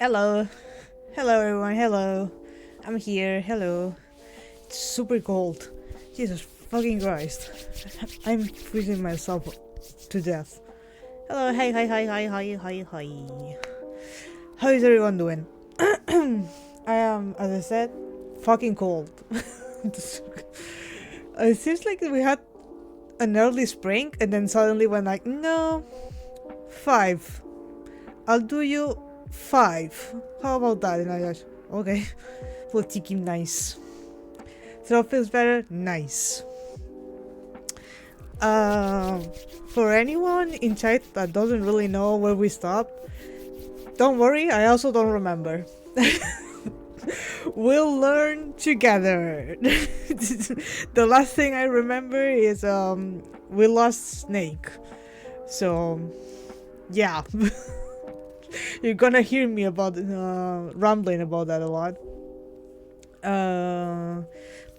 Hello. Hello everyone, hello. I'm here, hello. It's super cold. Jesus fucking Christ. I'm freezing myself to death. Hello, hi. How is everyone doing? I am, as I said, fucking cold. It seems like we had an early spring and then suddenly went like, no, 5. I'll do you 5. How about that? And I just, okay. We'll take him nice. Throw feels better? Nice. For anyone in chat that doesn't really know where we stopped, don't worry, I also don't remember. We'll learn together. The last thing I remember is we lost Snake. So yeah. You're gonna hear me about rambling about that a lot.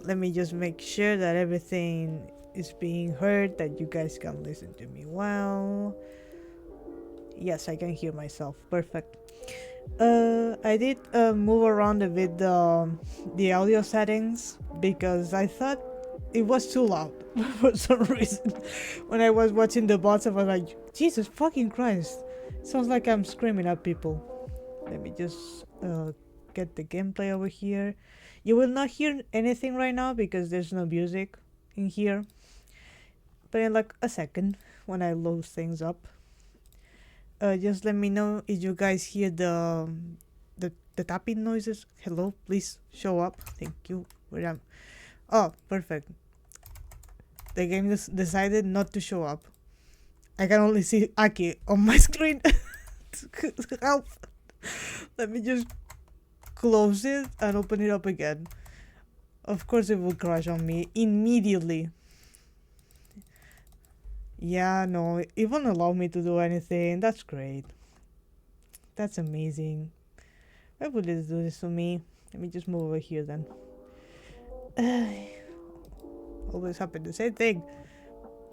Let me just make sure that everything is being heard, that you guys can listen to me well. Yes, I can hear myself. Perfect. I did move around a bit the audio settings because I thought it was too loud for some reason. When I was watching the bots, I was like, Jesus fucking Christ. Sounds like I'm screaming at people. Let me just get the gameplay over here. You will not hear anything right now because there's no music in here. But in like a second, when I load things up, just let me know if you guys hear the tapping noises. Hello, please show up. Thank you. Where am? Oh, perfect. The game decided not to show up. I can only see Aki on my screen. Help! Let me just close it and open it up again. Of course it will crash on me immediately. Yeah, no, it won't allow me to do anything. That's great. That's amazing. Why would it do this to me? Let me just move over here then. Always happen the same thing.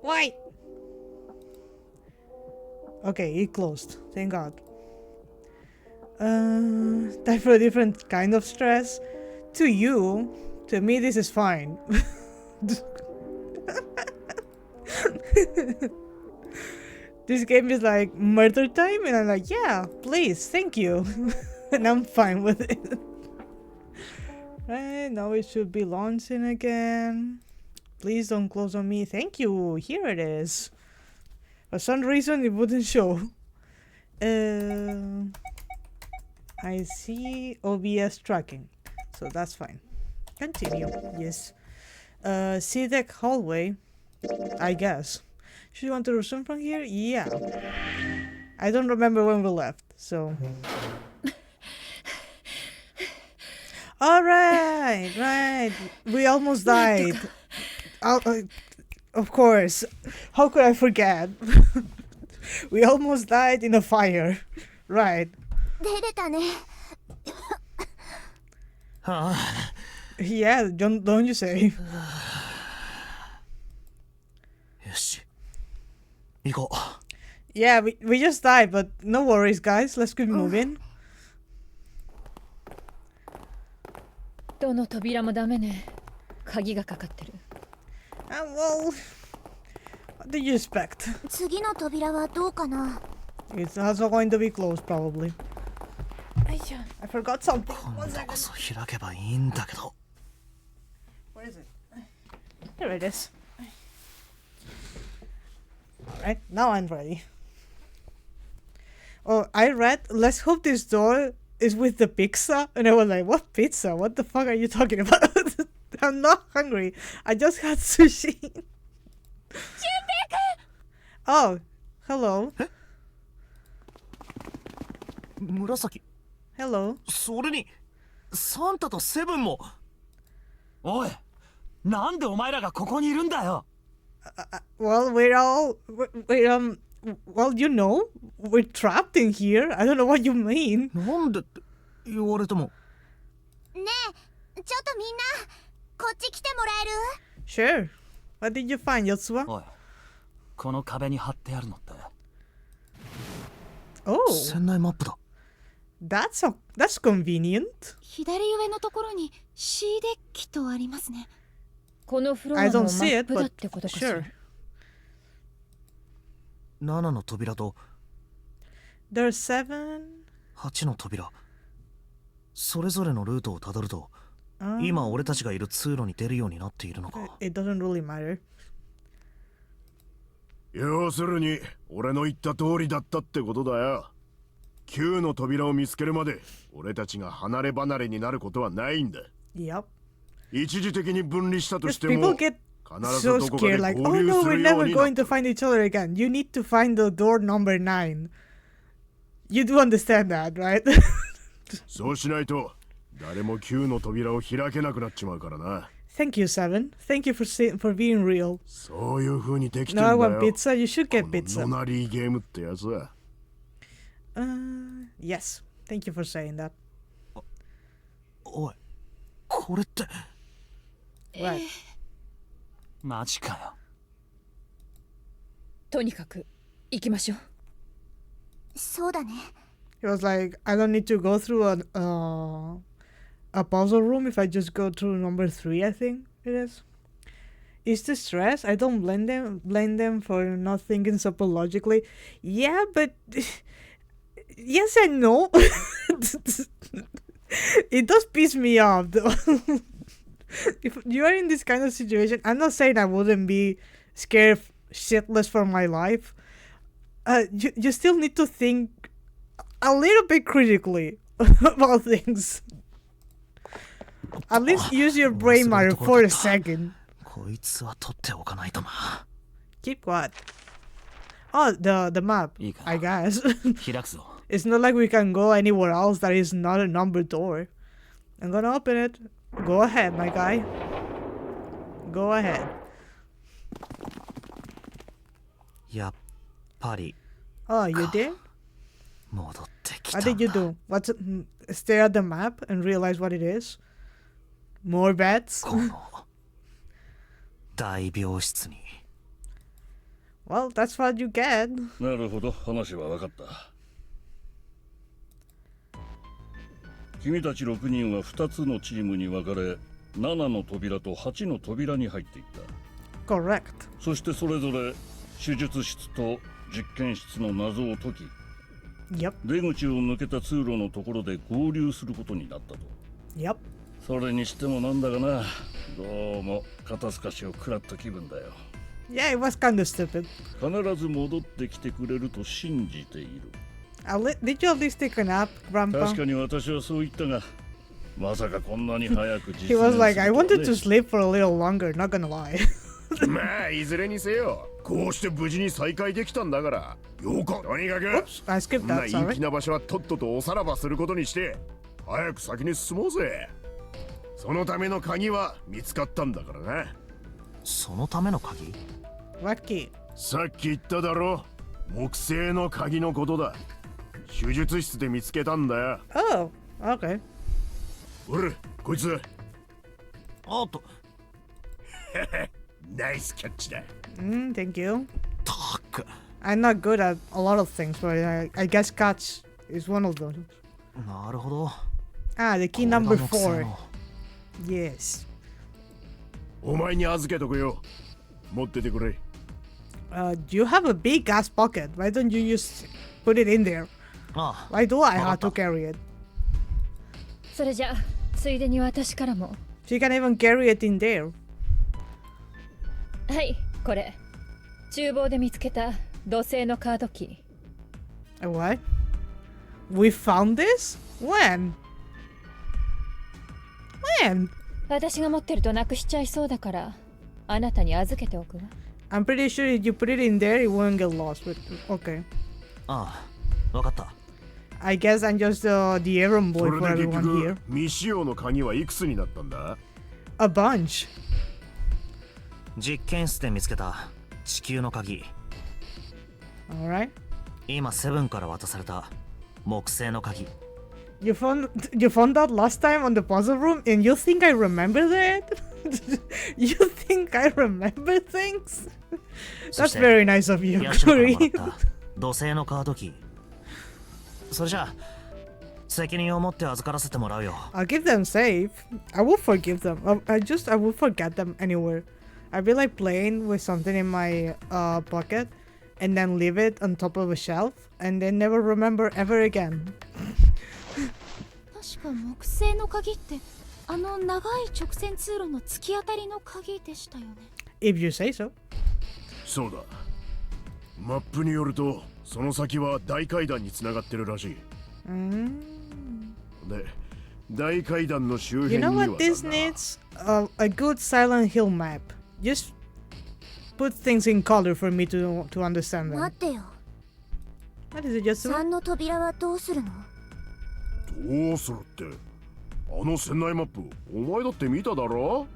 Why? Okay, it closed. Thank God. Time for a different kind of stress. To you, to me, this is fine. This game is like murder time, and I'm like, yeah, please, thank you. And I'm fine with it. Right, now it should be launching again. Please don't close on me. Thank you. Here it is. For some reason, it wouldn't show. I see OBS tracking, so that's fine. Continue. Yes. C deck hallway, I guess. Should you want to resume from here? Yeah. I don't remember when we left, so. Alright, right. We almost died. Of course. How could I forget? We almost died in a fire. Right. Yeah, don't you say. Yeah, we just died, but no worries, guys. Let's keep moving. どの扉もダメね。鍵がかかってる。Well, what did you expect? 次の扉はどうかな。 It's also going to be closed, probably. I forgot something. 今度こそ開けばいいんだけど。 Where is it? Here it is. Alright, now I'm ready. Oh, I read, let's hope this door is with the pizza. And I was like, what pizza? What the fuck are you talking about? I'm not hungry. I just had sushi. Oh, hello. 紫。 Hello. それにサンタとセブンも。おい、なんでお前らがここにいるんだよ。Well, well, you know, we're trapped in here. I don't know what you mean. なんでって言われても。ねえ、ちょっとみんな、こっち来てもらえる？ Sure. What did you find, Yotsuba? おい、この壁に貼ってあるのって。Oh, 船内マップだ。that's convenient. 左上のところに C デッキとありますね。このフロア I のマ don't see ッ it, プだっ but てことかしら。 sure. 7の扉と There's 7. 8の扉。それぞれのルートをたどると、 今俺たちがいる通路に出るようになっているのか。 It doesn't really matter. 要するに俺の言った通りだったってことだよ。9の扉を見つけるまで俺たちが離れ離れになることはないんだ。 Yep. 一時的に分離したと Because しても people get 必ず so どこかで scared, like, 合 oh 流 no, す we're るよう never にな going to find each other again. You need to find the door number 9. You do understand that, right? そうしないと誰も9の扉を開けなくなっちまうからな。 Thank you, 7. Thank you for being real. そういう風にできてん Now だ I よ。 want pizza. You should こ get の pizza. ノナリーゲームってやつは。Yes. Thank you for saying that. おい、これって。Right. マジかよ。とにかく行きましょう。そうだね。 It was like, I don't need to go through a puzzle room if I just go through number 3, I think it is. Is this stress? I don't blame them for not thinking super logically. Yeah, but yes and no. It does piss me off though. If you are in this kind of situation, I'm not saying I wouldn't be scared shitless for my life. You still need to think a little bit critically about things. At least use your brain, Mario, for a second. こいつは取っておかないとな。 Keep what? Oh, the map, いいか I guess. 開くぞ。 It's not like we can go anywhere else that is not a numbered door. I'm gonna open it. Go ahead, my guy. Go ahead. やっぱり Oh, you did? 戻ってきた What ん did you だ。 do? Stare at the map and realize what it is? More beds? この大病室に Well, that's what you get. なるほど、話は分かった。君たち6人は2つのチームに分かれ、7の扉と8の扉に入っていった。Correct. そしてそれぞれ手術室と実験室の謎を解き、 Yep. 出口を抜けた通路のところで合流することになったと。 Yep. それにしてもなんだかな、どうも肩透かしを食らった気分だよ。 Yeah, it was kind of stupid. 必ず戻ってきてくれると信じている。 Did you at least take a nap, 確 Grandpa? かに私はそう言ったが、まさかこんなに早く実現す He るとは was ね。 like, I wanted to sleep for a little longer, not gonna lie. まあいずれにせよ、こうして無事に再会できたんだからよかった。とにかく Oops, I こ skipped んな that, 陰 sorry. 気な場所はとっととおさらばすることにして早く先に進もうぜ。そのための鍵は見つかったんだからな。そのための鍵 What key? さっき言っただろ、木製の鍵のことだ。手術室で見つけたんだよ。 Oh, okay. おれこいつおっとナイスキャッチだ。 Thank you. たく I'm not good at a lot of things, but I guess catch is one of them. なるほど Ah, the key これが number 木製 4. の Yes. お前に預けとくよ。持っててくれ。You have a big ass pocket. Why don't you just put it in there? ああ Why do I have わか to った carry it? それじゃついでに私からも。 She can even carry it in there. はい、これ厨房で見つけた土製のカードキー。 What? We found this? When? When? 私が持ってるとなくしちゃいそうだからあなたに預けておくわ。 I'm pretty sure if you put it in there, it won't get lost. But okay. ああわかった I guess I'm just the errand そ boy れ for で結 everyone 局 here. 未使用の鍵はいくつになったんだ。 A bunch. 実験室で見つけた地球の鍵 Alright. 今セブンから渡された木製の鍵 You found that last time on the puzzle room, and you think I remember that? You think I remember things? そ That's して very nice of you, ヤシロからもらっ Green. た土製のカードキーそれじゃあ責任を持って預からせてもらうよ I'll keep them safe. I will forgive them. I will forget them anywhere. I'd be like playing with something in my pocket and then leave it on top of a shelf and then never remember ever again. 確か木製の鍵ってあの長い直線通路の突き当たりの鍵でしたよね。 If you say so. そうだ。マップによるとその先は大階段につながってるらしい。で、大階段の周 You 辺に know は what this だな needs? A good Silent Hill map. Just put things in color for me to understand them. 待ってよ。 What is it, just 3の扉はどうするの？どうするって、あの船内マップお前だって見ただろ。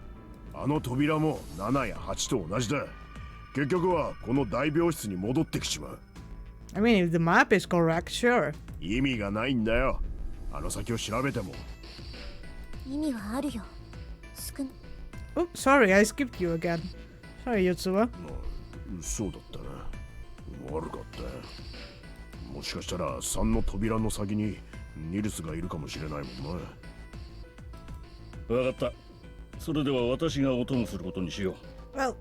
あの扉も7や8と同じだ。結局はこの大病室に戻ってきちまう。 I mean, if the map is correct, sure. 意味がないんだよ。あの先を調べても。意味はあるよ。少な。Oh, sorry, I skipped you again. Sorry, Yotsuba. そうだったな。悪かった。もしかしたら3の扉の先にニルスがいるかもしれないもんな。分かった。それでは私がお供することにしよ Well,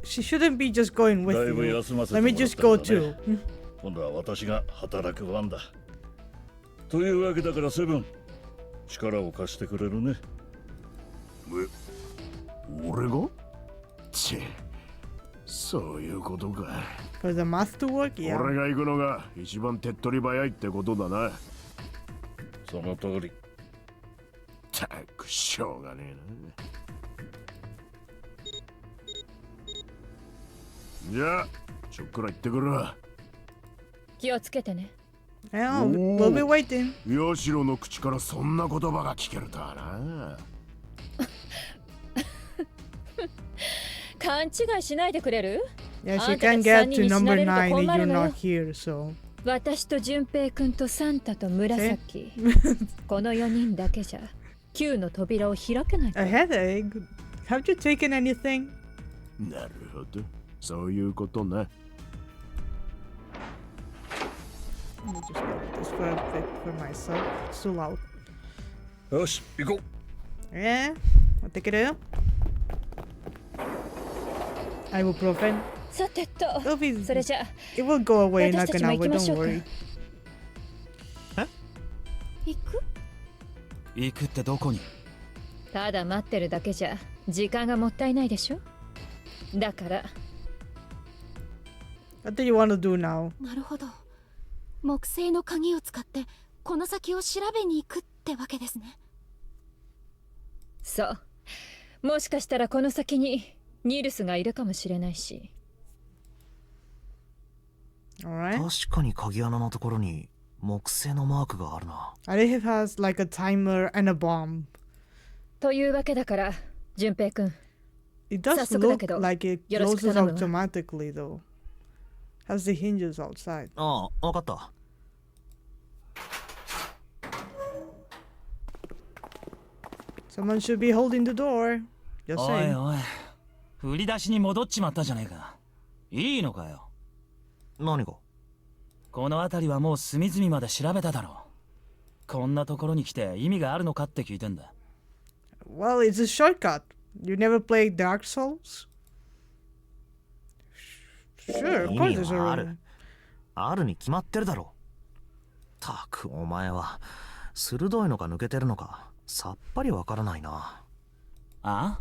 she shouldn't be just going う。 with だいぶ you. 休ませて Let も me らった just か go ら too. ね。今度は私が働く番だ。というわけだからセブン、力を貸してくれるね。俺が？ち、そういうことか。For the math to work, yeah. 俺が行くのが一番手っ取り早いってことだな。その通り。たくしょうがねえな。じゃあちょっくら行ってくるわ。気をつけてね。Oh, we'll be waiting. ヤシロの口からそんな言葉が聞けるとはな。勘違いしないでくれる？ Yes, あ you んたた can ち get 三 to 人に死な number れると 9 if 困 you're るの not よ。 here, so. 私と順平くんとサンタと紫この4人だけじゃ9の扉を開けないか A ら。 headache? Have you taken anything? なるほど。そういうことね。Let me just go this for a bit for myself. It's too loud. よし行こ Yeah, I'll take it out. Ibuprofen. さてと It'll be, それじゃあ it will go away in 私 like た an ちも行 hour, きま don't しょうか。 worry. 行く？行くってどこに？ただ待ってるだけじゃ時間がもったいないでしょ。だから What do you want to do now? なるほど。木製の鍵を使ってこの先を調べに行くってわけですね。そう、もしかしたらこの先にニルスがいるかもしれないし。 Alright. 確かに鍵穴のところに木製のマークがあるな。I think it has like a timer and a bomb. というわけだから順平くん It does 早速だ look けど、 like it よろしく closes 頼むわ。 automatically though. Has the hinges outside. ああ、わかった。Someone should be holding the door. Just おい saying. おい、振り出しに戻っちまったじゃねえか。いいのかよ。何が？この辺りはもう隅々まで調べただろう。こんなところに来て意味があるのかって聞いてんだ。Well, it's a shortcut. You never played Dark Souls? Sure, of 意 course 味 there's a はあ room. る。あるに決まってるだろう。たくお前は鋭いのか抜けてるのかさっぱりわからないな。あ？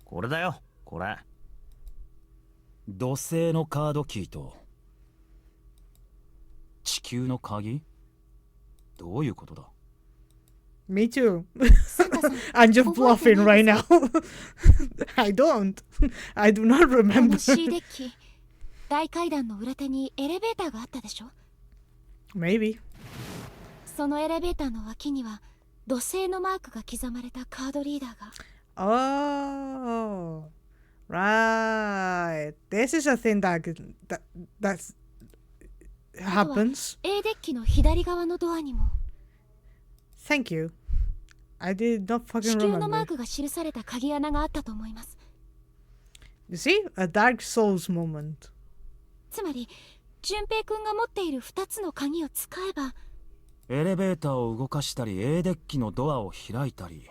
これだよ、これ。土星のカードキーと地球の鍵？どういうことだ？ Me too. サンタさん、 I'm just 覚えて bluffing ない right です now. I don't. I do not こ remember. の C デッキ、大階段の裏手にエレベーターがあったでしょ。 Maybe. そのエレベーターの脇には土星のマークが刻まれたカードリーダーが。 Oh, right. This is a thing that happens. A デッキの左側のドアにも Thank you. I did not 地 fucking 球のマー remember. クが記された鍵穴があったと思います。 You see, a Dark Souls moment. つまり順平くんが持っている2つの鍵を使えばエレベーターを動かしたり A デッキのドアを開いたり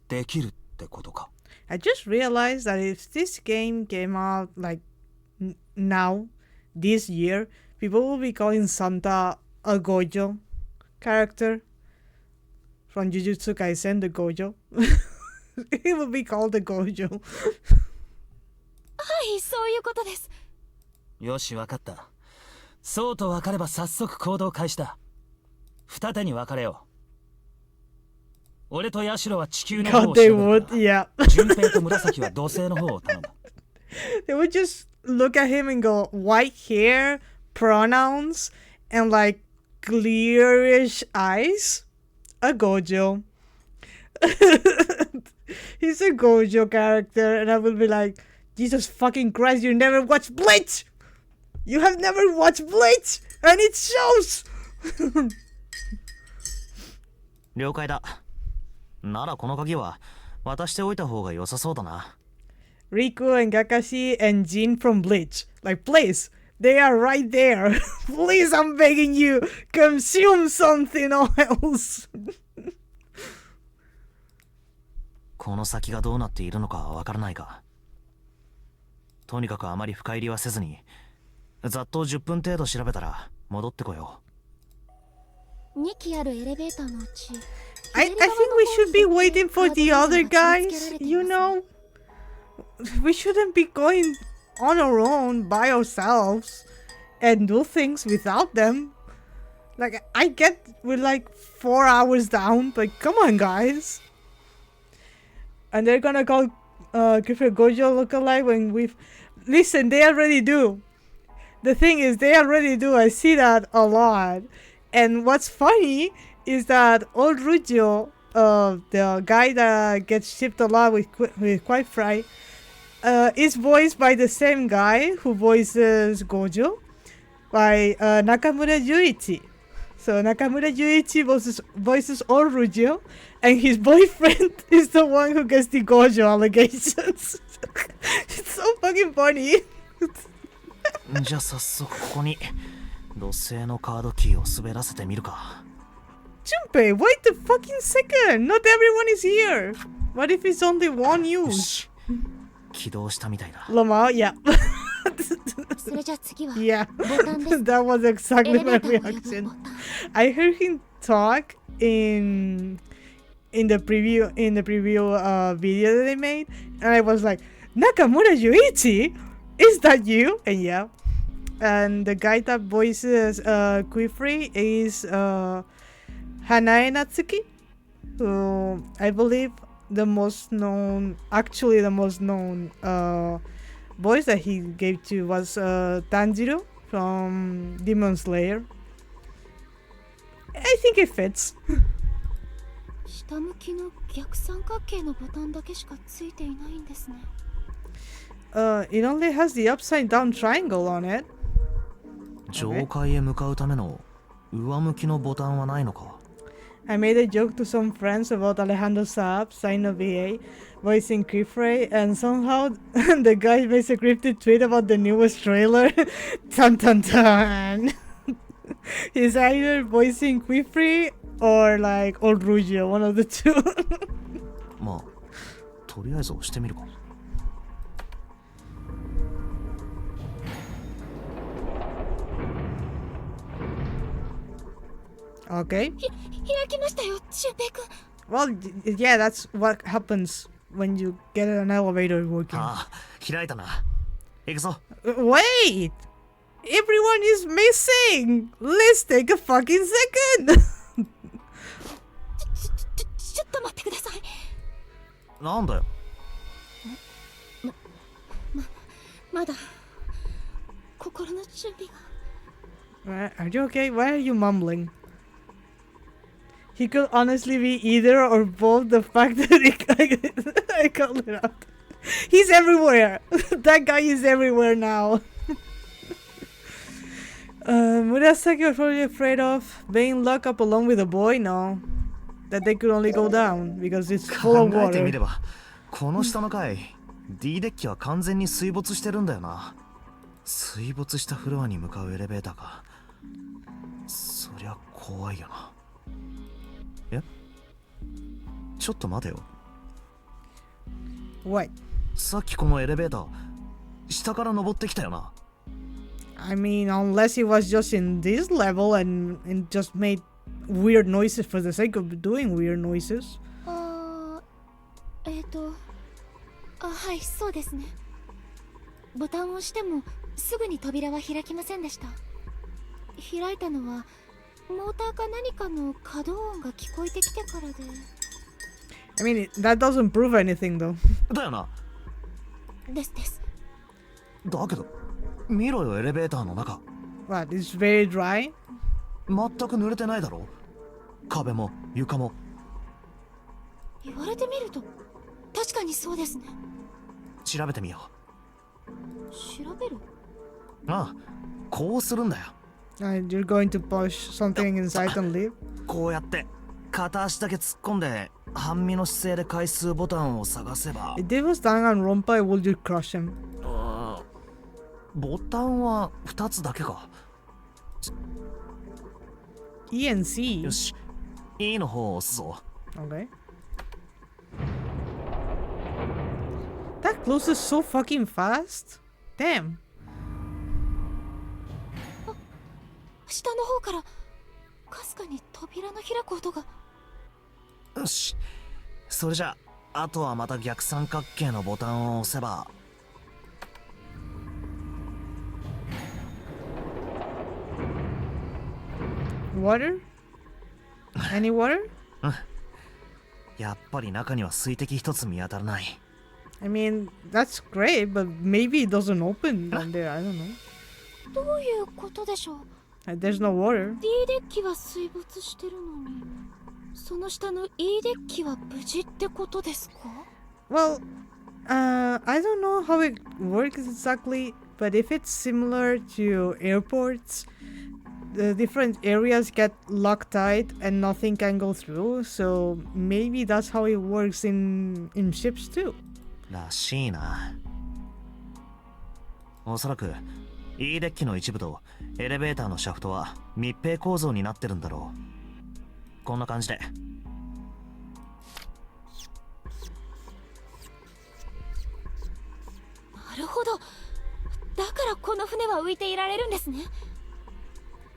できるってことか。 I just realized that if this game came out like now, this year, people will be calling Santa a Gojo character from Jujutsu Kaisen, the Gojo. It will be called the Gojo. はいそういうことです。よし、わかった。そうと分かれば早速行動開始だ。二手に分かれよう。俺とヤシロは地球の方 God, を they 調べ would, るから。 yeah. 順平と紫は土星の方を頼む。 They would just look at him and go, white hair, pronouns, and like clearish eyes. A Gojo. He's a Gojo character, and I will be like, Jesus fucking Christ, you never watched Bleach! You have never watched Bleach! And it shows! 了解だ。ならこの鍵は渡しておいた方が良さそうだな。Riku and Kakashi and Jin from Bleach. Like, please, they are right there. Please, I'm begging you, consume something else. この先がどうなっているのかはわからないが、とにかくあまり深入りはせずに、ざっと10分程度調べたら戻ってこよ2機あるエレベーターのうち I think we should be waiting for the other guys, you know? We shouldn't be going on our own by ourselves and do things without them. Like, I get we're like 4 hours down, but come on, guys. And they're gonna call Griffith Gojo lookalike when we've... Listen, they already do. the thing is, they already do. I see that a lot. And what's funny is that old Rugio, the guy that gets shipped a lot with Quite Fry, is voiced by the same guy who voices Gojo, by Nakamura Yuichi. So Nakamura Yuichi voices old Rugio, and his boyfriend is the one who gets the Gojo allegations. It's so fucking funny. じゃあ早速ここに土星のカードキーを滑らせてみるか。 Junpei, wait a fucking second! Not everyone is here! What if it's only one よ use? し起動したみたいだ。 Lama, yeah. それじゃあ次は Yeah. ボタンです That was エ exactly レベ my ーターを呼ぶボ reaction. タン I heard him talk in the preview video that they made, and I was like, Nakamura Yuichi? Is that you? And yeah. And the guy that voices Quifree is Hanae Natsuki, who I believe the most known voice that he gave to was Tanjiro from Demon Slayer. I think it fits. 下向きの逆三角形のボタンだけしかついていないんですね It only has the upside down triangle on it. 上階へ向かうための上向きのボタンはないのか。 I made a joke to some friends about Alejandro Saab, sign of VA, voicing Quifrey, and somehow the guy makes a cryptic tweet about the newest trailer. Tan tan tan. He's either voicing Quifrey or like old Rugio, one of the two. まあとりあえず押してみるか。 Okay. 開きましたよ俊平くん Well, yeah, that's what happens when you get an elevator working. ああ開いたな。行くぞ。 Wait! Everyone is missing! Let's take a fucking second! ちょっと待ってくださいなんだよ。まだ心の準備が Are you okay? Why are you mumbling? He could honestly be either or both. The fact that I called it out. He's everywhere. That guy is everywhere now. Murasaki was probably afraid of being locked up along with a boy. No, that they could only go down because it's full 考 of えてみ water. ればこの下の階 D デッキは完全に水没してるんだよな。水没したフロアに向かうエレベーターか。そりゃ怖いよな。えちょっと待てよ。 What? さっきこのエレベーター下から登ってきたよな。 I mean, unless he was just in this level and just made weird noises for the sake of doing weird noises. はいそうですねボタンを押してもすぐに扉は開きませんでした開いたのはモーターか何かの稼働音が聞こえてきてからで I mean, that doesn't prove anything though. だよな。ですだけど見ろよエレベーターの中。 What? It's very dry? 全く濡れてないだろ。壁も床も。言われてみると確かにそうですね調べてみよ調べるう。ああこうするんだよ。 You're going to push something inside and leave? こうやって片足だけ突っ込んで半身の姿勢で回数ボタンを探せば。 If this was Danganronpa, I would just crush him. ボタンは2つだけか。 E and C. よし E の方を押すぞ。 Okay. That closes so fucking fast? Damn. 下の方からかすかに扉の開く音がよしそれじゃあとはまた逆三角形のボタンを押せば。 Water? Any water? やっぱり中には水滴一つ見当たらない。 I mean, that's great, but maybe it doesn't open down there. I don't know. どういうことでしょう。 There's no water. D デッキは水没してるのに、その下の E デッキは無事ってことですか？ Well, I don't know how it works exactly, but if it's similar to airports, the different areas get locked tight and nothing can go through, so maybe that's how it works in ships too. らしいな。おそらく E デッキの一部とエレベーターのシャフトは密閉構造になってるんだろう。こんな感じで。なるほど。だからこの船は浮いていられるんですね。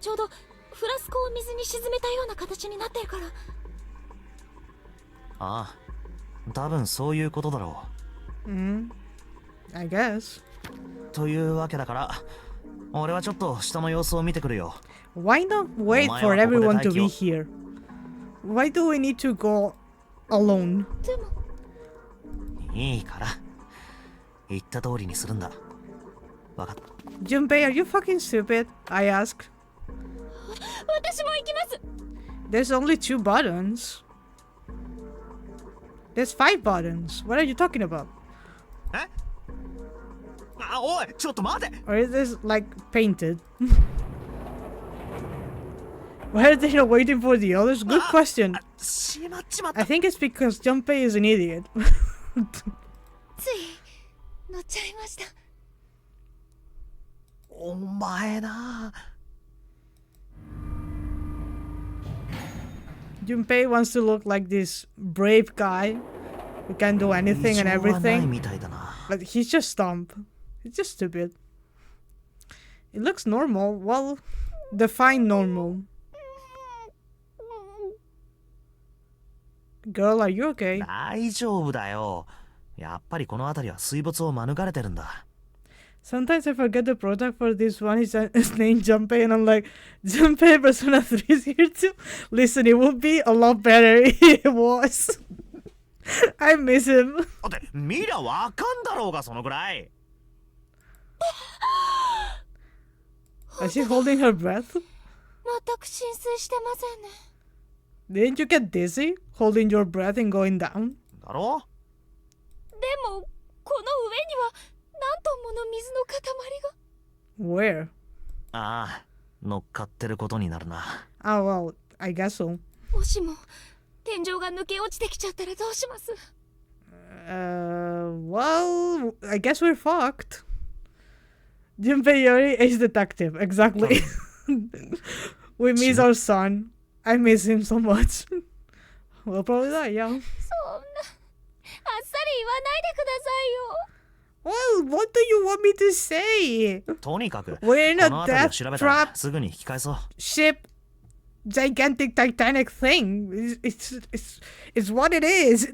ちょうどフラスコを水に沈めたような形になってるから。ああ、多分そういうことだろ I guess. う。というわけだから、俺はちょっと下の様子を見てくるよ。Why not wait for everyone to be here? Why do we need to go alone? でもいいから。言った通りにするんだ。わかった。Junpei, are you fucking stupid? I ask. 私も行きます。 There's only 2 buttons. There's 5 buttons. What are you talking about? え？あ、おい、ちょっと待て。 Or is this like painted? Why are they not waiting for the others? Good question. しまっちまっ I た。 think it's because Junpei is an idiot. つい乗っちゃいました。お前な。Junpei wants to look like this brave guy who can do anything and 異常はない everything, みたいだな。 but he's just dumb. He's just stupid. It looks normal. Well, define normal. Girl, are you okay? 大丈夫だよ。やっぱりこの辺りは水没を免れてるんだ。 Sometimes I forget the product for this one is named Junpei, and I'm like, Junpei Persona 3 is here too? Listen, it would be a lot better if it was. I miss him. だって見りゃわかんだろうがそのぐらい。 Is she holding her breath? 全く浸水してませんね。 Didn't you get dizzy holding your breath and going down? だろ？でもこの上には何トンもの水の塊が。 Where? ああ、乗っかってることになるな。Oh, well, I guess so. もしも天井が抜け落ちてきちゃったらどうします？ Well, I guess we're fucked. Junpei Yori is detective, exactly. We miss our son. I miss him so much. We'll probably die, yeah. そんなあっさり言わないでくださいよ。 Well, what do you want me to say? とにかく、 We're in こ a の辺りを death 調べたら trap すぐに引き返そう。 ship, gigantic Titanic thing. It's what it is.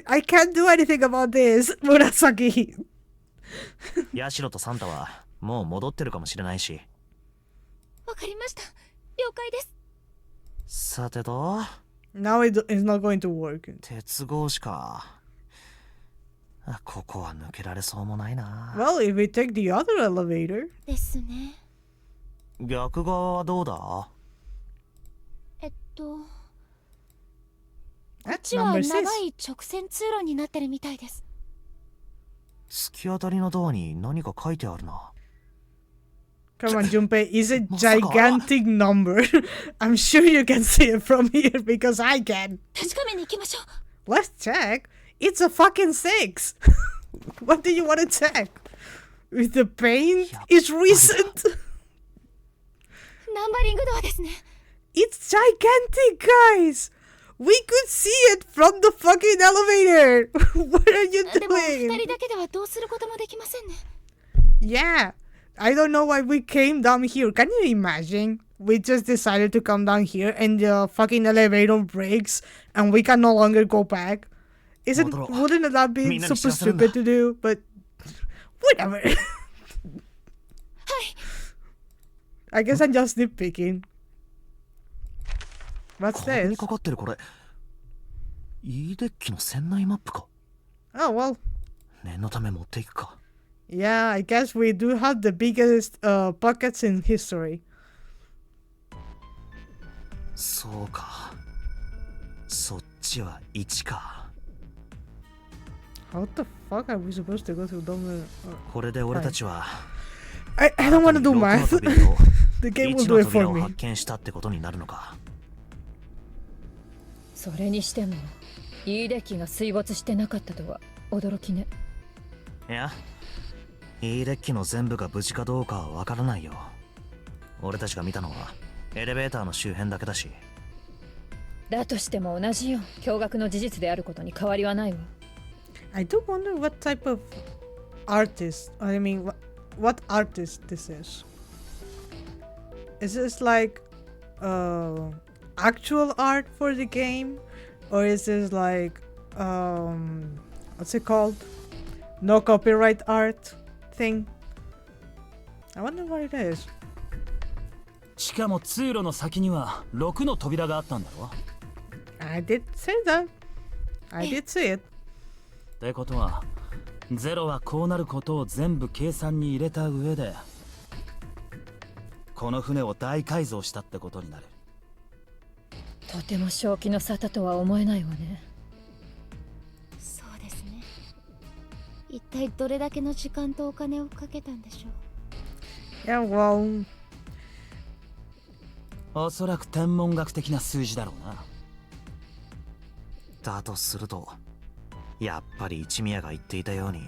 I can't do anything about this, Murasaki. ヤシロとサンタはもう戻ってるかもしれないし。わかりました。了解です。さてと、 Now it's not going to work. 鉄格子か。ここは抜けられそうもないな。 Well, if we take the other elevator. ですね。逆側はどうだ？こっ That's ちは number 長 6. い直線通路になってるみたいです。突き当たりのドアに何か書いてあるな。 Come on, Junpei. It's a gigantic number. I'm sure you can see it from here because I can. 確かめに行きましょう。 Let's check. It's a fucking 6. What do you want to check? With the paint? It's recent. ナンバリングドアですね。 It's gigantic, guys. We could see it from the fucking elevator. What are you でも二 doing? 人だけではどうすることもできませんね。 Yeah. I don't know why we came down here. Can you imagine? We just decided to come down here and the fucking elevator breaks and we can no longer go back. Wouldn't that be super stupid to do? But whatever. はい。 I guess I'm just nitpicking. What's これ this? にかかってるこれ。E デッキの船内マップか。Oh, well. 念のため持っていくか。Yeah, I guess we do have the biggest pockets in history. そうか。そっちは1か。 How the fuck are we supposed to go through Dome? これで俺たちは I don't want to do 6の math. 扉と The game will 1 do の it 扉 for を me. 発見したってことになるのか。それにしてもイーデッキが水没してなかったとは驚きね。いや、いいデッキの全部が無事かどうかはわからないよ。俺たちが見たのはエレベーターの周辺だけだし。だとしても同じよ。驚愕の事実であることに変わりはないわ。I do wonder what type of artist, I mean, what artist this is. Is this like actual art for the game? Or is this like, what's it called? No copyright art thing? I wonder what it is. しかも通路の先には6の扉があったんだろ。 I did say that. I did say it. ってことはゼロはこうなることを全部計算に入れた上でこの船を大改造したってことになる。とても正気の沙汰とは思えないわね。そうですね。一体どれだけの時間とお金をかけたんでしょう。 Yeah, well, おそらく天文学的な数字だろうな。だとするとやっぱり一宮が言っていたように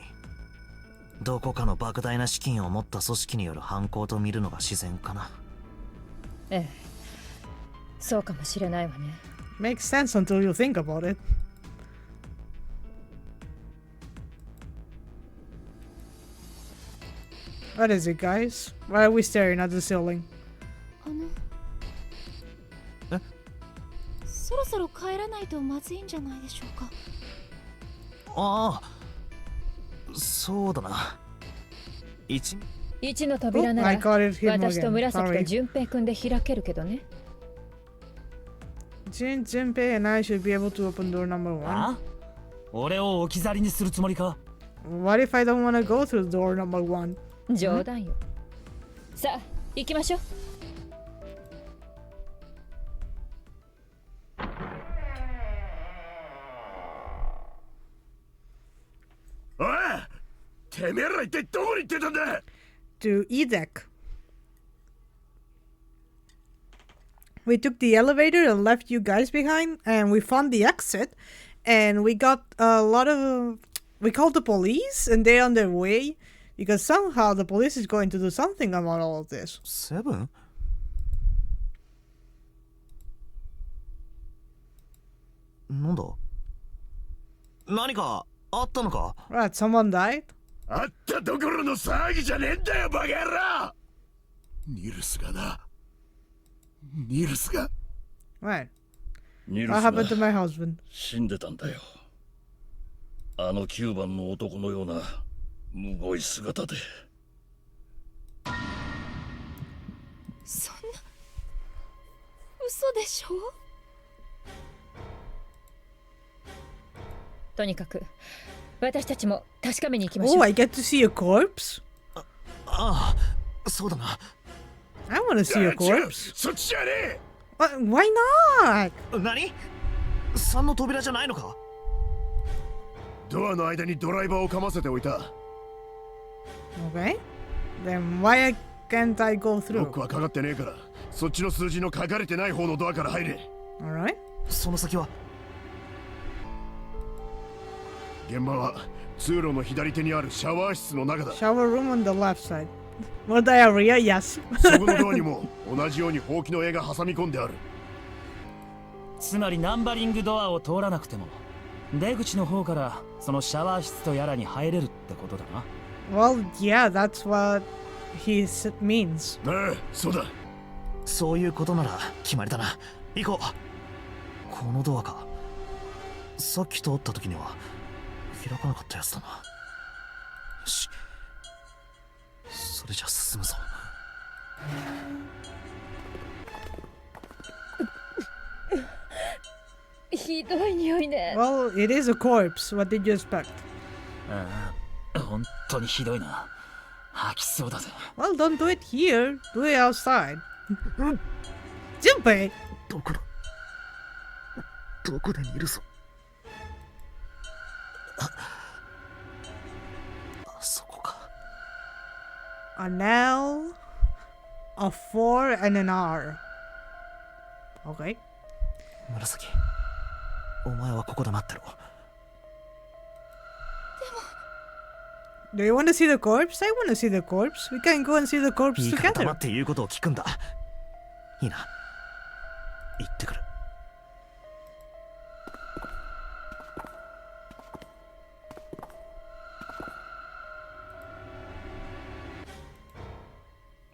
どこかの莫大な資金を持った組織による犯行と見るのが自然かな。ええ、そうかもしれないわね。 makes sense until you think about it. What is it, guys? Why are we staring at the ceiling? え、そろそろ帰らないとまずいんじゃないでしょうか。ああ、そうだな。一1の扉な I ら got it him 私と again. 紫と Sorry. 淳平くんで開けるけどね。 Junpei and I should be able to open door number 1. あ？俺を置き去りにするつもりか？ What if I don't want to go through door number 1? 冗談よ。さあ行きましょう。おい、てめえら一体どこに行ってたんだ。 To E-Deck. We took the elevator and left you guys behind, and we found the exit, and we got a lot of... We called the police, and they're on their way, because somehow the police is going to do something about all of this. セブン？なんだ？何かあったのか？ What, someone died? あったところの騒ぎじゃねえんだよ、バカ野郎。ニルスがな。ニルスが。Right. ニルス What happened to が my husband? 死んでたんだよ。あの9番の男のようなむごい姿で。そんな嘘でしょ。とにかく私たちも確かめに行きましょ Oh, う。 I get to see a corpse? ああ、そうだな。 I want to see a 違う corpse. そっちじゃねえ。 Why not? 何？3の扉じゃないのか？ドアの間にドライバーをかませておいた。 Okay. Then why can't I go ロ through? ックはかかってねえから、そっちの数字の書かれてない方のドアから入れ。 Alright. その先は？現場は通路の左手にあるシャワー室の中だ。 Shower room on the left side. More diarrhea? Yes. そこのドアにも同じようにほうきの絵が挟み込んである。つまりナンバリングドアを通らなくても出口の方からそのシャワー室とやらに入れるってことだな。 Well, yeah, that's what he means. ああ、そうだ。そういうことなら決まりだな。行こう。このドアか。さっき通った時には開かなかったやつだな。よし、それじゃ進むぞ。ひどい匂いね。 Well, it is a corpse. What did you expect? 本当にひどいな。吐きそうだぜ。 Well, don't do it here. Do it outside. Junpei! どこだどこでニルソン。あそこか。 An L, a 4, and an R. Okay. 紫、お前はここで待ってろ。 Do you want to see the corpse? I want to see the corpse. We can go and see the corpse いいから黙 together. って言うことを聞くんだ。いいな。行ってくる。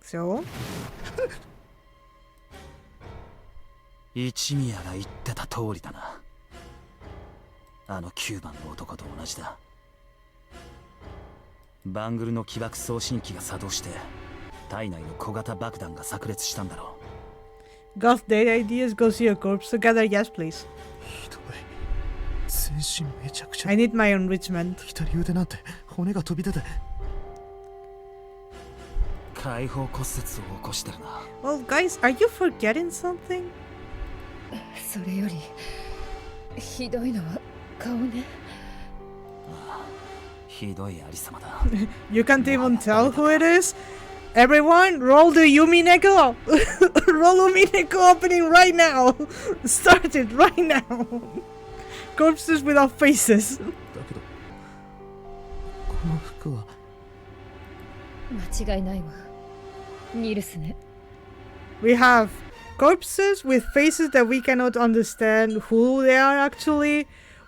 So? 一宮が言ってた通りだな。あの9番の男と同じだ。バングルの起爆送信機が作動して体内の小型爆弾が炸裂したんだろう。 Goth date ideas, go see a corpse together, yes please. ひどい。全身めちゃくちゃ。 I need my enrichment. 左腕なんて骨が飛び出て。開放骨折を起こしてるな。 Well, guys, are you forgetting something? それよりひどいのは顔ね。ひどいありさまだ。 You can't even tell who it is? Everyone, roll the Yumi Neko! Roll Yumi Neko opening right now! Start it right now! Corpses without faces. だけどこの服は。間違いないわ。ニルスね。 We have corpses with faces that we cannot understand who they are actually.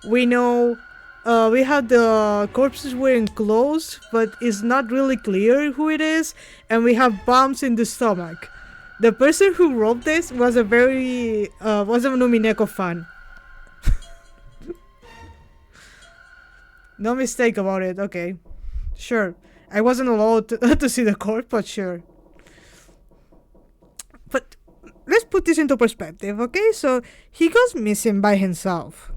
We know we have the corpses wearing clothes, but it's not really clear who it is. And we have bombs in the stomach. The person who wrote this was a Numineko fan. No mistake about it. Okay, sure. I wasn't allowed to see the corpse, but sure. But let's put this into perspective, okay? So he goes missing by himself,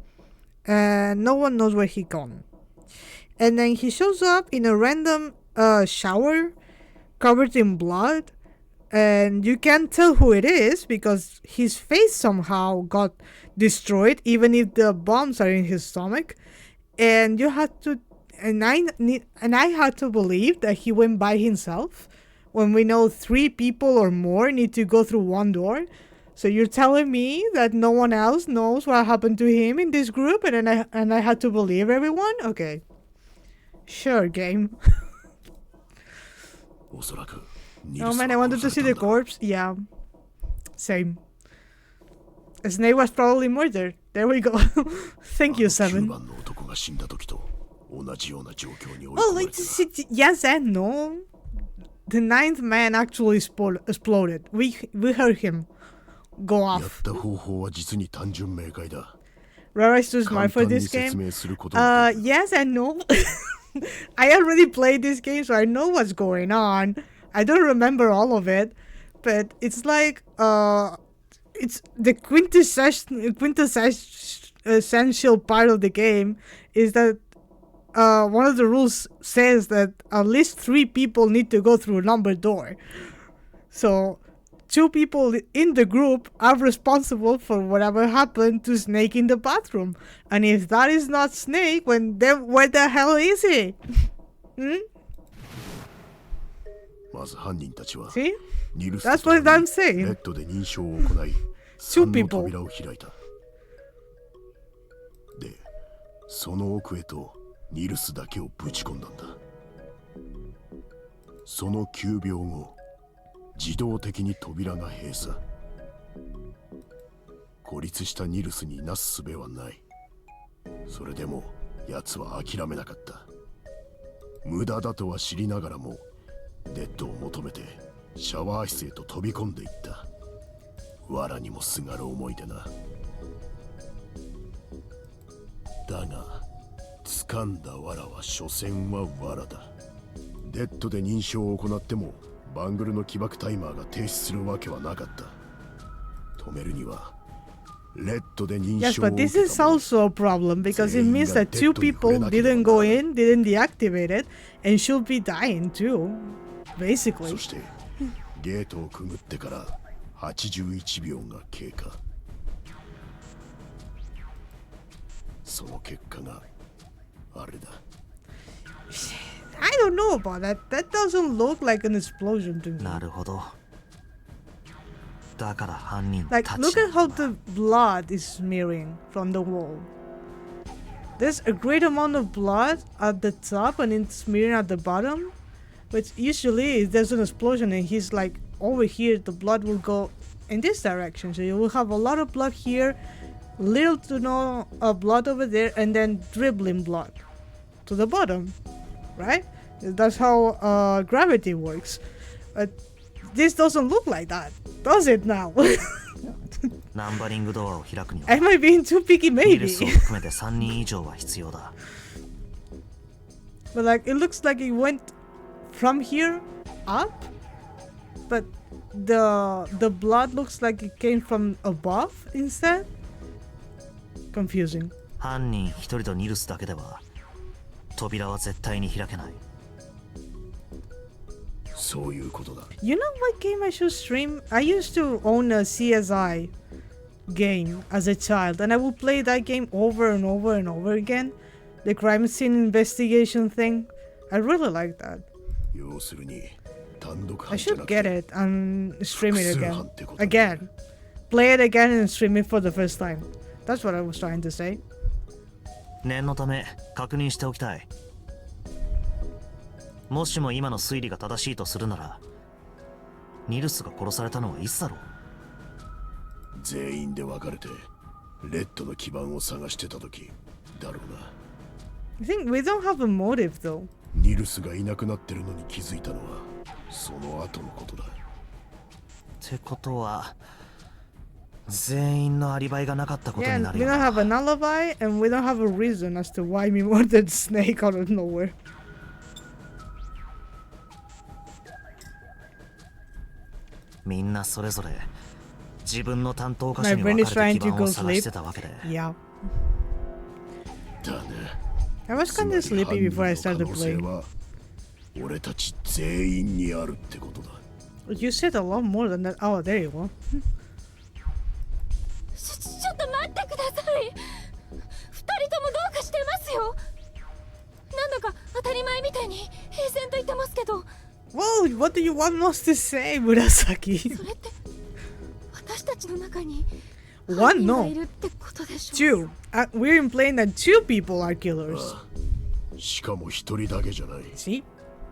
and no one knows where he gone. And then he shows up in a random shower, covered in blood, and you can't tell who it is because his face somehow got destroyed, even if the bombs are in his stomach. And you had to, and I had to believe that he went by himself, when we know 3 people or more need to go through one door. So you're telling me that no one else knows what happened to him in this group, and I had to believe everyone? Okay. Sure, game. おそらく Oh man, I wanted to see the corpse. Yeah. Same. Snake was probably murdered. There we go. Thank you, 9 Seven. 番の男が死んだ時と同じような状況に追い Well, 込まれ like, てな。 yes and no. The 9th man actually exploded. We heard him go やっ off. た方法は実に単純明快だ。 Rara is too smart 簡 for 単に this 説 game. 明することができる Yes and no. I already played this game, so I know what's going on. I don't remember all of it, but it's like it's the quintessential part of the game is that one of the rules says that at least 3 people need to go through a numbered door. So 2 people in the group are responsible for whatever happened to Snake in the bathroom. And if that is not Snake, then where the hell is he? Hmm? まず犯人たちは See? ニルス That's と what 共 I'm に saying. ネットで認証を行い Two 3 people. の扉を開いた。で、その奥へとニルスだけをぶち込んだんだ。その9秒後、自動的に扉が閉鎖。孤立したニルスになすすべはない。それでも奴は諦めなかった。無駄だとは知りながらもネットを求めてシャワー室へと飛び込んでいった。藁にもすがる思いでな。だが掴んだ藁は所詮は藁だ。デッドで認証を行ってもバングルの起爆タイマーが停止するわけはなかった。止めるにはレッドで認 Yes, 証を but 受 this け is た者 also a problem because it means that 2 全員がデッドに触れ people なければ didn't go in, didn't deactivate it, and should be dying too, basically. そしてゲートをくぐってから81秒が経過。その結果があれだ。 I don't know about that. That doesn't look like an explosion to me. なるほど。だから犯人 Like, た look ち at how the blood is smearing from the wall. There's a great amount of blood at the top and it's smearing at the bottom. But usually, if there's an explosion and he's like over here, the blood will go in this direction. So you will have a lot of blood here, little to no blood over there, and then dribbling blood to the bottom. Right? That's how gravity works. But this doesn't look like that, does it now? ナンバリングドアを開くには Am I being too picky? ニル Maybe. スを含めて3人以上は必要だ。 But like, it looks like it went from here up, but the blood looks like it came from above instead. Confusing. 犯人1人とニルスだけでは扉は絶対に開けない。そういうことだ。 You know what game I should stream? I used to own a CSI game as a child, and I would play that game over and over and over again. The crime scene investigation thing. I really like that. 要するに単独 I 犯じゃ should なく get て it and stream it 複数 again. 犯ってことだ。 Again. Play it again and stream it for the first time. That's what I was trying to say. 念のため確認しておきたい。もしも今の推理が正しいとするなら、ニルスが殺されたのはいつだろう。全員で分かれてレッドの基盤を探してた時だろうな。 I think we don't have a motive though. ニルスがいなくなってるのに気づいたのはその後のことだ。ってことは全員のアリバイがなかったこと Yeah, にな we るよ don't な。 have an alibi and we don't have a reason as to why we murdered Snake out of nowhere. みんなそれぞれ自分の担当箇 My 所に brain 分 is かれ trying て基 to 盤 go を探し sleep. てたわけで。 Yeah. だね。 I was つま kind of り sleepy 犯人 before I の可 started 能性 playing. は俺たち全員にあるってことだ。 You said a lot more than that. Oh, there you go. ちょっと待ってください。2人ともどうかしてますよ。なんだか当たり前みたいに平然と言ってますけど、 Whoa, what do you want us to say, Murasaki? それって私たちの中に One? 犯人が No. いるってことでしょう。 Two. We're implying that 2 people are killers. しかも一人だけじゃない。 See?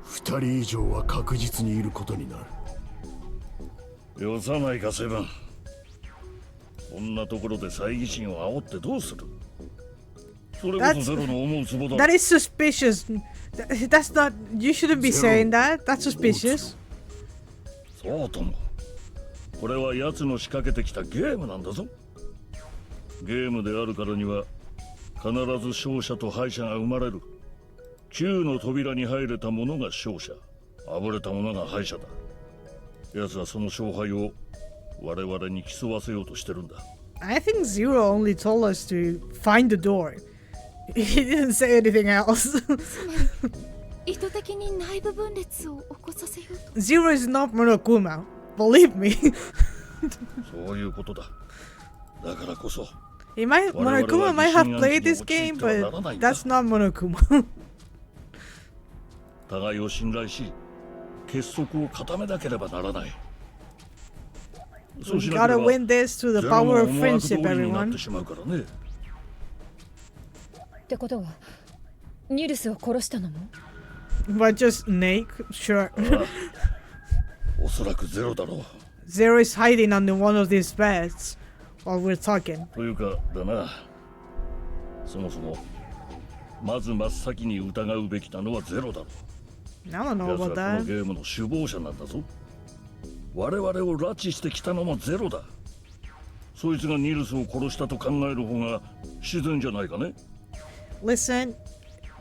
二人以上は確実にいることになる。よさないかセブン。こんなところで猜疑心を煽ってどうする。それこそゼロの思うツボだ。 That is suspicious. That's not. You shouldn't be saying that. That's suspicious. そうとも。これは奴の仕掛けてきたゲームなんだぞ。ゲームであるからには必ず勝者と敗者が生まれる。9の扉に入れた者が勝者、あぶれた者が敗者だ。奴はその勝敗を我々に競わせようとしてるんだ。I think Zero only told us to find the door. He didn't say anything else. 意図的に内部分裂を起こさせようと。 Zero is not Monokuma. Believe me. そういうことだ。だからこそ Monokuma might have played this game, but that's not Monokuma. 互いを信頼し結束を固めなければならない。 We gotta win this to the power of friendship, になっ everyone. てしまうからね。ってことはニルスを殺したのも But just Snake? Sure. おそらくゼロだろう。 Zero is hiding under one of these beds while we're talking. というかだな。そもそもまず真っ先に疑うべきなのはゼロだろう。 I don't know 奴は about この that. ゲームの首謀者なんだぞ。我々を拉致してきたのもゼロだ。そいつがニルスを殺したと考える方が自然じゃないかね。 Listen,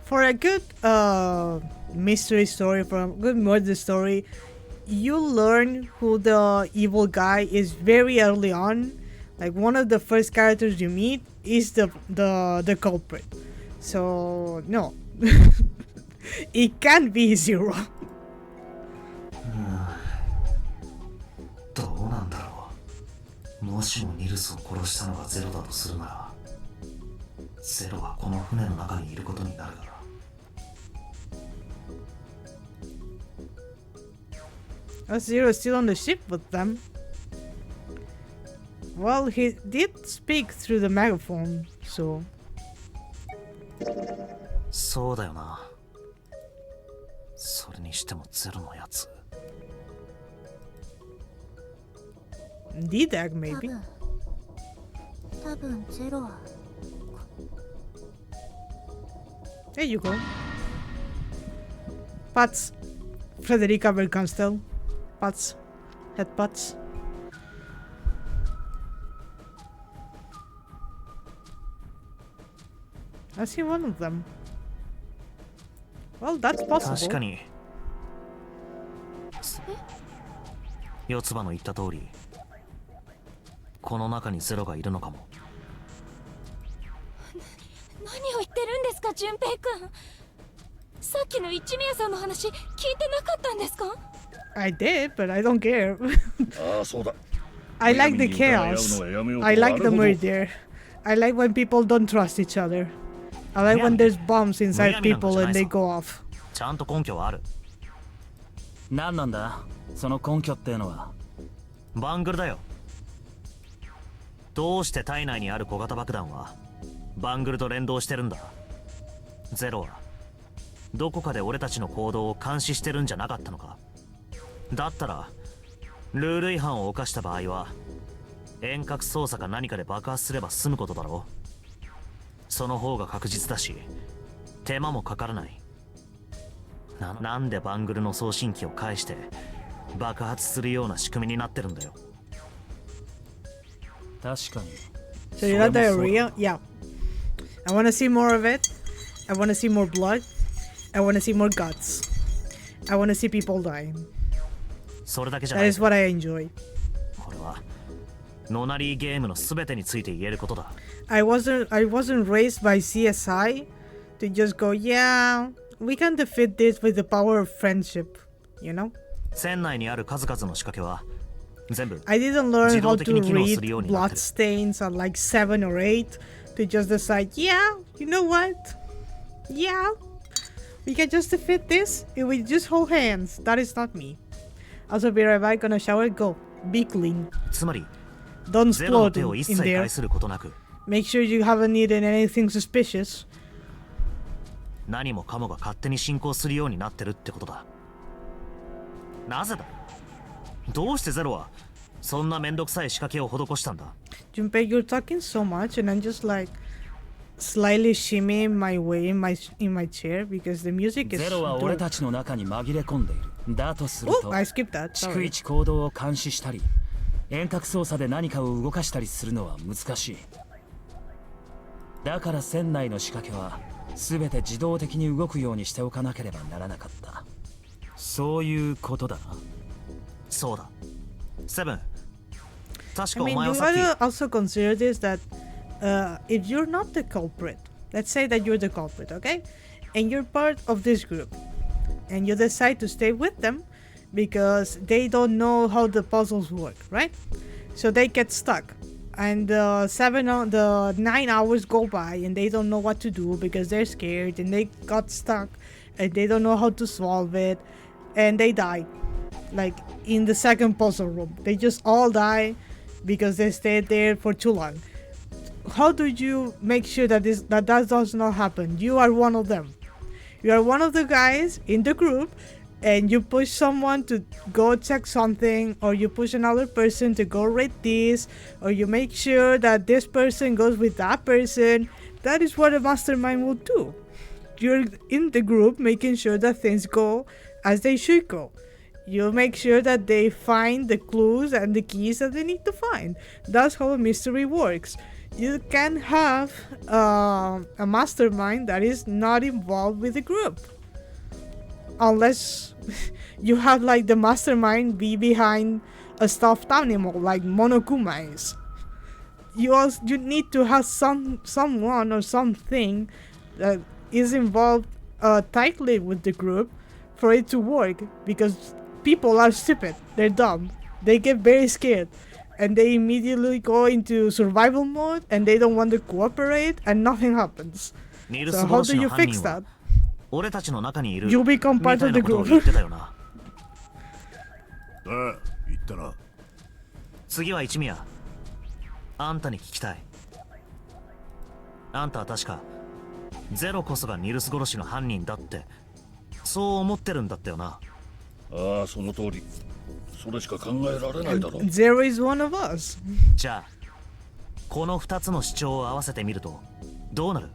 for a good mystery story, for a good murder story, you learn who the evil guy is very early on. Like one of the first characters you meet is the culprit. So no, it can't be Zero. どうなんだろう。もしもニルスを殺したのがゼロだとするなら、ゼロはこの船の中にいることになるから。Zero is still on the ship with them. Well, he did speak through the megaphone, so. そうだよな。それにしてもゼロのやつ。D-Dag, maybe. 多分ゼロは There you go. Pats. Frederica Belcanstel. Pats. Head pats. I see one of them. Well, that's 確 possible. かに。四つ葉の言った通り、この中にゼロがいるのかも。何を言ってるんですか、純平くん。さっきの一宮さんの話聞いてなかったんですか？ I did, but I don't care. ああ、そうだ。 I like the chaos. I like the murder. I like when people don't trust each other. I like when there's bombs inside people and they go off. ちゃんと根拠はある。何なんだその根拠ってのは。バングルだよ。どうして体内にある小型爆弾はバングルと連動してるんだ。ゼロはどこかで俺たちの行動を監視してるんじゃなかったのか。だったらルール違反を犯した場合は遠隔操作か何かで爆発すれば済むことだろう。その方が確実だし手間もかからない。なんでバングルの送信機を介して爆発するような仕組みになってるんだよ。確かに。 So you got diarrhea? Yeah. I want to see more of it. I want to see more blood. I want to see more guts. I want to see people dying. それだけじゃな That い。 is what I enjoy. これはノナリーゲームのすべてについて言えることだ。I wasn't raised by CSI to just go, yeah, we can defeat this with the power of friendship, you know? 船内にある数々の仕掛けは全部 I didn't learn how to 自動的に機能するよう read になってる。 bloodstains at like 7 or 8 to just decide, yeah, you know what? Yeah, we can just defeat this if we just hold hands. That is not me. Also, be right back, gonna shower, go. Be clean. つまり Don't ゼロの explode 手を in 一切 there. 介することなく Make sure you haven't eaten anything suspicious. 何もかもが勝手に進行するようになってるってことだ。なぜだ。どうしてゼロはそんなめんどくさい仕掛けを施したんだ。 Junpei, you're talking so much, and I'm just like slightly shimmying my way in my chair because the music is. ゼロは俺 dope. たちの中に紛れ込んでいる。だとする Oh, と I skipped that. 逐 Sorry. 一行動を監視したり遠隔操作で何かを動かしたりするのは難しい。だから船内の仕掛けは全て自動的に動くようにしておかなければならなかった。そういうことだな。そうだ。セブン。確 I かお mean, 前 you はさっき gotta also consider this that if you're not the culprit, let's say that you're the culprit, okay? And you're part of this group, and you decide to stay with them because they don't know how the puzzles work, right? So they get stuck. And the 9 hours go by and they don't know what to do because they're scared and they got stuck and they don't know how to solve it and they die. Like in the second puzzle room, they just all die because they stayed there for too long. How do you make sure that that does not happen? You are one of them. You are one of the guys in the group, and you push someone to go check something, or you push another person to go read this, or you make sure that this person goes with that person. That is what a mastermind will do. You're in the group making sure that things go as they should go. You make sure that they find the clues and the keys that they need to find. That's how a mystery works. You can have a mastermind that is not involved with the group. Unless you have like the mastermind be behind a stuffed animal like Monokuma is. you need to have someone or something that is involved tightly with the group for it to work, because people are stupid, they're dumb, they get very scared, and they immediately go into survival mode and they don't want to cooperate and nothing happens. ニル So ス how 殺 do し you の犯 fix 人は that? 俺たちの中にいる You み become た part い of な the ことを group. 言ってたよな。ああ、言ったな。次は一宮。あんたに聞きたい。あんたは確かゼロこそがニルス殺しの犯人だってそう思ってるんだったよな。ああ、その通り。それしか考えられないだろう。 Zero is one of us. じゃあこの2つの主張を合わせてみるとどうなる？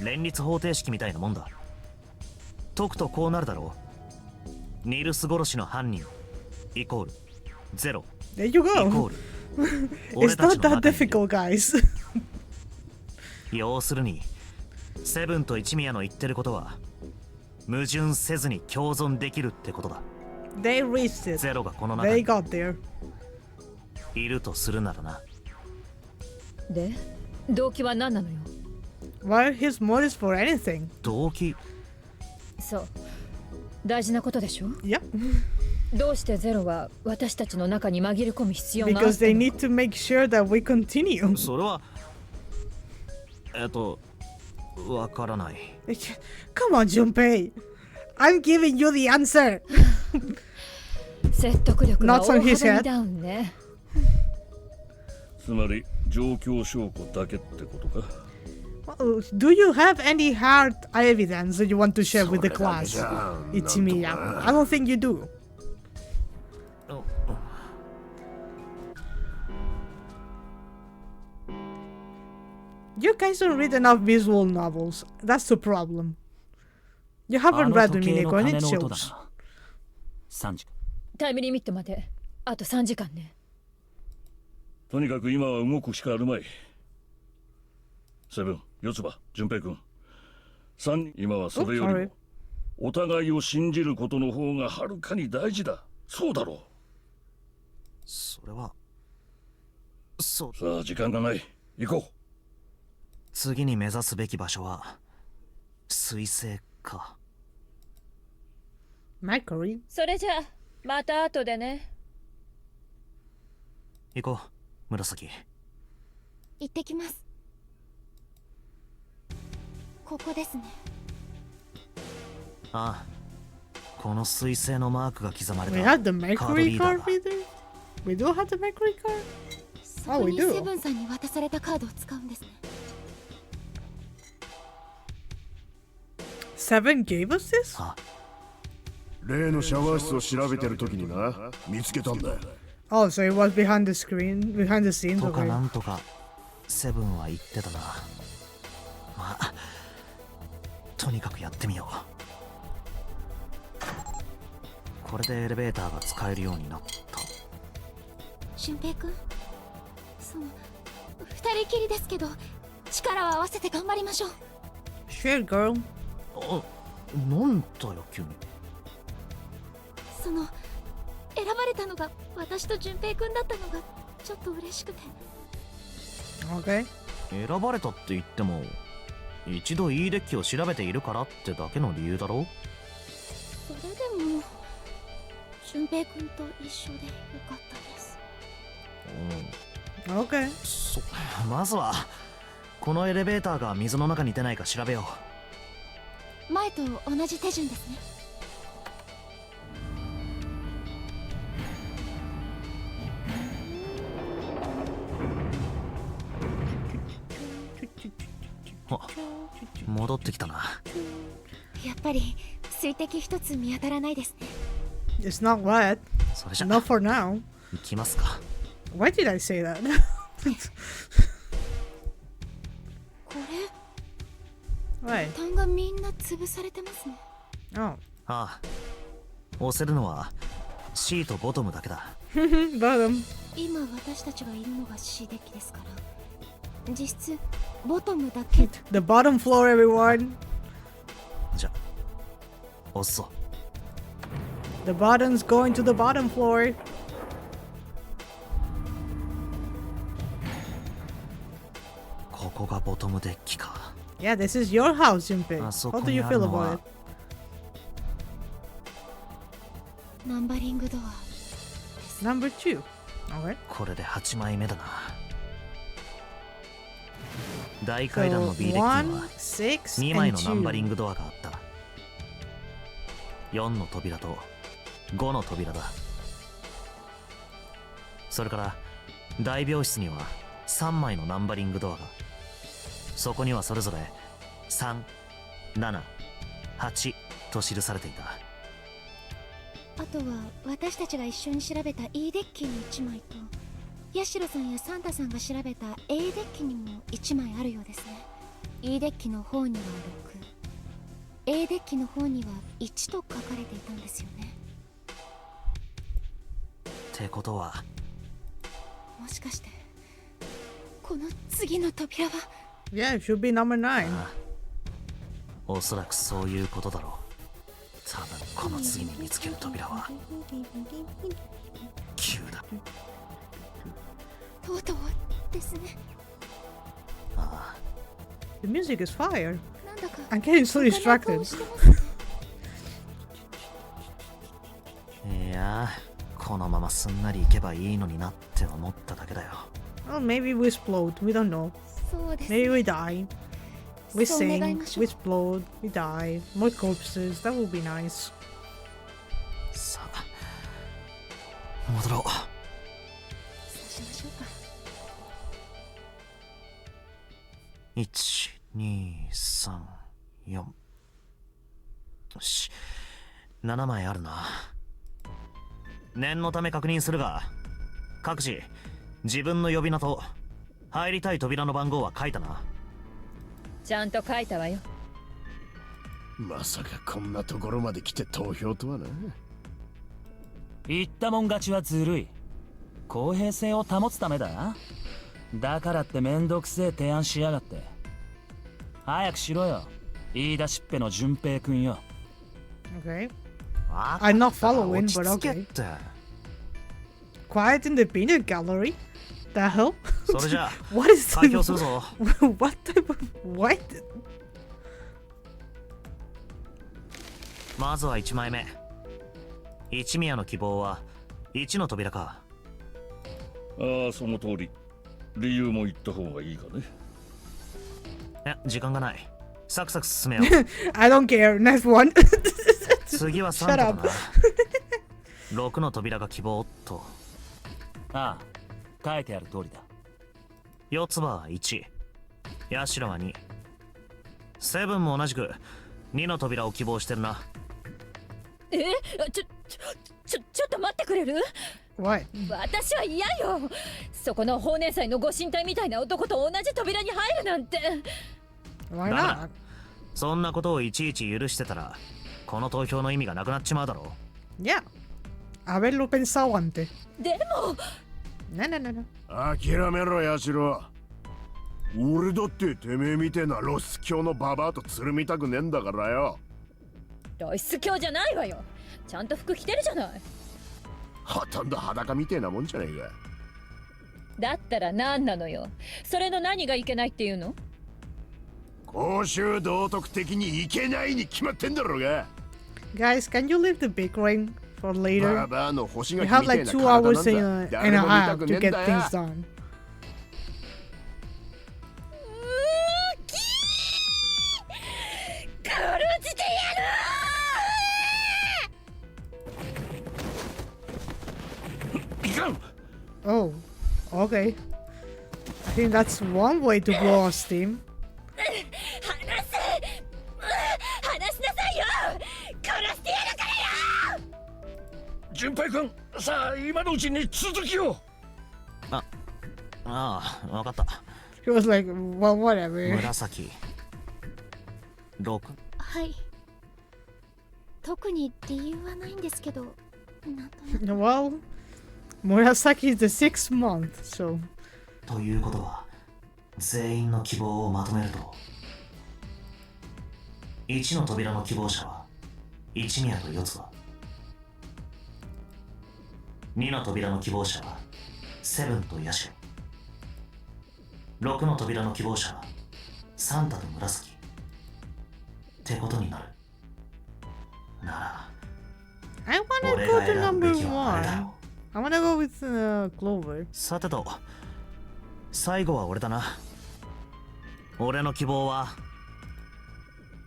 連立方程式みたいなもんだ。解くとこうなるだろう。ニルス殺しの犯人イコールゼロ There you イコ go. ール It's 俺た not ちの that 中にいる。 difficult, guys. 要するにセブンと一宮の言ってることは矛盾せずに共存できるってことだ。 They reached it. ゼロがこの中 They に got there. いるとするならな。で動機は何なのよ。 What are his motives for anything? 動機そう大事なことでしょ。 Yeah. どうしてゼロは私たちの中に紛れ込む必要があった Because they の need to make sure that we continue. それはわからない。 Come on, Junpei. I'm giving you the answer. 説得力が Not 大 on his 幅 head. にダウンね。つまり状況証拠だけってことか。 Well, do you have any hard evidence that you want to share with the class? じゃあ Ichimiya. I don't think you do. You guys don't read enough visual novels. That's the problem. You あ haven't の read 時計の Mineko and 鐘 it の音だ shows. な。3時。タイムリミットまであと3時間ね。とにかく今は動くしかあるまい。セブン、四つ葉、純平君。3、今はそれより Oh, もお互いを信じることの方がはるかに大事だ。そうだろそれはそう。う。さあ時間がない。行こう。次に目指すべき場所は水星か。 Mercury. それじゃあまた後でね。行こう紫。行ってきます。ここですね。ああ、この水星のマークが刻まれ We た have the Mercury card reader? We do have the Mercury card? そこ we に do. セブンさんに渡されたカードを使うんですね。 Seven gave us this? あ、例のシャワー室を調べてる時にな、見つけたんだ。 Oh, so it was behind the screen, behind the scenes. とか Okay. なんとかセブンは言ってたな。まあとにかくやってみよう。これでエレベーターが使えるようになった。俊平くん、二人きりですけど力を合わせて頑張りましょう。 Sure, girl. あ、なんだよ急に。選ばれたのが私と淳平くんだったのがちょっと嬉しくて。 Okay. 選ばれたって言っても一度いいデッキを調べているからってだけの理由だろ。それでも淳平くんと一緒でよかったです。Okay. まずはこのエレベーターが水の中に出ないか調べよ前と同じ手順ですね。う。あ、戻ってきたな。やっぱり水滴一つ見当たらないですね。 It's not wet. それじゃ Not for now. 行きますか。 Why did I say that? これ Why? ボタンがみんな潰されてますね。 Oh. ああ、押せるのは C とボトムだけだ。Bottom. 今私たちがいるのが C デッキですから実質ボトムだけ。 The bottom floor, everyone. じゃ押すぞ。 The bottom's going to the bottom floor. デッキか。 Yeah, this is your house, Junpei. あそ How こ do に you ある feel の about は it? ナンバリングドア Number 2. Alright. これで8枚目だな。大階段 So の B デッキには1, 6, 2枚 and のナンバリン 2. グドアがあった。4の扉と5の扉だ。それから大病室には3枚のナンバリングドアが。そこにはそれぞれ3、7、8と記されていた。あとは私たちが一緒に調べた E デッキの1枚とヤシロさんやサンタさんが調べた A デッキにも1枚あるようですね。 E デッキの方には6、 A デッキの方には1と書かれていたんですよね。ってことはもしかしてこの次の扉は。 Yeah, it should be number 9. おそらくそういうことだろう。多分この次に見つける扉は9だ。とうとうですね。ああ、 The music is fire. なんだか I'm getting so 他の顔 distracted. してますね。いやこのまますんなりいけばいいのになって思っただけだよ。 Well, maybe we explode. We don't know. そうです Maybe ね。 we die. We そう願い sing. ましょ We う。 explode. We die. More corpses. That would be nice. さあ戻ろう。そうしましょうか。1、2、3、4。よし、7枚あるな。念のため確認するが、各自自分の呼び名と入りたい扉の番号は書いたな。ちゃんと書いたわよ。まさかこんなところまで来て投票とはな。言ったもん勝ちはずるい。公平性を保つためだ。だからってめんどくせえ提案しやがって。早くしろよ、言い出しっぺの順平くんよ。Okay. わ I'm not かった following, 落ち but 着け okay. って。 Quiet in the peanut gallery? The hell? それじゃあ What is 開票するぞ。 What type of. What? まずは1枚目。一宮の希望は1の扉か。ああ、その通り。理由も言った方がいいかね。いや、時間がない。サクサク進めよう。 I don't care. Next one. 次は3だな。6の扉が希望と。ああ、書いてある通りだ。四つ葉は1、ヤシロは2、セブンも同じく2の扉を希望してるな。ちょっと待ってくれる？ What? 私は嫌よ。そこの法年祭のご神体みたいな男と同じ扉に入るなんて。 Why だから not? そんなことをいちいち許してたらこの投票の意味がなくなっちまうだろ Yeah. Haberlo pensado antes. でも No, no, no, no. 諦めろヤシロ。俺だっててめえみてえなロス教のババアとつるみたくねえんだからよ。露出狂じゃないわよ。ちゃんと服着てるじゃない。ほとんど裸みてえなもんじゃねえか。だったら何なのよ。それの何がいけないっていうの？公衆道徳的にいけないに決まってんだろうが。 Guys, can you leave the big ring for バ later? バアの星 We が have みてえ like な 2 hours 体なん and だ。 a 誰も見た half く to ねえん get だ things よ。 done. 殺してやる！いかん。 Oh, okay. I think that's one way to blow off steam. 話しなさいよ！殺してやるからよ！順平君、さあ今のうちに続きを。ああ、わかった。 He was like, well, whatever. 紫6。はい特に理由はないんですけど、なんとなく Well, Murasaki is the 6th month, so. ということは全員の希望をまとめると1の扉の希望者は一宮と四つ葉、2の扉の希望者はセブンとヤシロ、6の扉の希望者はサンタと紫ってことになる。なら I wanna 俺 go が to 選ぶ number べきはあれだ one. ろ I wanna go with Clover. さてと、最後は俺だな。俺の希望は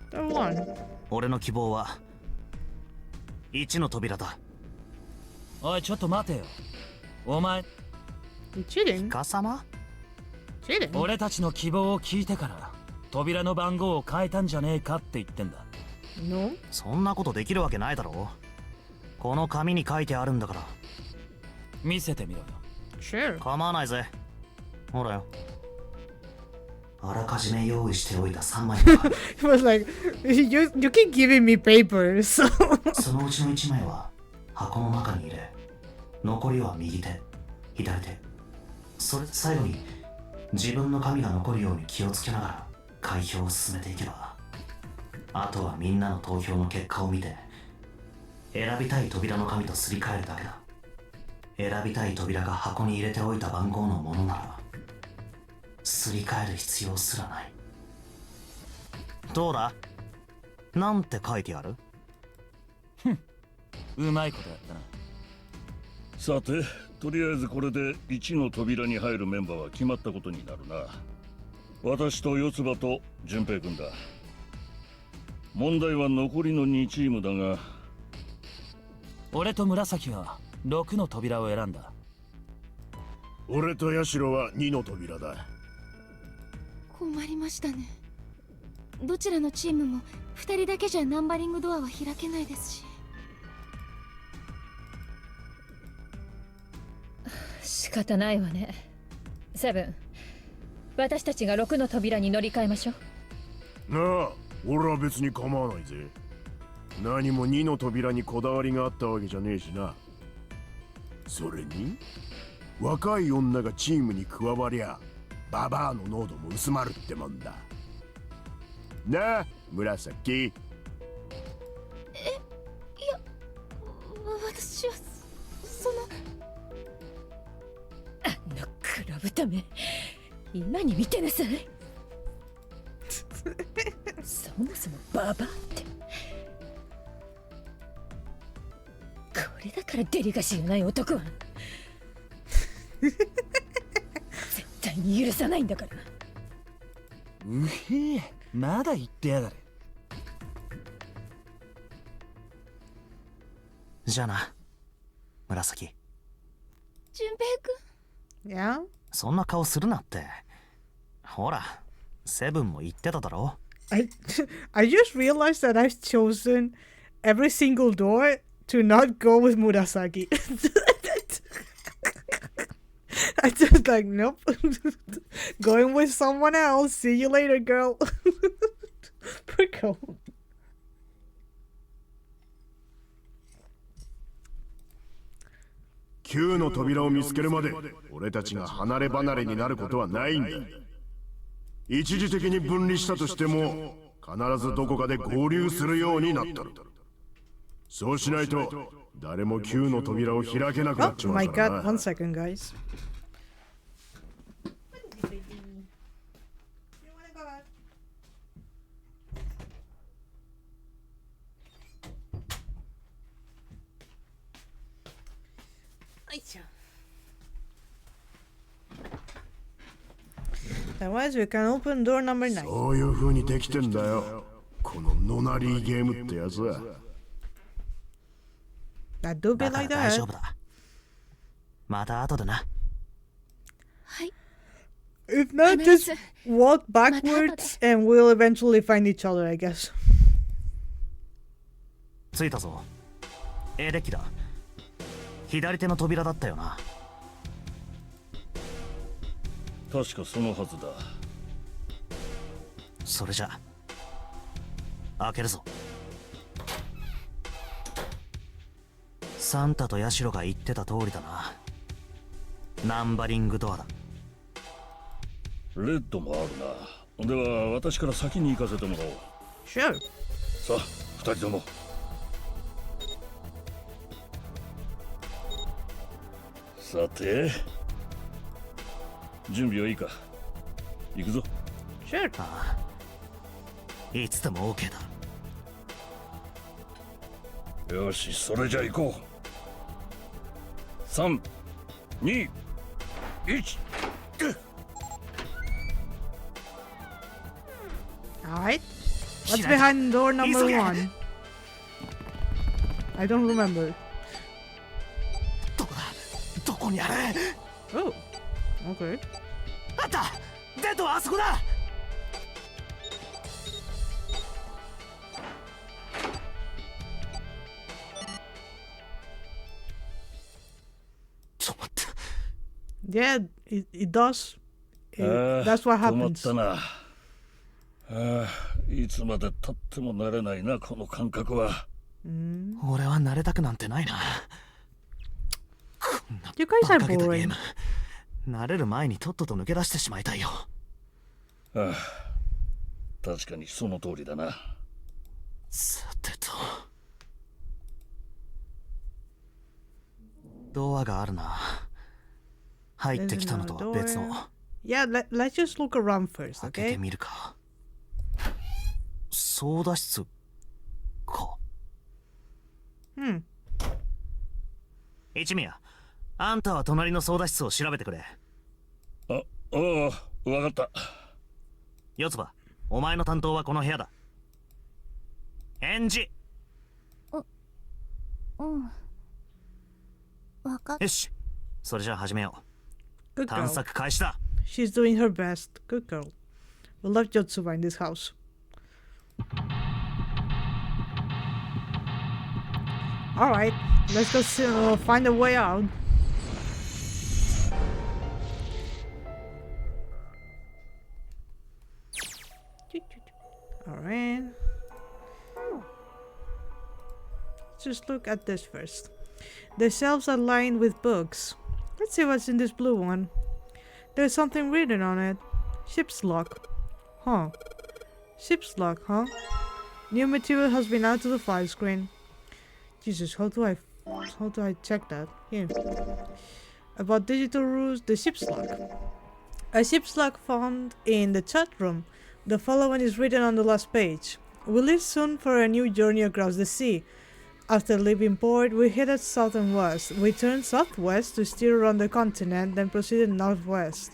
The one. 俺の希望は1の扉だ。おいちょっと待てよ。お前 You cheating? かさま Cheating? 俺たちの希望を聞いてから扉の番号を変えたんじゃねえかって言ってんだ。 No. そんなことできるわけないだろ。この紙に書いてあるんだから。見せてみろよ。 Sure. 構わないぜ。ほらよ。あらかじめ用意しておいた3枚がある。 He was like, you keep giving me papers. そのうちの1枚は箱の中に入れ、残りは右手、左手。それで最後に自分の紙が残るように気をつけながら開票を進めていけば、あとはみんなの投票の結果を見て選びたい扉の紙とすり替えるだけだ。選びたい扉が箱に入れておいた番号のものならすり替える必要すらない。どうだ？なんて書いてある？うまいことやったな。さて、とりあえずこれで1の扉に入るメンバーは決まったことになるな。私と四つ葉と淳平君だ。問題は残りの2チームだが、俺と紫は6の扉を選んだ。俺とヤシロは2の扉だ。困りましたね。どちらのチームも2人だけじゃナンバリングドアは開けないですし。仕方ないわね。セブン、私たちが6の扉に乗り換えましょう。なあ、俺は別に構わないぜ。何も2の扉にこだわりがあったわけじゃねえしな。それに若い女がチームに加わりゃババアの濃度も薄まるってもんだなあ、紫。私はそのあの黒豚め、今に見てなさい。そもそもババアってこれだからデリカシーがない男は絶対に許さないんだから。うへえ、まだ言ってやがる。じゃあな、紫。淳平 Yeah? そんな顔するなって。ほら、セブンも言ってただろ。I just realized that I've chosen every single door to not go with Murasaki. I just like, nope. Going with someone else. See you later, girl. Poor girl. 9の扉を見つけるまで俺たちが離れ離れになることはないんだ。一時的に分離したとしても必ずどこかで合流するようになったのだ。そうしないと誰も9の扉を開けなくなっ Oh ちま my うから god, な。 one second, guys. Otherwise, we can open door number 9. そういう風にできてんだよ、このノナリーゲームってやつは。 That do be だから like 大 that. 丈夫だ。また後でな。はい。 If not, just walk backwards and we'll eventually find each other, I guess. 着いたぞ。A デッキだ。左手の扉だったよな。確かそのはずだ。それじゃ開けるぞ。サンタとヤシロが言ってた通りだな。ナンバリングドアだ。レッドもあるな。では私から先に行かせてもらおう。 Sure. さあ、二人とも。さて、準備はいいか。行くぞ。Sure. ああ、いつでも OK だ。よし、それじゃ行こう。3、2、1。Alright. What's behind door number 1? I don't remember. どこだ？どこにある？ Oh, okay. あった！デッドはあそこだ！ちょっと待って。Yeah, it does. That's what 止まっ happens. たな。いつまで経っても慣れないな、この感覚は。俺は慣れたくなんてないな。こんな You guys are 馬鹿げたゲー boring. ム。慣れる前にとっとと抜け出してしまいたいよ。確かにその通りだな。さてと。ドアがあるな。入ってきたのとは別の。 Yeah, let's just look around first, 開けて okay? みるか。操舵室か。一宮、あんたは隣の操舵室を調べてくれ。ああ、わかった。四つ葉、お前の担当はこの部屋だ。返事。わかっよし、それじゃあ始めよう。 Good 探 girl. 索開始だ。 She's doing her best. Good girl. We love Yotsuba in this house. Alright, let's go find a way out. Alright. Let's just look at this first. The shelves are lined with books. Let's see what's in this blue one. There's something written on it. Ship's lock. Huh. Ship's lock, huh? New material has been added to the file screen. Jesus, how do I check that? Here. About digital rules, the ship's lock. A ship's lock found in the chat room. The following is written on the last page. We leave soon for a new journey across the sea. After leaving port, we headed south and west. We turned southwest to steer around the continent, then proceeded northwest.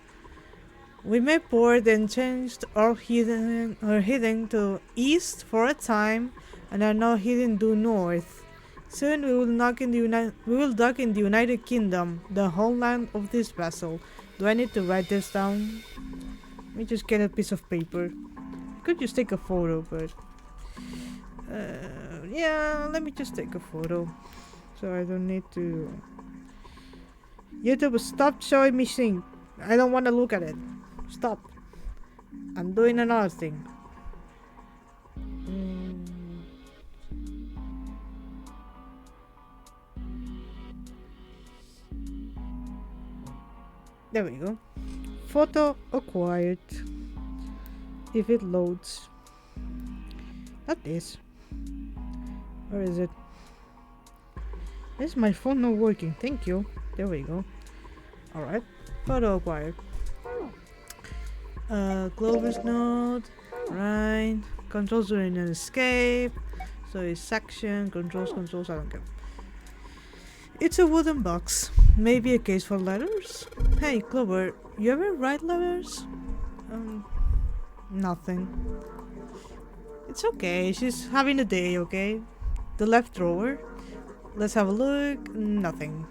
We made port, then changed our heading to east for a time, and are now heading due north. Soon we will dock in the United Kingdom, the homeland of this vessel. Do I need to write this down? Let me just get a piece of paper. I could just take a photo, but yeah, let me just take a photo, so I don't need to. YouTube, stop showing me things. I don't want to look at it. Stop. I'm doing another thing. There we go. Photo acquired. If it loads. Not this. Where is it? Is my phone not working? Thank you. There we go. Alright. Photo acquired. Clover's node. Right. Controls during an escape. So it's section. Controls. I don't care. It's a wooden box. Maybe a case for letters? Hey, Clover. You ever write letters? Nothing. It's okay. She's having a day, okay? The left drawer. Let's have a look. Nothing.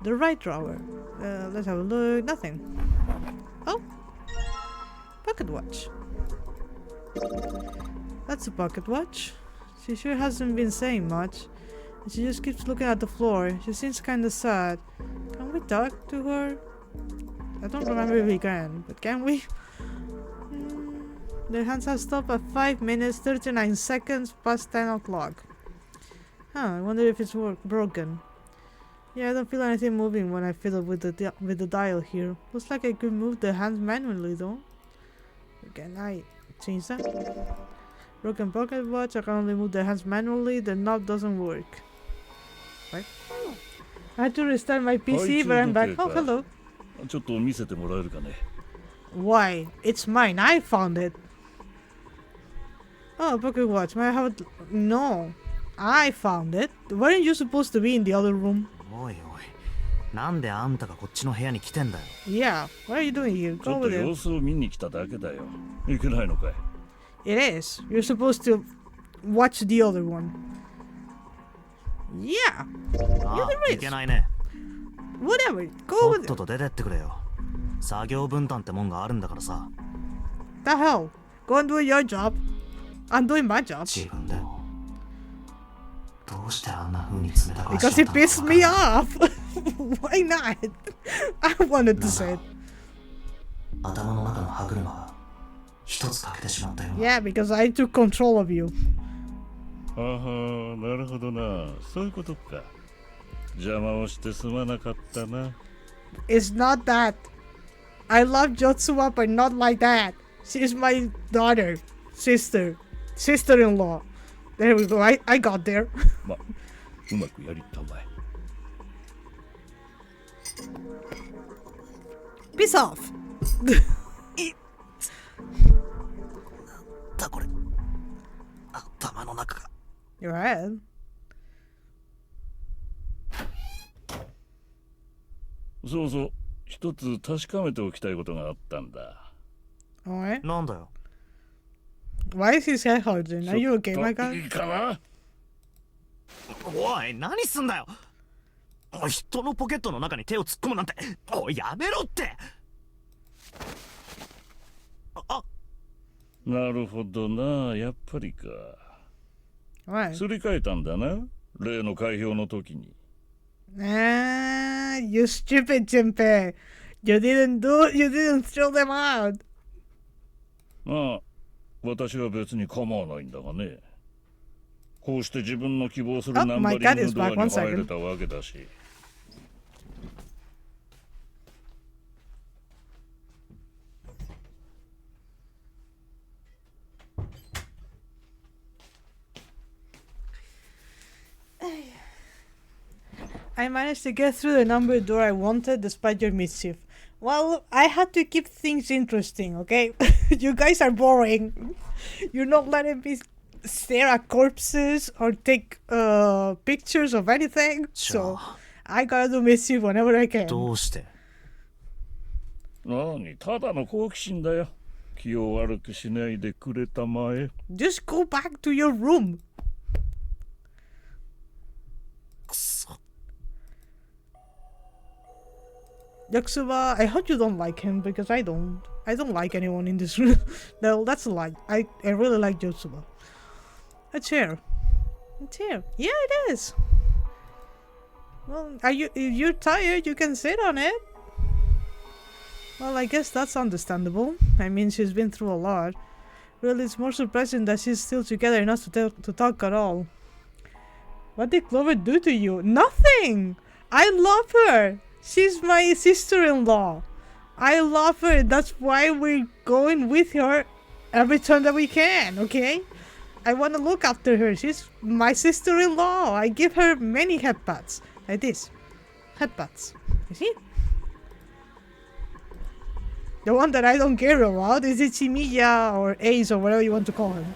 The right drawer. Let's have a look. Nothing. Oh. Pocket watch. That's a pocket watch. She sure hasn't been saying much. She just keeps looking at the floor. She seems kinda sad. Can we talk to her? I don't remember if we can, but can we? The hands have stopped at 5 minutes 39 seconds past 10 o'clock. Huh, I wonder if it's broken. Yeah, I don't feel anything moving when I fiddle with the dial here. Looks like I could move the hands manually though. Can I change that? Broken pocket watch, I can only move the hands manually, the knob doesn't work. What? I had to restart my PC, but I'm back. Oh, hello. ちょっと見せてもらえるかね。 Why? It's mine. I found it. Oh, pocket watch. Might have it. No. I found it. Weren't you supposed to be in the other room? おいおい、なんであんたがこっちの部屋に来てんだよ。 Yeah. What are you doing here? ちょ Go っと over there. 様子を見に来ただけだよ。いけないのかい？ It is. You're supposed to watch the other one. Yeah. あ there あ、 is. いけないね。 Whatever. と Go っ over と there. と出てってくれよ。作業分担ってもんがあるんだからさ。 The hell? Go and do your job. I'm doing my job. 自分で。どうしてあんな風に冷たく Because it pissed me off. Why not? I wanted to say it. 頭の中の歯車が一つ欠けてしまったよ。 Yeah, because I took control of you. あは、なるほどな。そういうことか。邪魔をしてすまなかったな。It's not that. I love Jotsuma, but not like that. She's my daughter, sister-in-law. There we go. I got there. ま、うまくやりたまえ。 Piss off. だこれ。頭の中が。 Your head. そうそう、一つ確かめておきたいことがあったんだ。Alright. なんだよ。 Why is his head hurting? Are you okay, my ちょっと guy? いいかな？おい、何すんだよ。人のポケットの中に手を突っ込むなんて。おい、やめろって。あ、なるほどな、やっぱりか。 Alright. すり替えたんだな、例の開票の時に。Ah, you stupid Jinpei. You didn't throw them out. まあ、私は別に構わないんだがね。こうして自分の希望する Oh, ナンバ my リ God ング is ドア back. One に入 second. れたわけだし。I managed to get through the number door I wanted despite your mischief. Well, I had to keep things interesting, okay? You guys are boring. You're not letting me stare at corpses or take pictures of anything. So I gotta do mischief whenever I can. どうして。何、ただの好奇心だよ。気を悪くしないでくれたまえ。 Just go back to your room. くそ。 Yakusuba, I hope you don't like him because I don't. I don't like anyone in this room. No, that's a lie. I really like Yakusuba. A chair. A chair. Yeah, it is. Well, if you're tired, you can sit on it. Well, I guess that's understandable. I mean, she's been through a lot. Really, it's more surprising that she's still together enough to talk at all. What did Clover do to you? Nothing! I love her! She's my sister-in-law. I love her. That's why we're going with her every time that we can, okay? I want to look after her. She's my sister-in-law. I give her many headpats. Like this. Headpats. You see? The one that I don't care about is Ichimiya or Ace or whatever you want to call him.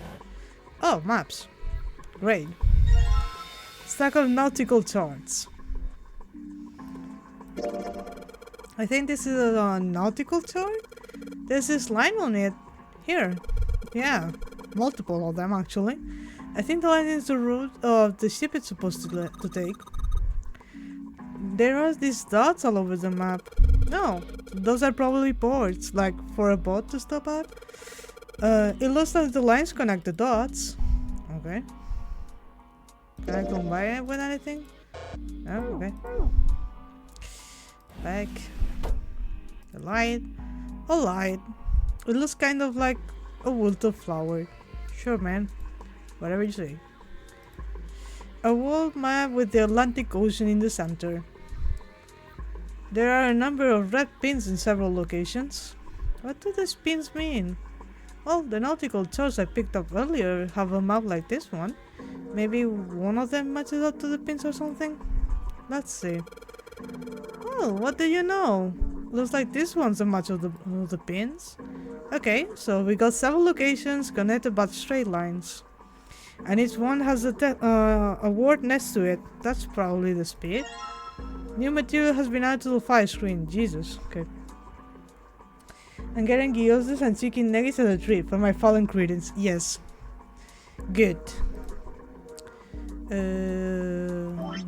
Oh, maps. Great. Stack of nautical charts. I think this is a nautical chart? There's this line on it. Here. Yeah. Multiple of them, actually. I think the line is the route of the ship it's supposed to take. There are these dots all over the map. No, those are probably ports, like for a boat to stop at. It looks like the lines connect the dots. Okay. Can I combine it with anything? No? Okay. Back. The light. A light. It looks kind of like a wilted flower. Sure, man. Whatever you say. A world map with the Atlantic Ocean in the center. There are a number of red pins in several locations. What do these pins mean? Well, the nautical charts I picked up earlier have a map like this one. Maybe one of them matches up to the pins or something? Let's see. Oh, what do you know? Looks like this one's a match of the pins. Okay, so we got 7 locations connected by straight lines. And each one has a word next to it. That's probably the speed. New material has been added to the fire screen. Jesus, okay. I'm getting gyozas and chicken nuggets as a treat for my fallen credence. Yes. Good.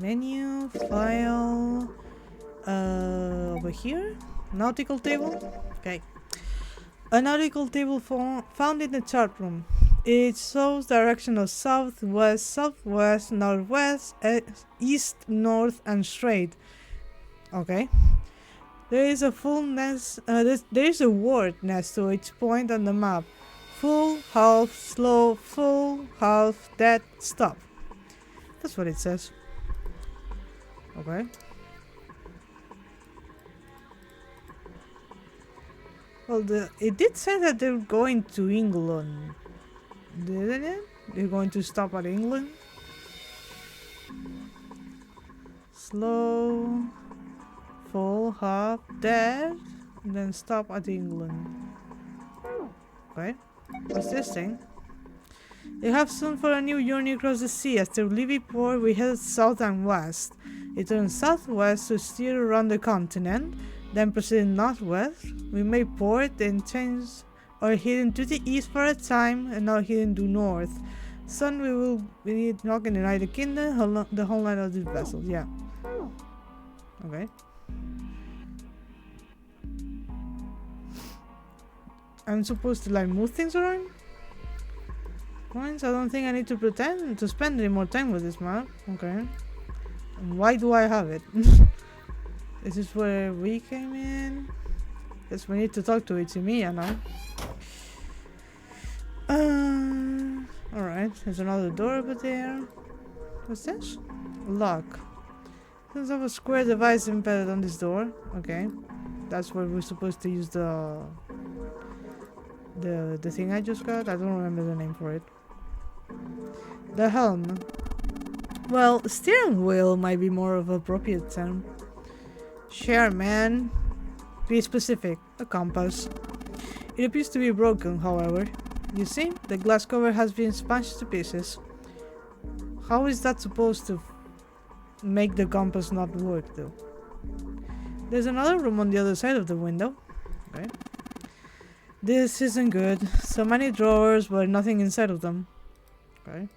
Menu, file, over here, nautical table. Okay. A nautical table found in the chart room. It shows direction of south, west, southwest, northwest, east, north, and straight. Okay. There is a there is a word next to each point on the map. Full, half, slow, full, half, dead, stop. That's what it says. Okay. Well, it did say that they're going to England, didn't it? They're going to stop at England. Slow, full, half, dead, and then stop at England. Okay. What's this thing? You have soon for a new journey across the sea. After leaving port, we head south and west. We turn southwest to steer around the continent, then proceed northwest. We make port, then change our heading to the east for a time, and now heading due north. Soon we will be knocking the United Kingdom, the homeland of this vessel. Yeah. Okay. I'm supposed to like move things around? Coins? I don't think I need to pretend to spend any more time with this map. Okay. And why do I have it? This is where we came in. Guess we need to talk to Ichimiya now. Alright, there's another door over there. What's this? Lock. Seems to have a square device embedded on this door. Okay. That's where we're supposed to use the thing I just got. I don't remember the name for it. The helm. Well, steering wheel might be more of an appropriate term. Sure, man. Be specific. A compass. It appears to be broken, however. You see, the glass cover has been smashed to pieces. How is that supposed to make the compass not work, though? There's another room on the other side of the window. Okay. This isn't good. So many drawers, but nothing inside of them. Okay.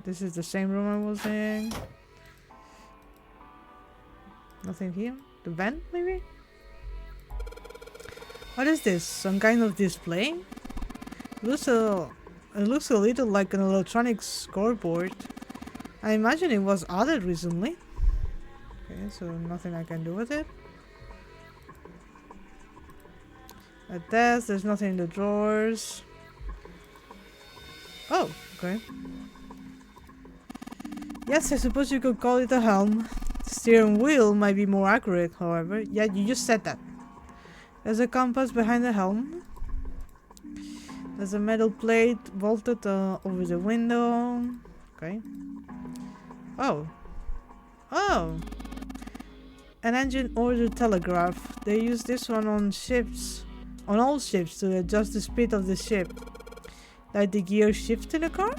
This is the same room I was in. Nothing here. The vent, maybe? What is this? Some kind of display? It looks a little like an electronic scoreboard. I imagine it was added recently. Okay, so nothing I can do with it. A desk, there's nothing in the drawers. Oh, okay. Yes, I suppose you could call it a helm. The steering wheel might be more accurate, however. Yeah, you just said that. There's a compass behind the helm. There's a metal plate vaulted over the window. Okay. Oh. Oh! An engine order telegraph. They use this one on ships. On all ships to adjust the speed of the ship. Like the gear shift in a car?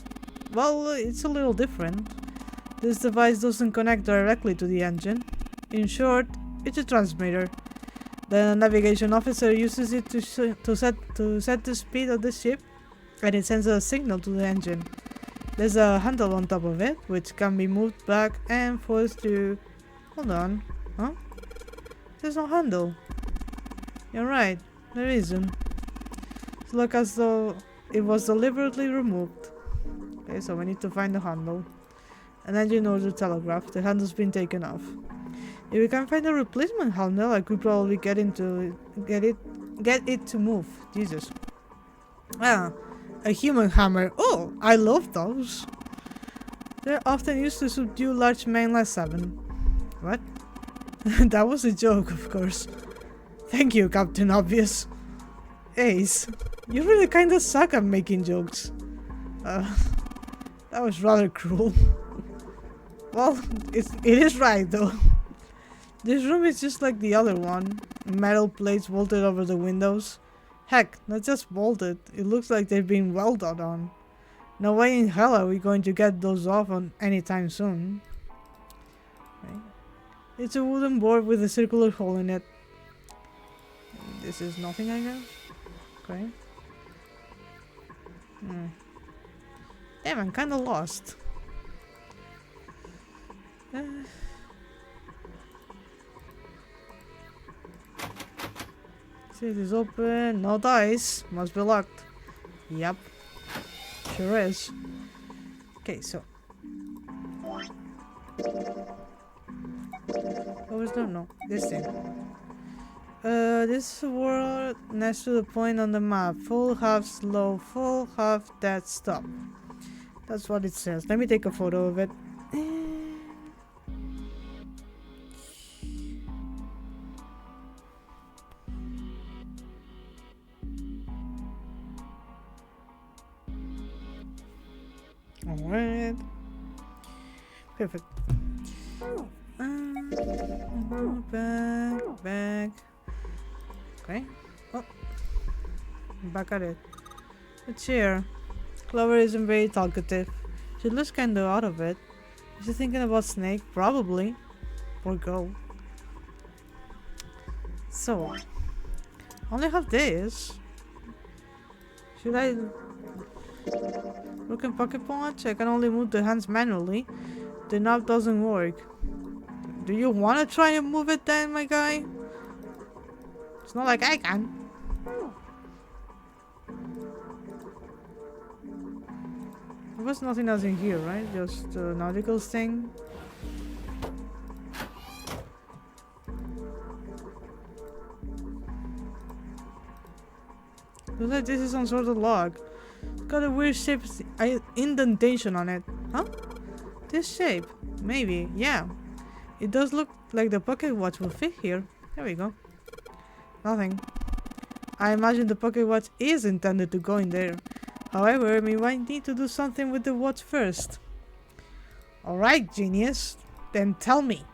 Well, it's a little different. This device doesn't connect directly to the engine. In short, it's a transmitter. The navigation officer uses it to set the speed of the ship, and it sends a signal to the engine. There's a handle on top of it, which can be moved back and forth to... Hold on. Huh? There's no handle. You're right. There isn't. It looks as though it was deliberately removed. Okay, so we need to find the handle. An engine order telegraph. The handle's been taken off. If we can find a replacement handle, I could probably get it to move. Jesus. Ah, a human hammer. Oh, I love those. They're often used to subdue large men like 7. What? That was a joke, of course. Thank you, Captain Obvious. Ace, you really kinda suck at making jokes. That was rather cruel. Well, it is right though. This room is just like the other one. metal plates bolted over the windows. Heck, not just bolted, it looks like they've been welded on. No way in hell are we going to get those off on anytime soon. Okay. It's a wooden board with a circular hole in it. This is nothing, I guess. Okay. Damn, I'm kinda lost. See, it is open. No dice. Must be locked. Yep. Sure is. Okay, so. What was that? No, this thing. This word next to the point on the map. Full, half, slow, full, half, dead, stop. That's what it says. Let me take a photo of it. Alright. Perfect. Back. Okay. Oh. Back at it. It's here. Clover isn't very talkative. She looks kinda out of it. Is she thinking about Snake? Probably. Poor girl. So. I only have this. Should I... Broken pocket punch? I can only move the hands manually. The knob doesn't work. Do you want to try and move it then, my guy? It's not like I can. There was nothing else in here, right? Just the nautical thing. Looks like this is some sort of log. It's got a weird shape indentation on it. Huh? This shape? Maybe, yeah. It does look like the pocket watch will fit here. There we go. Nothing. I imagine the pocket watch is intended to go in there. However, we might need to do something with the watch first. Alright, genius. Then tell me.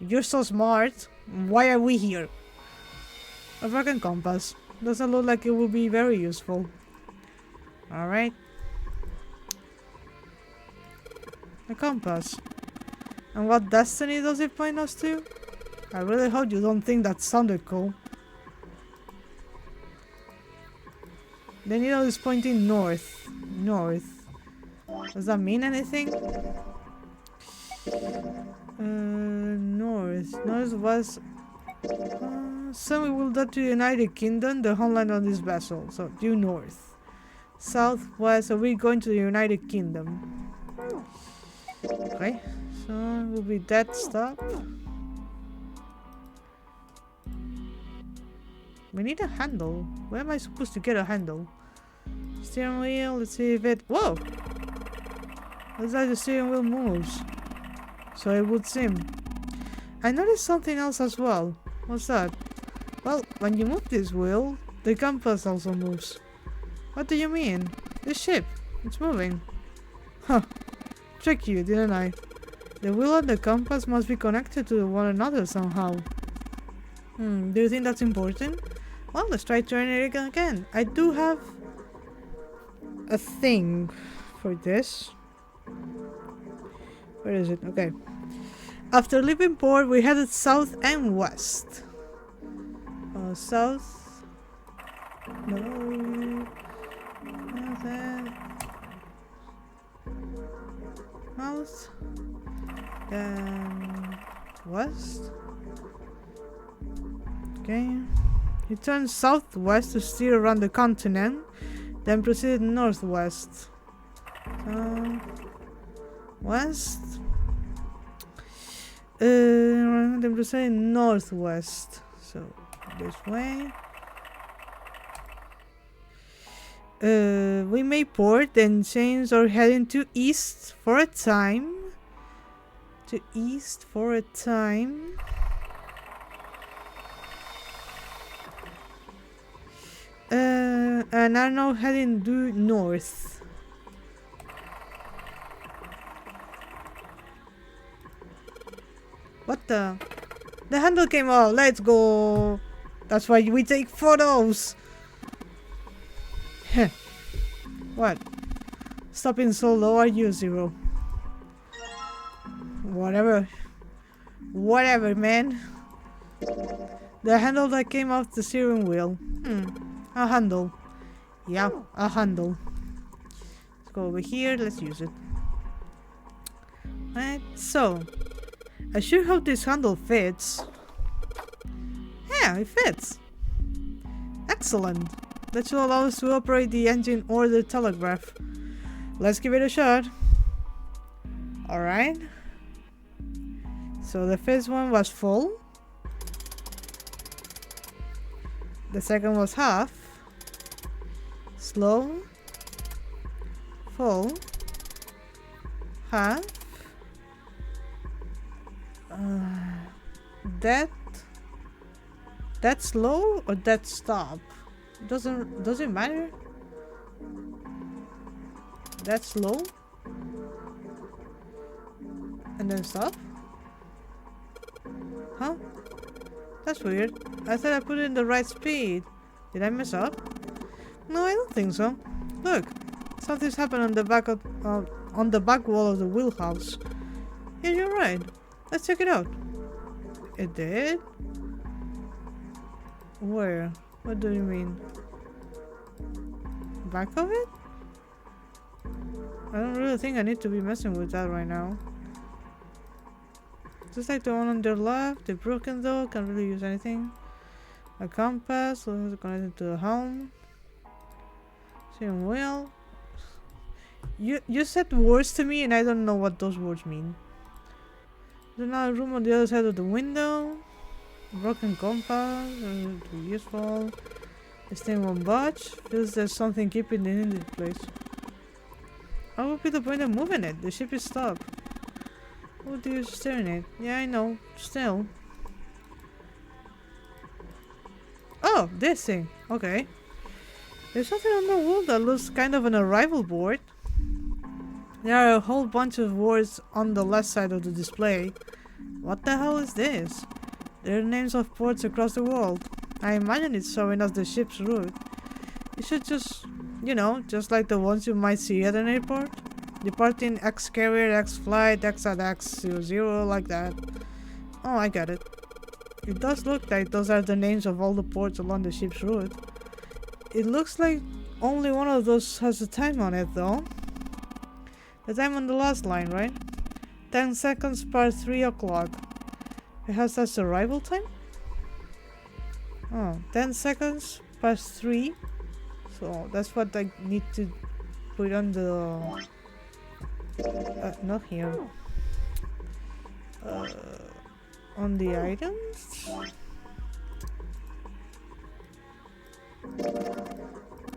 If you're so smart, why are we here? A fucking compass. Doesn't look like it will be very useful. Alright. A compass. And what destiny does it point us to? I really hope you don't think that sounded cool. The needle is pointing north. North. Does that mean anything? North. Northwest. Soon we will get to the United Kingdom, the homeland of this vessel. So, due north. Southwest, so we're going to the United Kingdom. Okay. So, will be that stop. We need a handle. Where am I supposed to get a handle? Steering wheel, let's see if it... Whoa! Looks like the steering wheel moves. So it would seem. I noticed something else as well. What's that? Well, when you move this wheel, the compass also moves. What do you mean? The ship. It's moving. Huh. Tricked you, didn't I? The wheel and the compass must be connected to one another somehow. Do you think that's important? Well, let's try turning it again. I do have a thing for this. Where is it? Okay. After leaving port, we headed south and west. South. No. South. Then west. Okay. He turned southwest to steer around the continent, then proceeded northwest. West. Then proceeded northwest. So this way. We made port, then changed our heading to east for a time. To east for a time. And are now heading due north. What the? The handle came off. Let's go. That's why we take photos. Heh. What? Stopping so low, are you, Zero? Whatever. Whatever, man. The handle that came off the steering wheel. A handle. Yeah, a handle. Let's go over here. Let's use it. Right, so I sure hope this handle fits. Yeah, it fits. Excellent. That should allow us to operate the engine or the telegraph. Let's give it a shot. Alright. So the first one was full. The second was half. Slow. Full. Half. That slow or that stop? Does it matter? That slow? And then stop? Huh? That's weird. I thought I put it in the right speed. Did I mess up? No, I don't think so. Look, something's happened on the back on the back wall of the wheelhouse. Yeah, you're right. Let's check it out. It did? Where? What do you mean? Back of it? I don't really think I need to be messing with that right now. Just like the one on their left, they're broken though, can't really use anything. A compass, so it's connected to the helm. Steering wheel. You said words to me and I don't know what those words mean. There's another room on the other side of the window. Broken compass, too useful. This thing won't budge. Feels there's something keeping it in this place. What would be the point of moving it? The ship is stopped. What do you staring at? Yeah, I know. Still. Oh, this thing. Okay. There's something on the wall that looks kind of an arrival board. There are a whole bunch of words on the left side of the display. What the hell is this? There are names of ports across the world. I imagine it's showing us the ship's route. It should just, you know, just like the ones you might see at an airport. Departing X carrier, X flight, X at X00, like that. Oh, I got it. It does look like those are the names of all the ports along the ship's route. It looks like only one of those has a time on it though. The time on the last line, right? 10 seconds past 3 o'clock. Perhaps that's the arrival time? Oh, 10 seconds past 3. So that's what I need to put on the... not here. On the items?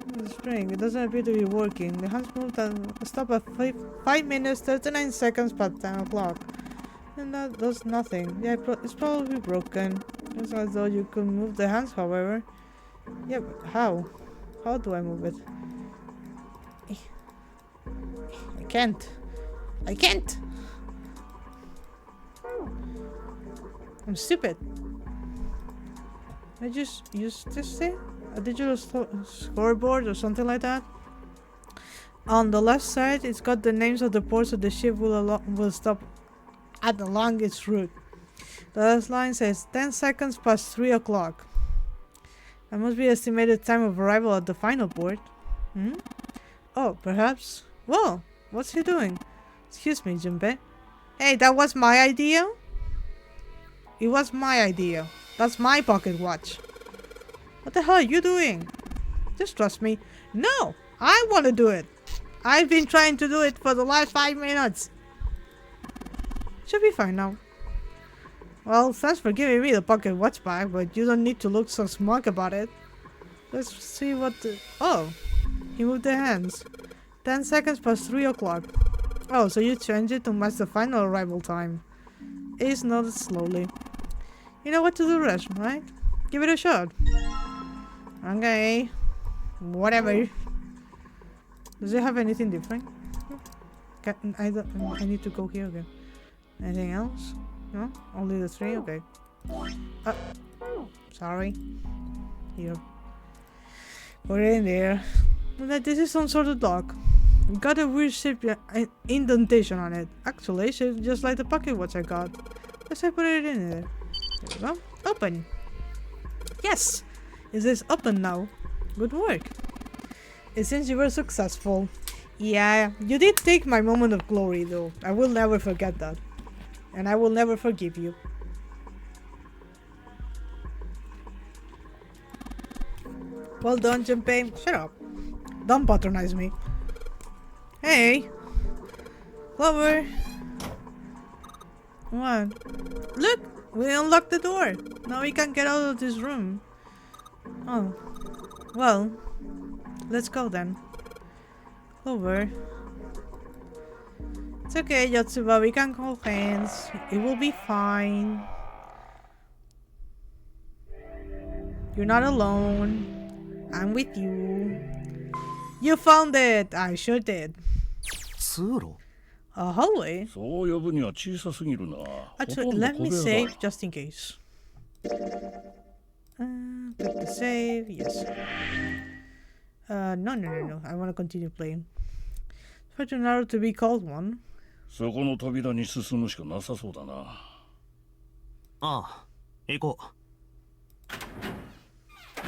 The spring, it doesn't appear to be working. The hands moved and stop at 5 minutes 39 seconds past 10 o'clock. And that does nothing. Yeah, it's probably broken. It's as though you could move the hands, however. Yeah, but how? How do I move it? I can't. I can't! I'm stupid. I just use this thing? A digital scoreboard or something like that? On the left side, it's got the names of the ports that the ship will stop at along its route. The last line says 10 seconds past 3 o'clock. That must be estimated time of arrival at the final port. Oh, perhaps. Whoa, what's he doing? Excuse me, Junpei. Hey, that was my idea? It was my idea. That's my pocket watch. What the hell are you doing? Just trust me. No, I want to do it. I've been trying to do it for the last 5 minutes. Should be fine now. Well, thanks for giving me the pocket watch back, but you don't need to look so smug about it. Let's see what the... Oh, he moved the hands. 10 seconds past 3 o'clock. Oh, so you changed it to match the final arrival time. Ace nodded slowly. You know what to do, rest, right? Give it a shot. Okay. Whatever. Does it have anything different? I need to go here again. Anything else? No? Only the 3? Okay. Sorry. Here. Put it in there. This is some sort of dog. Got a weird shape indentation on it. Actually, shaped just like the pocket watch I got. Let's put it in there. There we go. Open. Yes! It says open now. Good work. It seems you were successful. Yeah, you did take my moment of glory though. I will never forget that. And I will never forgive you. Well done, Junpei. Shut up. Don't patronize me. Hey! Clover! What? Look! We unlocked the door! Now we can get out of this room. Oh. Well. Let's go then. Clover. It's okay, Yotsuba. We can hold hands. It will be fine. You're not alone. I'm with you. You found it! I sure did. 通路 A hallway? そう呼ぶには小さすぎるな。 Actually, let me save just in case. Click the save, yes. No. I want to continue playing. For Naruto to be called one. そこの扉に進むしかなさそうだな。ああ行こ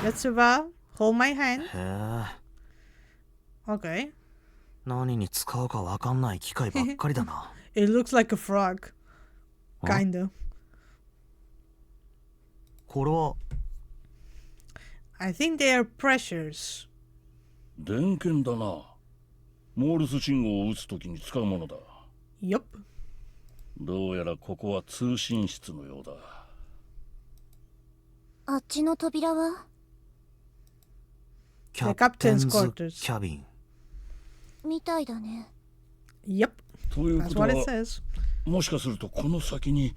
Yotsuba, hold my hand. うへえ Okay. 何に使うかわかんない機械ばっかりだな It looks like a frog. Kinda. これは I think they are pressures. 電源だな。モールス信号を打つときに使うものだ。 Yup. どうやらここは通信室のようだ。あっちの扉はキ The ャプテン captain's ズ quarters. キャビンみたいだね。 Yep. というこ That's と what it は says. もしかするとこの先に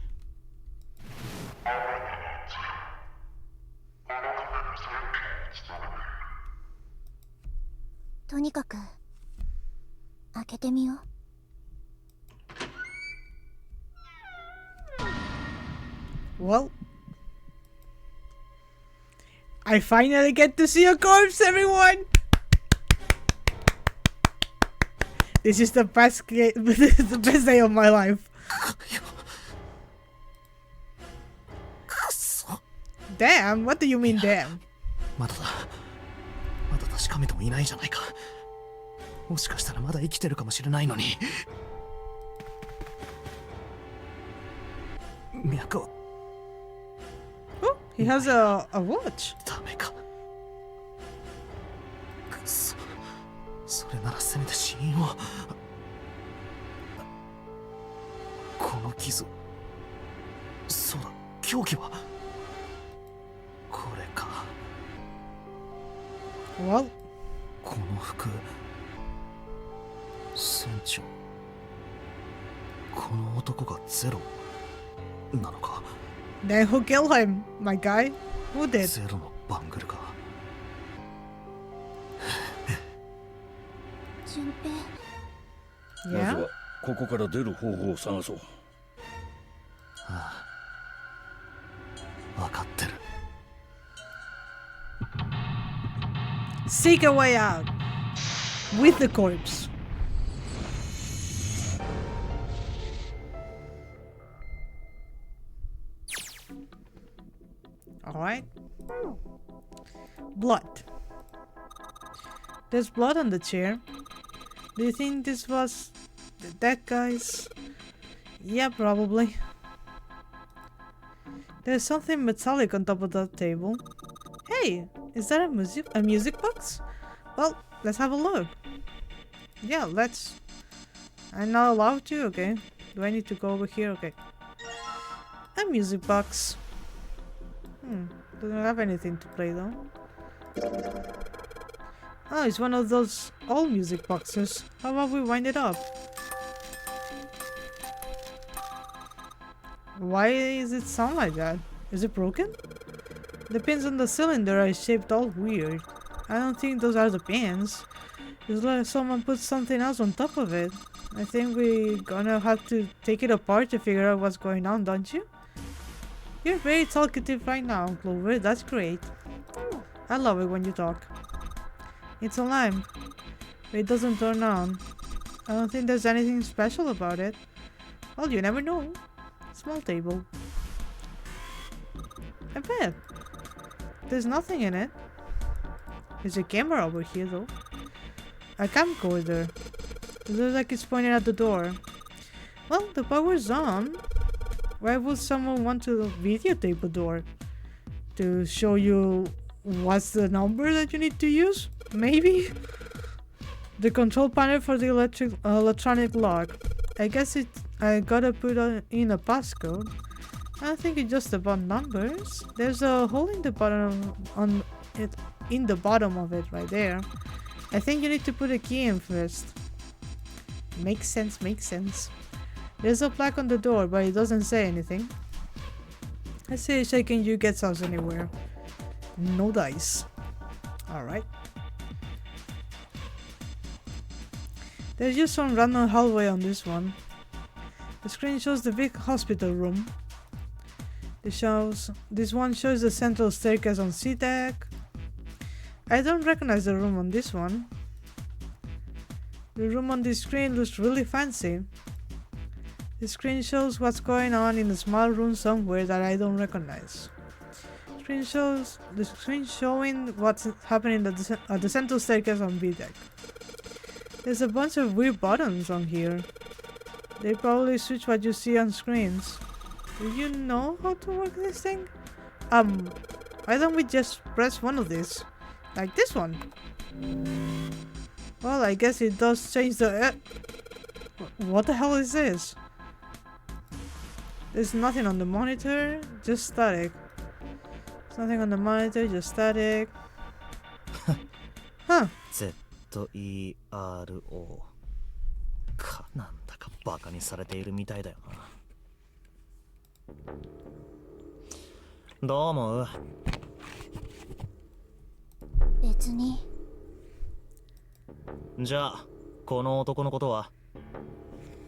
とにかく開けてみよう。Well, I finally get to see a corpse, everyone! This is the best this is the best day of my life. くそ Damn, what do you mean damn? まだ確かめてもいないじゃないかもしかしたらまだ生きてるかもしれないのに脈は Oh, he has a watch. ダメかくそそれならせめて死因をこの傷そうだ凶器はこれか Well, この服船長この男がゼロなのか then who killed him, my guy? Who did? ゼロのバングルか順平、まず Yeah? はここから出る方法を探そう。ああ分かってる Seek a way out with the corpse. Alright. Blood. There's blood on the chair. Do you think this was the dead guy's? Yeah, probably. There's something metallic on top of that table. Hey, is that a music box? Well, let's have a look. Yeah, let's. I'm not allowed to? Okay. Do I need to go over here? Okay. A music box. Doesn't have anything to play though. Oh, it's one of those old music boxes. How about we wind it up? Why does it sound like that? Is it broken? The pins on the cylinder are shaped all weird. I don't think those are the pins. It's like someone put something else on top of it. I think we're gonna have to take it apart to figure out what's going on, don't you? You're very talkative right now, Clover. That's great. I love it when you talk. It's a lamp, but it doesn't turn on. I don't think there's anything special about it. Well, you never know. Small table. I bet. There's nothing in it. There's a camera over here though. A camcorder. It looks like it's pointed at the door. Well, the power's on. Why would someone want to videotape a door? To show you what's the number that you need to use? Maybe? The control panel for the electronic lock. I guess I gotta put in a passcode. I don't think it's just about numbers. There's a hole in the bottom in the bottom of it right there. I think you need to put a key in first. Makes sense, makes sense. There's a plaque on the door, but it doesn't say anything. Let's see if shaking you gets us anywhere. No dice. Alright. There's just some random hallway on this one. The screen shows the big hospital room. This one shows the central staircase on C-Deck. I don't recognize the room on this one. The room on this screen looks really fancy. The screen shows what's going on in a small room somewhere that I don't recognize. The screen showing what's happening at the central staircase on B-Deck. There's a bunch of weird buttons on here. They probably switch what you see on screens. Do you know how to work this thing? Why don't we just press one of these? Like this one. Well, I guess it does change the... What the hell is this? There's nothing on the monitor, just static. There's nothing on the monitor, just static. Huh. ZERO かなんだかバカにされているみたいだよな。どう思う？別に。じゃあこの男のことは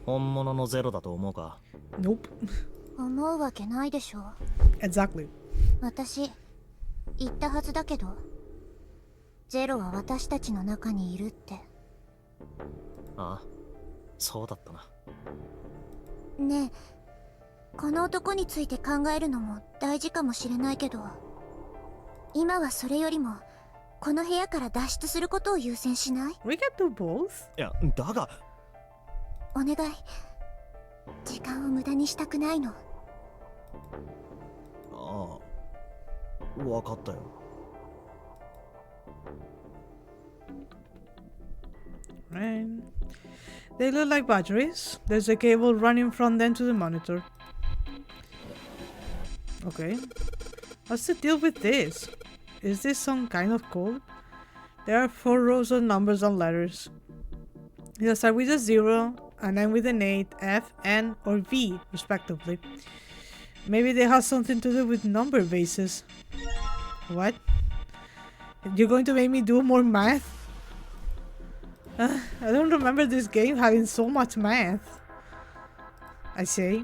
本物のゼロだと思うか？ Nope. 思うわけないでしょ。Exactly. 私言ったはずだけど、ゼロは私たちの中にいるって。ああ、そうだったな。ねえ、この男について考えるのも大事かもしれないけど、今はそれよりもこの部屋から脱出することを優先しない？ We can do both. いや、だがお願い。時間を無駄にしたくないの。ああ、わかったよ。Right. They look like batteries. There's a cable running from them to the monitor. Okay. What's the deal with this? Is this some kind of code? There are 4 rows of numbers and letters. They start with a 0 and end with an 8, F, N, or V, respectively. Maybe they have something to do with number bases. What? You're going to make me do more math? I don't remember this game having so much math. I say.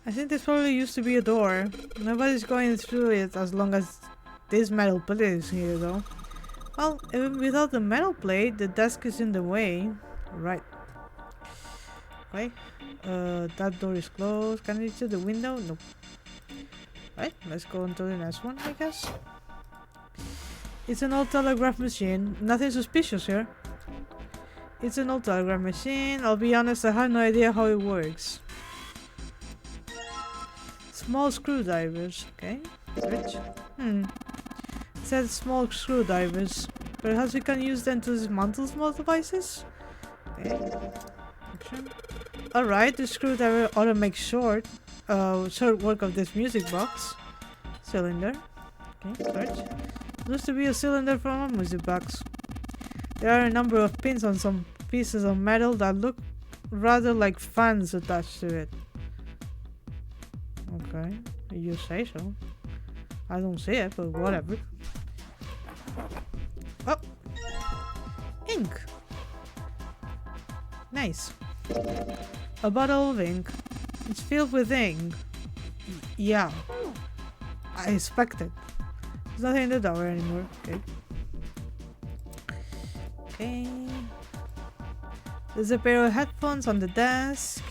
I think this probably used to be a door. Nobody's going through it as long as this metal plate is here though. Well, even without the metal plate, the desk is in the way. Right. Okay. That door is closed. Can I reach the window? Nope. Right, let's go on to the next one, I guess. It's an old telegraph machine. Nothing suspicious here. It's an old telegraph machine. I'll be honest, I have no idea how it works. Small screwdrivers. Okay. Switch. It says small screwdrivers. Perhaps we can use them to dismantle small devices? Okay. Action. Alright, the screwdriver ought to make short work of this music box. Cylinder. Okay, search. Looks to be a cylinder from a music box. There are a number of pins on some pieces of metal that look rather like fans attached to it. Okay, you say so. I don't see it, but whatever. Oh! Ink! Nice. A bottle of ink. It's filled with ink. Yeah. I expected. There's nothing in the tower anymore. Okay. Okay. There's a pair of headphones on the desk.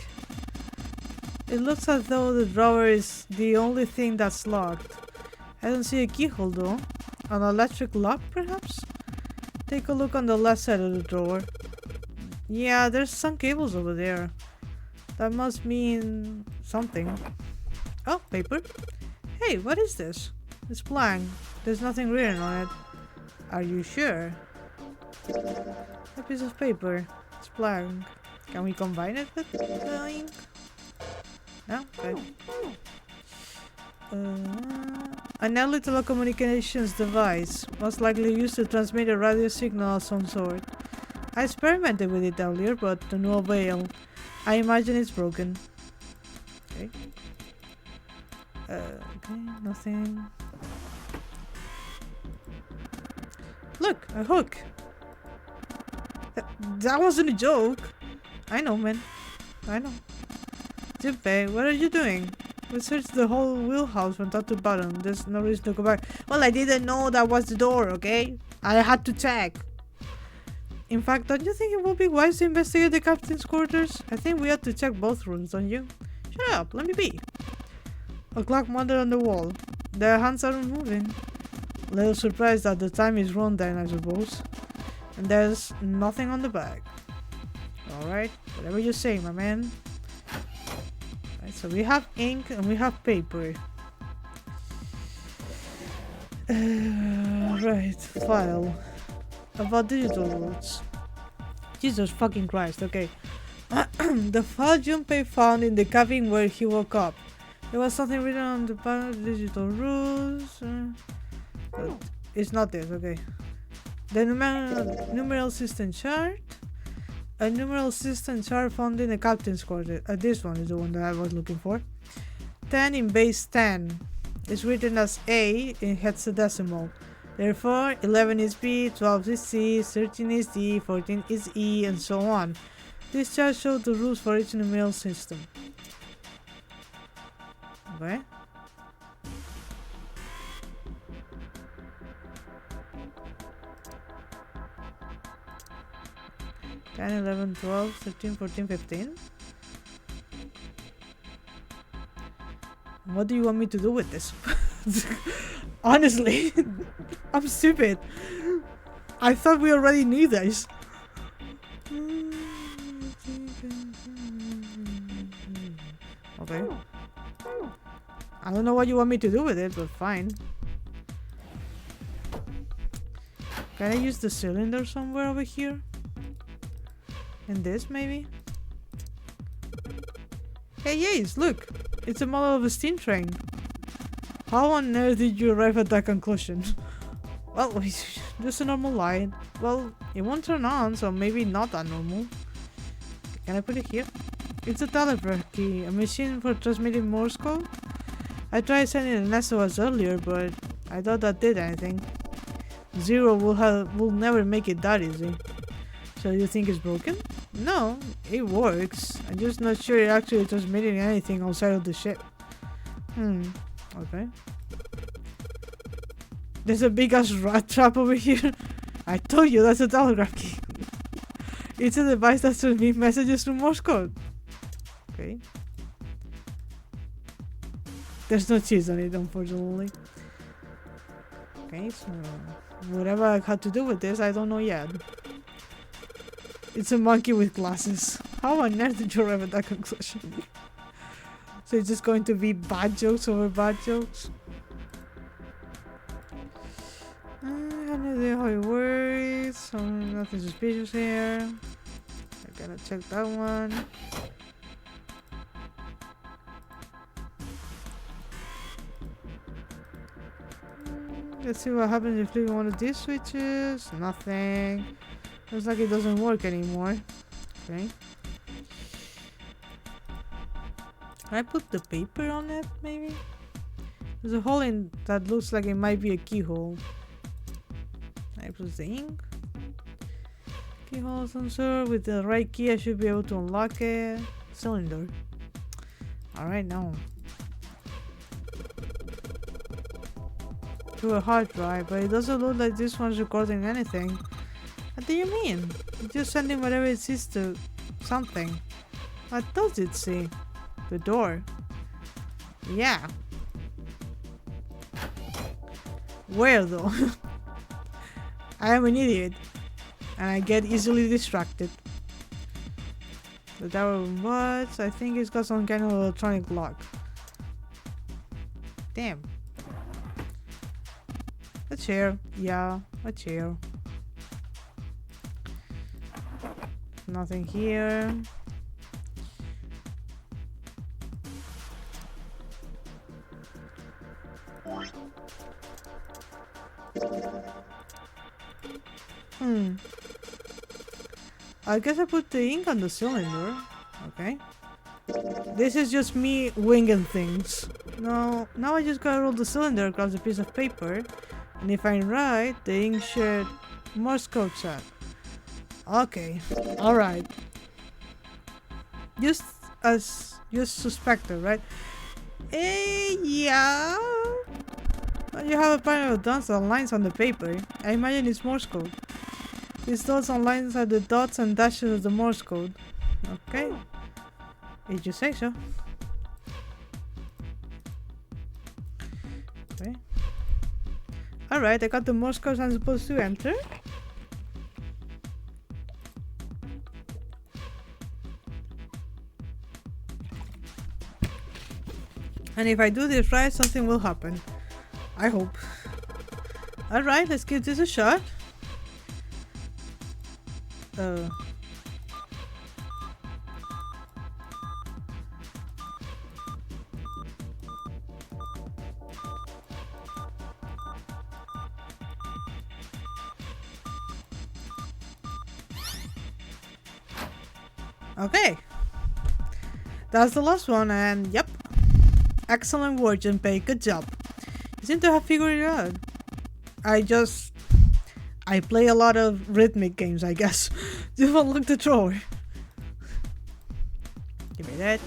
It looks as though the drawer is the only thing that's locked. I don't see a keyhole though. An electric lock perhaps? Take a look on the left side of the drawer. Yeah, there's some cables over there. That must mean something. Oh, paper. Hey, what is this? It's blank. There's nothing written on it. Are you sure? A piece of paper. It's blank. Can we combine it with the ink? No? Okay. An early telecommunications device, most likely used to transmit a radio signal of some sort. I experimented with it earlier, but to no avail. I imagine it's broken. Okay. Okay, nothing. Look, a hook. That wasn't a joke. I know, man. I know. Junpei, what are you doing? We searched the whole wheelhouse from top to bottom. There's no reason to go back. Well, I didn't know that was the door, okay? I had to check. In fact, don't you think it would be wise to investigate the captain's quarters? I think we ought to check both rooms, don't you? Shut up, let me be. A clock mounted on the wall. Their hands aren't moving. A little surprised that the time is wrong then, I suppose. And there's nothing on the back. Alright, whatever you say, my man. Right, so we have ink and we have paper. Right, file. About digital routes. Jesus fucking Christ, okay. The file Junpei found in the cabin where he woke up. There was something written on the panel, digital rules. But it's not this, okay. The numeral system chart. A numeral system chart found in the captain's quarters. This one is the one that I was looking for. 10 in base 10 is written as A in hexadecimal. Therefore, 11 is B, 12 is C, 13 is D, 14 is E, and so on. This chart shows the rules for each numeral system. Okay. Ten, 11, 12, 13, 14, 15. What do you want me to do with this? Honestly, I'm stupid. I thought we already knew this. Okay. I don't know what you want me to do with it, but fine. Can I use the cylinder somewhere over here? In this, maybe? Hey, yes, look! It's a model of a steam train. How on earth did you arrive at that conclusion? Well, just a normal light. Well, it won't turn on, so maybe not that normal. Can I put it here? It's a telegraph key, a machine for transmitting Morse code. I tried sending an SOS earlier, but I doubt that did anything. Zero will never make it that easy. So you think it's broken? No, it works. I'm just not sure it actually transmitting anything outside of the ship. Okay. There's a big ass rat trap over here. I told you that's a telegraph key. It's a device that transmits messages through Morse code. Okay. There's no cheese on it, unfortunately. Okay, so whatever I had to do with this, I don't know yet. It's a monkey with glasses. How on earth did you arrive at that conclusion? So it's just going to be bad jokes over bad jokes? I have no idea how it works. So nothing suspicious here. I gotta check that one. Let's see what happens if we leave one of these switches. Nothing. Looks like it doesn't work anymore. Okay. Can I put the paper on it, maybe? There's a hole in that looks like it might be a keyhole. I put the ink. Keyhole sensor. With the right key, I should be able to unlock it. Cylinder. Alright, now. to a hard drive, but it doesn't look like this one's recording anything. What do you mean? It's just sending whatever it sees to something. What does it see? The door. Yeah. Where though? I am an idiot. And I get easily distracted. The tower what? I think it's got some kind of electronic lock. Damn. A chair. Yeah, a chair. Nothing here. I guess I put the ink on the cylinder. Okay. This is just me winging things. No, now I just gotta roll the cylinder across a piece of paper. And if I'm right, the ink should Morse code set. Okay. Alright. Just suspected, right? Yeah. Well, you have a pattern of dots and lines on the paper. I imagine it's Morse code. These dots and lines are the dots and dashes of the Morse code. Okay. If you say so. Okay. Alright, I got the Morse code I'm supposed to enter. And if I do this right, something will happen. I hope. Alright, let's give this a shot. Okay. That's the last one, and yep. Excellent work, Junpei. Good job. You seem to have figured it out. I play a lot of rhythmic games, I guess. Just unlock the drawer. Give me that.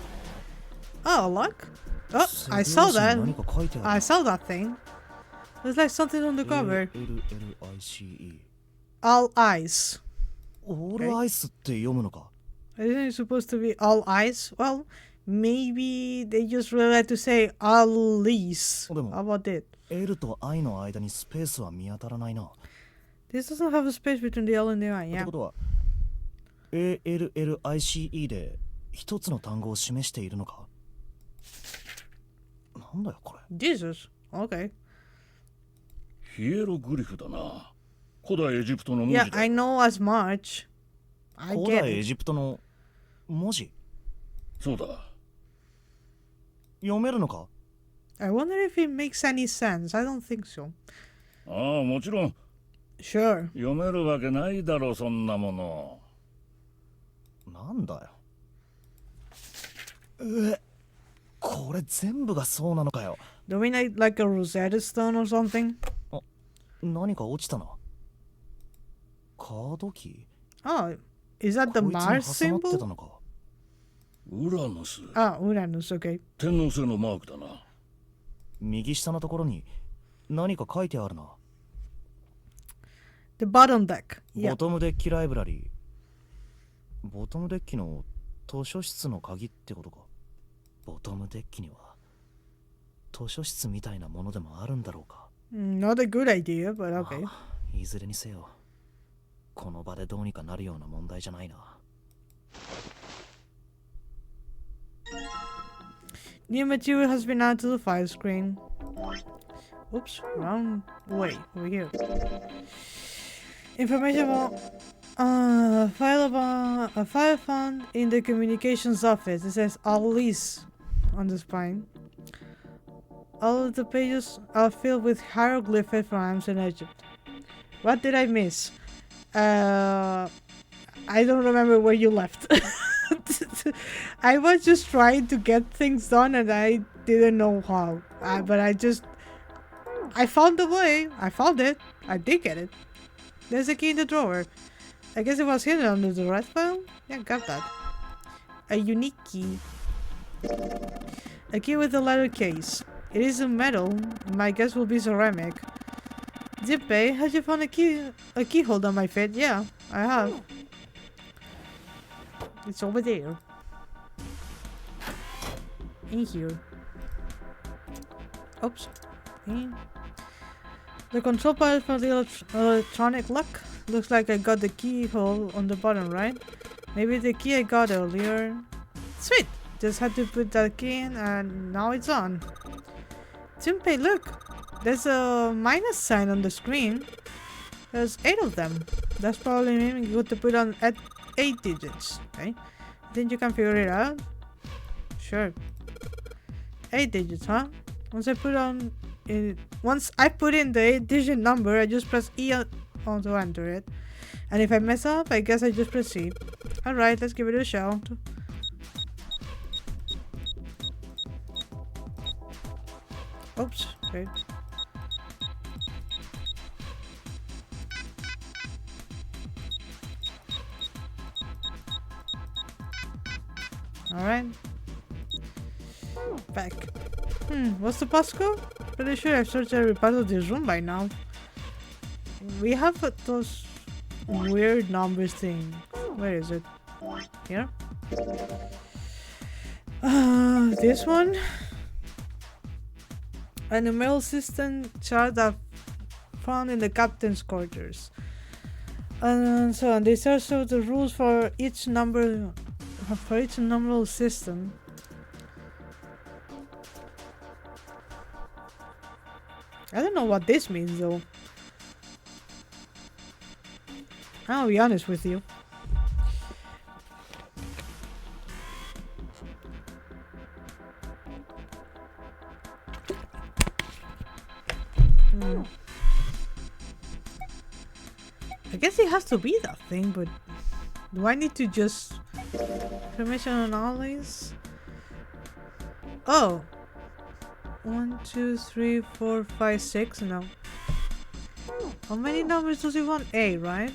Oh, lock. Oh, I saw that. I saw that thing. There's like something on the cover. All eyes. All eyes って読むのか? Isn't it supposed to be all eyes? Well, maybe they just really like to say all eyes. How about it? L と I の間にスペースは見当たらないな。 This doesn't have a space between the L and the I, って yeah. ことは ALLICE で一つの単語を示しているのか? なんだよこれ? Jesus. Okay. ヒエログリフだな。古代エジプトの文字 Yeah, だ。 I know as much. I 古 get 代エ it. ジプトの文字? そうだ。読めるのか? I wonder if it makes any sense. I don't think so. ああ、もちろん Sure. 読めるわけないだろう、そんなもの。なんだよ。これ全部がそうなのかよ。 Do we need like a Rosetta Stone or something? 何か落ちたな。カードキー? Oh, is that the こいつに Mars 挟まってた symbol? のか。ウラヌス。 Ah, Uranus, okay. 天王星のマークだな。右下のところに何か書いてあるな。 The bottom deck. ボ Yeah. トムデッキライブラリー。ボトムデッキの図書室の鍵ってことか。ボトムデッキには図書室みたいなものでもあるんだろうか。Not a good idea, but okay. いずれにせよ、この場でどうにかなるような問題じゃないな。New material has been added to the file screen. Oops, wrong way. Over here. Information about a file found in the communications office. It says Alice on the spine. All of the pages are filled with hieroglyphics from ancient Egypt. What did I miss? I don't remember where you left. I was just trying to get things done and I didn't know how. But I found the way. I found it. I did get it. There's a key in the drawer. I guess it was hidden under the red file? Yeah, got that. A unique key. A key with a leather case. It is in metal. My guess will be ceramic. Zippei, have you found a key holder on my feet? Yeah, I have. It's over there. In here. Oops. In. The control panel for the electronic lock. Looks like I got the keyhole on the bottom, right? Maybe the key I got earlier. Sweet! Just had to put that key in and now it's on. Junpei, look! There's a minus sign on the screen. There's 8 of them. That's probably meaning good to put on at 8 digits, okay? Think you can figure it out? Sure. 8 digits, huh? Once I put in the 8-digit number, I just press E on to enter it. And if I mess up, I guess I just proceed. Alright, let's give it a shot. Oops, okay. Alright. Back. What's the passcode? Pretty sure I've searched every part of this room by now. We have those weird numbers thing. Where is it? Here? This one? A numeral system chart that found in the captain's quarters. And so on. These are also the rules for each number, for each numeral system. I don't know what this means though. I'll be honest with you. I guess it has to be that thing, but do I need to just information on all these? Oh. 1, 2, 3, 4, 5, 6. No. How many numbers does he want? 8, right?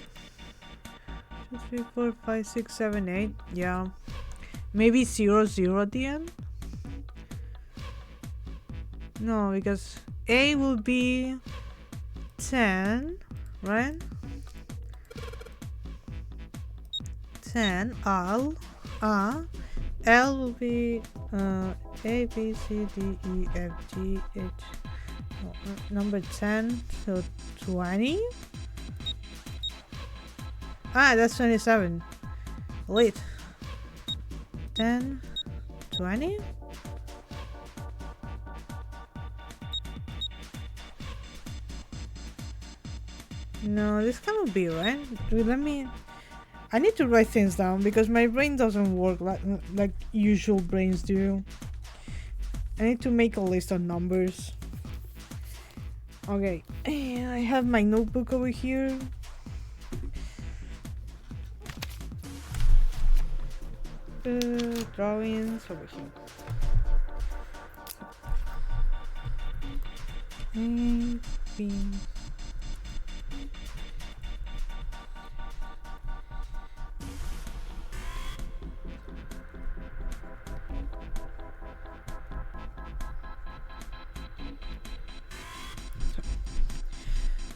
2, 3, 4, 5, 6, 7, 8. Yeah. Maybe 0, 0 at the end? No, because A will be 10, right? 10. L will be A, B, C, D, E, F, G, H. Number 10, so 20? Ah, that's 27. Wait. 10, 20? No, this cannot be right. Let me... I need to write things down because my brain doesn't work like usual brains do. I need to make a list of numbers. Okay, I have my notebook over here. Drawings over here. A, B.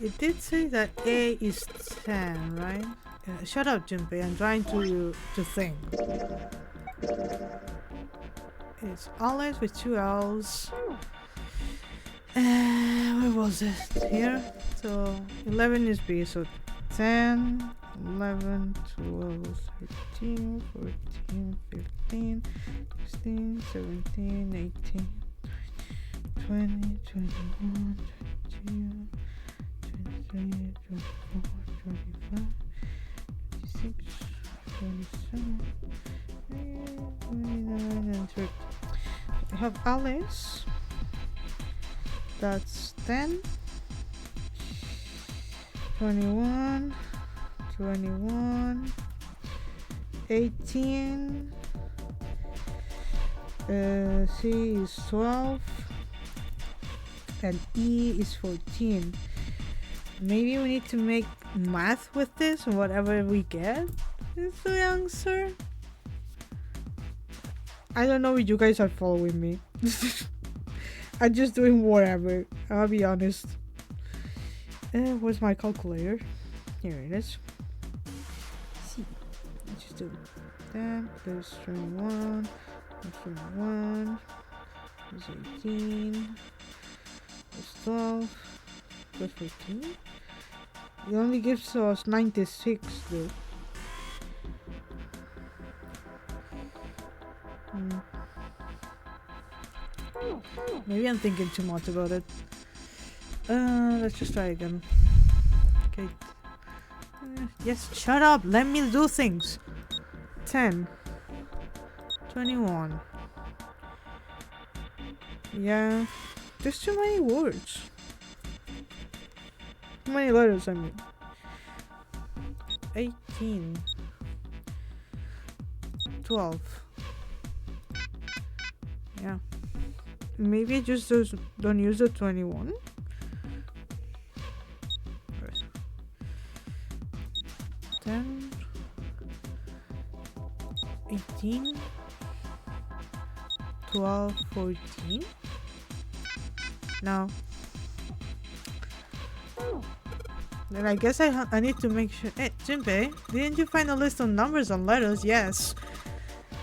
It did say that A is 10, right? Shut up, Junpei. I'm trying to think. It's Alex with 2 L's. Where was it? Here? So 11 is B, so 10, 11, 12, 13, 14, 15, 16, 17, 18, 20, 21, 22, 23, 24, 25, 26, 27, 29, and 30. We have Alice. That's 10, 21, 21, 18, C is 12, and E is 14. Maybe we need to make math with this, and whatever we get is the answer. I don't know if you guys are following me. I'm just doing whatever, I'll be honest. Where's my calculator? Here it is. See, let's just do that plus 21 plus 21 plus 18 plus 12 plus 14. It only gives us 96 though. Maybe I'm thinking too much about it. Let's just try again. Okay. Yes, shut up. Let me do things. 10. 21. Yeah. There's too many words. Too many letters, I mean. 18. 12. Yeah. Maybe I just don't use the 21. 10, 18, 12, 14. No. Then I guess I need to make sure. Hey, Junpei, didn't you find a list of numbers and letters? Yes.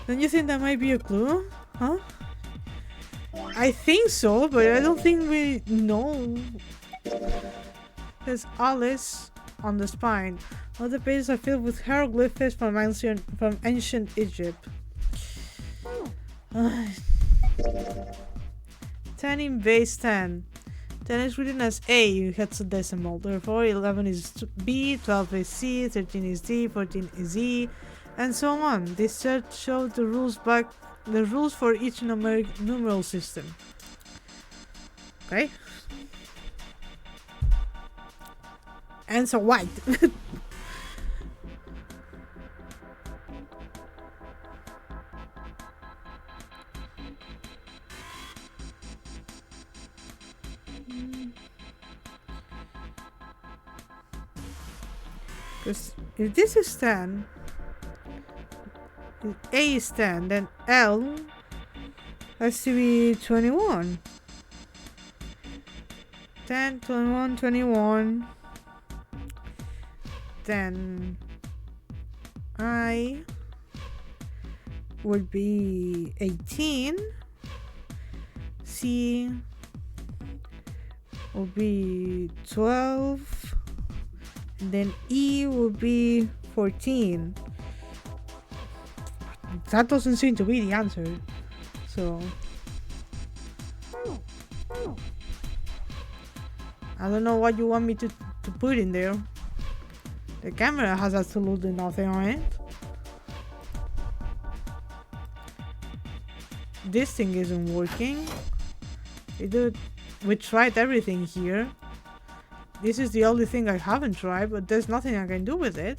Don't you think that might be a clue? Huh? I think so, but I don't think we know. There's Alice on the spine. All the pages are filled with hieroglyphs from ancient Egypt. 10 in base 10. 10 is written as A, hexadecimal. Therefore, 11 is B, 12 is C, 13 is D, 14 is E, and so on. This chart shows the rules for each numeral system. Okay. And so what? Because if this is 10, if A is 10, then L has to be 21. 10, 21, 21. Then I would be 18. C will be 12. And then E will be 14. That doesn't seem to be the answer. So I don't know what you want me to put in there. The camera has absolutely nothing on it. This thing isn't working. We tried everything here. This is the only thing I haven't tried, but there's nothing I can do with it.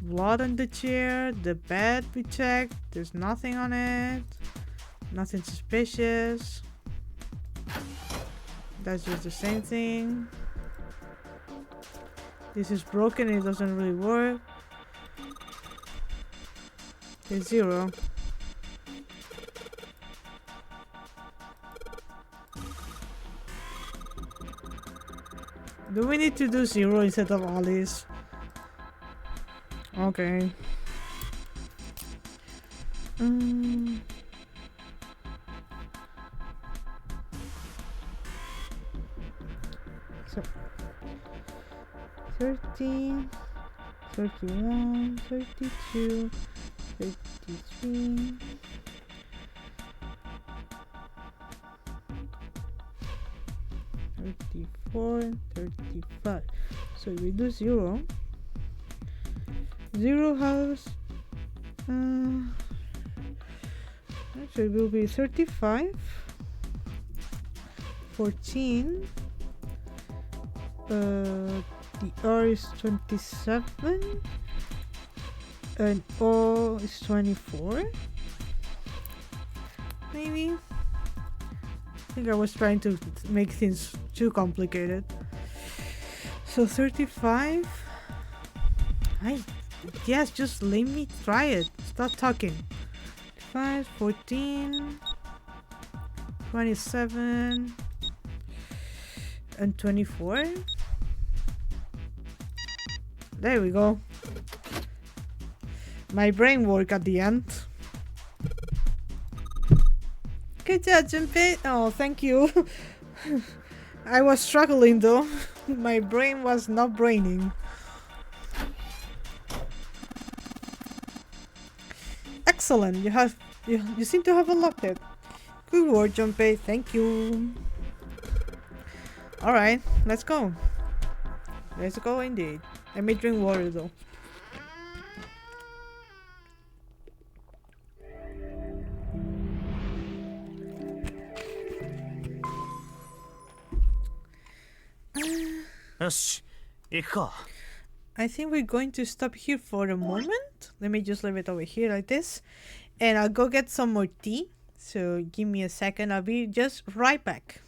Blood on the chair, the bed we checked, there's nothing on it. Nothing suspicious. That's just the same thing. This is broken, it doesn't really work. There's 0. Do we need to do 0 instead of Alice? Okay. So 30, 31, 32, 33. 34, 35. So we do 0. 0 has actually will be 35, 14. The R is 27 and O is 24. Maybe. I think I was trying to make things too complicated. So 35. Yes, just let me try it. Stop talking. 5, 14, 27, And 24. There we go. My brain worked at the end. Good job, Junpei. Oh, thank you. I was struggling though. My brain was not braining. Excellent. You seem to have unlocked it. Good work, Junpei. Thank you. Alright, let's go. Let's go indeed. Let me drink water though.よし、行くか。I think we're going to stop here for a moment. Let me just leave it over here like this. And I'll go get some more tea. So give me a second. I'll be just right back.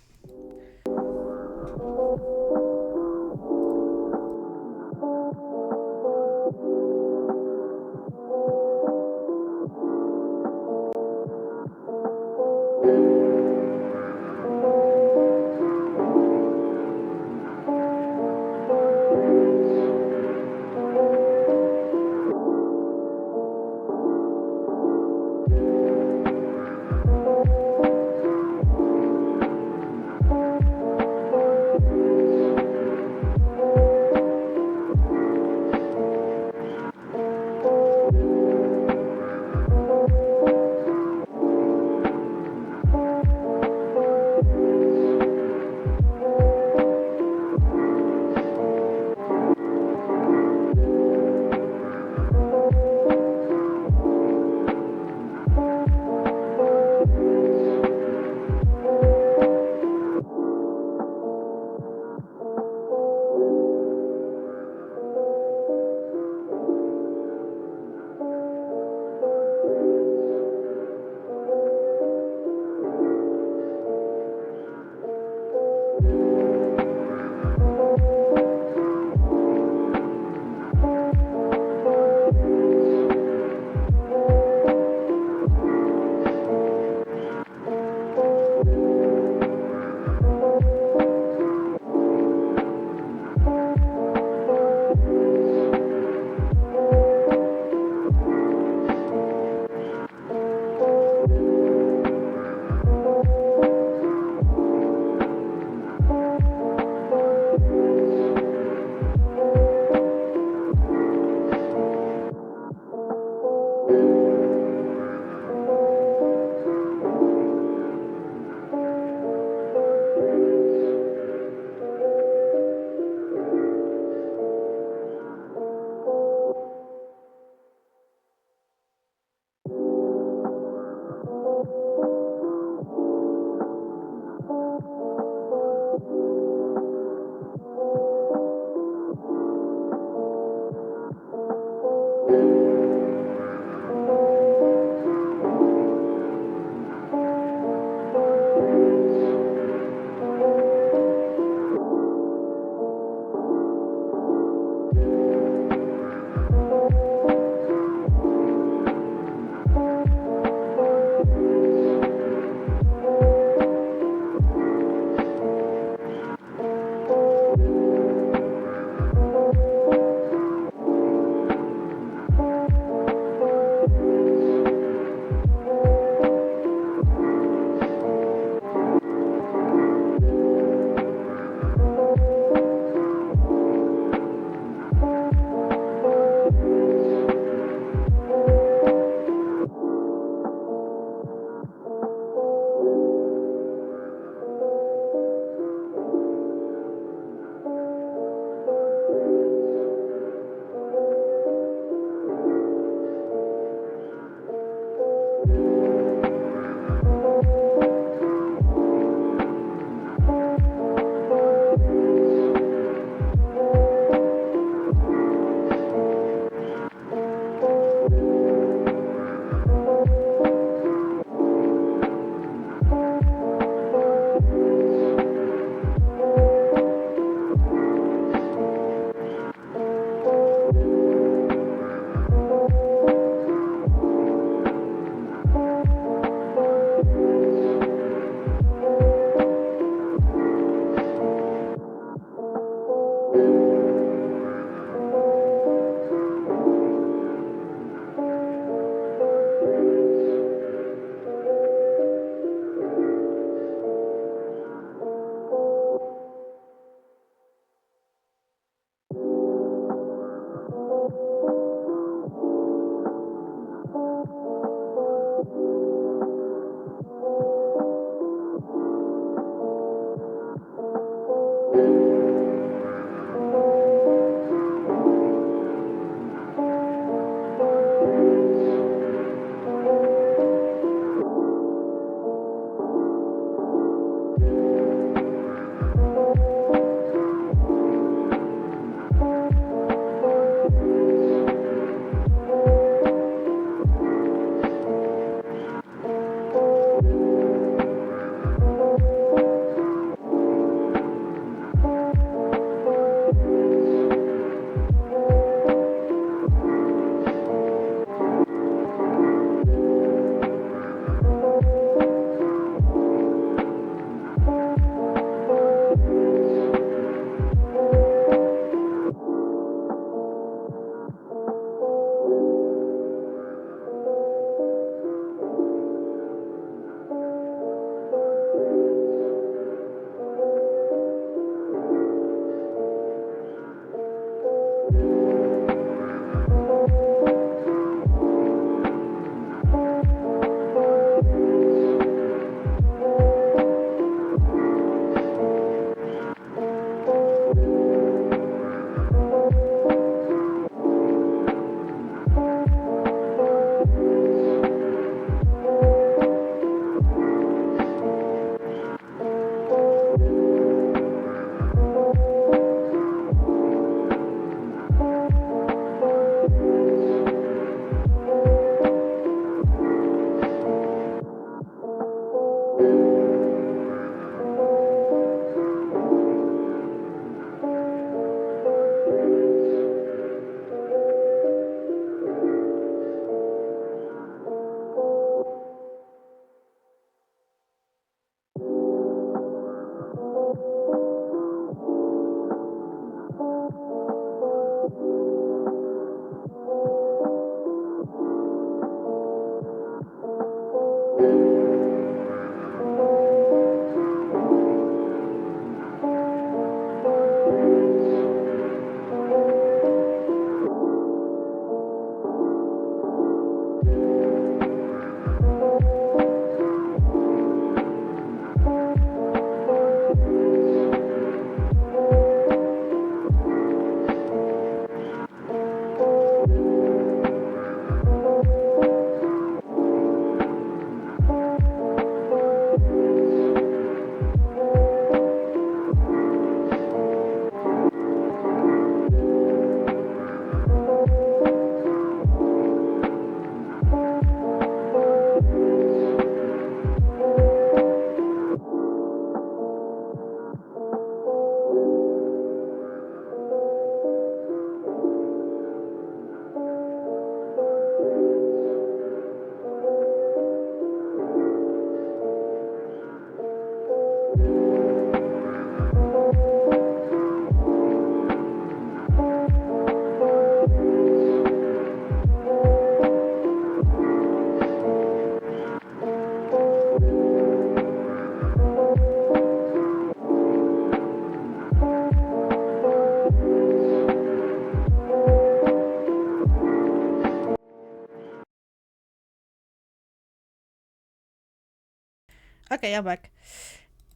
Okay, I'm back.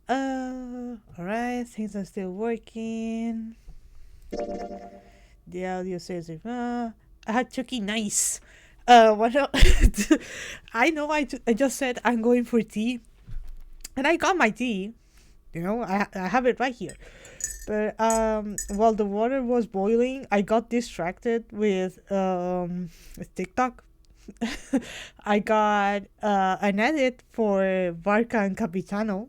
Alright, things are still working. The audio says if I had Chucky, nice. What else? I know I just said I'm going for tea, and I got my tea. You know, I have it right here. But while the water was boiling, I got distracted with TikTok. I got an edit for Barca and Capitano,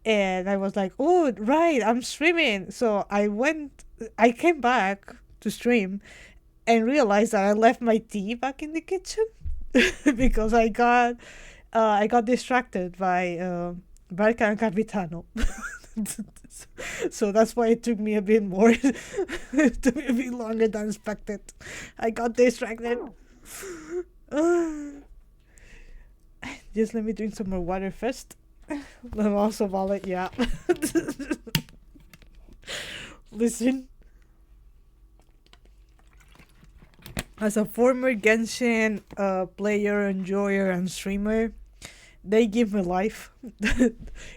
and I was like, "Oh, right, I'm streaming." So I came back to stream, and realized that I left my tea back in the kitchen because I got distracted by Barca and Capitano. So that's why it took me a bit more. It took me a bit longer than expected. I got distracted. Just let me drink some more water first. Then also wallet, yeah. Listen. As a former Genshin player, enjoyer, and streamer, they give me life.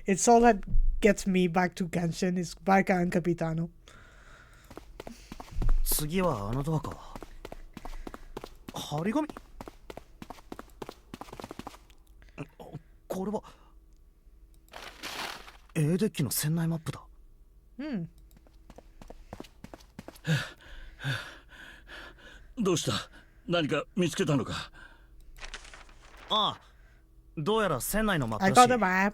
It's all that gets me back to Genshin is Barca and Capitano. 次はあのドアか。張り紙。これは A デッキの船内マップだ。どうした？何か見つけたのか？ああ、どうやら船内のマップ I だし。 got a map.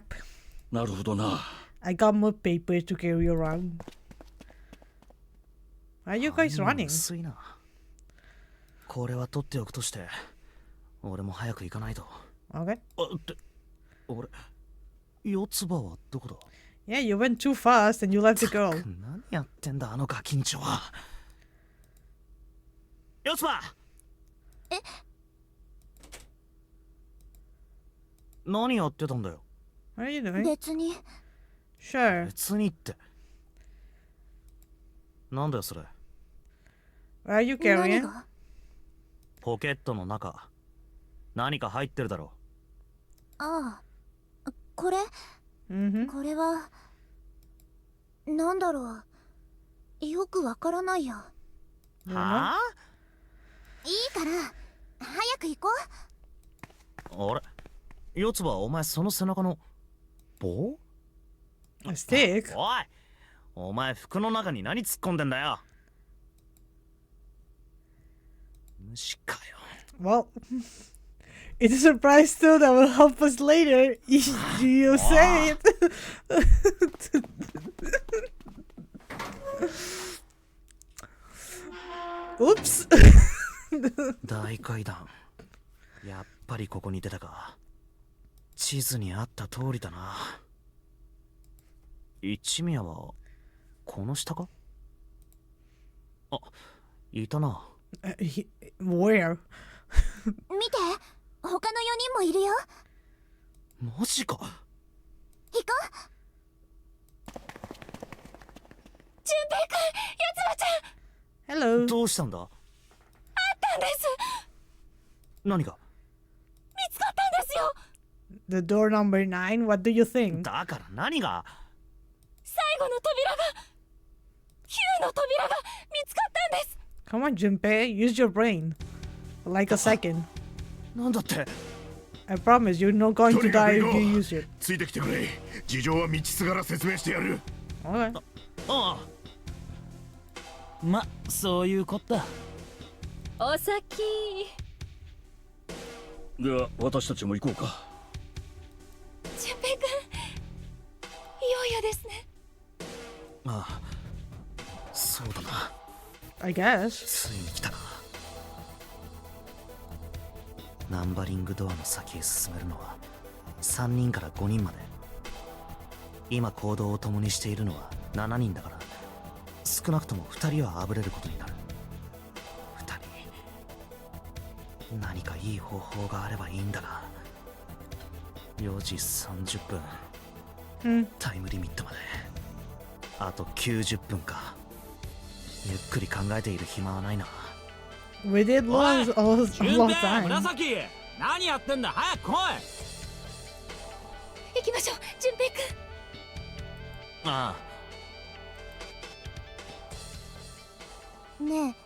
なるほどな。I got more papers to carry around. Why are you guys running? 薄いな。これは取っておくとして、俺も早く行かないと。Okay. あって、俺、四つ葉はどこだ？ Yeah, you went too fast and you left the girl. 何やってんだあのガキンチョは。四つ葉。え？何やってたんだよ。What are you doing? 別に。Sure. 別にって。なんだよそれ。What are you 何 carrying? が？ポケットの中。何か入ってるだろああ。これ？ Mm-hmm. これはなんだろう。よくわからないや。う。はあ？いいから早く行こう。あれ？四つ葉お前その背中の棒？ A stick? おい！お前服の中に何突っ込んでんだよ。虫かよ。 Well, it's a surprise too that will help us later. You say it. Oops. 大階段。やっぱりここに出たか。地図にあった通りだな。一宮はこの下か？あ、いたな。Where? 見て、他の4人もいるよ。マジか。行こう。純平くん、やつばちゃん。 Hello. どうしたんだ？あったんです。何が？見つかったんですよ。 The door number 9. What do you think? だから何が？最後の扉が、9の扉が見つかったんです。 Come on, Junpei. Use your brain. Like a second. なんだって？ I promise you're not going to die if you use it. ついてきてくれ。事情は道すがら説明してやる。 Okay. ああ。ま、そういうこった。お先。では私たちも行こうか。純平くん、いよいよですね。ああ。そうだな。 I guess. ついに来たか。ナンバリングドアの先へ進めるのは3人から5人まで。今行動を共にしているのは7人だから、少なくとも2人はあぶれることになる。2人。何かいい方法があればいいんだが。4時30分。タイムリミットまであと90分か。ゆっくり考えている暇はないな。We did lose a long time. 紫、何やってんだ、早く来い。行ききましょう、純平君。あね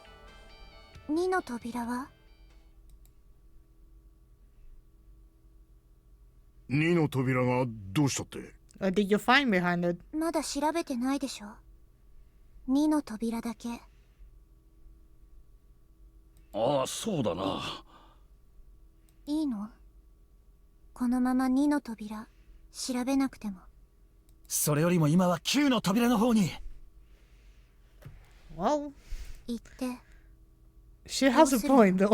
え、2の扉は2の扉がどうしたって？ What did you find behind it? まだ調べてないでしょ。2の扉だけ。ああ、そうだな。いいの？このまま2の扉調べなくても。それよりも今は9の扉の方に。 Well, 言って。 she has a point though.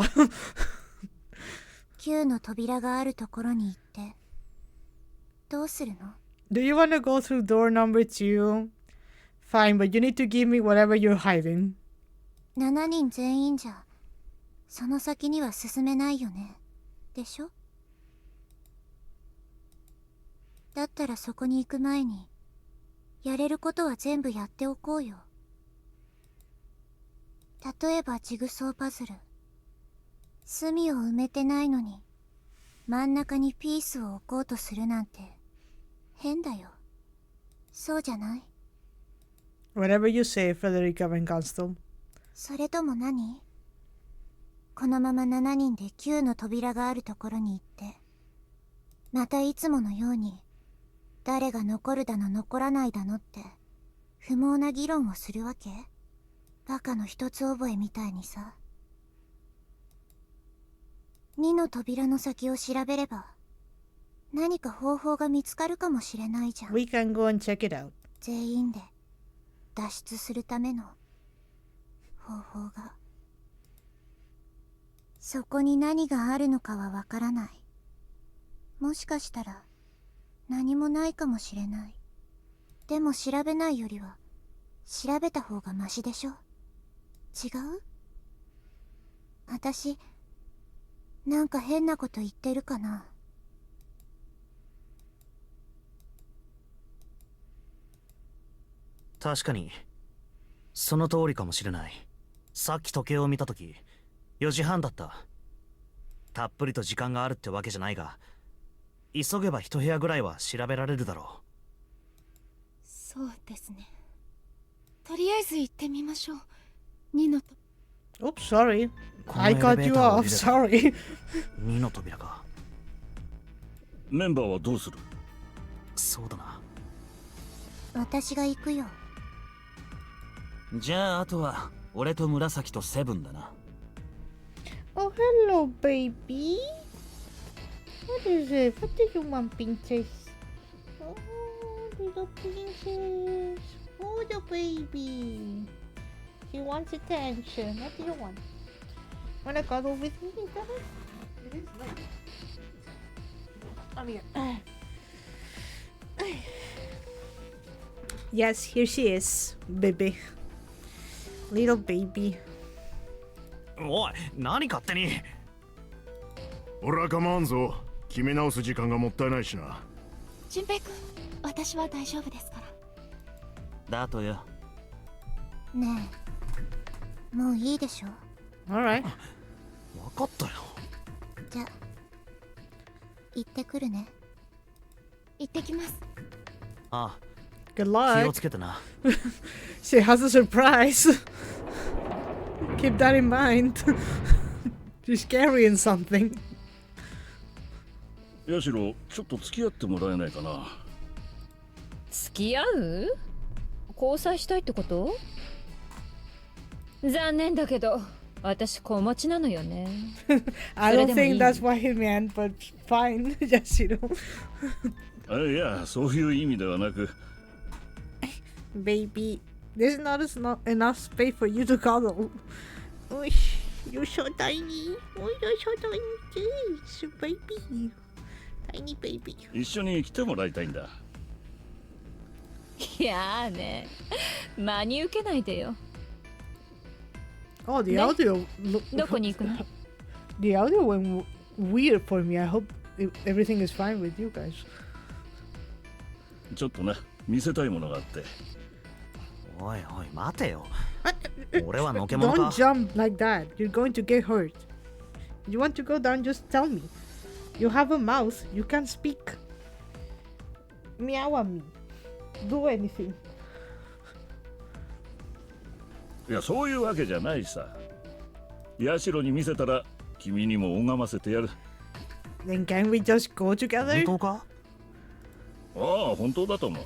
9の扉があるところに行ってどうするの？ Do you want to go through door number 2? Fine, but you need to give me whatever you're hiding. 7人全員じゃその先には進めないよね。でしょ？だったらそこに行く前にやれることは全部やっておこうよ。例えばジグソーパズル。隅を埋めてないのに真ん中にピースを置こうとするなんて変だよ。そうじゃない？ Whatever you say, Frederica Van Constel. それとも何？このまま7人で9の扉があるところに行ってまたいつものように誰が残るだの残らないだのって不毛な議論をするわけ？バカの一つ覚えみたいにさ。2の扉の先を調べれば何か方法が見つかるかもしれないじゃん。 We can go and check it out. 全員で脱出するための方法が。そこに何があるのかはわからない。もしかしたら何もないかもしれない。でも調べないよりは調べた方がマシでしょ。違う？私なんか変なこと言ってるかな？確かにその通りかもしれない。さっき時計を見たとき4時半だった。たっぷりと時間があるってわけじゃないが急げば一部屋ぐらいは調べられるだろそうですね。とりあえず行ってみましょう。2のと Oops, sorry. う。 I cut you off, sorry. 2の扉か。メンバーはどうする？そうだな。私が行くよ。じゃああとは俺と紫とセブンだな。 Oh, hello, baby. What is it? What do you want, princess? Oh, little princess. Oh, the baby. She wants attention. What do you want? Wanna cuddle with me? Is that it? It is nice. Come here. Yes, here she is, baby. Little baby. おい、何勝手に。俺は構わんぞ。決め直す時間がもったいないしな。純平君、私は大丈夫ですから。だとよ。ねえ、もういいでしょ。 Alright. 分かったよ。じゃあ行ってくるね。行ってきます。ああ、 Good 気を luck. つけてな。She has a surprise. Keep that in mind. She's carrying something. ヤシロ、ちょっと付き合ってもらえないかな。付き合う？交際したいってこと？残念だけど私子持ちなのよね。 I don't think that's what he meant, but fine. Yashiro. いや、そういう意味ではなく。Baby, there's not enough space for you to cuddle. Oh, you're so tiny. Oh, you're so tiny. Jeez, baby. Tiny baby. 一緒に来てもらいたいんだ。いやーね、真に受けないでよ。 Oh, the ね。 audio. どこに行くの？ The audio went weird for me. I hope everything is fine with you guys. ちょっとね、見せたいものがあって。おいおい、待てよ。俺はのけ者か。 Don't jump like that. You're going to get hurt. You want to go down, just tell me. You have a mouth. You can speak. meow at me. Do anything. いや、そういうわけじゃないさ。ヤシロに見せたら君にも拝ませてやる。 Then can we just go 本 together? 当か？ああ、本当だと思う。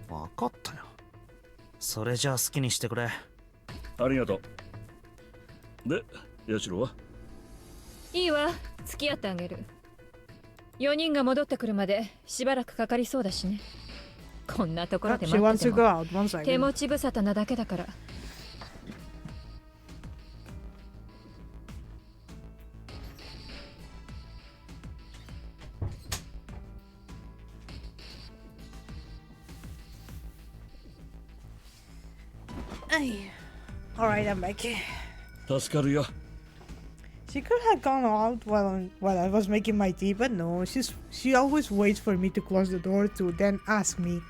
分かったよ。それじゃあ好きにしてくれ。ありがとう。で、ヤシロはいいわ、付き合ってあげる。4人が戻ってくるまでしばらくかかりそうだしね。こんなところ Oh, で she 待って wants て to も go out. One 手 second. 持ち無沙汰なだけだから。Alright, I'm back. 助かるよ。 She could have gone out while I was making my tea, but no, she always waits for me to close the door to then ask me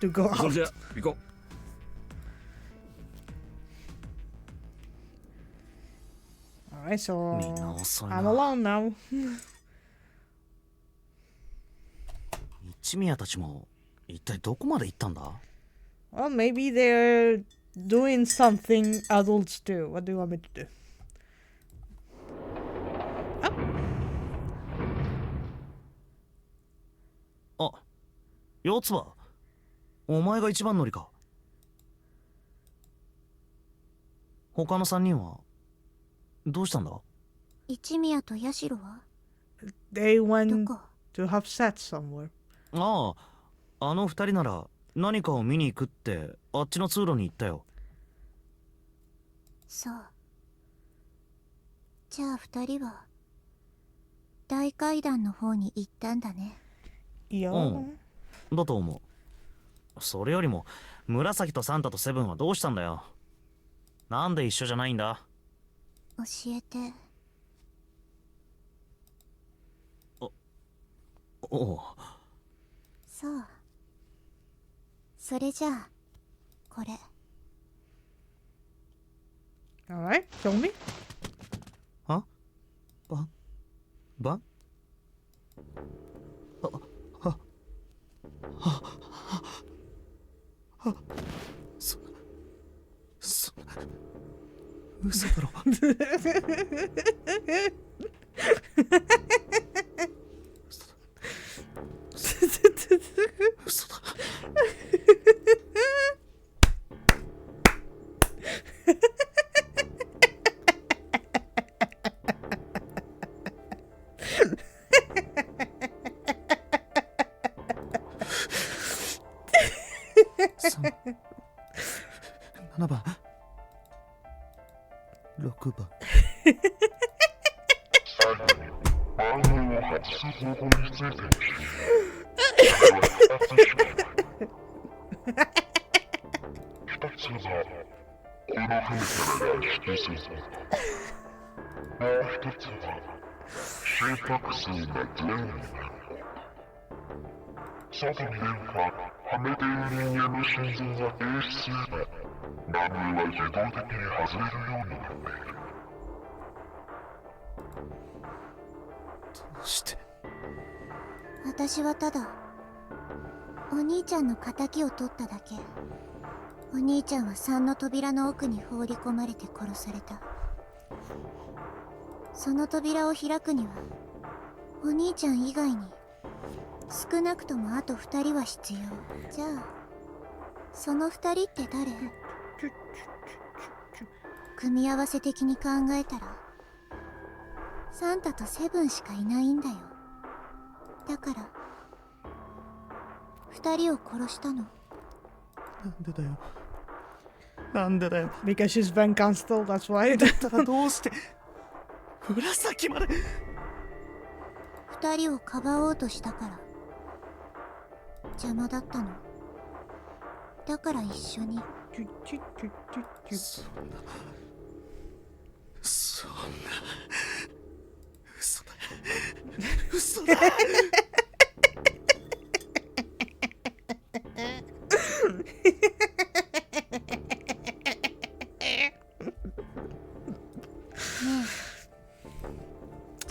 to go それ out. じゃ行こ Alright, so みんな遅い I'm な。 alone now. 一宮たちも一体どこまで行ったんだ？ Well, maybe they're doing something adults do. What do you want me to do? あ、四つ葉。お前が一番乗りか。他の三人はどうしたんだ？一宮とヤシロは They ど went こ？ to have sex somewhere. ああ、あの二人なら何かを見に行くってあっちの通路に行ったよ。そう。じゃあ二人は大階段の方に行ったんだね。 Yo. うんだと思う。それよりも紫とサンタとセブンはどうしたんだよ。なんで一緒じゃないんだ？教えて。おう。そう。それじゃあこれ。 Alright, show me. は？ば？嘘だろ。嘘だ。7番6番外に出るか、はめている人間の心臓が停止すれば、難民は自動的に外れるようになっている。どうして？私はただお兄ちゃんの仇を取っただけ。お兄ちゃんは3の扉の奥に放り込まれて殺された。その扉を開くにはお兄ちゃん以外に少なくともあと2人は必要。じゃあその2人って誰？組み合わせ的に考えたらサンタとセブンしかいないんだよ。だから2人を殺したの。なんでだよ。なんでだよ。 Because she's Van Canstel, that's why. だったらどうして紫まで。2人をかばおうとしたから邪魔だったの。だから一緒に。そんな嘘だ。嘘だ。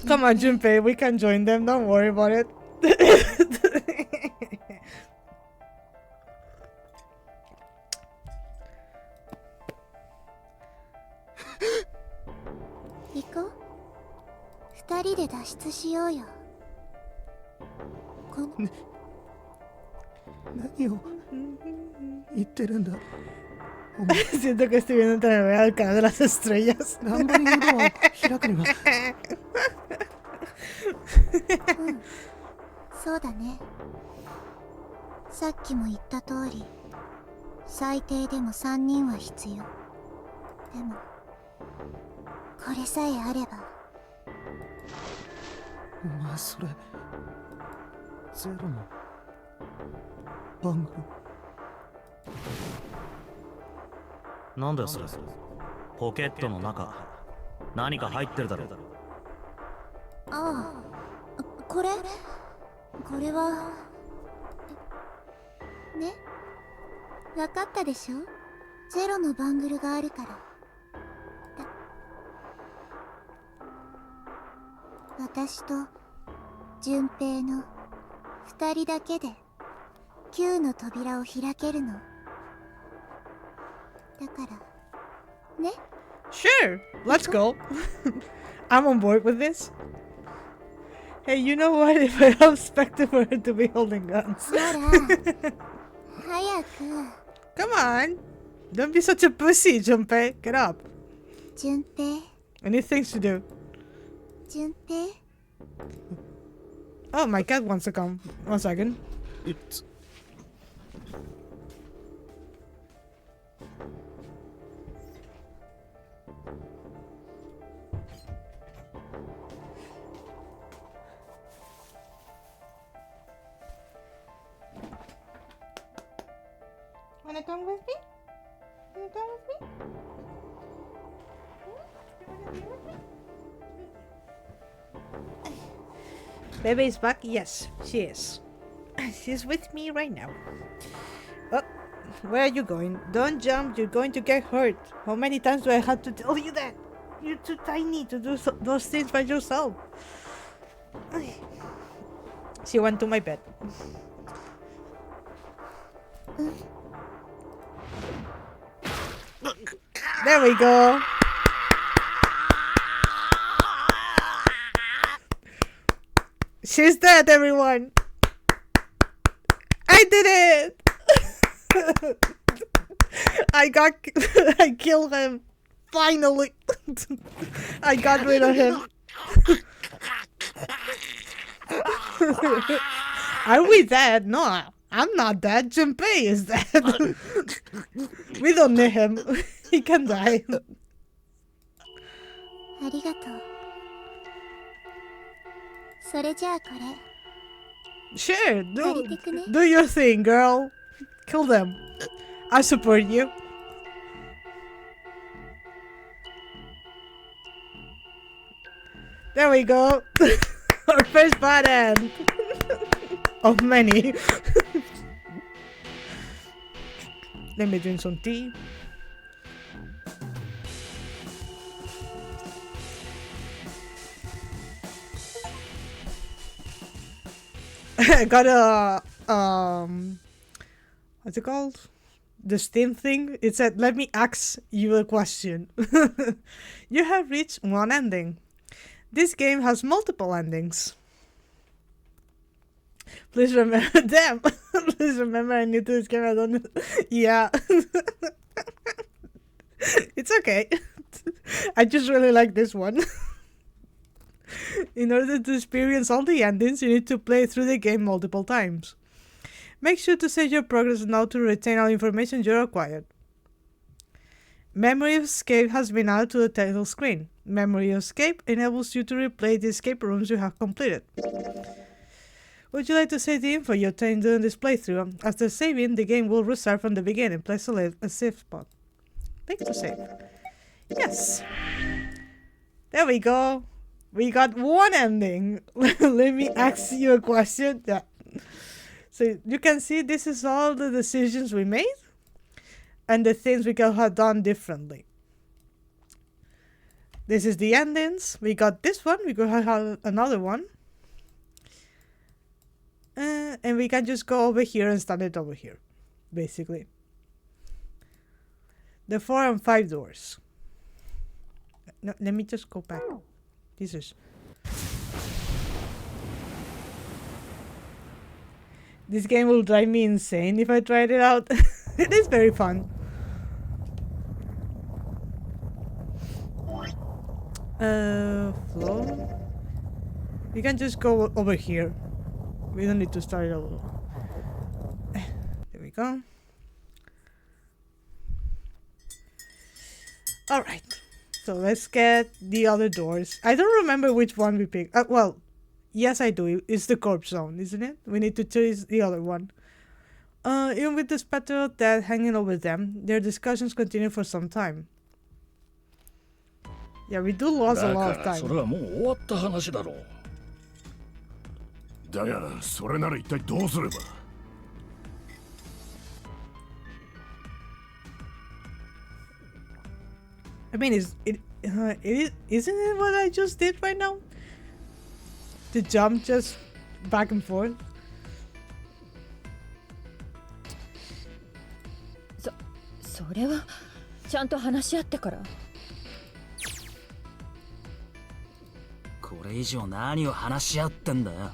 Come on, Junpei, we can join them. Don't worry about it. 行こう。二人で脱出しようよ。こん何を言ってるんだ。 Siento que estoy viendo otra vez al canal de las estrellas. ランバリングドアを開くには。そうだね。さっきも言った通り、最低でも3人は必要。でもこれさえあれば。お前それゼロの番号。なんだよそれ。ポケットの中何か入ってるだろう。ああ、これはね、わかったでしょ。ゼロのバングルがあるから。私と順平の2人だけで9の扉を開けるの。だからね。 Sure, let's go. I'm on board with this. Hey, you know what? If I don't expect for her to be holding guns. ほら早く。 Come on. Don't be such a pussy, Junpei. Get up. 順平 Any things to do. 順平 Oh, my cat wants to come. 1 second. It's... Wanna come with me? Wanna come with me? Baby is back? Yes, she is. She's with me right now. Oh, where are you going? Don't jump, you're going to get hurt. How many times do I have to tell you that? You're too tiny to do those things by yourself. She went to my bed. There we go. She's dead, everyone. I did it. I killed him. Finally. I got rid of him. Are we dead? No, I'm not dead. Junpei is dead. We don't need him. He can die. ありがとう。それじゃあこれ Sure, 借りてくね。 do your thing, girl. Kill them. I support you. There we go. Our first bad end. Of many. Let me drink some tea. I got a what's it called? The Steam thing. It said, "Let me ask you a question." You have reached one ending. This game has multiple endings. Please remember them. Please remember I'm new to this game. I don't know. Yeah. It's okay. I just really like this one. In order to experience all the endings, you need to play through the game multiple times. Make sure to save your progress now to retain all information you acquired. Memory Escape has been added to the title screen. Memory Escape enables you to replay the escape rooms you have completed. Would you like to save the info you obtained during this playthrough? After saving, the game will restart from the beginning. Please select a save spot. Click to save. Yes. There we go. We got one ending. Let me ask you a question. Yeah. So you can see this is all the decisions we made and the things we could have done differently. This is the endings. We got this one. We could have another one. And we can just go over here and start it over here. Basically. The 4 and 5 doors. No, let me just go back. Jesus. This game will drive me insane if I tried it out. It is very fun. Flow. We can just go over here. We don't need to start it over. There we go. Alright. So let's get the other doors. I don't remember which one we picked. Well, yes I do. It's the corpse zone, isn't it? We need to choose the other one. Even with the specter of death hanging over them, their discussions continue for some time. Yeah, we do lose a だ lot か of らそ time. れはもう終わった話だろう。だがそれなら一体どうすれば。 I mean, isn't it what I just did right now? To jump just back and forth? それはちゃんと話し合ってから。これ以上何を話し合ってんだよ。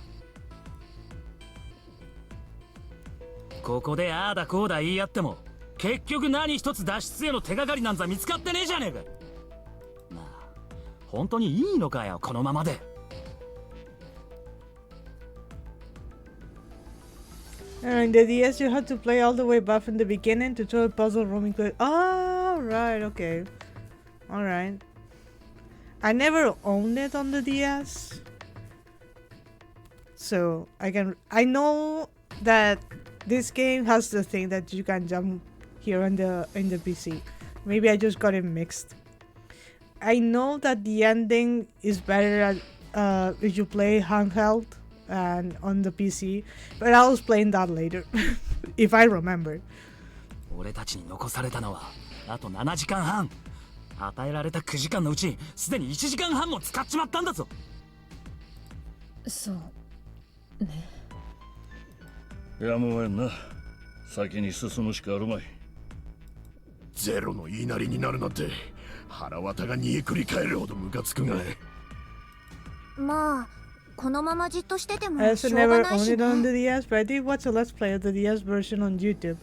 ここでああだこうだ言い合っても結局何一つ脱出への手がかりなんざ見つかってねえじゃねえか。なあ、本当にいいのかよこのままで。In the DS, you had to play all the way back from the beginning to throw a puzzle roaming. Oh, right, okay. Alright. I never owned it on the DS. So, I know that this game has the thing that you can jump here in the PC. Maybe I just got it mixed. I know that the ending is better if you play handheld and on the PC, but I was playing that later, if I remember. 俺たちに残されたのはあと7時間半。与えられた9時間のうちすでに1時間半も使っちまったんだぞ。そうね。やむをえんな。先に進むしかあるまい。ゼロの言いなりになるなんて腹渡が煮えくり返るほどムカつくが。まあこのままじっとしてても I し also ょうが never ない owned し it ね on the DS, but I did watch a Let's Play of the DS version on YouTube.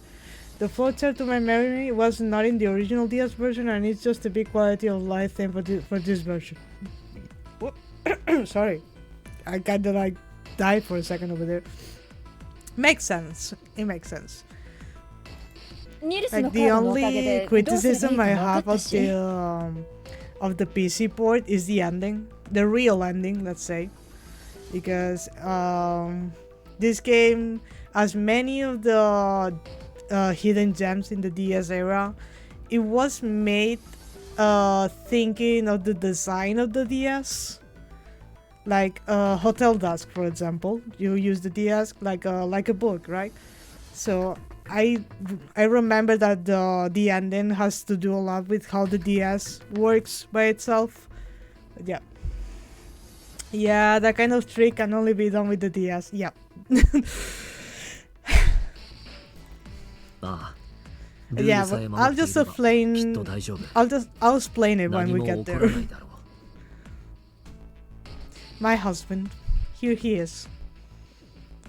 The flowchart to my memory was not in the original DS version, and it's just a big quality of life thing for this version. Sorry, I kinda like died for a second over there. Makes sense. It makes sense. ニルスの Like カー the ドのおかげ only でどうすればいい criticism か I 分か have ったし。 of the PC port is the ending, the real ending, let's say, because this game, as many of the hidden gems in the DS era, it was made thinking of the design of the DS. Like Hotel Dusk, for example, you use the DS like a book, right? So I remember that the ending has to do a lot with how the DS works by itself. But yeah. Yeah, that kind of trick can only be done with the DS. Yeah. ああ Yeah, but I'll just explain. I'll explain it when we get there. My husband, here he is,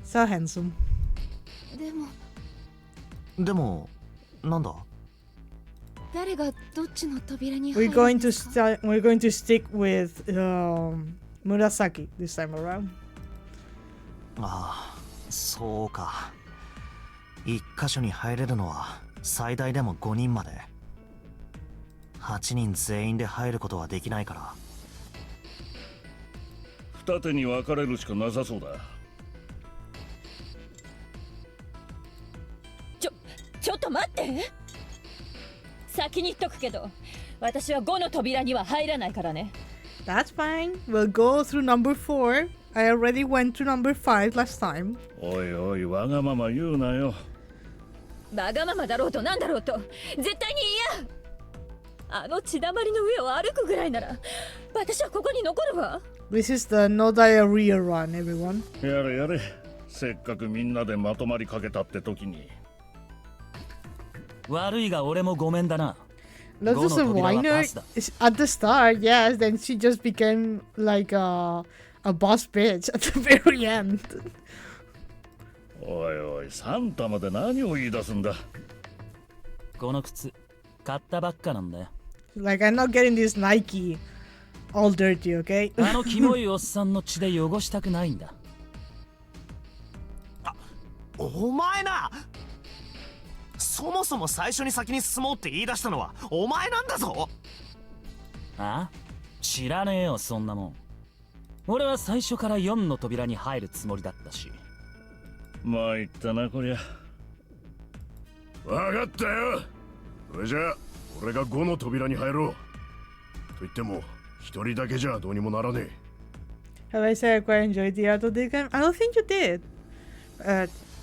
so handsome. でもでもなんだ。誰がどっちの扉に We're 入る going ん to ですか we're going to stick with Murasaki this time around. ああ、そうか。一箇所に入れるのは最大でも5人まで。8人全員で入ることはできないから。二手に分かれるしかなさそうだ。ちょっと待って。先に言っとくけど、私は5の扉には入らないからね。That's fine. We'll go through number 4. I already went to number 5 last time. おいおい、わがまま言うなよ。わがままだろうとなんだろうと絶対に嫌。あの血だまりの上を歩くぐらいなら私はここに残るわ。 This is the no diarrhea run, everyone. やれやれ。せっかくみんなでまとまりかけたって時に。悪いが俺もごめんだな。Not just a 5の扉は whiner パスだ。 at the start, yes. Then she just became like a boss bitch at the very end. おいおい、サンタまで何を言い出すんだ。この靴買ったばっかなんだよ。 Like, I'm not getting this Nike all dirty, okay? あのキモいおっさんの血で汚したくないんだ。お前な、そもそも最初に先に進もうって言い出したのはお前なんだぞ。あ？知らねえよそんなもん。俺は最初から4の扉に入るつもりだったし。参ったなこりゃ。わかったよ。それじゃあ俺が5の扉に入ろう。と言っても一人だけじゃどうにもならねえ。 Have I said I quite enjoyed the art of the game? I don't think you did.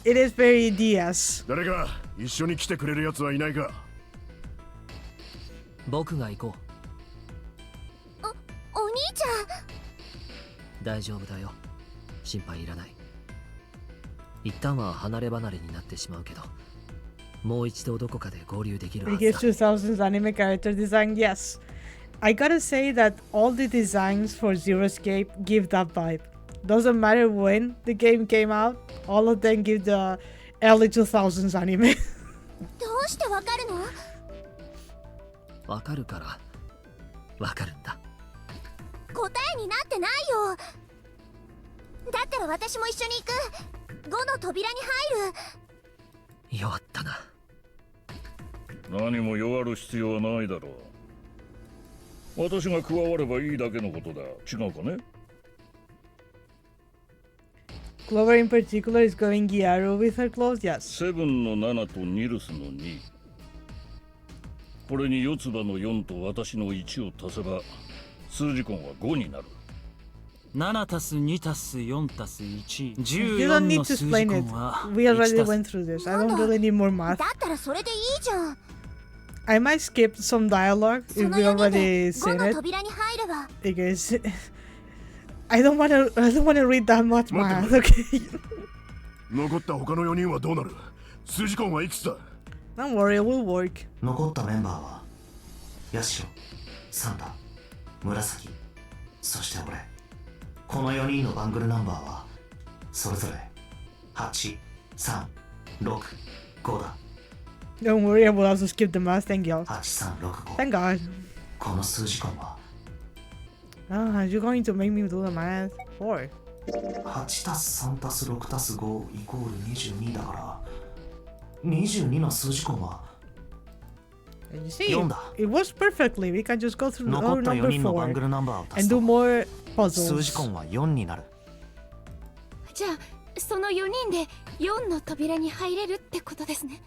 It is very DS. 誰か一緒に来てくれるやつはいないか。僕が行こう。お兄ちゃん。大丈夫だよ。心配いらない。一旦は離れ離れになってしまうけど、もう一度どこかで合流できるは It ず gives だ。 2000s anime character design, yes. I gotta say that all the designs for Zero Escape give that vibe. Doesn't matter when the game came out, all of them give the early 2000s anime. どうしてわかるの？わかるからわかるんだ。答えになってないよ。だったら私も一緒に行く。5の扉に入る。弱ったな。何も弱る必要はないだろう。私が加わればいいだけのことだ。違うかね。 Clover in particular is going Gyaro with her clothes, yes. セブンの7とニルスの2。これに四つ葉の4と私の1を足せば数字根は5になる。7たす2たす4たす1、 You 14 don't need の to 数字 explain 根 it. は We already 1たす went through this. I don't really need more math. だったらそれでいいじゃん。 I might skip some dialogue そ if の we 4人 already で5 seen の it 扉に入れば。 because I don't wanna read that much math, okay? 残った他の4人はどうなる？数字根はいくつだ？ Don't worry, it will work. 残ったメンバーはヤシロ、サンダ、紫、そして俺。この4人のバングルナンバーはそれぞれ8、3、6、5だ。 Don't worry, I will also skip the math, thank you. 8365。 Thank God. この数字根は Ah, you're going to make me do the math? 4. 8たす3たす6たす5イコール22だから22の数字根は And you see, 4だ。 it works perfectly. We can just go through 残 our った4 number 人のバング 4ルナンバーを足 and す do と more 数字 puzzles. 根は4になる。じゃあその4人で4の扉に入れるってことですね。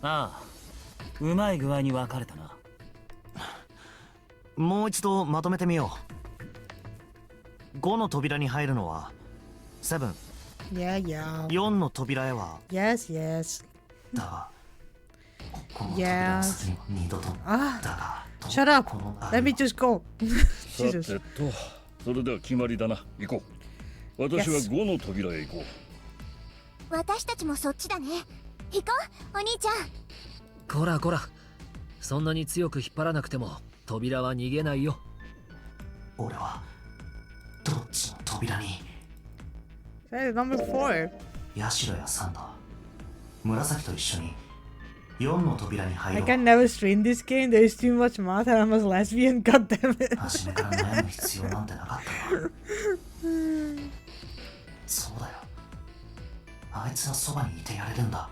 ああ、うまい具合に分かれたな。もう一度まとめてみよう。5の扉に入るのはセブン、 Yeah, yeah. 4の扉へは Yes, yes. だがこの扉を先に二度と Ah, だが shut up. この Let me just go. さて Jesus. と、それでは決まりだな。行こう。私は Yes. 5の扉へ行こう。私たちもそっちだね。行こうお兄ちゃん。こらこら。そんなに強く引っ張らなくても扉は逃げないよ。俺はどっちの扉に That is number 4. ヤシロやサンダー、紫と一緒に4の扉に I 入ろ can う。 never stream this game. There is too much math and I'm a lesbian. God damn it. 初めから悩む必要なんてなかったわ。そうだよ。あいつのそばにいてやれるんだ。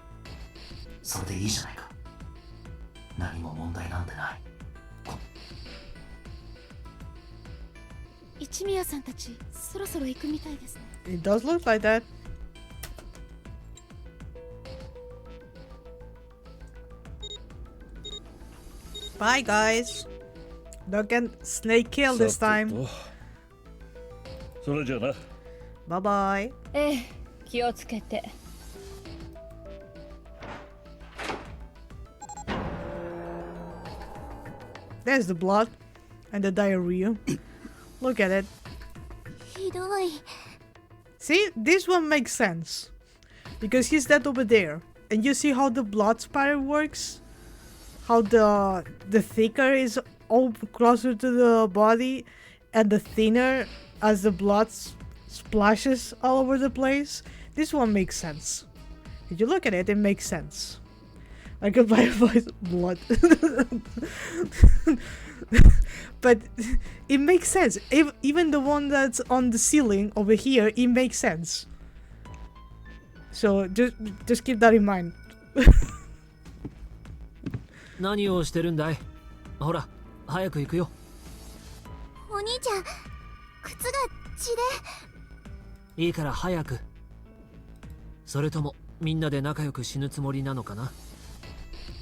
それでいいじゃないか。何も問題なんてない。一宮さんたちそろそろ行くみたいですね。 It does look like that. Bye, guys. Don't get snake kill this さて time. とそれじゃあな。 Bye bye. ええ、気をつけて。 There's the blood and the diarrhea. Look at it. ひどい。 See, this one makes sense. Because he's dead over there. And you see how the blood spiral works? how the thicker is all closer to the body, and the thinner as the blood splashes all over the place. This one makes sense. If you look at it, it makes sense. I could buy blood. But it makes sense. Even the one that's on the ceiling over here, it makes sense. So just keep that in mind. 何をしてるんだい？ほら、早く行くよ。お兄ちゃん、靴が血で。いいから早く。それともみんなで仲良く死ぬつもりなのかな？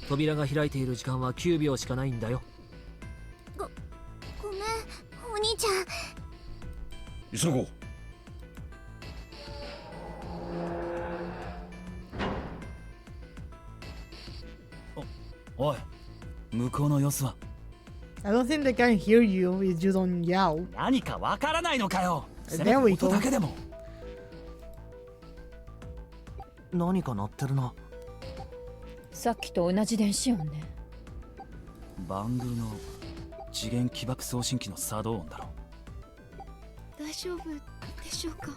扉が開いている時間は9秒しかないんだよ。ごめん、お兄ちゃん。急ごう。おい、向こうの様子は？ I don't think they can hear you if you don't yell. 何かわからないのかよ。 There we go. 音だけでも。何か鳴ってるな。さっきと同じ電子音ね。バングルの次元起爆送信機の作動音だろ。大丈夫でしょうか。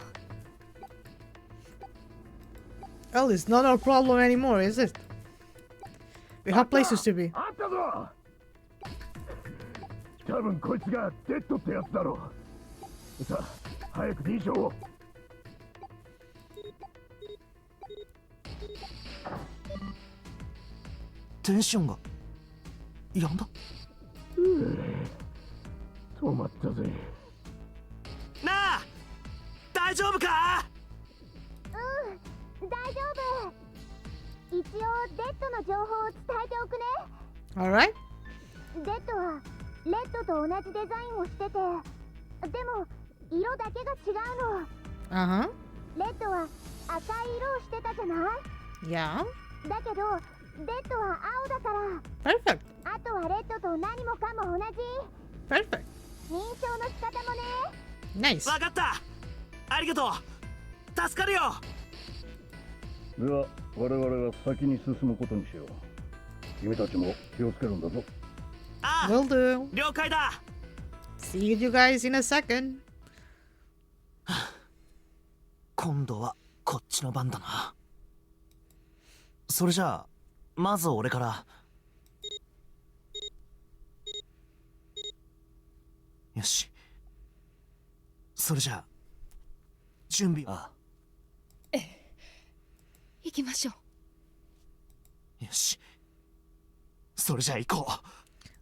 Well, it's not our problem anymore, is it? We have places to be. あったぞ。多分こいつがデッドってやつだろう。さあ、早く認証を。テンションがやんだ。止まったぜ。なあ、大丈夫か？大丈夫。一応デッドの情報を伝えておくね。 Alright? デッドはレッドと同じデザインをしてて、でも色だけが違うの。Uh-huh. レッドは赤い色をしてたじゃない？ Yeah. だけどデッドは青だから。 Perfect. あとはレッドと何もかも同じ。 Perfect. 認証の仕方もね。Nice. わかった。ありがとう。助かるよ。では我々は先に進むことにしよう。君たちも気をつけるんだぞ。ああ、 Will do. 了解だ。See you guys in a second. 今度はこっちの番だな。それじゃあまず俺から。よし。それじゃあ準備は。行きましょう。よし。それじゃあ行こ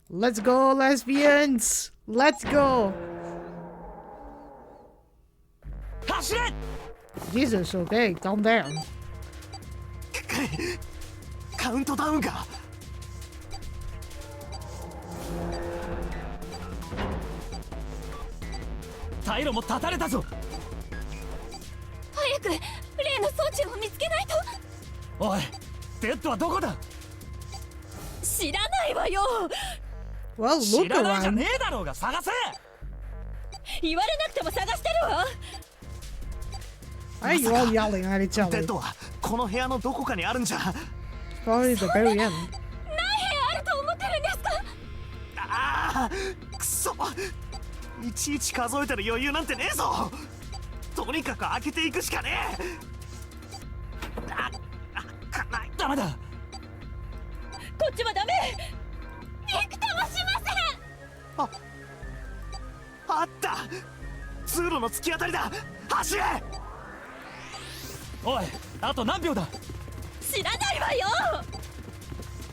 う。 Let's go, lesbians. Let's go. 走れ！ Jesus, okay, calm down. カウントダウンが。タイロも立たれたぞ。早く例の装置を見つけないと。おい、デッドはどこだ？知らないわよ。 Well, 知 look らないじゃ around. ねえだろうが探せ。言われなくても探してるわ。 Why are you all yelling at each デ other? ッドはこの部屋のどこかにあるんじゃ。 Probably the very end. 何部屋あると思ってるんですか？ああ、くそ。いちいち数えてる余裕なんてねえぞ。とにかく開けていくしかねえ。かない。ダメだ。こっちはダメ。びくともしません。あった。通路の突き当たりだ。走れ。おい、あと何秒だ？知らないわよ。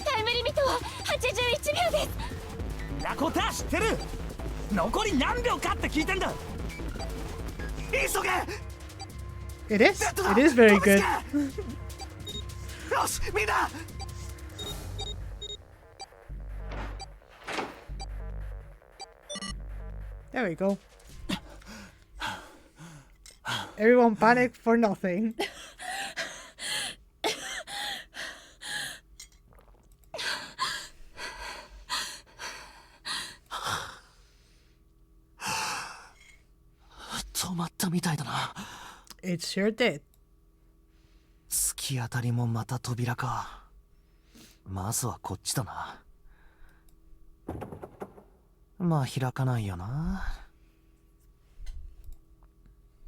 タイムリミットは81秒です。なことは知ってる。残り何秒かって聞いてんだ。急げ。 It is. It is very good. よし、みんな。There we go. Everyone panic for nothing. 止まったみたいだな。 It sure did. 突き当たりもまた扉か。まずはこっちだな。まあ開かないよな。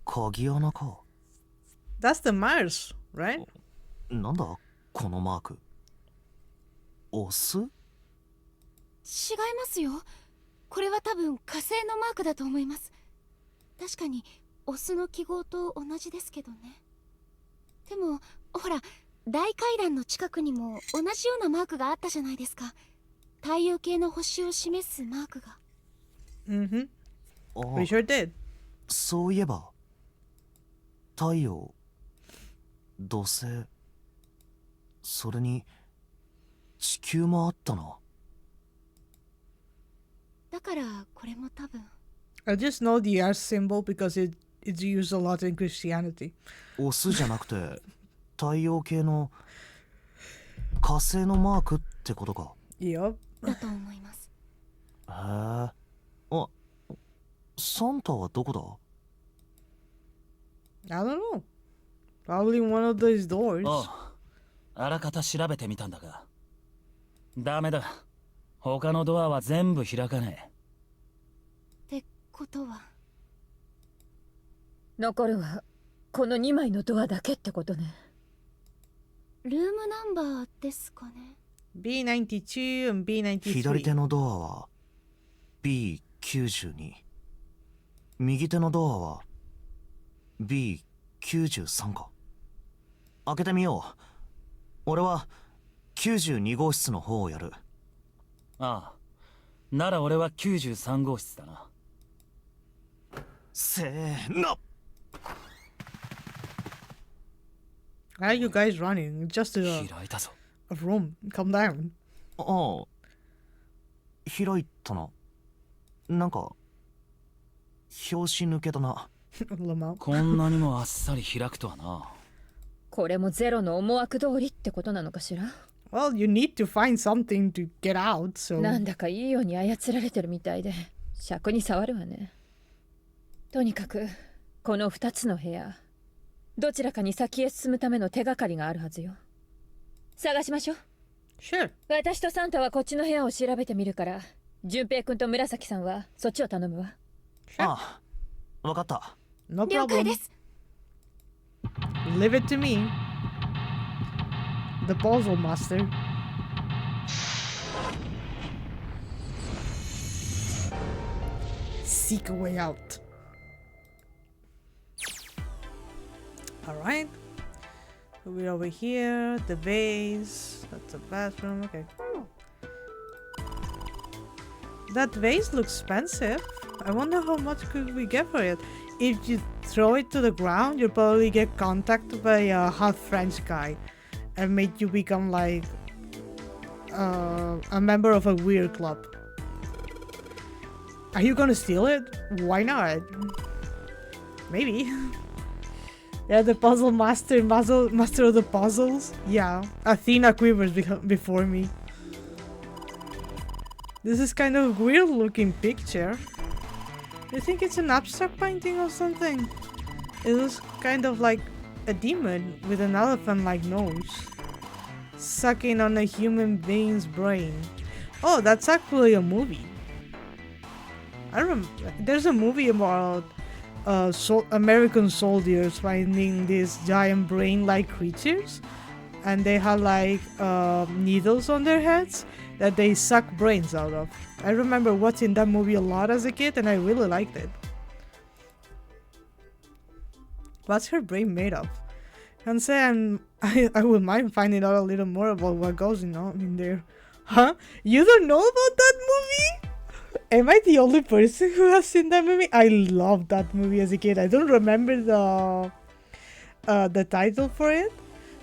鍵穴か。 That's the Mars, right? なんだこのマーク。オス？違いますよ。これは多分火星のマークだと思います。確かにオスの記号と同じですけどね。でもほら、大階段の近くにも同じようなマークがあったじゃないですか。太陽系の星を示すマークが。Mm-hmm. あ We sure did. そういえば太陽、土星、それに地球もあったな。だからこれも多分。I just know the Earth symbol because it's used a lot in Christianity. オスじゃなくて太陽系の火星のマークってことか。Yup. だと思います。へえ。あ、サンタはどこだ？ I don't know. Probably one of those doors. おう、あらかた調べてみたんだがダメだ。他のドアは全部開かねえ。ってことは。残るはこの2枚のドアだけってことね。ルームナンバーですかね。 B92 and B93. 左手のドアは B92、 右手のドアは B93 か。開けてみよう。俺は92号室の方をやる。ああ、なら俺は93号室だな。せーの。 Why are you guys running? It's just a 開いたぞ。 room. Calm down. ああ、開いたな。なんか拍子抜けだな。Lamau. こんなにもあっさり開くとはな。これもゼロの思惑通りってことなのかしら。 Well, you need to find something to get out, so. なんだかいいように操られてるみたいで尺に触るわね。とにかくこの2つの部屋、どちらかに先へ進むための手がかりがあるはずよ。探しましょう。 Sure. 私とサンタはこっちの部屋を調べてみるから、順平くんと紫さんはそっちを頼むわ。ああ、わかった。No 了解 problem. です。 Leave it to me. The puzzle master. Seek a way out. Alright. We're over here. The vase. That's a bathroom. Okay. That vase looks expensive. I wonder how much could we get for it. If you throw it to the ground, you'll probably get contacted by a half French guy and make you become like a member of a weird club. Are you gonna steal it? Why not? Maybe. Yeah, the puzzle master, master of the puzzles. Yeah, Athena quivers before me. This is kind of a weird looking picture. You think it's an abstract painting or something? It looks kind of like a demon with an elephant-like nose, sucking on a human being's brain. Oh, that's actually a movie. I remember there's a movie about American soldiers finding these giant brain-like creatures, and they had like needles on their heads that they suck brains out of. I remember watching that movie a lot as a kid and I really liked it. What's her brain made of? Can't say I would mind finding out a little more about what goes on in there. Huh? You don't know about that movie? Am I the only person who has seen that movie? I loved that movie as a kid. I don't remember the title for it,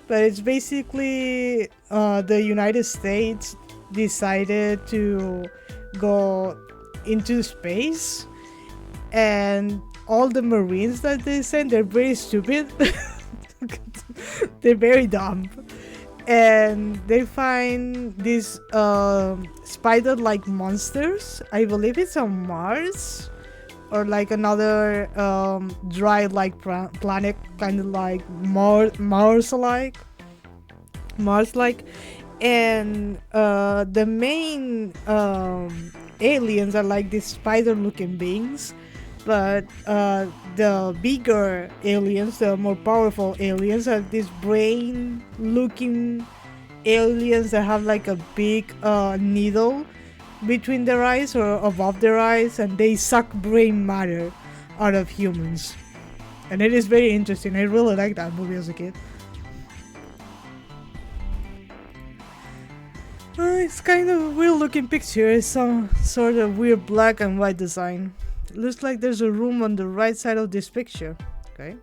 but it's basically the United States decided to go into space, and all the Marines that they send, they're very stupid. They're very dumb, and they find these spider-like monsters. I believe it's on Mars or like another dry-like planet, kind of like Mars-like. And the main aliens are like these spider-looking beings, but the bigger aliens, the more powerful aliens, are these brain-looking aliens that have like a big needle between their eyes or above their eyes, and they suck brain matter out of humans. And it is very interesting. I really liked that movie as a kid. It's kind of a weird looking picture. It's some sort of weird black and white design. It looks like there's a room on the right side of this picture. Okay.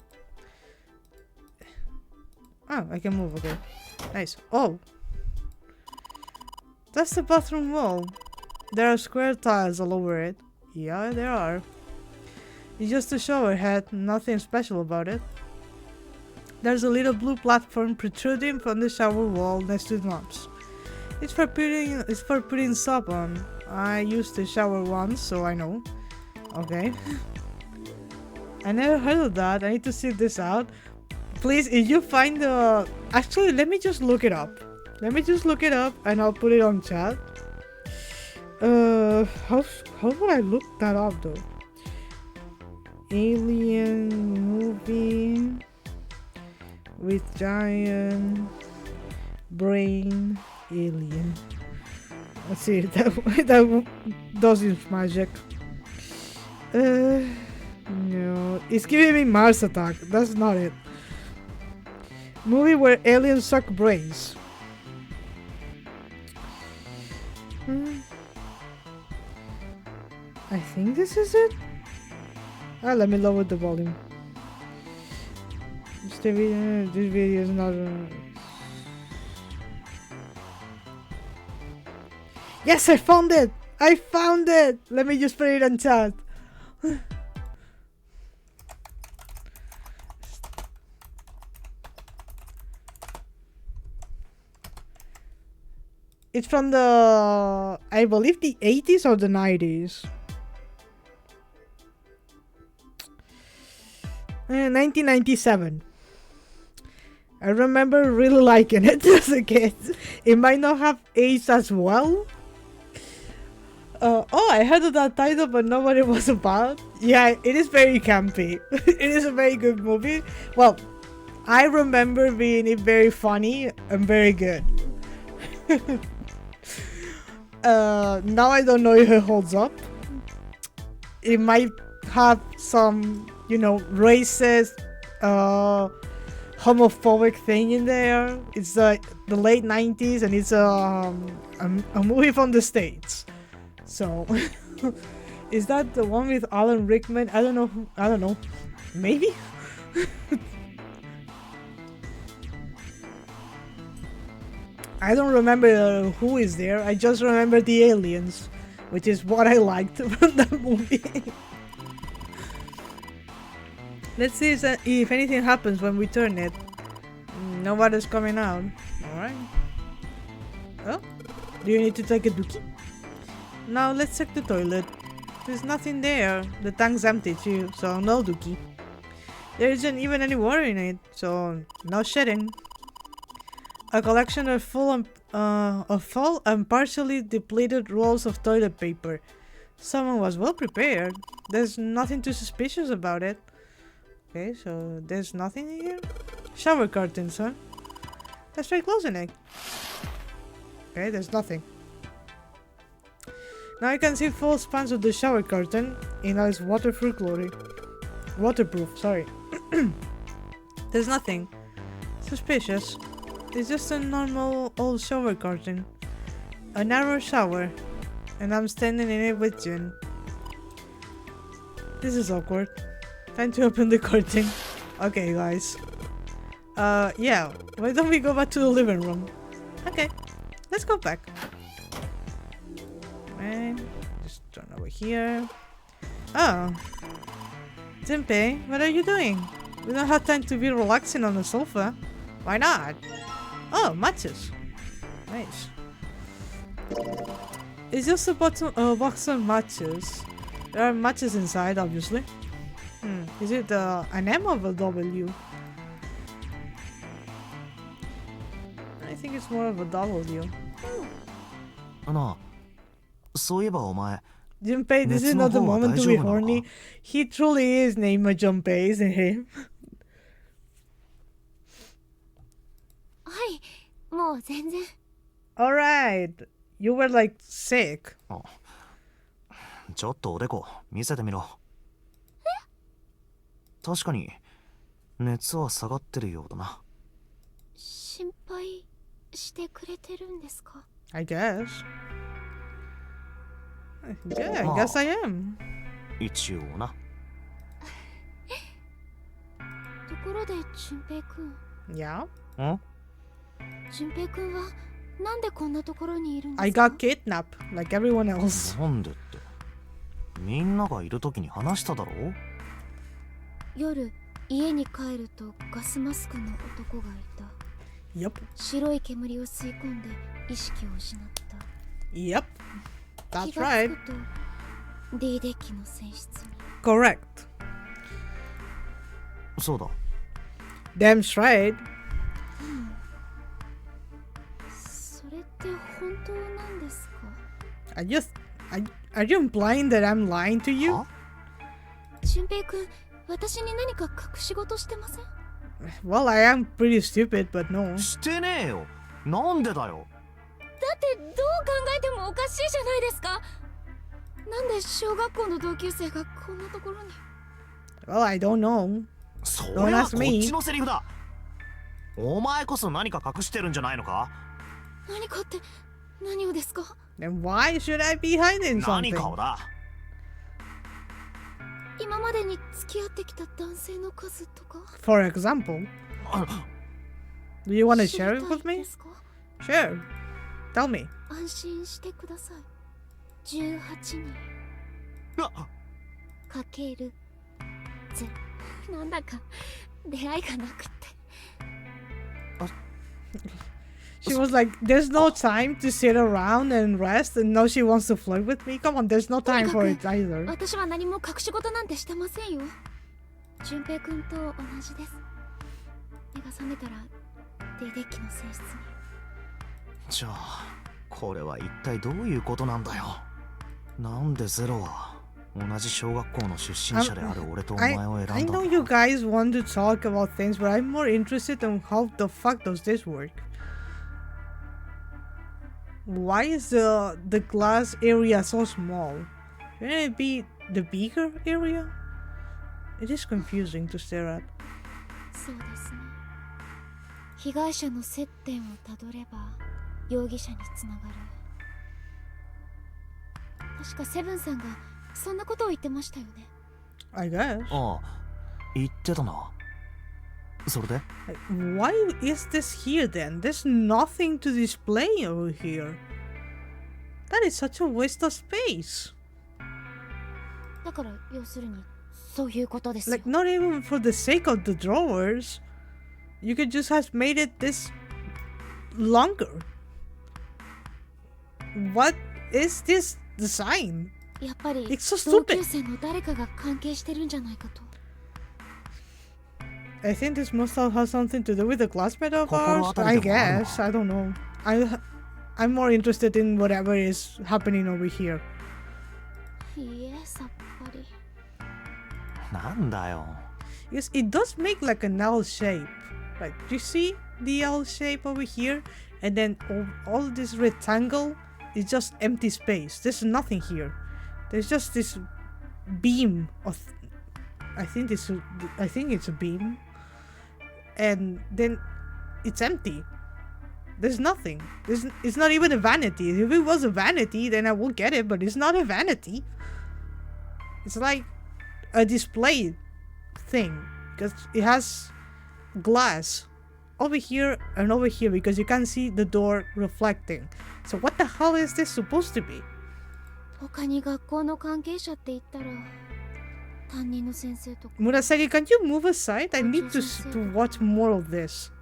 Oh, I can move. Okay. Nice. Oh. That's the bathroom wall. There are square tiles all over it. Yeah, there are. It's just a shower head, nothing special about it. There's a little blue platform protruding from the shower wall next to the knobs. It's for putting soap on. I used to shower once, so I know. Okay. I never heard of that. I need to see this out. Please, if you find the... Actually, let me just look it up. Let me just look it up and I'll put it on chat. How would I look that up though? Alien movie with giant brain alien. Let's see, that does its magic. No, it's giving me Mars Attack. That's not it. Movie where aliens suck brains. I think this is it. Let me lower the volume. This video is not. Yes, I found it! I found it! Let me just put it on chat. It's from the, I believe, the 80s or the 90s. 1997. I remember really liking it as a kid. It might not have aged as well. Oh, I heard of that title, but not what it was about. Yeah, it is very campy. It is a very good movie. Well, I remember being it very funny and very good. Now I don't know if it holds up. It might have some, you know, racist, homophobic thing in there. It's the late 90s and it's a movie from the States. So, is that the one with Alan Rickman? I don't know. I don't know. Maybe? I don't remember who is there. I just remember the aliens, which is what I liked from that movie. Let's see if anything happens when we turn it. Nobody's coming out. Alright. Oh, do you need to take a dookie? Now let's check the toilet. There's nothing there. The tank's empty too, so no dookie. There isn't even any water in it, so no shedding. A collection of full and partially depleted rolls of toilet paper. Someone was well prepared. There's nothing too suspicious about it. Okay, so there's nothing in here? Shower curtains, huh? Let's try closing it. Okay, there's nothing. Now I can see full spans of the shower curtain in its waterproof, sorry. There's nothing suspicious. It's just a normal old shower curtain. A narrow shower. And I'm standing in it with Jin. This is awkward. Time to open the curtain. Okay, guys. Yeah. Why don't we go back to the living room? Okay. Let's go back. And just turn over here. Oh. Jinpei, what are you doing? We don't have time to be relaxing on the sofa. Why not? Oh, matches. Nice. It's just a box of matches. There are matches inside, obviously. Is it an M or a W? I think it's more of a W. そういえばお前、 Junpei, this is 熱の not the 方は moment 大 to 丈 be 夫なのか？ horny. He truly is named Junpei, isn't he? はいもう全然 Alright. You were like sick. ちょっとおでこ見せてみろ。確かに熱は下がってるようだな。心配してくれてるんですか？ I guess. Yeah, I Oh. guess I am. 一応な。ところで淳平くん Yeah. ん？淳平くんはなんでこんなところにいるんで I すか？ got kidnapped like everyone else. なんでって。みんながいる時に話しただろ。夜家に帰るとガスマスクの男がいた。 Yep. 白い煙を吸い込んで意識を失った。 Yep. 気 That's が right. つくと D デッキの船室に。 Correct. そうだ。 Damn straight. それって本当なんですか？ Are you implying that I'm lying to you? は？淳平くん、私に何か隠し事してません？ Well, I am pretty stupid, but no. してねえよ。なんでだよ。だってどう考えてもおかしいじゃないですか。なんで小学校の同級生がこんなところに。 Well, I don't know. そ Don't れは ask こっ me. ちのセリフだ。お前こそ何か隠してるんじゃないのか？何かって何をですか？ Then why should I be hiding 何 something? かをだ。今までに付き合ってきた男性の数とか。 For example, あ do you want to 知り share た it い with me? ですか？ Sure. Tell me. 安心してください。18人あかける0。なんだか出会いがなくって。 She was like, there's no time to sit around and rest, and now she wants to flirt with me? Come on, there's no time for it either. 私は何も隠し事なんてしてませんよ。淳平くんと同じです。目が覚めたら D デッキの船室に。じゃあこれは一体どういうことなんだよ。なんでゼロは同じ小学校の出身者である俺とお I 前を選んだ I んだ know you guys want to talk about things, but I'm more interested in how the fuck does this work? Why is the glass area so small? Shouldn't it be the bigger area? It is confusing to stare at. そうですね。被害者の接点をたどれば容疑者につながる。確かセブンさんがそんなことを言ってましたよね。 I guess. ああ言ってたな。それで Like, why is this here then? There's nothing to display over here. That is such a waste of space. だから要するにそういうことですよ。 Like, not even for the sake of the drawers. You could just have made it this longer. What is this design? やっぱり It's so 同 stupid. 級生の誰かが関係してるんじゃないかと。 I think this must have something to do with the classmate of Kokoro ours. atari I de mo aru guess. I don't know. I'm more interested in whatever is happening over here. いいえ、さっぱり。なんだよ。 Yes, it does make like an L shape. Like, do you see the L shape over here? And then all this rectangle is just empty space. There's nothing here. There's just this beam of, I think it's a beam. And then it's empty. There's nothing. It's not even a vanity. If it was a vanity, then I would get it, but it's not a vanity. It's like a display thing because it has glass over here and over here because you can't see the door reflecting. So what the hell is this supposed to be? 他に学校の関係者って言ったら担任の先生とか。 Murasaki, can you move aside? I need to watch more of this.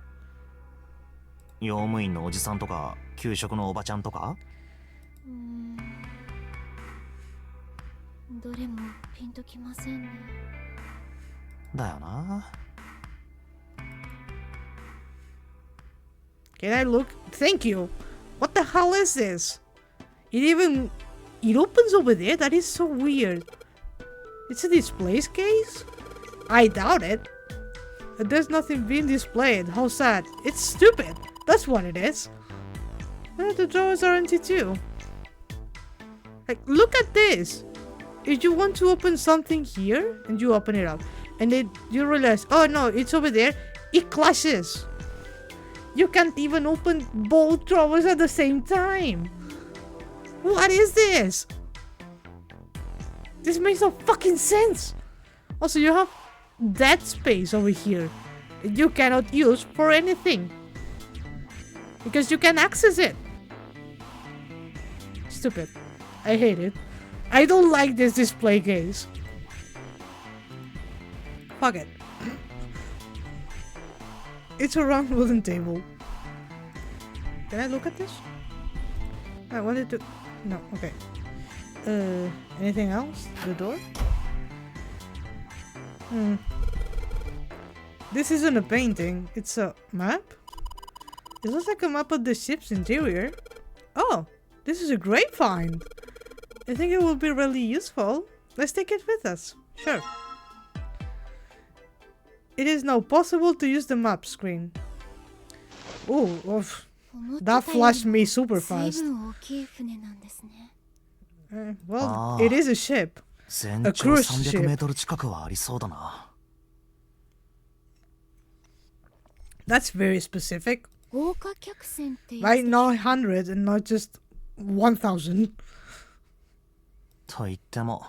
用務員のおじさんとか給食のおばちゃんとか。どれもピンときませんね。だよな。 Can I look? Thank you. What the hell is this? It it opens over there? That is so weird. It's a display case? I doubt it. There's nothing being displayed. How sad. It's stupid. That's what it is. The drawers are empty too. Like, look at this. If you want to open something here, and you open it up, and then you realize, oh no, it's over there, it clashes. You can't even open both drawers at the same time. What is this? This makes no fucking sense. Also, you have that space over here that you cannot use for anything because you can access it. Stupid. I hate it. I don't like this display case. Fuck it. It's a round wooden table. Can I look at this? I wanted to... No, okay. Anything else? The door? This isn't a painting, it's a map? It looks like a map of the ship's interior. Oh, this is a great find. I think it will be really useful. Let's take it with us. Sure. It is now possible to use the map screen. Oh, oof. That flashed me super fast. Well, it is a ship. A cruise ship. 300メートル近くはありそうだな。That's very specific. 豪華客船っていう Right, not 100 and not just 1000. と言っても、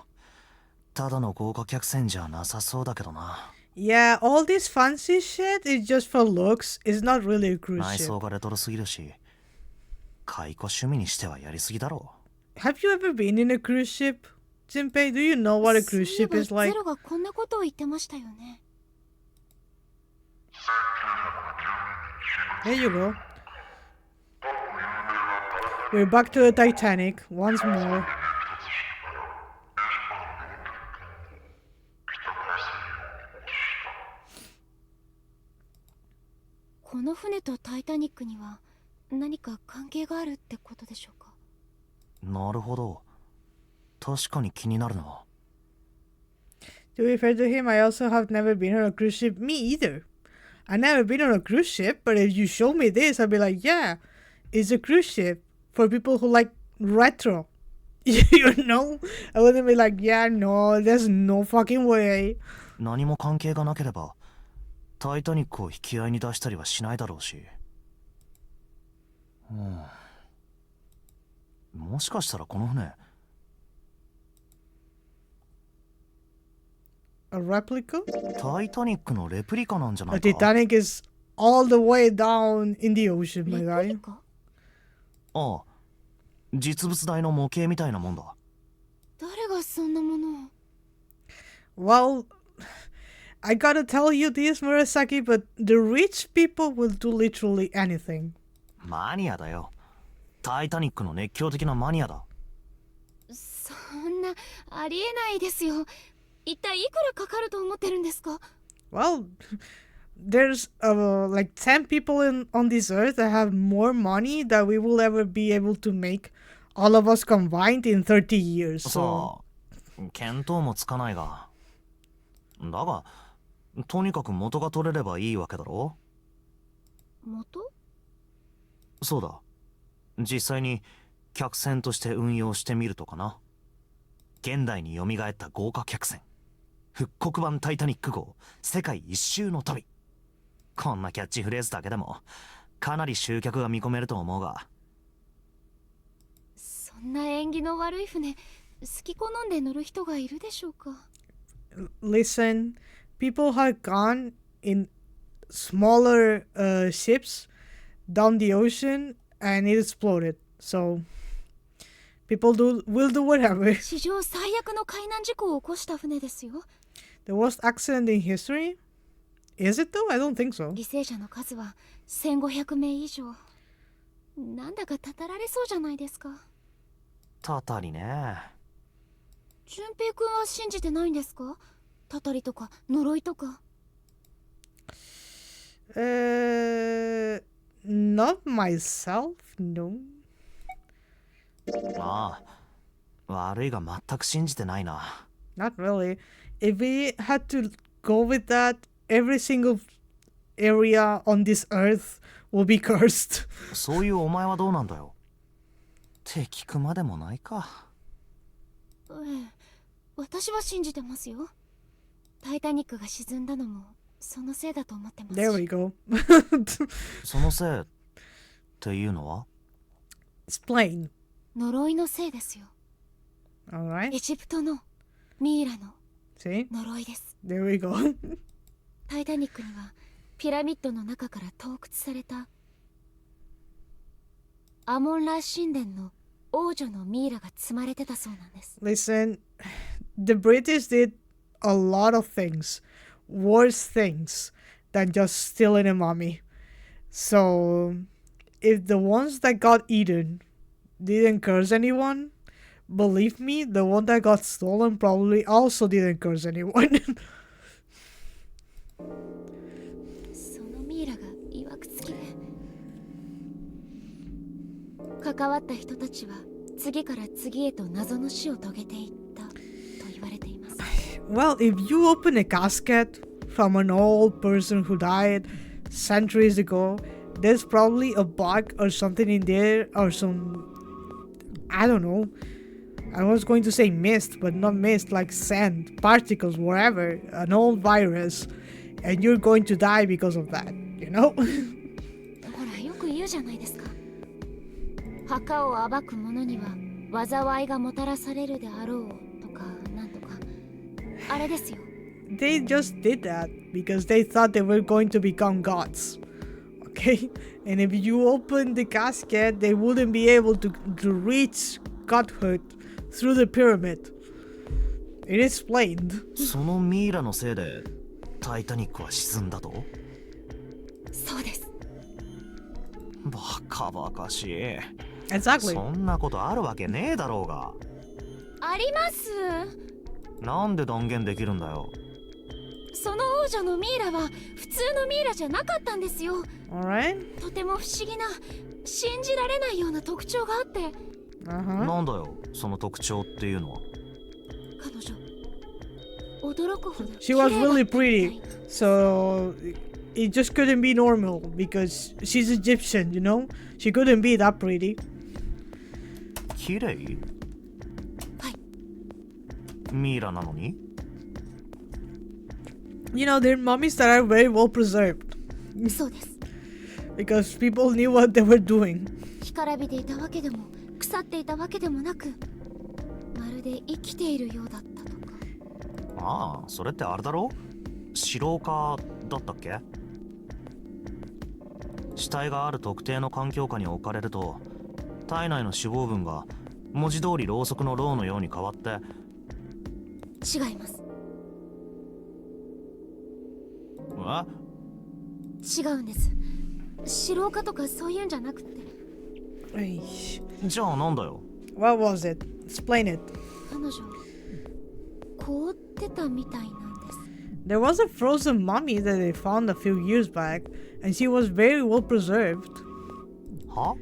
ただの豪華客船じゃなさそうだけどな。Yeah, all this fancy shit is just for looks. It's not really a cruise 内 ship. 装がレトロすぎるし、解雇趣味にしてはやりすぎだろう。 Have you ever been in a cruise ship? Jinpei, do you know what a cruise ship is ゼ like? ロがこんなことを言ってましたよね。 There you go. We're back to the Titanic once more. この船とタイタニックには何か関係があるってことでしょうか。なるほど。確かに気になるな。To be fair to him, I also have never been on a cruise ship. Me either. I've never been on a cruise ship, but if you show me this, I'll be like, yeah, it's a cruise ship for people who like retro. You know? I wouldn't be like, yeah, no, there's no fucking way. 何も関係がなければ、タイタニックを引き合いに出したりはしないだろうし。もしかしたらこの船、A replica? タイタニックのレプリカなんじゃな The いか。 Titanic is all the way down in the ocean, レ my プリ guy. カ？ああ、実物大の模型みたいなもんだ。誰がそんなものを？ Well, I gotta tell you this, Murasaki, but the rich people will do literally anything. マニアだよ。タイタニックの熱狂的なマニアだ。そんなありえないですよ。一体いくらかかると思ってるんですか？ Well, there's like 10 people on this earth that have more money that we will ever be able to make, all of us combined in 30 years. さ So あ、見当もつかないが。だが、とにかく元が取れればいいわけだろ。元？そうだ。実際に客船として運用してみるとかな。現代に蘇った豪華客船。復刻版タイタニック号世界一周の旅。こんなキャッチフレーズだけでもかなり集客が見込めると思うが。そんな縁起の悪い船、好き好んで乗る人がいるでしょうか？ listen, people have gone in smaller ships down the ocean and it exploded. So people will do whatever. 史上最悪の海難事故を起こした船ですよ。 The worst accident in history? Is it though? I don't think so. 犠牲者の数は1500名以上。なんだかたたられそうじゃないですか。たたりね。純平くんは信じてないんですか？たたりとか呪いとか。Not myself, no. ああ、悪いが全く信じてないな。 Not really. If we had to go with that, every single area on this earth will be cursed. そういうお前はどうなんだよ。って聞くまでもないか。ええ、私は信じてますよ。タイタニックが沈んだのもそのせいだと思ってますし。 There we go. そのせいっていうのは？ Explain. 呪いのせいですよ。 Alright. エジプトのミイラの See? 呪いです。 There we go. タイタニックにはピラミッドの中から盗掘されたアモンラ神殿の王女のミイラが積まれてたそうなんです。 Listen, the British did a lot of things, worse things than just stealing a mummy. So, if the ones that got eaten didn't curse anyone, believe me, the one that got stolen probably also didn't curse anyone. そのミイラがいわくつきで、関わった人たちは次から次へと謎の死を遂げていったと言われています。 Well, if you open a casket from an old person who died centuries ago, there's probably a bug or something in there, or some, I don't know. I was going to say mist, but not mist, like sand, particles, whatever, an old virus, and you're going to die because of that, you know? ほらよく言うじゃないですか。墓を暴く者には災いがもたらされるであろうとかなんとか、あれですよ。 They just did that because they thought they were going to become gods. Okay? And if you open the casket, they wouldn't be able to reach godhood through the pyramid. It explained. そのミイラのせいでタイタニックは沈んだと？そうです。バカバカしい。 Exactly. そんなことあるわけねえだろうが。あります。なんで断言できるんだよ。その王女のミイラは普通のミイラじゃなかったんですよ。 Alright? とても不思議な、信じられないような特徴があって、 Uh-huh. なんだよその特徴っていうのは。彼女驚くほど She was 綺麗だった really みた pretty, い。 so it just couldn't be normal because she's Egyptian, you know? She couldn't be that pretty. 綺麗？はい。ミイラなのに？ You know, they're mummies that are very well preserved そうです。 because people knew what they were doing. 干からびていたわけでも腐っていたわけでもなく、まるで生きているようだったとか。ああ、それってあれだろ？白化だったっけ？死体がある特定の環境下に置かれると体内の脂肪分が文字通りろうそくのろうのように変わって。違います。違うんです。死老化とかそういうんじゃなくて、 Eish. じゃあなんだよ。 What was it? Explain it. 彼女凍ってたみたいなんです。 There was a frozen mummy that they found a few years back, and she was very well preserved. は？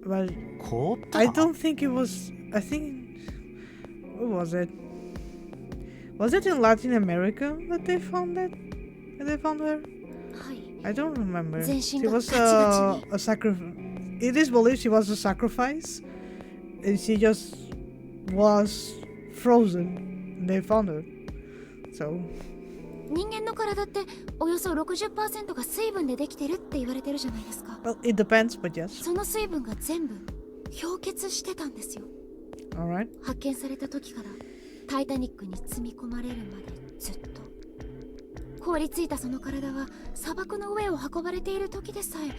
But 凍ってた？ I don't think it was. I think. Where was it? Was it in Latin America that they found it? That they found her? はい。 I don't remember. 全身 She が was ガチガチに。 a sacrifice. It is believed she was a sacrifice, and she just was frozen. And they found her. So 人間の体っておよそ 60% が水分でできてるって言われてるじゃないですか。 well, it depends, but yes. その水分が全部氷結してたんですよ。 All right. 発見された時からタイタニックに積み込まれるまでずっと凍りついたその体は砂漠の上を運ばれている時でさえ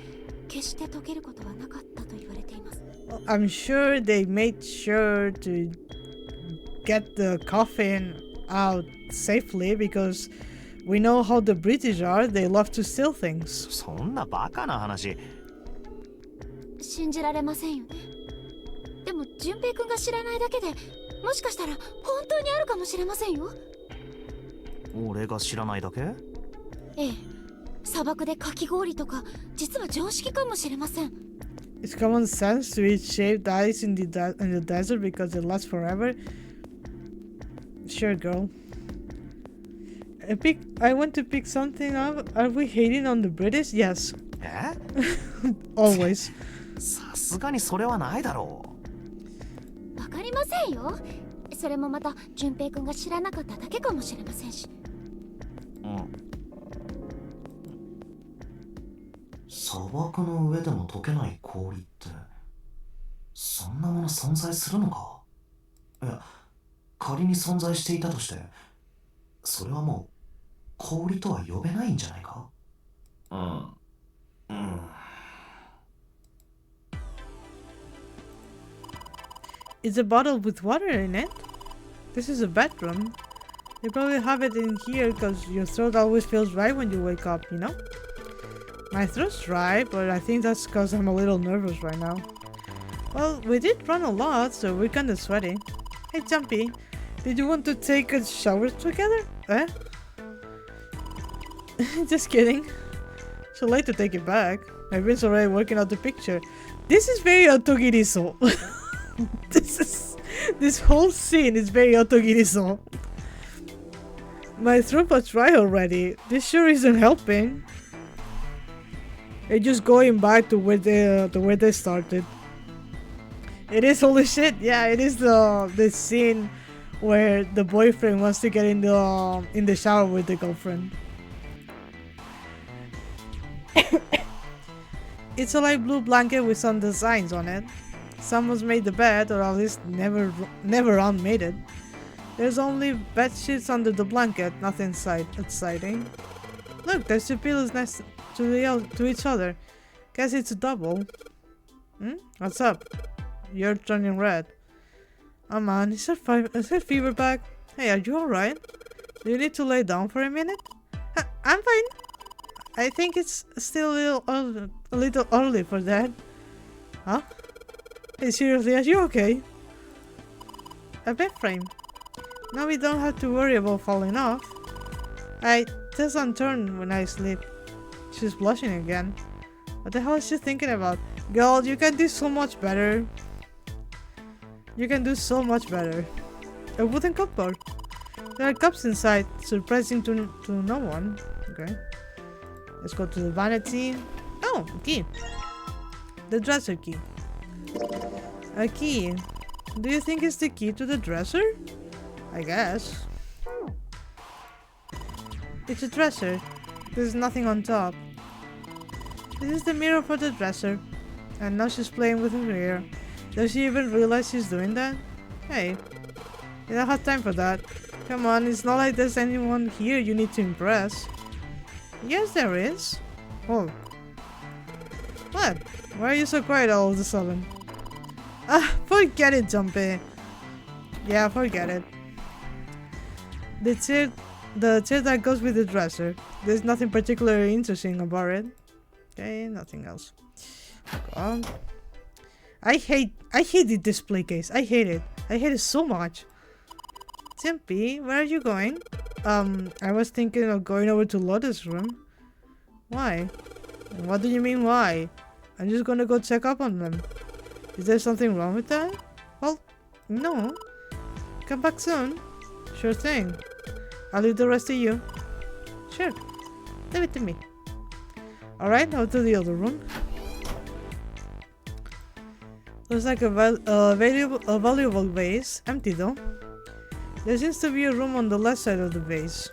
決して溶けることはなかったと言われています。 Well, I'm sure they made sure to get the coffin out safely because we know how the British are. They love to steal things. そんなバカな話。信じられませんよね。でも純平くんが知らないだけでもしかしたら本当にあるかもしれませんよ。俺が知らないだけ？ええ、砂漠でかき氷とか実は常識かもしれません。It's common sense to eat shaved ice in the desert because it lasts forever. Sure, girl. I want to pick something up. Are we hating on the British? Yes. え Always. さすがにそれはないだろわかりませんよ。それもまた淳平くんが知らなかっただけかもしれませんし。う。うん。砂漠の上でも溶けない氷って、そんなもの存在するのか？いや、仮に存在していたとして、それはもう氷とは呼べないんじゃないか？うん。うん。It's a bottle with water in it. This is a bedroom. They probably have it in here because your throat always feels dry when you wake up, you know? My throat's dry, but I think that's because I'm a little nervous right now. Well, we did run a lot, so we're kinda sweaty. Hey, Jumpy, did you want to take a shower together? Eh? Just kidding. So late to take it back. My brain's already working out the picture. This is very Otogiriso. This whole scene is very Otogiriso. My throat was dry already. This sure isn't helping. They're just going back to where they started. It is holy shit. Yeah, it is the scene where the boyfriend wants to get in the shower with the girlfriend. It's a light blue blanket with some designs on it. Someone's made the bed, or at least never unmade it. There's only bed sheets under the blanket, nothing exciting. Look, there's two pillows next to each other. Guess it's a double. What's up? You're turning red. Oh man, is her fever back? Hey, are you alright? Do you need to lay down for a minute? I'm fine. I think it's still a little early for that. Huh? Hey, seriously, are you okay? A bed frame. Now we don't have to worry about falling off. I doesn't turn when I sleep. She's blushing again. What the hell is she thinking about? Girl, you can do so much better. You can do so much better. A wooden cupboard. There are cups inside, surprising to no one. Okay. Let's go to the vanity. Oh, a key. The dresser key. A key. Do you think it's the key to the dresser? I guess. It's a dresser. There's nothing on top. This is the mirror for the dresser. And now she's playing with her hair. Does she even realize she's doing that? Hey, you don't have time for that. Come on, it's not like there's anyone here you need to impress. Yes, there is. Oh. What? Why are you so quiet all of a sudden? Ah, forget it, Jumpy. Yeah, forget it. The chair that goes with the dresser. There's nothing particularly interesting about it. Okay, nothing else. I hate the display case. I hate it. I hate it so much. Jumpy, where are you going? I was thinking of going over to Lotus' room. Why? What do you mean why? I'm just gonna go check up on them. Is there something wrong with that? Well, no. Come back soon. Sure thing. I'll leave the rest to you. Sure. Leave it to me. Alright, now to the other room. Looks like a valuable vase. Empty though. There seems to be a room on the left side of the vase.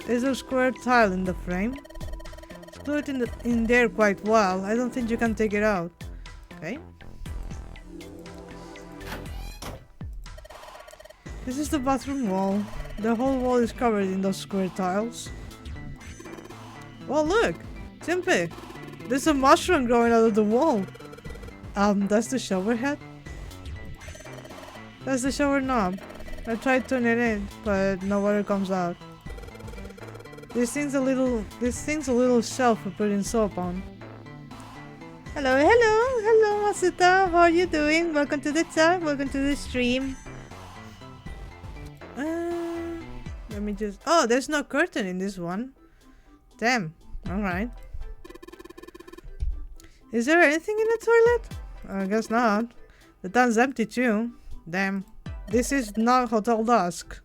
There's a square tile in the frame. It's glued in there quite well. I don't think you can take it out. Okay. This is the bathroom wall. The whole wall is covered in those square tiles. Well, look! Jumpy! There's a mushroom growing out of the wall. That's the shower head? That's the shower knob. I tried turning it, but no water comes out. This thing's a little shelf for putting soap on. Hello, Masuta. How are you doing? Welcome to the chat. Welcome to the stream. Let me just. Oh, there's no curtain in this one. Damn. All right. Is there anything in the toilet? I guess not. The town's empty too. Damn. This is not Hotel Dusk.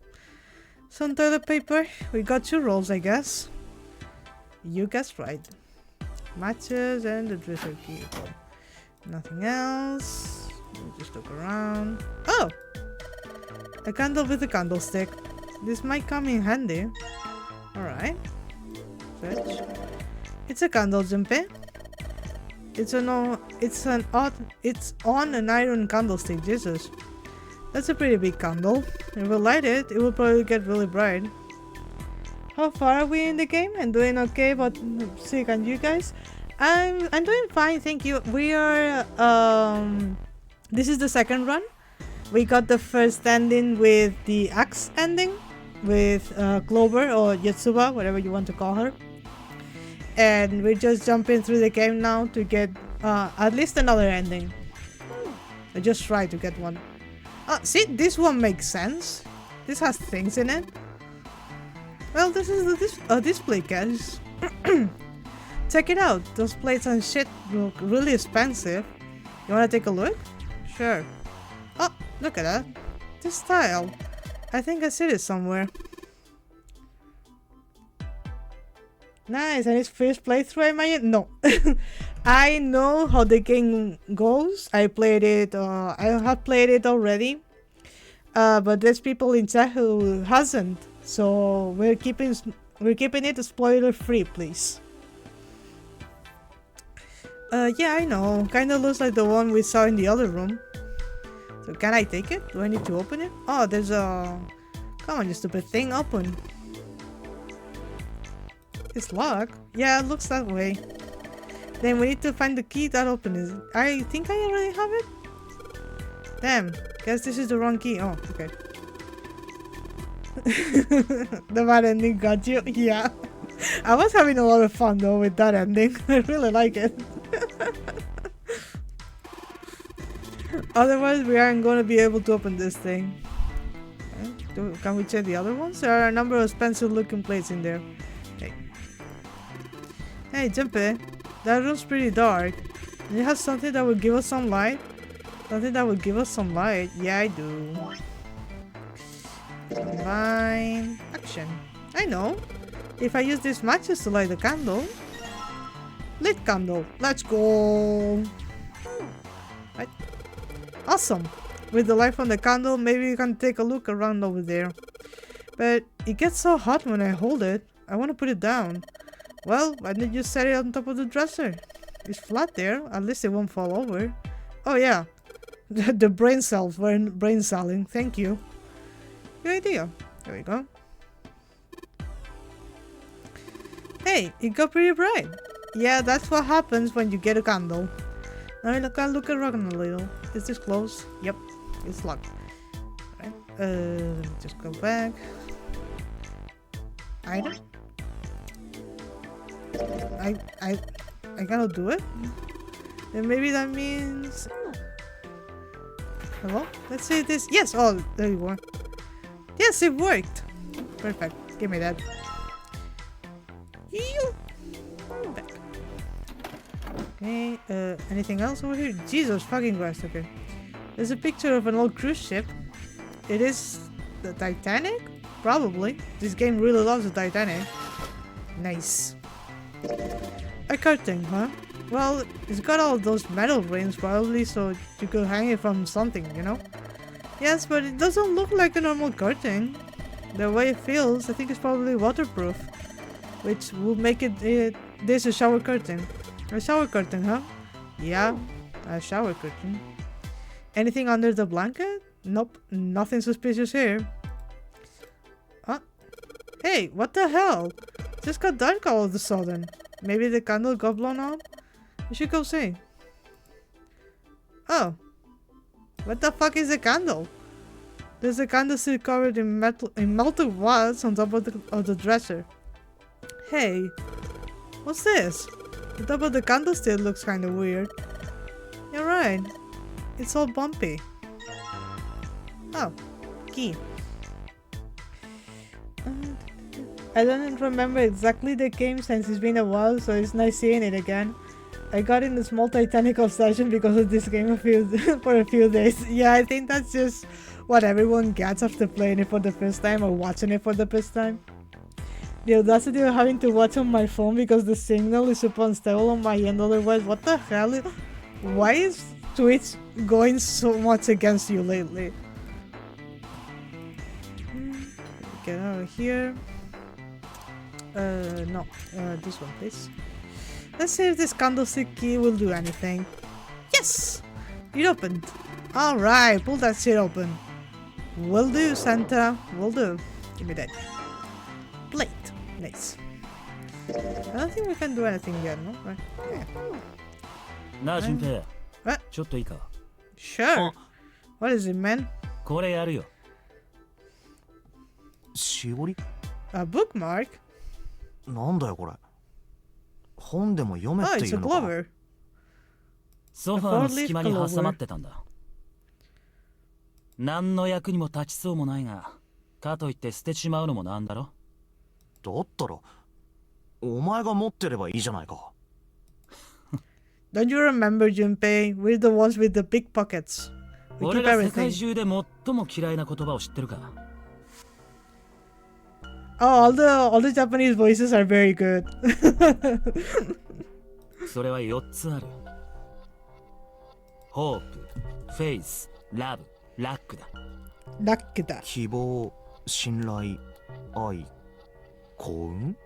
Some toilet paper. We got 2 rolls, I guess. You guessed right. Matches and the dresser key. Nothing else. We'll just look around. Oh! A candle with a candlestick. This might come in handy. Alright. Switch. It's a candle, Junpei. It's on an iron candlestick, Jesus. That's a pretty big candle. If we light it, it will probably get really bright. How far are we in the game? I'm doing okay, but sick and you guys? I'm doing fine, thank you. We are this is the second run. We got the first ending with the axe ending with Clover or Yotsuba, whatever you want to call her. And we're just jumping through the game now to get at least another ending. I just try to get one. See, this one makes sense. This has things in it. Well, this is the display case. Check it out. Those plates and shit look really expensive. You wanna take a look? Sure. Oh, look at that. This tile. I think I see it somewhere. Nice, and it's first playthrough, I imagine? No. I know how the game goes. I played it, I have played it already. But there's people in chat who hasn't. So we're keeping it spoiler free, please. Yeah, I know. Kinda looks like the one we saw in the other room. So can I take it? Do I need to open it? Oh, there's a... Come on, you stupid thing, open. It's locked. Yeah, it looks that way. Then we need to find the key that opens it. I think I already have it. Damn, guess this is the wrong key. Oh, okay. The bad ending got you. Yeah. I was having a lot of fun though with that ending. I really like it. Otherwise, we aren't going to be able to open this thing. Okay. Can we check the other ones? There are a number of expensive looking plates in there. Hey. Hey, Junpei. That room's pretty dark. Do you have something that would give us some light? Something that would give us some light? Yeah, I do. Combine. Action. I know. If I use these matches to light the candle. Lit candle. Let's go. Right. Awesome. With the light from the candle, maybe you can take a look around over there. But it gets so hot when I hold it. I want to put it down. Well, why didn't you set it on top of the dresser? It's flat there. At least it won't fall over. Oh yeah. The brain cells were brain celling. Thank you. Good idea. There we go. Hey, it got pretty bright. Yeah, that's what happens when you get a candle. Now I can look around a little. Is this closed? Yep, it's locked. Alright, let me just go back. Item? I cannot do it? Then maybe that means... Hello? Let's see this. Yes! Oh, there you are. Yes, it worked! Perfect. Give me that. Back. Okay, anything else over here? Jesus fucking Christ, okay. There's a picture of an old cruise ship. It is the Titanic? Probably. This game really loves the Titanic. Nice. A curtain, huh? Well, it's got all those metal rings probably, so you could hang it from something, you know? Yes, but it doesn't look like a normal curtain. The way it feels, I think it's probably waterproof. Which will make it, there's a shower curtain. A shower curtain, huh? Yeah, a shower curtain. Anything under the blanket? Nope, nothing suspicious here. Huh? Hey, what the hell? It just got dark all of a sudden. Maybe the candle got blown out? We should go see. Oh. What the fuck is a candle? There's a candle still covered in melted wax on top of the dresser. Hey, what's this? The top of the candlestick looks kinda weird. You're right. It's all bumpy. Oh, key. I don't remember exactly the game since it's been a while, so it's nice seeing it again. I got in a small Titanic obsession because of this game for a few days. Yeah, I think that's just what everyone gets after playing it for the first time or watching it for the first time. The audacity of having to watch on my phone because the signal is super unstable on my end otherwise. What the hell? Why is Twitch going so much against you lately? Get out of here. No. This one, please. Let's see if this candlestick key will do anything. Yes! It opened. Alright, pull that shit open. Will do, Santa. Will do. Give me that. Plate. Nice. I don't think we can do anything yet, no? Right. Yeah. なあ、順平。えちょっといいか。Sure. What is it, man? これやるよ。しおり A bookmark? なんだよこれ。本でも読めっ Oh, て it's い a うのか。 clover. ソファーの隙間に挟まってたんだ。何の役にも立ちそうもないが、かといって捨てちまうのもなんだろ。だったら、お前が持ってればいいじゃないか。Don't you remember, Junpei? We're the ones with the big pockets. We 俺 keep が世界 everything. 中で最も嫌いな言葉を知ってるか。Oh, all the Japanese voices are very good. それは4つある。ホープ、フェイス、ラブ、ラックだ。ラックだ。希望、信頼、愛、幸運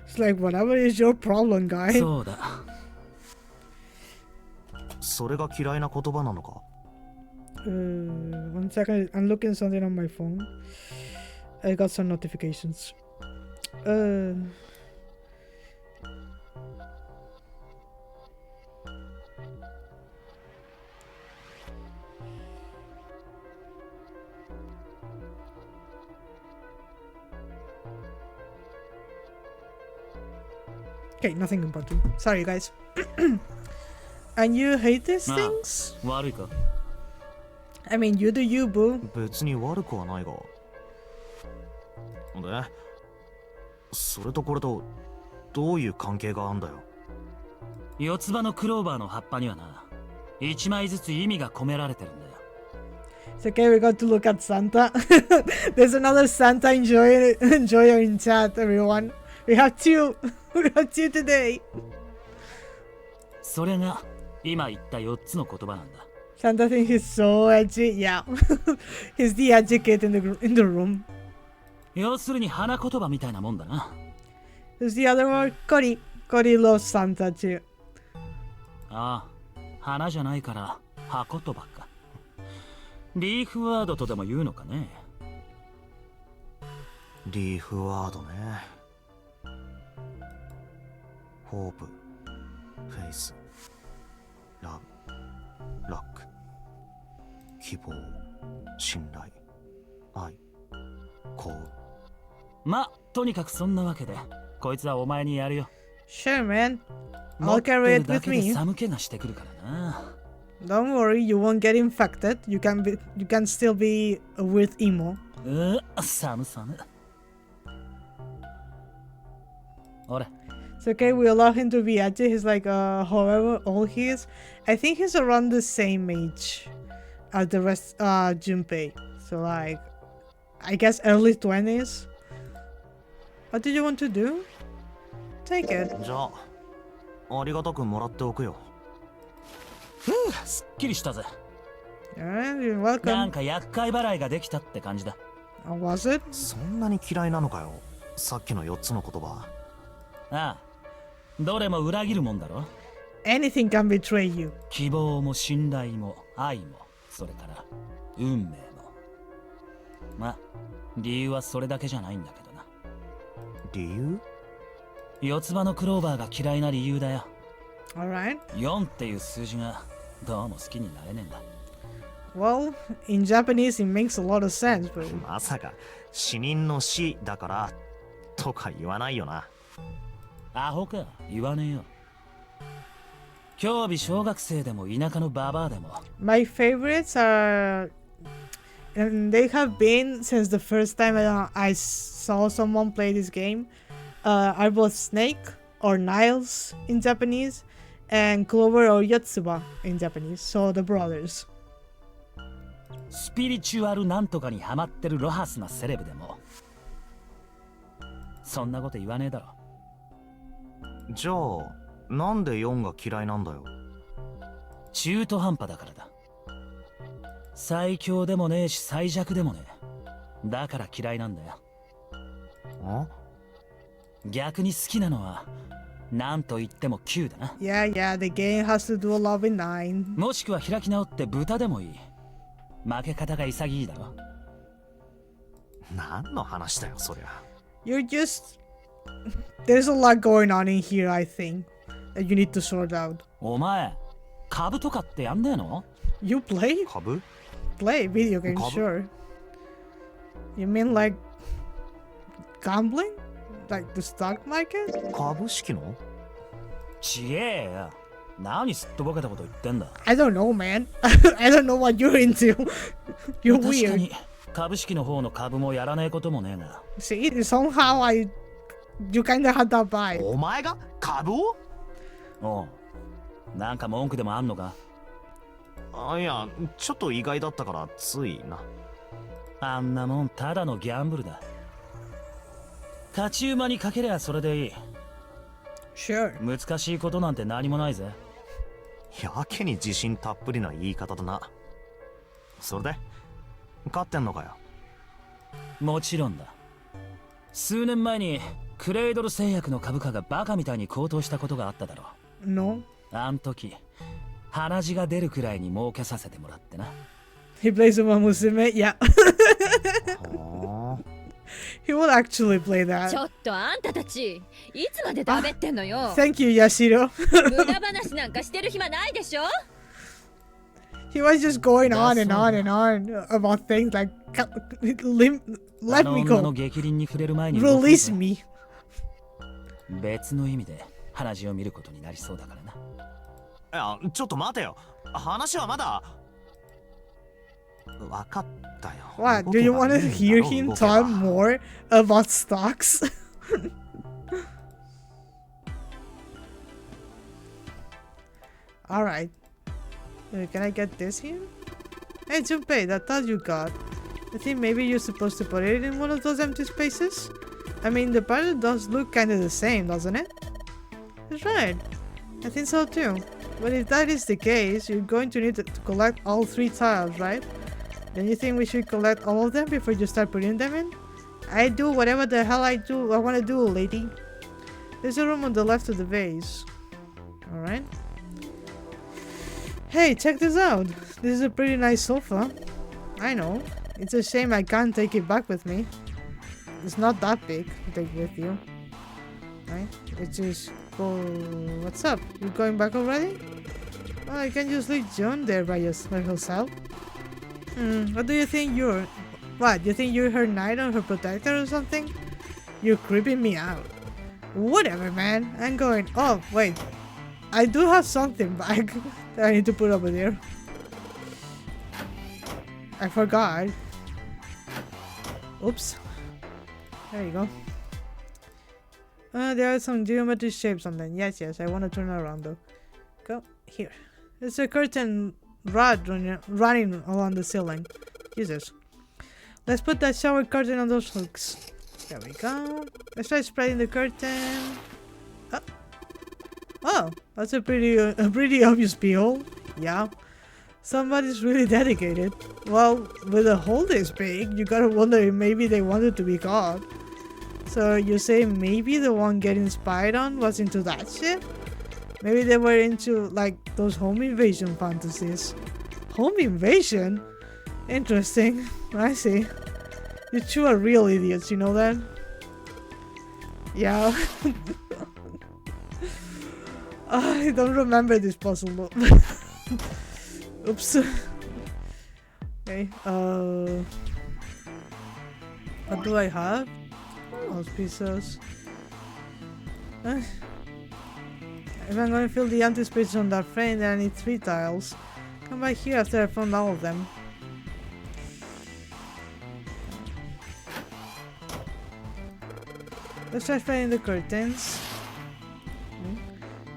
It's like whatever is your problem, guy. そうだ。それが嫌いな言葉なのか。One second, I'm looking something on my phone. I got some notifications. Okay, nothing important. Sorry, guys. And you hate these things? 悪いか。I mean, you do you, boo. 別に悪くはないが。で、それとこれとどういう関係があんだよ。四つ葉のクローバーの葉っぱにはな、1枚ずつ意味が込められてるんだよ。It's okay, we got to look at Santa. There's another Santa enjoyer in chat, everyone. We have two. We have two today. それが今言った4つの言葉なんだ。Santa thinks he's so edgy. Yeah. He's the edgy kid in the room. 要するに花言葉みたいなもんだな。There's the other one, Cody. Cody loves Santa too. ああ、花じゃないから葉言葉か。リーフワードとでも言うのかね。リーフワードね。ホープ、フェイス、ラブ、ラック、希望、信頼、愛、幸運。ま、とにかくそんなわけで、こいつはお前にやるよ。Sure, man. 持 I'll って carry る it だ with けで me. 寒気がしてくるからな。Don't worry, you won't get infected. You can still be a weird emo. 寒。ほれ。It's okay, we allow him to be edgy. He's like, however old he is. I think he's around the same age as the rest, Junpei. So like, I guess early 20s. What did you want to do? Take it. じゃあ、ありがたくもらっておくよ。すっきりしたぜ。Alright, you're な welcome. んか厄介払いができたって感じだ。Was it? そんなに嫌いなのかよ。さっきの4つの言葉。ああ、どれも裏切るもんだろ。 Anything can betray you. 希望も信頼も愛も、それから運命も。まあ、理由はそれだけじゃないんだけどな。理由？四つ葉のクローバーが嫌いな理由だよ。Alright. 4っていう数字がどうも好きになれねえんだ。Well, in Japanese it makes a lot of sense, but まさか死人の死だからとか言わないよな。アホか、言わねえよ。今日日小学生でも田舎のババアでも。my favorites are, and they have been since the first time I saw someone play this game, are both Snake or Niles in Japanese, and Clover or Yotsuba in Japanese. So the brothers. スピリチュアルなんとかにハマってるロハスなセレブでもそんなこと言わねえだろ。じゃあなんで4が嫌いなんだよ。中途半端だからだ。最強でもねえし最弱でもねえ。だから嫌いなんだよ。あ？逆に好きなのはなんと言っても9だな。Yeah, yeah, the game has to do a lot with 9. もしくは開き直って豚でもいい。負け方が潔いだろ。何の話だよそりゃ。You're just... There's a lot going on in here, I think, that you need to sort out. お前株とかってやんねえの？ You play? 株？ Play video games, Kabu? sure. You mean like gambling? Like the stock market? 株式の？ちげえよ。何すっとぼけたこと言ってんだ。I don't know, man. I don't know what you're into. You're 確か weird. に株式の方の株もやらねえこともねえが。See, somehow you kinda had that vibe. お前が株を？おう。なんか文句でもあんのか？あ、いや、ちょっと意外だったからついな。あんなもんただのギャンブルだ。勝ち馬にかけりゃそれでいい。 Sure. 難しいことなんて何もないぜ。やけに自信たっぷりな言い方だな。それで勝ってんのかよ。もちろんだ。数年前にクレイドル製薬の株価がバカみたいに高騰したことがあっただろ No. う。あん時鼻血が出るくらいに儲けさせてもらってな。 He plays Uma Musume? Yeah. は He will actually play ちょ that. っとあんたたちいつまでダメってんのよ。 Thank you, Yashiro. 無駄話なんかしてる暇ないでしょ。 He was just going on and That's on and on about things like let あの me 女の go. 激鱗に触れる前に動こうぜ Release me. 別の意味で鼻血を見ることになりそうだからな。いや、ちょっと待てよ。話はまだ。わかったよ。 What? Do you want to hear him talk more about stocks? Alright. Can I get this here? Hey, Junpei, that thought you got. I think maybe you're supposed to put it in one of those empty spaces? I mean, the pattern does look kind of the same, doesn't it? That's right. I think so too. But if that is the case, you're going to need to collect all 3 tiles, right? Then you think we should collect all of them before you start putting them in? I do whatever the hell I want to do, lady. There's a room on the left of the vase. Alright. Hey, check this out. This is a pretty nice sofa. I know. It's a shame I can't take it back with me. It's not that big to take with you. Right? Let's just go... What's up? You going back already? Well, I can just leave Joan there by herself. What do you think you're... What? You think you're her knight or her protector or something? You're creeping me out. Whatever, man. I'm going... Oh, wait. I do have something back that I need to put over there. I forgot. Oops. There you go. There are some geometric shapes on them. Yes, I want to turn around though. Go. Here. There's a curtain rod running along the ceiling. Jesus. Let's put that shower curtain on those hooks. There we go. Let's try spreading the curtain. Oh, that's a pretty obvious peel. Yeah. Somebody's really dedicated. Well, with a hole this big, you gotta wonder if maybe they wanted to be caught. So you say maybe the one getting spied on was into that shit? Maybe they were into like those home invasion fantasies. Home invasion? Interesting. I see. You two are real idiots, you know that? Yeah. I don't remember this puzzle. Oops. Okay, what do I have? Those pieces. If I'm going to fill the empty space on that frame, then I need 3 tiles. Come back here after I found all of them. Let's try spreading the curtains.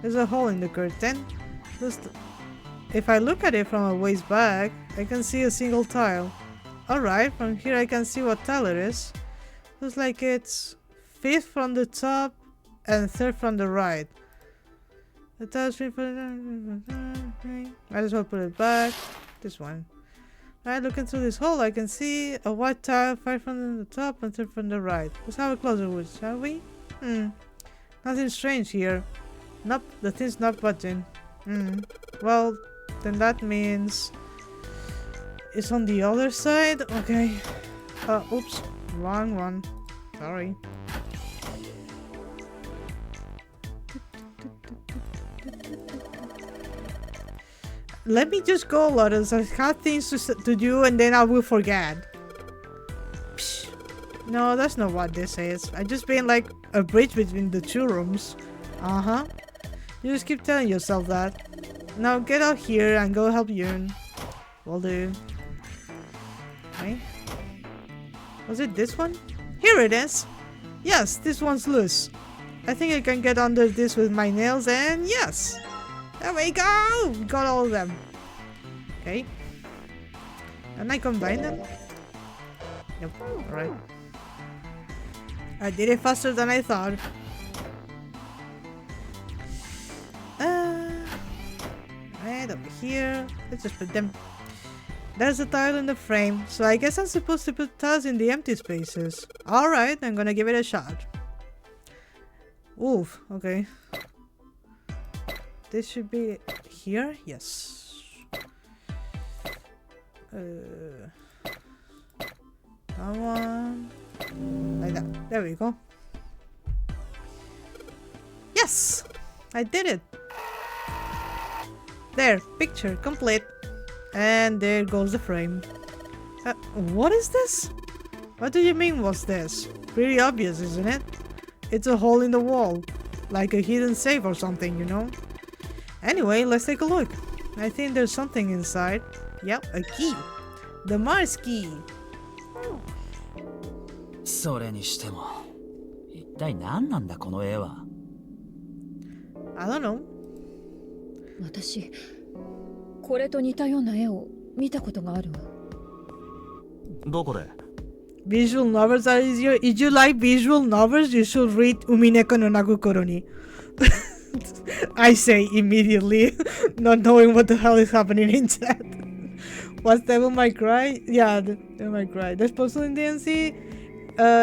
There's a hole in the curtain. If I look at it from a ways back, I can see a single tile. Alright, from here I can see what tile it is. Looks like it's 5th from the top and 3rd from the right. The tile's 5th from the... Might as well put it back. This one. Alright, looking through this hole, I can see a white tile, 5 from the top and 3rd from the right. Let's have a closer look, shall we? Nothing strange here. Nope, the thing's not budging. Well, then that means it's on the other side. Okay. Oops, wrong one. Sorry. Let me just go, Lotus. I have things to do and then I will forget. Psh. No, that's not what this is. I just been like a bridge between the two rooms. Uh-huh. You just keep telling yourself that. Now get out here and go help Yun. Will do. Okay. Was it this one? Here it is! Yes, this one's loose. I think I can get under this with my nails and yes! There we go! We got all of them. Okay. Can I combine them? Yep. Alright. I did it faster than I thought. Right over here. Let's just put them. There's a tile in the frame, so I guess I'm supposed to put tiles in the empty spaces. Alright, I'm gonna give it a shot. Oof, okay. This should be here? Yes. Come on. Like that. There we go. Yes! I did it! There, picture complete. And there goes the frame. What is this? What do you mean, what's this? Pretty obvious, isn't it? It's a hole in the wall. Like a hidden safe or something, you know? Anyway, let's take a look. I think there's something inside. Yep, a key. The Mars key. それにしても一体何なんだこの絵は。 I don't know. 私これと似たような絵を見たことがあるわ。どこで？ Visual novels are easier. If you like visual novels, you should read Umineko no Nagukoro ni. I say immediately, not knowing what the hell is happening in chat. What's Devil May Cry? Yeah, Devil May Cry. There's puzzle in DNC?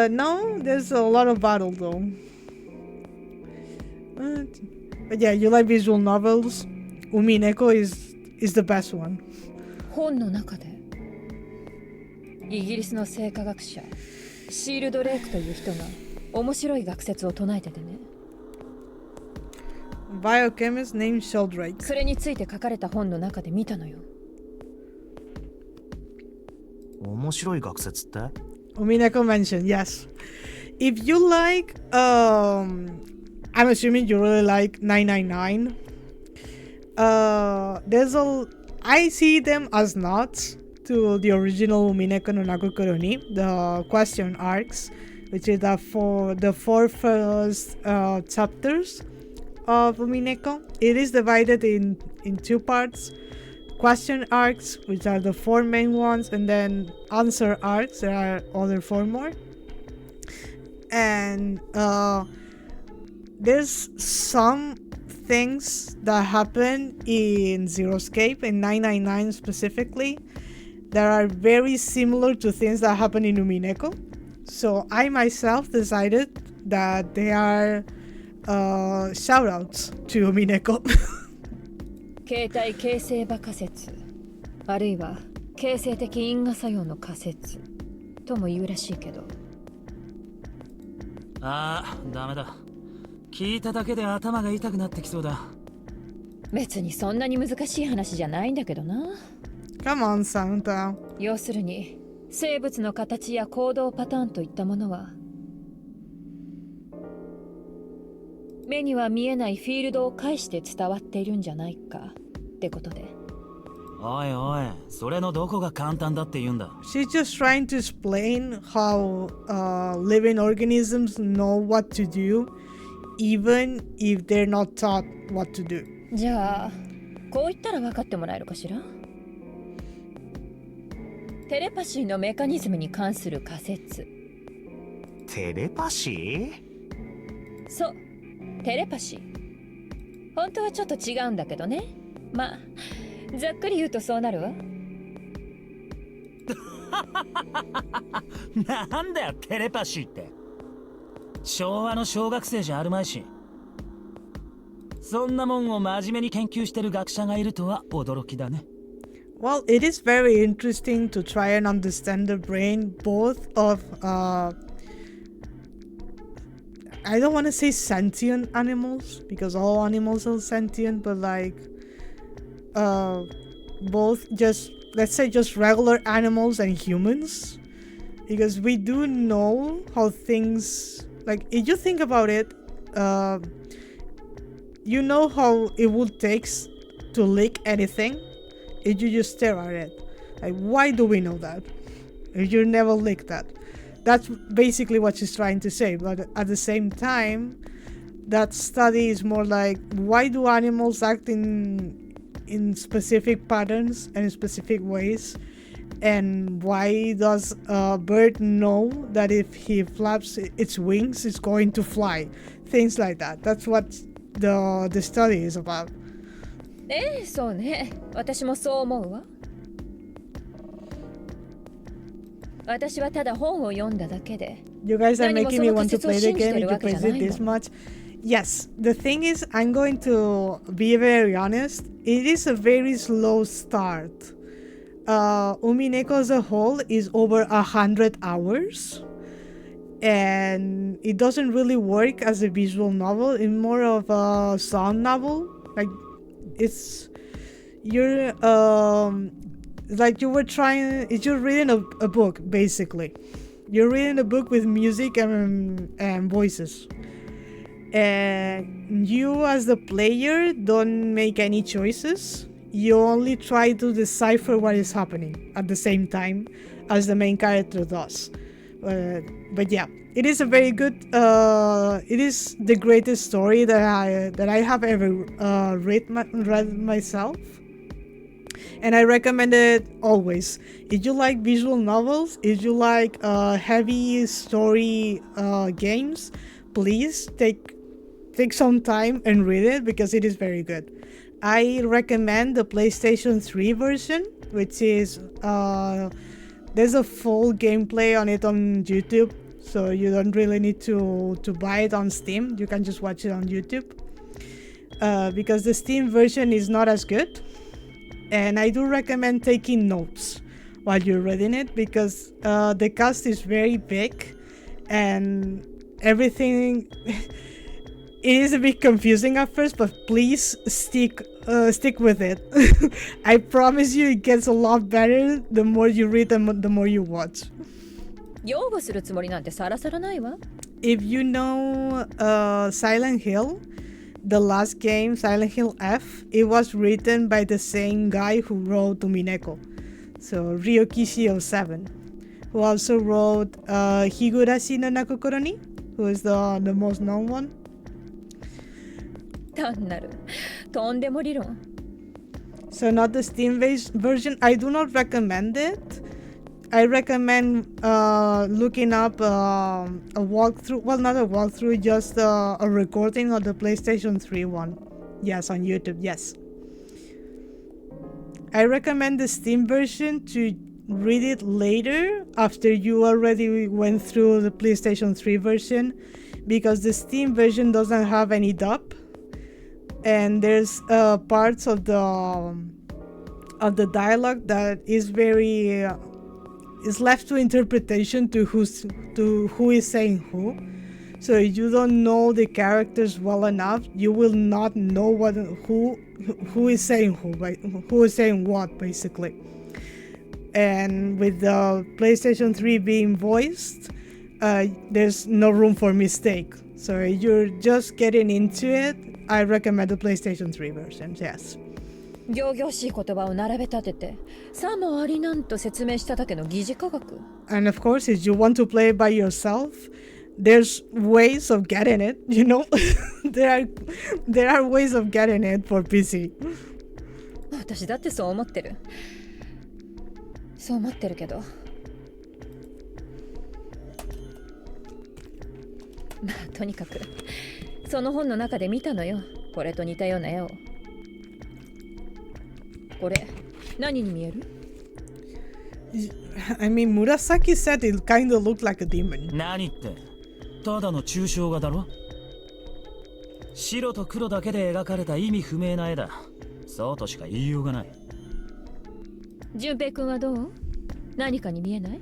No, there's a lot of battle though. But yeah, you like visual novels? Umineko is the best one. 本の中でイギリスの生化学者シールド・レイクという人が面白い学説を唱えててね。Biochemist named Sheldrake. それについて書かれた本の中で見たのよ。面白い学説って？ Umineko mentioned, yes. If you like, I'm assuming you really like 999. I see them as nods to the original Umineko no Nagukoro ni, the question arcs, which is the four first chapters of Umineko. It is divided in two parts. Question arcs, which are the four main ones, and then answer arcs, there are other four more. And there's some things that happen in Zeroscape, in 999 specifically, that are very similar to things that happen in Umineko. So I myself decided that they are shoutouts to Umineko. 形態形成場仮説あるいは形成的因果作用の仮説とも言うらしいけど。ああ、ダメだ。聞いただけで頭が痛くなってきそうだ。別にそんなに難しい話じゃないんだけどな。Come on, Santa. 要するに生物の形や行動パターンといったものは目には見えないフィールドを介して伝わっているんじゃないかってことで。おいおい、それのどこが簡単だって言うんだ。 She's just trying to explain how living organisms know what to do even if they're not taught what to do. じゃあこう言ったら分かってもらえるかしら。テレパシーのメカニズムに関する仮説。テレパシー？そう、テレパシー。本当はちょっと違うんだけどね。まあざっくり言うとそうなるわ。なんだよテレパシーって。昭和の小学生じゃあるまいし。そんなもんを真面目に研究してる学者がいるとは驚きだね。Well, it is very interesting to try and understand the brain both of I don't want to say sentient animals because all animals are sentient, but like both just, let's say, just regular animals and humans, because we do know how things, like, if you think about it, you know how it would take to lick anything if you just stare at it. Like, why do we know that if you never lick that? That's basically what she's trying to say, but at the same time, that study is more like, why do animals act in specific patterns and in specific ways, and why does a bird know that if he flaps its wings it's going to fly? Things like that. That's what the study is about. そうね。私もそう思うわ。私はただ本を読んだだけで。You guys are making me want to play the game if you praise it this much. Yes, the thing is, I'm going to be very honest. It is a very slow start. Umineko as a whole is over 100 hours. And it doesn't really work as a visual novel. It's more of a sound novel. Like, it's... You're, like you were trying... You're reading a book, basically. You're reading a book with music and voices. And you as the player don't make any choices. You only try to decipher what is happening at the same time as the main character does. But yeah, it is a very good, it is the greatest story that I have ever read myself. And I recommend it always. If you like visual novels, if you like heavy story games, please take some time and read it because it is very good. I recommend the PlayStation 3 version, which is there's a full gameplay on it on YouTube, so you don't really need to buy it on Steam. You can just watch it on YouTube because the Steam version is not as good. And I do recommend taking notes while you're reading it because the cast is very big and everything. It is a bit confusing at first, but please stick with it. I promise you it gets a lot better the more you read and the more you watch. 擁護するつもりなんてさらさらないわ。If you know Silent Hill, the last game, Silent Hill F, it was written by the same guy who wrote Umineko. So Ryokishi 07, who also wrote Higurashi no Nakokoro ni, who is the most known one. 単なるとんでも理論。 So not the Steam-based version. I do not recommend it. I recommend looking up a walkthrough. Well, not a walkthrough, just a recording of the PlayStation 3 one. Yes, on YouTube, yes. I recommend the Steam version to read it later after you already went through the PlayStation 3 version because the Steam version doesn't have any dub. And there's parts of the dialogue that is very is left to interpretation to who is saying who. So if you don't know the characters well enough, you will not know who is saying who is saying what, basically. And with the PlayStation 3 being voiced, there's no room for mistake. So if you're just getting into it, I recommend the PlayStation 3 version, yes. 仰々しい言葉を並べ立ててさもありなんと説明しただけの疑似科学。 And of course, if you want to play it by yourself, there's ways of getting it, you know. there are ways of getting it for PC. 私だってそう思ってる。そう思ってるけど。まあとにかくその本の中で見たのよ。これと似たような絵を。これ何に見える？ I mean, Murasaki said it kind of looked like a demon. 何ってただの抽象画だろ。白と黒だけで描かれた意味不明な絵だ。そうとしか言いようがない。純平君はどう？何かに見えない？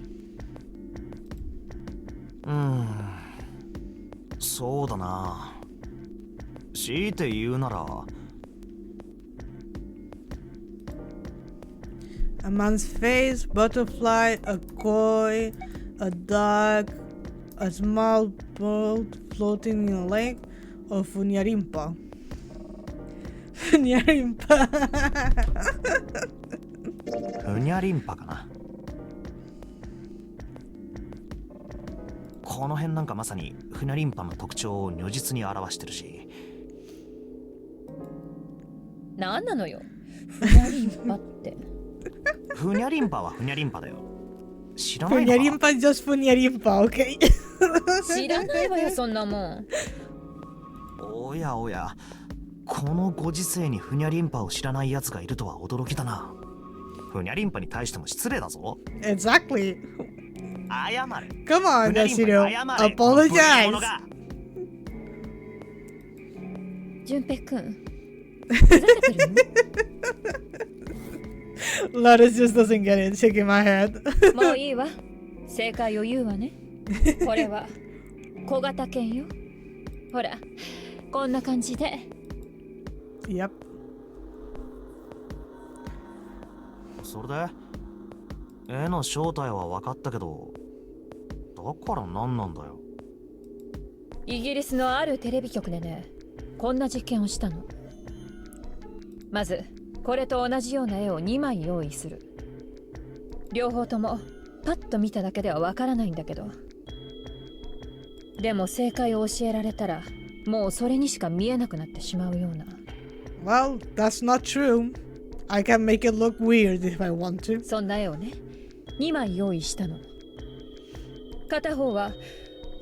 そうだな。強いて言うなら A man's face, butterfly, a koi, a dog, a small boat floating in a lake, or Funyarimpa. Funyarimpa. ふにゃりんぱかな。この辺なんかまさにふにゃりんぱの特徴を如実に表してるし。何なのよふにゃりんぱって。ふにゃりんぱはふにゃりんぱだよ。知らないのか？ Funyarimpa, just Funyarimpa, okay? 知らないわよそんなもん。おやおや、このご時世にふにゃりんぱを知らない奴がいるとは驚きだな。ふにゃりんぱに対しても失礼だぞ。 Exactly. 謝れ。 Come on, ふにゃりんぱに Yashiro. 謝れ。 Apologize. 純平君ふざけてるの？ Lotus just doesn't get it, shaking my head. もういいわ。正解を言うわね。これは小型犬よ。ほら、こんな感じで。Yep. それで絵の正体は分かったけど、だから何なんだよ。イギリスのあるテレビ局でね、こんな実験をしたの。まずこれと同じような絵を2枚用意する。両方ともパッと見ただけではわからないんだけど、でも正解を教えられたらもうそれにしか見えなくなってしまうような。 Well, that's not true. I can make it look weird if I want to. そんな絵をね、2枚用意したの。片方は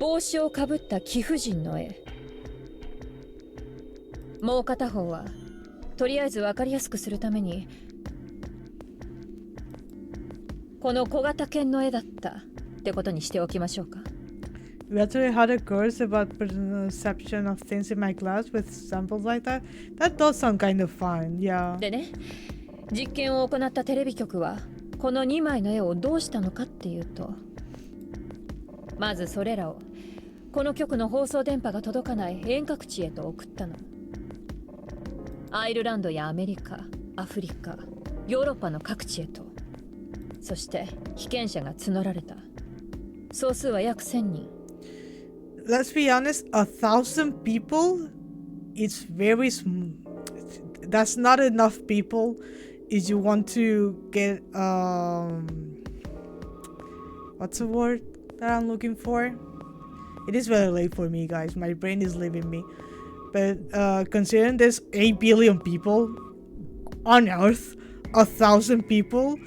帽子をかぶった貴婦人の絵、もう片方はとりあえず分かりやすくするためにこの小型犬の絵だったってことにしておきましょうか。 We actually had a course about perception of things in my class with samples like that. That does sound kind of fun, yeah. でね、実験を行ったテレビ局はこの2枚の絵をどうしたのかっていうと、まずそれらをこの局の放送電波が届かない遠隔地へと送ったの。アイルランドやアメリカ、アフリカ、ヨーロッパの各地へと。そして被験者が募られた。総数は約1000人。Let's be honest, 1,000 people is very that's not enough people if you want to get what's the word that I'm looking for? It is very late for me, guys. My brain is leaving me. But considering there's 8 billion people on Earth, 1,000 people,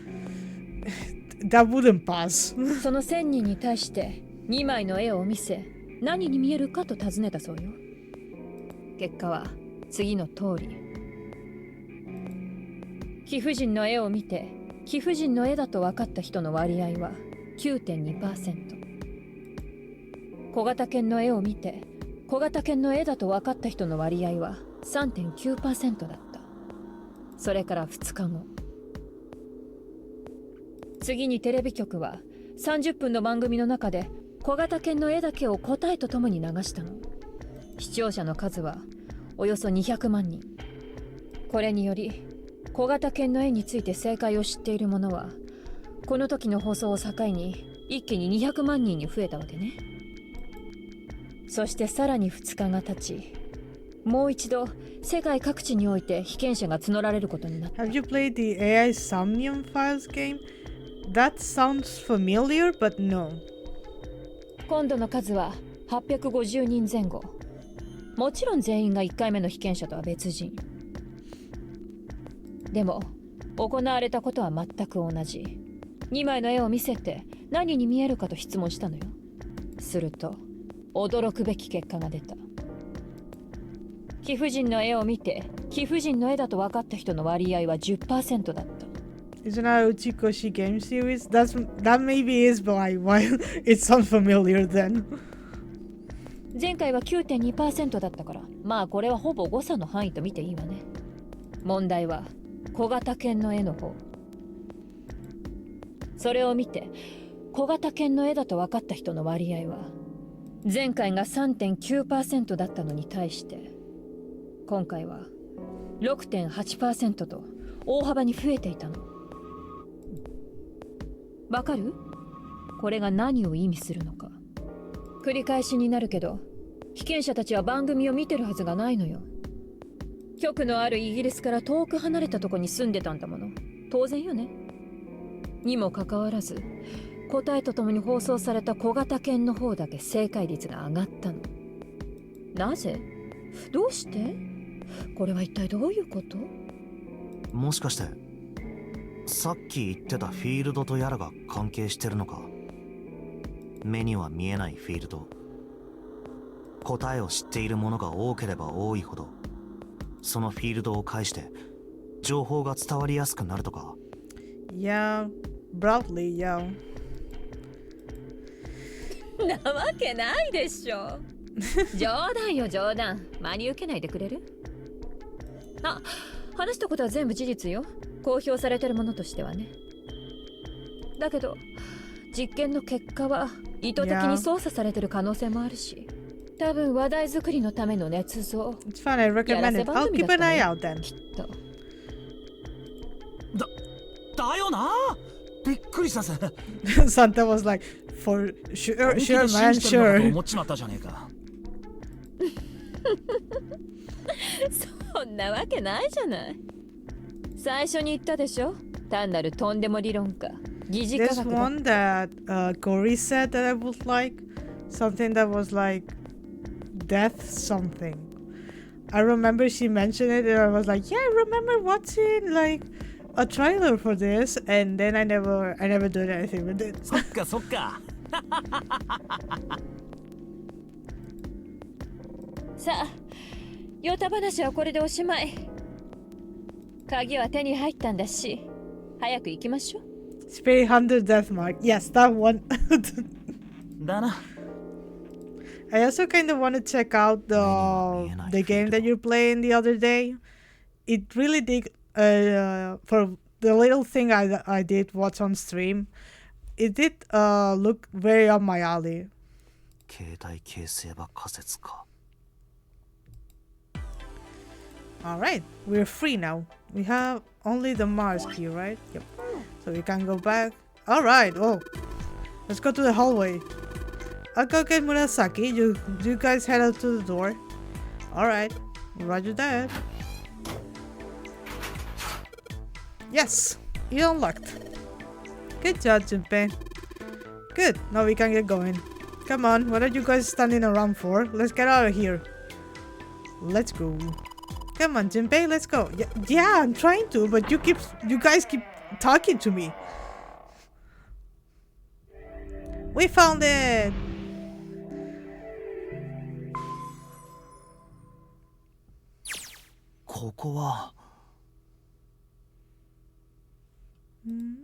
that wouldn't pass. その1000人に対して2枚の絵を見せ、何に見えるかと尋ねたそうよ。結果は次の通り。貴婦人の絵を見て貴婦人の絵だと分かった人の割合は 9.2%。 小型犬の絵を見て小型犬の絵だと分かった人の割合は 3.9% だった。それから2日後、次にテレビ局は30分の番組の中で小型犬の絵だけを答えとともに流したの。視聴者の数はおよそ200万人。これにより小型犬の絵について正解を知っている者はこの時の放送を境に一気に200万人に増えたわけね。そしてさらに2日が経ち、もう一度世界各地において被験者が募られることになった。 Have you played the AI Somnium Files game? That sounds familiar, but no. 今度の数は850人前後。もちろん全員が1回目の被験者とは別人。でも行われたことは全く同じ。2枚の絵を見せて何に見えるかと質問したのよ。すると驚くべき結果が出た。貴婦人の絵を見て貴婦人の絵だと分かった人の割合は 10% だった。Isn't that Uchikoshi game series? That maybe is why it sounds familiar then. 前回は 9.2% だったから、まあこれはほぼ誤差の範囲と見ていいわね。問題は小型犬の絵の方。それを見て小型犬の絵だと分かった人の割合は前回が 3.9% だったのに対して今回は 6.8% と大幅に増えていたの。わかる？これが何を意味するのか。繰り返しになるけど、被験者たちは番組を見てるはずがないのよ。局のあるイギリスから遠く離れたとこに住んでたんだもの。当然よね。にもかかわらず、答えとともに放送された小型犬の方だけ正解率が上がったの。なぜ？どうして？これは一体どういうこと？もしかしてさっき言ってたフィールドとやらが関係してるのか。目には見えないフィールド。答えを知っているものが多ければ多いほどそのフィールドを介して情報が伝わりやすくなるとか。Yeah, broadly, yeah. なわけないでしょ。冗談よ冗談。真に受けないでくれる？あ、話したことは全部事実よ。公表されてるものとしてはね。だけど実験の結果は意図的に操作されてる可能性もあるし、多分話題作りのための捏造。It's fine, I recommend it. I'll keep an eye out then. きっと。だよな。びっくりしたぜ。Santa was like, for sure, sure, man, 思 sure. っちまったじゃねえか。そんなわけないじゃない。最初に言ったでしょ。単なるとんでも理論家。疑似科 There's 学だ。 one that Cory said that I would like. Something that was like death something. I remember she mentioned it and I was like, yeah, I remember watching like a trailer for this and then I never did anything with it. そっかそっか。さあ、ヨタ話はこれでおしまい。鍵は手に入ったんだし、早く行きましょう。Spirit Hunter Death Mark. Yes, that one. だな。I also kind of want to check out the game that you're playing the other day. It really did for the little thing I did watch on stream. It did look very up my alley. 携帯形成場仮説か。All right, we're free now. We have only the Mars key, right? Yep. So we can go back. All right. Oh, let's go to the hallway. I'll go get Murasaki. You guys head out to the door. All right. Roger that. Yes, you unlocked. Good job, Junpei. Good. Now we can get going. Come on. What are you guys standing around for? Let's get out of here. Let's go. Come on, Junpei, let's go. Yeah, I'm trying to, but you guys keep talking to me. We found it. Mm.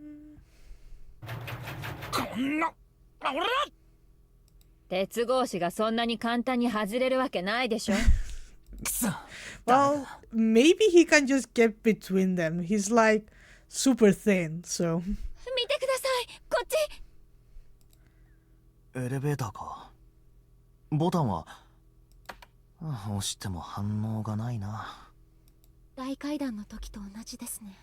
こんな。俺ら。鉄格子がそんなに簡単に外れるわけないでしょ。Well, maybe he can just get between them. He's like super thin, so. 見てください、こっち。エレベーターか。ボタンは押しても反応がないな。大階段の時と同じですね。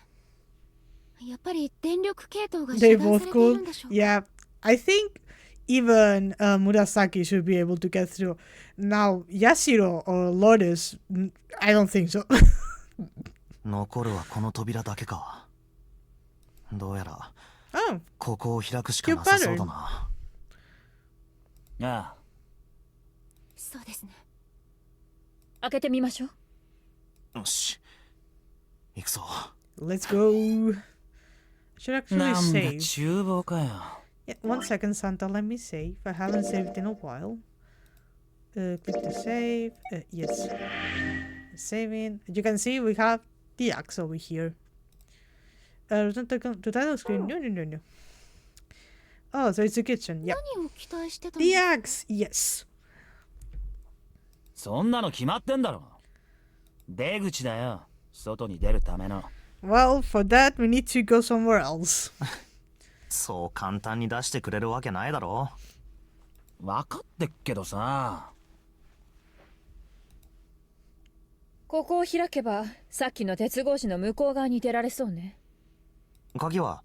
やっぱり電力系統が They 遮断 both されている cool. んでしょうか。 Yeah, I think even Murasaki should be able to get through. Now, Yashiro or Lotus, I don't think so. 残るはこの扉だけか。どうやら Oh, ここを開くしかなさそうだな。ああ。そうですね。開けてみましょう。よし行くぞ。 Let's go. Should actually なんだ save. 厨房かよ。 Yeah, 1 second, Santa. Let me save. I haven't saved in a while. Click to save. Yes. Saving. You can see we have the axe over here. Return to title screen. No. Oh, so it's the kitchen. Yeah. 何を期待してたの？ The axe. Yes. そんなの決まってんだろ。出口だよ。外に出るための。Well, for that we need to go somewhere else. そう簡単に出してくれるわけないだろ。分かってっけどさ。ここを開けばさっきの鉄格子の向こう側に出られそうね。鍵は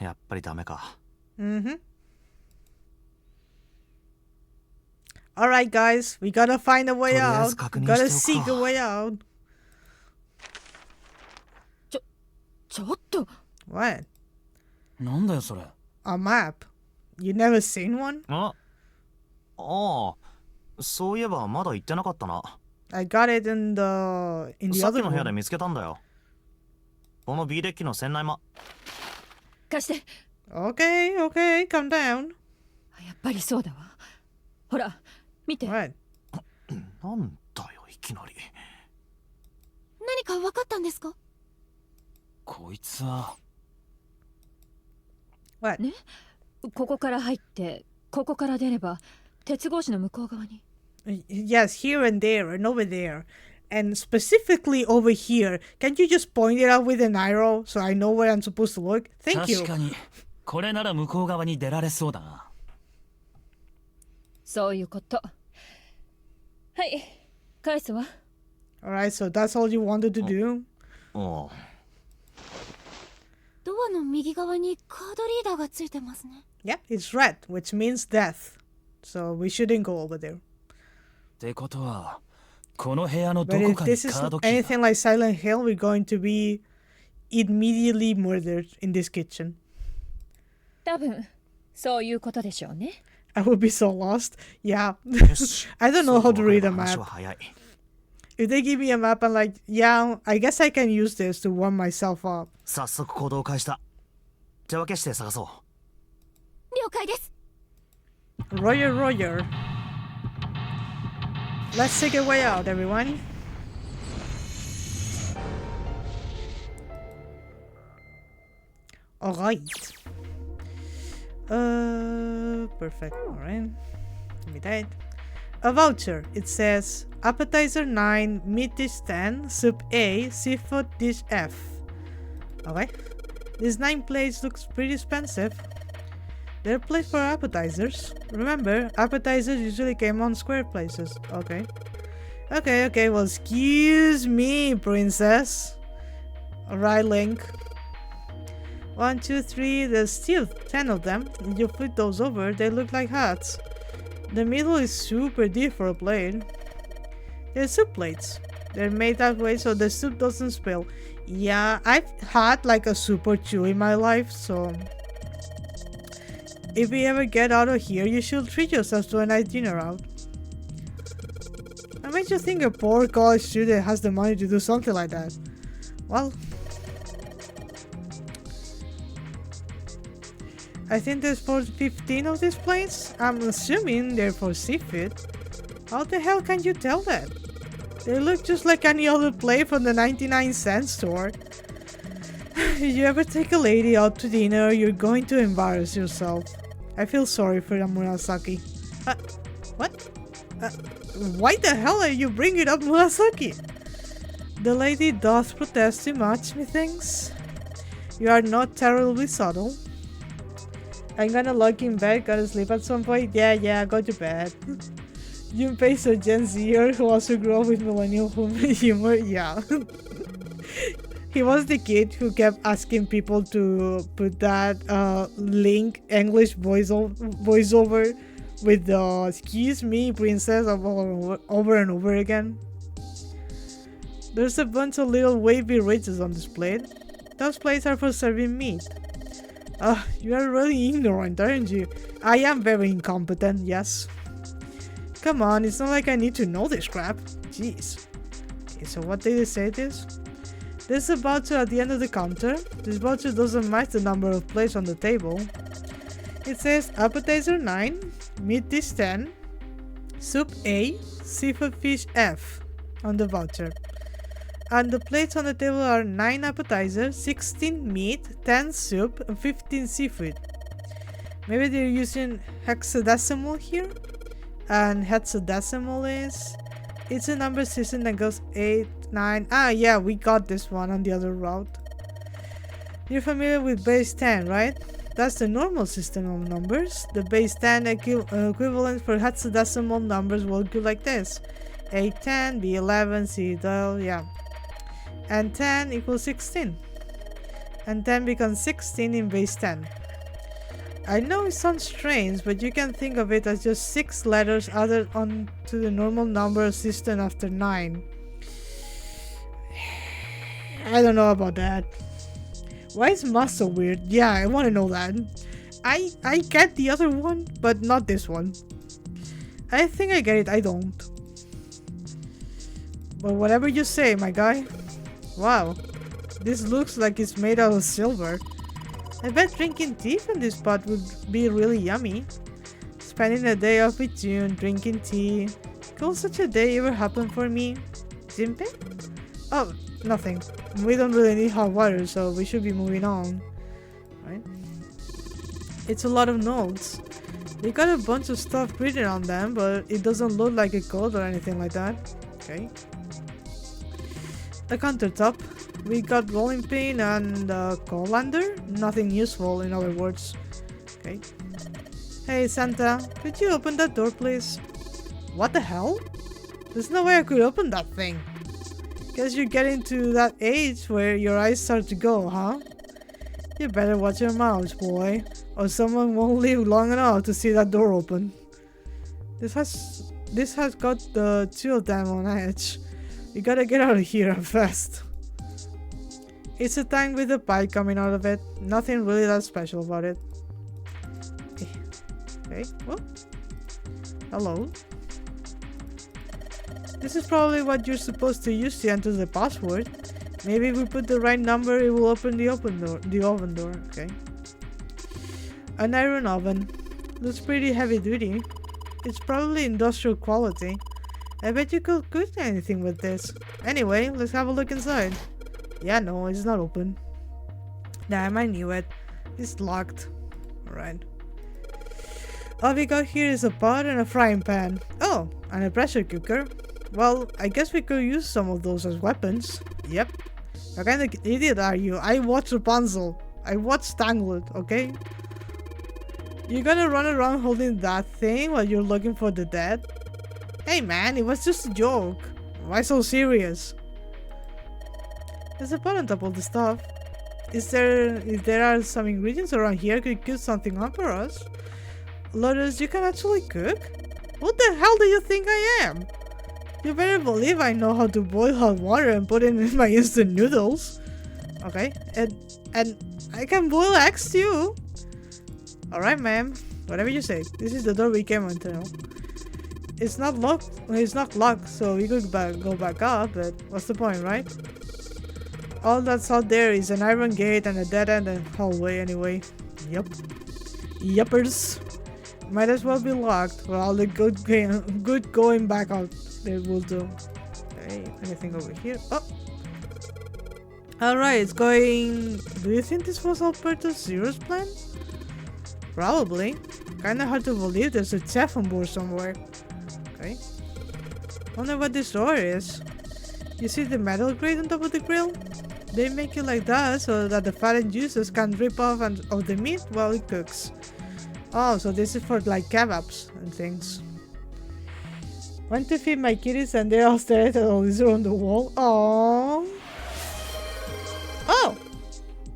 やっぱりダメか。Mm-hmm. Alright, guys. We gotta find a way out. We gotta seek a way out. ちょっと。What? なんだよそれ。A map? You never seen one? ああ、そういえばまだ行ってなかったな。I got it in the さっき other の部屋で room. 見つけたんだよ。この B デッキの船内貸して。Okay, calm down. やっぱりそうだわ。ほら、見て。 What? なんだよいきなり。何か分かったんですか？こいつは。What? ね、ここから入ってここから出れば鉄格子の向こう側に。 Yes, here and there and over there. And specifically over here. Can't you just point it out with an arrow so I know where I'm supposed to look? Thank you. 確かに。これなら向こう側に出られそうだな。そういうこと。はい、返すわ。Alright, so that's all you wanted to do? おう。ドアの右側にカードリーダーがついてますね。Yeah, it's red, which means death. So we shouldn't go over there. ってことは、この部屋のど But こ if かに this is カードキーが。 anything like Silent Hill, we're going to be immediately murdered in this kitchen. 多分そういうことでしょうね。I would be so lost. Yeah. よし I don't know how to read a 話 map. は早い。 If they give me a map, I'm like, yeah, I guess I can use this to warm myself up. 早速行動を開始だ。手分けして探そう。了解です。 Roger. Let's take a way out, everyone. Alright. Perfect. Alright. Give me that. A voucher. It says appetizer 9, meat dish 10, soup A, seafood dish F. Okay. This 9 plates looks pretty expensive. They're plates for appetizers. Remember, appetizers usually came on square places. Okay. Okay. Well, excuse me, princess. Alright, Link. 1, 2, 3. There's still 10 of them. If you flip those over, they look like hats. The middle is super deep for a plate. They're soup plates. They're made that way so the soup doesn't spill. Yeah, I've had like a soup or two in my life, so if you ever get out of here, you should treat yourself to a nice dinner out. What makes you think a poor college student has the money to do something like that? Well, I think there's 15 of these plates. I'm assuming they're for seafood. How the hell can you tell that? They look just like any other plate from the 99-cent store. If you ever take a lady out to dinner, you're going to embarrass yourself. I feel sorry for Murasaki. What? Why the hell are you bringing up Murasaki? The lady does protest too much, methinks. You are not terribly subtle. I'm gonna log in bed, gotta sleep at some point. Yeah, go to bed. Junpei's a Gen Zer who also grew up with millennial humor. Yeah. He was the kid who kept asking people to put that Link English voiceover with the "Excuse me, princess" over and over again. There's a bunch of little wavy ridges on this plate. Those plates are for serving meat. You are really ignorant, aren't you? I am very incompetent, yes. Come on, it's not like I need to know this crap. Jeez. Okay, so what did they say this? There's a voucher at the end of the counter. This voucher doesn't match the number of plates on the table. It says appetizer 9, meat dish 10, soup A, seafood fish F on the voucher. And the plates on the table are 9 appetizers, 16 meat, 10 soup, and 15 seafood. Maybe they're using hexadecimal here? And hexadecimal is... It's a number system that goes 8, 9... Ah, yeah, we got this one on the other route. You're familiar with base 10, right? That's the normal system of numbers. The base 10 equivalent for hexadecimal numbers will go like this. A10, B11, C12, yeah. And 10 equals 16. And 10 becomes 16 in base 10. I know it sounds strange, but you can think of it as just 6 letters added on to the normal number system after 9. I don't know about that. Why is math so weird? Yeah, I want to know that. I get the other one, but not this one. I think I get it, I don't. But whatever you say, my guy. Wow, this looks like it's made out of silver. I bet drinking tea from this pot would be really yummy. Spending a day off with June, drinking tea. Could such a day ever happen for me? Jinpei? Oh, nothing. We don't really need hot water, so we should be moving on. Right? It's a lot of notes. They got a bunch of stuff written on them, but it doesn't look like a code or anything like that. Okay. The countertop. We got rolling pin and colander. Nothing useful in other words. Okay. Hey Santa, could you open that door please? What the hell? There's no way I could open that thing. Guess you're getting to that age where your eyes start to go, huh? You better watch your mouth, boy, or someone won't live long enough to see that door open. This has got the two of them on edge. We gotta get out of here fast. It's a tank with a pipe coming out of it. Nothing really that special about it. Okay, well. Hello. This is probably what you're supposed to use to enter the password. Maybe if we put the right number, it will open the oven door. Okay. An iron oven. Looks pretty heavy duty. It's probably industrial quality. I bet you could cook anything with this. Anyway, let's have a look inside. Yeah, no, it's not open. Damn, I knew it. It's locked. Alright. All we got here is a pot and a frying pan. Oh, and a pressure cooker. Well, I guess we could use some of those as weapons. Yep. What kind of idiot are you? I watched Rapunzel. I watched Tangled, okay? You're gonna run around holding that thing while you're looking for the dead? Hey man, it was just a joke. Why so serious? There's a pot on top of the stuff. If there are some ingredients around here, could cook something up for us? Lotus, you can actually cook? What the hell do you think I am? You better believe I know how to boil hot water and put it in my instant noodles. Okay, and I can boil eggs too. Alright ma'am, whatever you say. This is the door we came into. It's not locked. It's not locked, so we could go back up, but what's the point, right? All that's out there is an iron gate and a dead end and hallway anyway. Yep. Yuppers. Might as well be locked for all the good going back out they will do. Okay, anything over here? Oh! Alright, it's going... Do you think this was Alberto Zero's plan? Probably. Kinda hard to believe there's a chef on board somewhere. Okay. Wonder what this door is. You see the metal grate on top of the grill? They make it like that so that the fattened juices can drip off of the meat while it cooks. Oh, so this is for like kebabs and things. Want to feed my kitties and they're all staring at all this on the wall. Aww. Oh!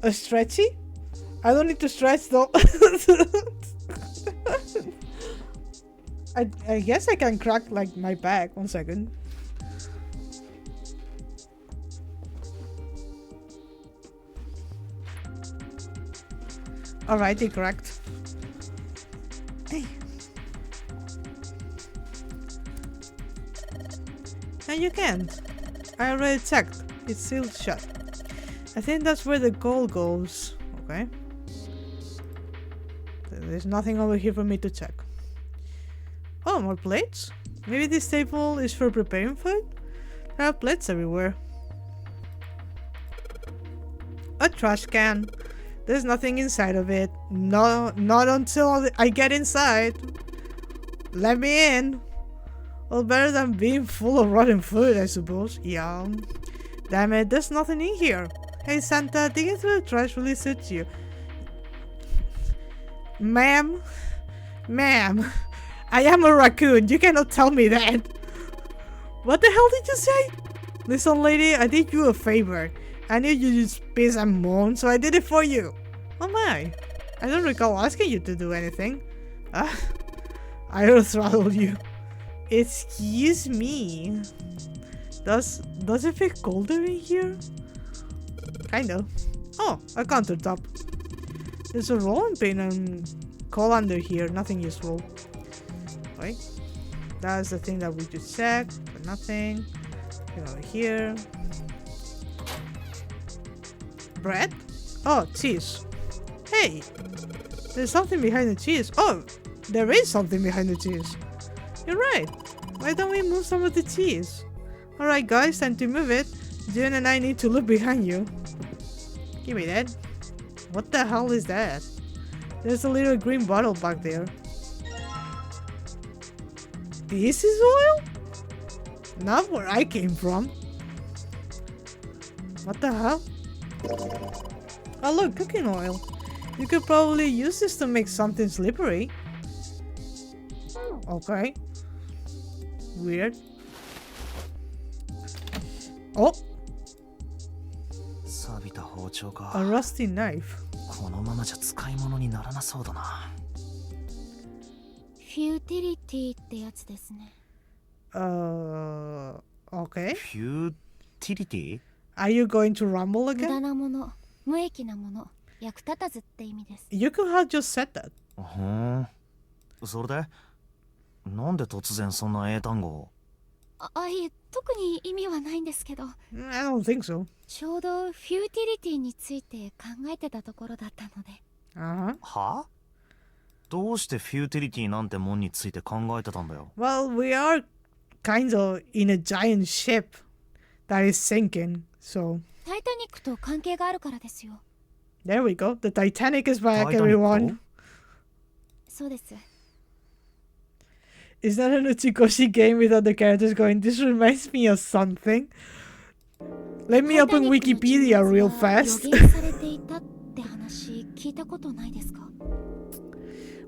A stretchy? I don't need to stretch though. I guess I can crack like my back. 1 second. Alrighty, correct. Hey. And you can't. I already checked. It's sealed shut. I think that's where the goal goes. Okay. There's nothing over here for me to check. Oh, more plates? Maybe this table is for preparing food? There are plates everywhere. A trash can. There's nothing inside of it. No, not until I get inside. Let me in. Well, better than being full of rotten food, I suppose. Yeah. Damn it, there's nothing in here. Hey Santa, digging through the trash really suits you. Ma'am, I am a raccoon. You cannot tell me that. What the hell did you say? Listen, lady, I did you a favor. I knew you just piss and moan, so I did it for you. Oh my. I don't recall asking you to do anything. I will throttle you. Excuse me. Does it feel colder in here? Kind of. Oh, a countertop. There's a rolling pin and coal under here. Nothing useful. Wait. That's the thing that we just checked. But nothing. Over here. Bread? Oh, cheese. Hey! There's something behind the cheese. Oh! There is something behind the cheese. You're right. Why don't we move some of the cheese? Alright guys, time to move it. June and I need to look behind you. Give me that. What the hell is that? There's a little green bottle back there. This is oil? Not where I came from. What the hell? Oh look, cooking oil. You could probably use this to make something slippery. Okay. Weird. Oh! A rusty knife. このままじゃ使い物にならなそうだな。フューティリティってやつですね。Okay. フューティリティ Are you going to rumble 無駄 again? なもの、無益なもの、役立たずって意味です。You could have just said that. ふん。それでなんで突然そんな英単語をいえ、特に意味はないんですけど。I don't think so. ちょうどフューティリティについて考えてたところだったので。は？どうしてフューティリティなんてもんについて考えてたんだよ。Well, we are kind of in a giant ship that is sinking, so... タイタニックと関係があるからですよ。There we go. The Titanic is back, Titanic? everyone. そうです。Is that an Uchikoshi game without the characters going, this reminds me of something? Let me open Wikipedia real fast. 予言されていたって話聞いたことないですか？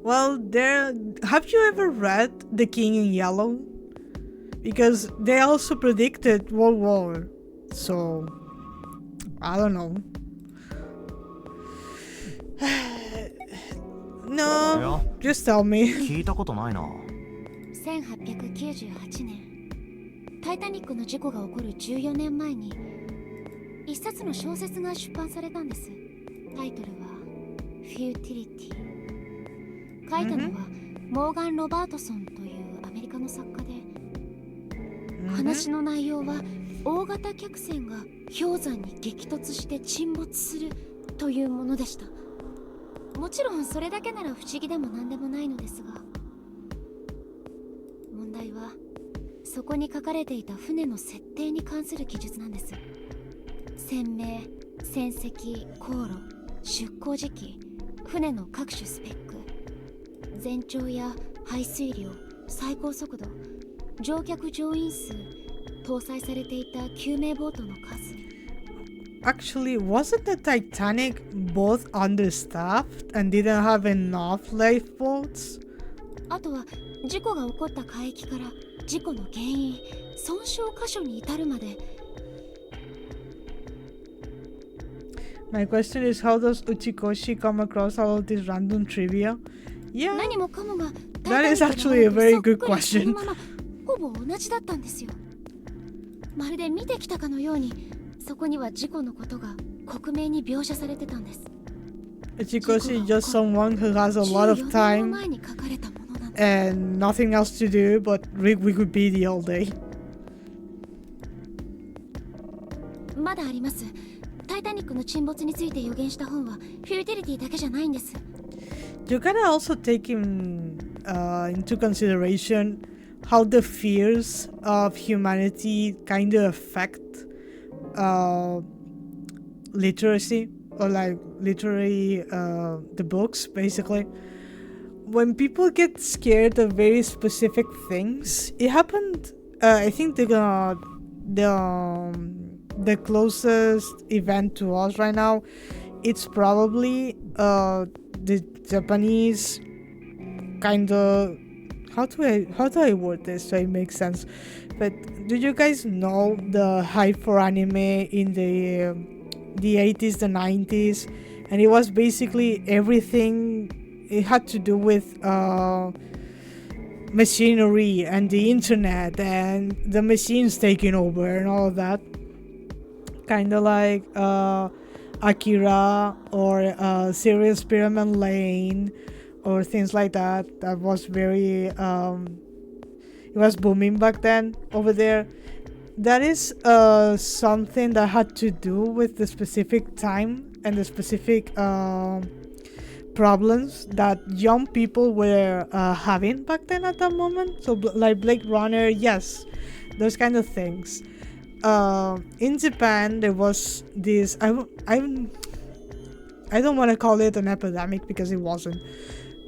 Well, have you ever read The King in Yellow? Because they also predicted World War, so I don't know. No, just tell me. 聞いたことないな。1898年、タイタニックの事故が起こる14年前に一冊の小説が出版されたんです。タイトルはフューティリティ。書いたのはモーガン・ロバートソンというアメリカの作家で、話の内容は大型客船が氷山に激突して沈没するというものでした。もちろんそれだけなら不思議でも何でもないのですが、問題はそこに書かれていた船の設定に関する記述なんです。船名、船籍、航路、出港時期、船の各種スペック、全長や排水量、最高速度、乗客乗員数、搭載されていた救命ボートの数。Actually, wasn't the Titanic both understaffed and didn't have enough lifeboats? あとは事故が起こった海域から事故の原因、損傷箇所に至るまで。My question is, how does Uchikoshi come across all of this random trivia? Yeah, 何もかもが that is actually a very good そ question. のままほぼ同じだったんですよ。まるで見てきたかのように、そこには事故のことが克明に描写されてたんです。Uchikoshi is just someone who has a lot of 14年 time 前に書かれたものなの。 and nothing else to do but read Wikipedia all day. まだあります。タイタニックの沈没について予言した本はフューティリティだけじゃないんです。 You gotta also take into consideration how the fears of humanity kind of affect literacy or like literary the books basically. When people get scared of very specific things, it happened. I think the closest event to us right now, it's probably the Japanese kind of how do I word this so it makes sense? But do you guys know the hype for anime in the 80s, the 90s, and it was basically everything. It had to do with machinery and the internet and the machines taking over and all of that. Kind of like Akira or Serial Spearman Lane or things like that. That was very... it was booming back then over there. That is something that had to do with the specific time and the specific... problems that young people were having back then at that moment. So like Blade Runner, yes, those kind of things. In Japan, there was this. I don't want to call it an epidemic because it wasn't,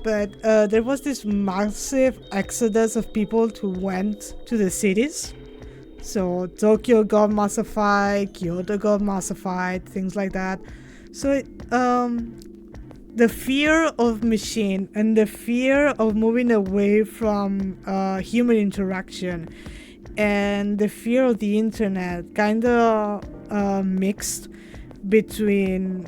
but there was this massive exodus of people who went to the cities. So Tokyo got massified, Kyoto got massified, things like that. So the fear of machine and the fear of moving away from human interaction and the fear of the internet kind of mixed in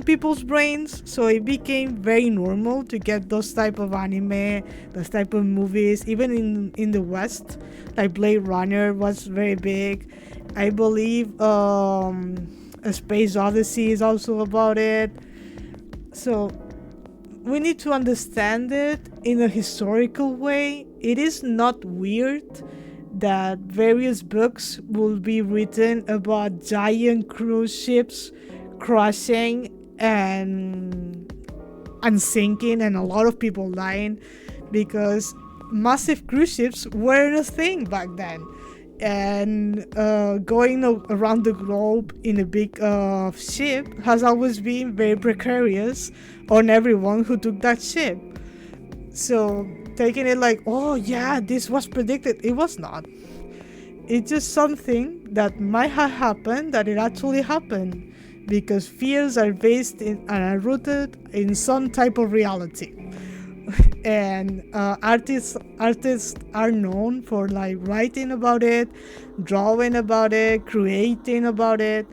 people's brains. So it became very normal to get those type of anime, those type of movies, even in the West. Like Blade Runner was very big. I believe A Space Odyssey is also about it. So we need to understand it in a historical way. It is not weird that various books will be written about giant cruise ships crashing and sinking and a lot of people dying, because massive cruise ships weren't a thing back then. And going around the globe in a big ship has always been very precarious on everyone who took that ship. So taking it like, oh yeah, this was predicted, it was not. It's just something that might have happened, that it actually happened, because fears are based in and are rooted in some type of reality. And artists are known for like writing about it, drawing about it, creating about it,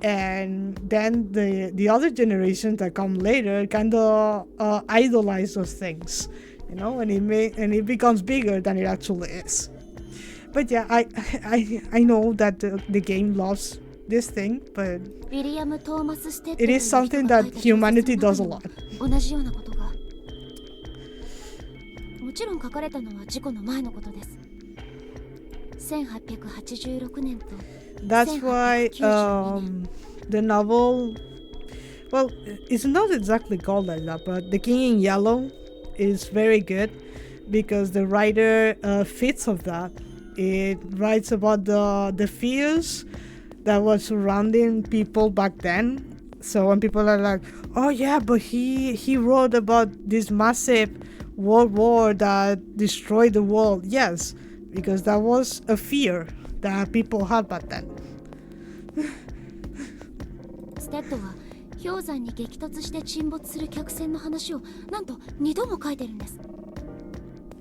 and then the other generations that come later kind of idolize those things, you know, and it becomes bigger than it actually is. But yeah, I know that the game loves this thing, but it is something that humanity does a lot. もちろん書かれたのは事故の前のことです。1886年と That's why the novel, well, it's not exactly called like that, but The King in Yellow is very good because the writer fits of that. It writes about the fears that was surrounding people back then. So when people are like, oh yeah, but he wrote about this massive world war that destroyed the world. Yes, because that was a fear that people had back then. ステッドは氷山に激突して沈没する客船の話をなんと2度も書いてるんです。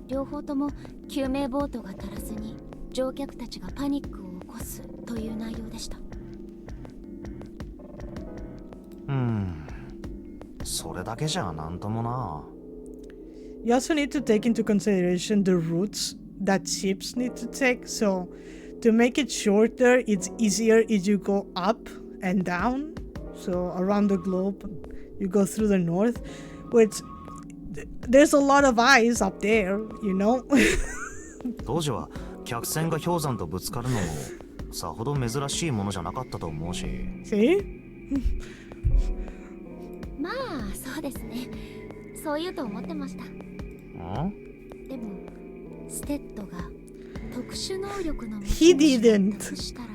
両方とも救命ボートが足らずに乗客たちがパニックを起こすという内容でした。それだけじゃなんともな。You also need to take into consideration the routes that ships need to take. So to make it shorter, it's easier if you go up and down So around the globe, you go through the north, which there's a lot of eyes up there, you know? 当時は客船が氷山とぶつかるのもさほど珍しいものじゃなかったと思うし。See? まあそうですね、そう言うと思ってました。ん？でもステッドが特殊能力の持 He ち主 didn't. だとしたら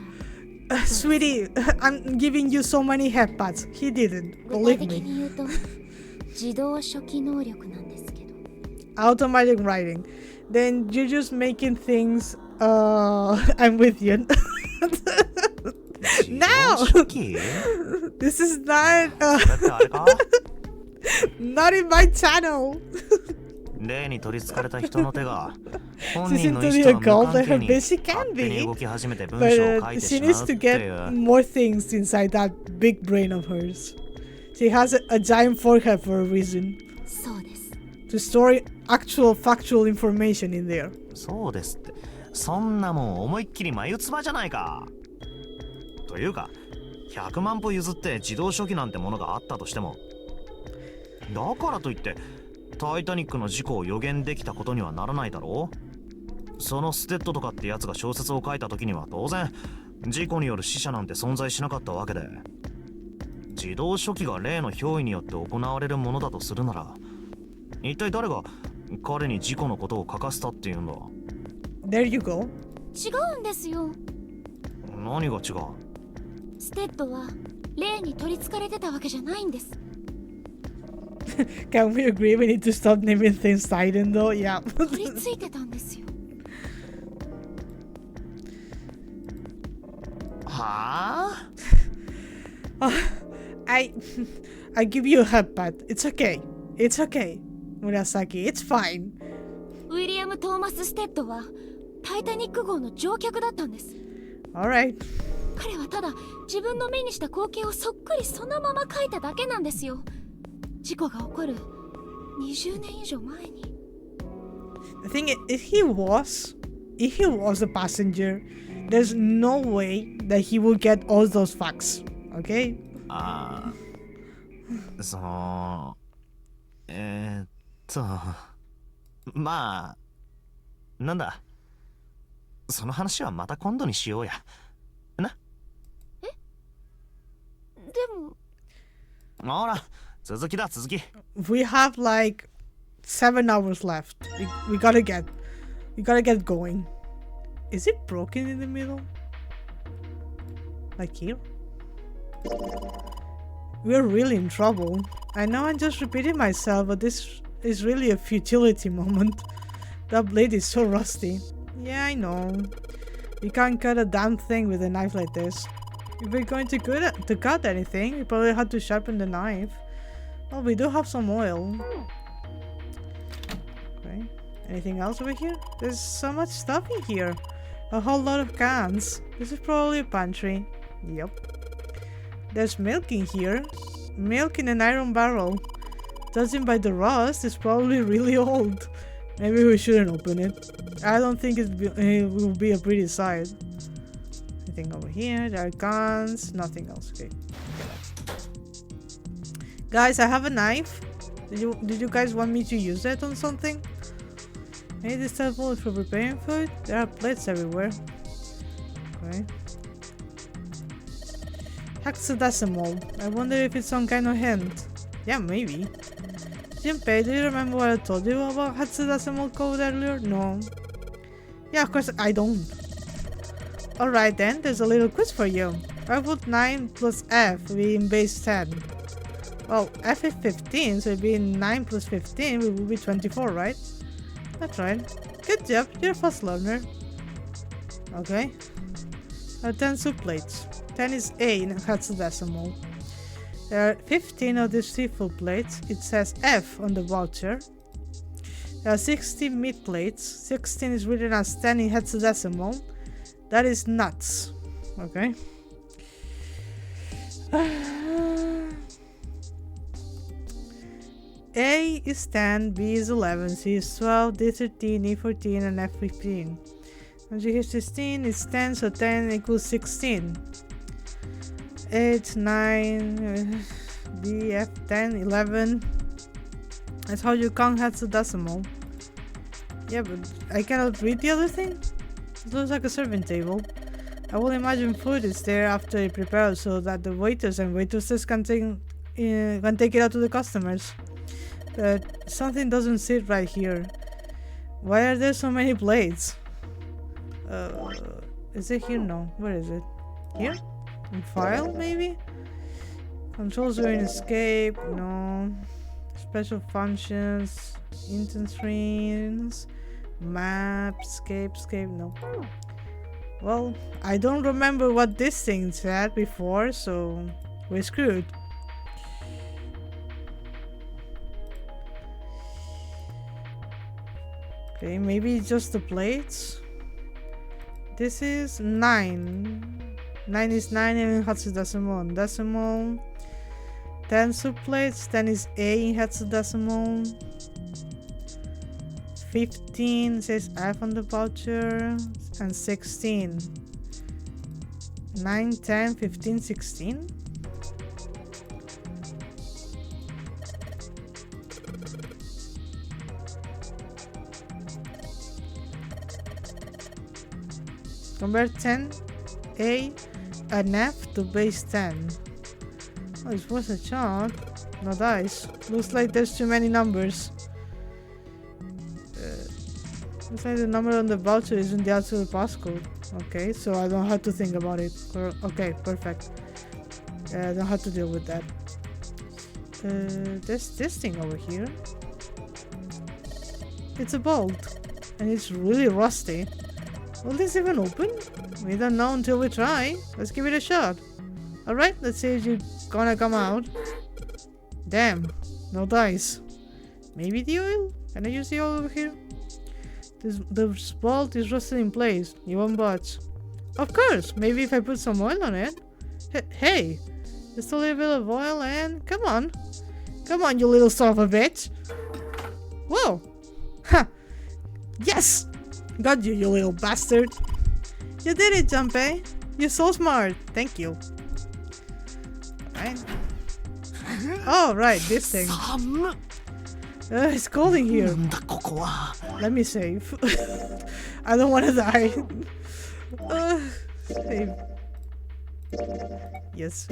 Sweetie, I'm giving you so many headpats. He didn't. 具体 Believe 的 me. に言うと自動初期能力なんですけど。 Automatic writing. Then you're just making things. I'm with you. No! 初期？ This is not. それってあれか？ Not in my channel. 例に取り憑かれた人の手が本 She 人 seems の to 意 be 思 a とは girl, 無 but 関 her 係に best she can 勝手に be. 動き始めて文 But 章を書いて she しまう needs っ to てい get う。 more things inside that big brain of hers. She has a giant forehead for a reason. そうです。 To store actual factual information in there. そうですって。そんなもん思いっきり眉唾じゃないか。というか100万歩譲って自動書記なんてものがあったとしても、だからといってタイタニックの事故を予言できたことにはならないだろう。そのステッドとかってやつが小説を書いた時には当然事故による死者なんて存在しなかったわけで、自動書記が例の憑依によって行われるものだとするなら、一体誰が彼に事故のことを書かせたっていうんだ。 There you go. 違うんですよ。何が違う？ステッドは霊に取り憑かれてたわけじゃないんです。 Can we agree we need to stop naming things Titan though? Yeah. 取り憑いてたんですよ。はあ？ I give you a headbutt. It's okay. It's okay. Murasaki, it's fine. ウィリアム・トーマス・ステッドはタイタニック号の乗客だったんです。 Alright. 彼はただ自分の目にした光景をそっくりそのまま描いただけなんですよ。事故が起こる20年以上前に。 The thing is, if he was a passenger, there's no way that he will get all those facts. Okay? ああ、そのまあなんだ、その話はまた今度にしようやな。でもほら続きだ続き。 We have like 7 hours left. We gotta get going. Is it broken in the middle? Like here? We're really in trouble. I know I'm just repeating myself, but this is really a futility moment. That blade is so rusty. Yeah, I know. You can't cut a damn thing with a knife like this. If we're going to cut anything, we probably have to sharpen the knife. Oh, we do have some oil. Okay. Anything else over here? There's so much stuff in here. A whole lot of cans. This is probably a pantry. Yep. There's milk in here. Milk in an iron barrel. Judging by the rust, it's probably really old. Maybe we shouldn't open it. I don't think it will be a pretty sight. Anything over here? There are guns. Nothing else. Okay. Guys, I have a knife. Did you guys want me to use it on something? Maybe this table is for preparing food. There are plates everywhere. Okay. Hexadecimal. I wonder if it's some kind of hint. Yeah, maybe. Junpei, do you remember what I told you about hexadecimal code earlier? No. Yeah, of course I don't. Alright then, there's a little quiz for you. Why would 9 plus F be in base 10? Well, F is 15, so it'd be 9 plus 15, it would be 24, right? That's right. Good job, you're a fast learner. Okay. 10 soup plates. 10 is A in hexadecimal. There are 15 of these seafood plates. It says F on the voucher. There are 16 meat plates. 16 is written as 10 in hexadecimal. That is nuts. Okay. A is 10, B is 11, C is 12, D 13, E 14, and F 15. And G is 16 is 10, so 10 equals 16. 8, 9, DF 10, 11. That's how you count hexadecimal. Yeah, but I cannot read the other thing? It looks like a serving table. I will imagine food is there after it prepared so that the waiters and waitresses can take it out to the customers. But something doesn't sit right here. Why are there so many plates? Is it here? No. Where is it? Here? In file, maybe? Controls during escape? No. Special functions? Intent screens? Map? Escape? No. Well, I don't remember what this thing said before, so we're screwed. Okay, maybe it's just the plates. This is 9. 9 is 9 in hexadecimal and decimal. 10 subplates, 10 is A in hexadecimal. 15 says F on the voucher. And 16. 9, 10, 15, 16. Convert 10 A and F to base 10. Oh, it's worth a shot. No dice. Looks like there's too many numbers. Looks like the number on the voucher isn't the actual passcode. Okay, so I don't have to think about it. Okay, perfect. I don't have to deal with that. There's this thing over here. It's a bolt. And it's really rusty. Will this even open? We don't know until we try. Let's give it a shot. Alright, let's see if it's gonna come out. Damn, no dice. Maybe the oil? Can I use the oil over here? The bolt is rusted in place. You won't budge. Of course, maybe if I put some oil on it. Hey, just a little bit of oil and come on. Come on, you little son of a bitch. Whoa. Ha. Yes. Got you, you little bastard. You did it, Junpei. You're so smart. Thank you. Alright. Oh, right, this thing. It's cold in here. Let me save. I don't want to die. Save. Yes.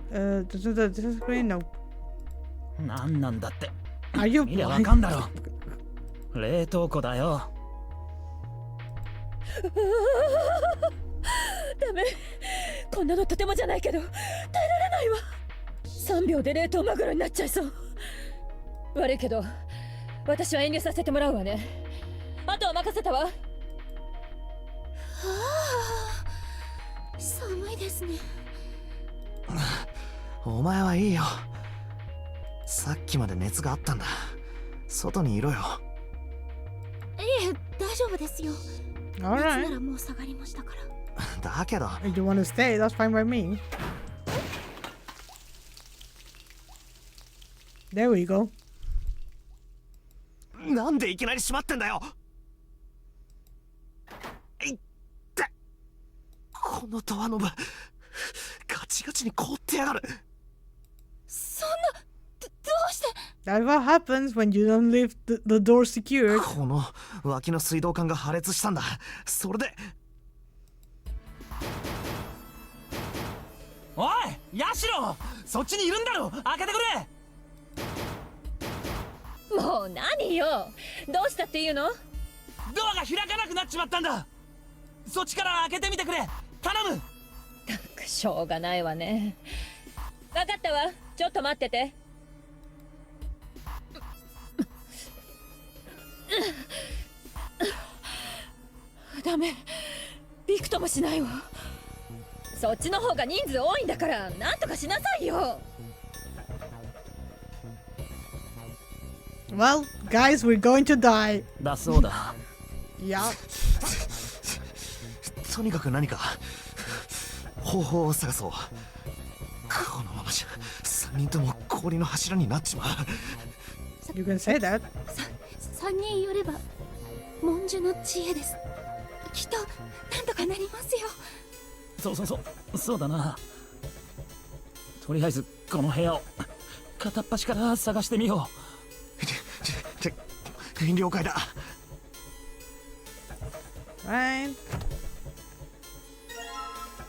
This is green? No. なんなんだって。 Are you 見りゃわかんだろ。冷凍庫だよ。ダメ。こんなのとてもじゃないけど耐えられないわ。3秒で冷凍マグロになっちゃいそう。悪いけど私は遠慮させてもらうわね。あとは任せたわ。寒いですね。お前はいいよ。さっきまで熱があったんだ。外にいろよ。いえ、大丈夫ですよ。熱 Alright. ならもう下がりましたから。だけど。 If you want to stay, that's fine by me. There we go. なんでいきなり閉まってんだよ。いってこのドアノブガチガチに凍ってやがる。そんな、どうして。 That's what happens when you don't leave the door secured. この脇の水道管が破裂したんだ。それで。おい、ヤシロ、そっちにいるんだろ。開けてくれ。もう何よ。どうしたっていうの。ドアが開かなくなっちまったんだ。そっちから開けてみてくれ。頼む。たくしょうがないわね。分かったわ。ちょっと待ってて。ダメ。びくともしないわ。そっちの方が人数多いんだからなんとかしなさいよ。Well, guys, we're going to die. だそうだ。Yeah. とにかく何か方法を探そう。このままじゃ3人とも氷の柱になっちまう。You can say that. 3人寄れば文殊の知恵です。きっとなんとかなりますよ。そうだな。とりあえずこの部屋を片っ端から探してみよ了解だ。Right.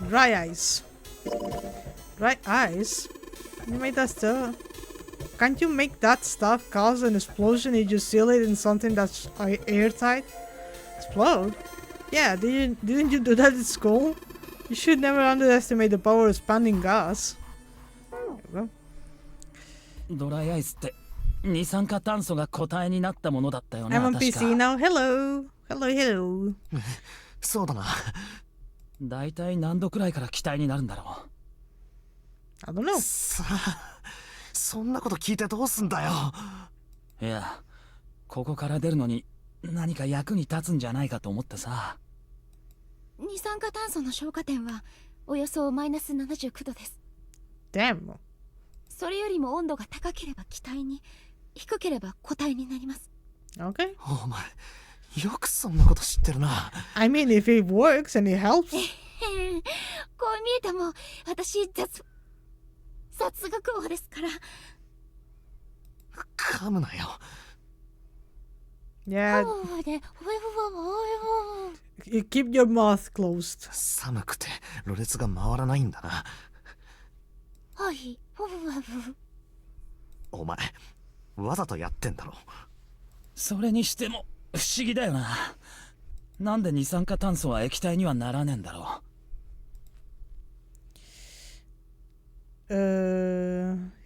Dry ice. Dry ice? You made that stuff? Can't you make that stuff cause an explosion if you seal it in something that's airtight? Explode? Yeah, didn't you do that at school? You should never underestimate the power of expanding gas. There we go. う。ドライアイスって二酸化炭素が固体になったものだったよな。 I'm on 確 PC か。 now. Hello. Hello. そうだな。だいたい何度くらいから気体になるんだろ I don't know. さあ、そんなこと聞いてどうすんだよ。う。いや、ここから出るのに何か役に立つんじゃないかと思ってさ。二酸化炭素の消火点はおよそマイナス79度です。 Damn. それよりも温度が高ければ気体に、低ければ固体になります。 Okay. お前、よくそんなこと知ってるな。I mean, if it works and it helps. こう見えても私雑学王ですから。噛むなよ。Yeah. You keep your mouth closed. 寒くて、ろれつが回らないんだな。はい。お前、わざとやってんだろ。それにしても不思議だよな。なんで二酸化炭素は液体にはならねえんだろう。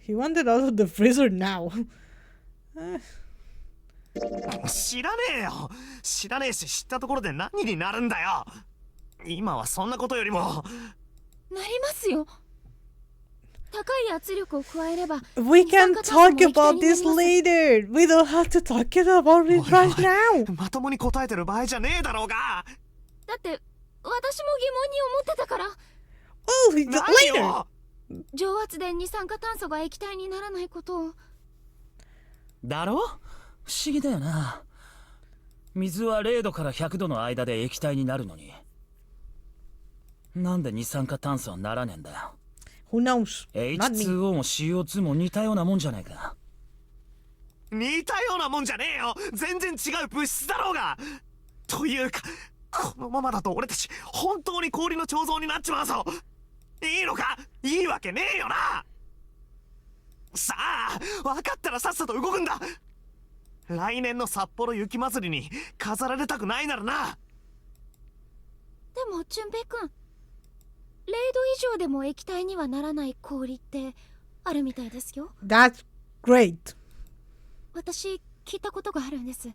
He wanted out of the freezer now. 知らねえよ。知らねえし、知ったところで何になるんだよ。今はそんなことよりも。なりますよ。高い圧力を加えれば。We can talk about this later. We don't have to talk about it right now. まともに答えてる場合じゃねえだろうが。だって私も疑問に思ってたから。Oh, later. 蒸圧で二酸化炭素が液体にならないことを。だろ？不思議だよな。水は0度から100度の間で液体になるのに、なんで二酸化炭素はならねえんだよ。Who knows? H2O も CO2 も似たようなもんじゃねえか。似たようなもんじゃねえよ。全然違う物質だろうが。というか、このままだと俺たち本当に氷の彫像になっちまうぞ。いいのか？いいわけねえよな。さあ、分かったらさっさと動くんだ。来年の札幌雪まつりに飾られたくないならな。でも純平くん、0度以上でも液体にはならない氷ってあるみたいですよ。 That's great. 私聞いたことがあるんです。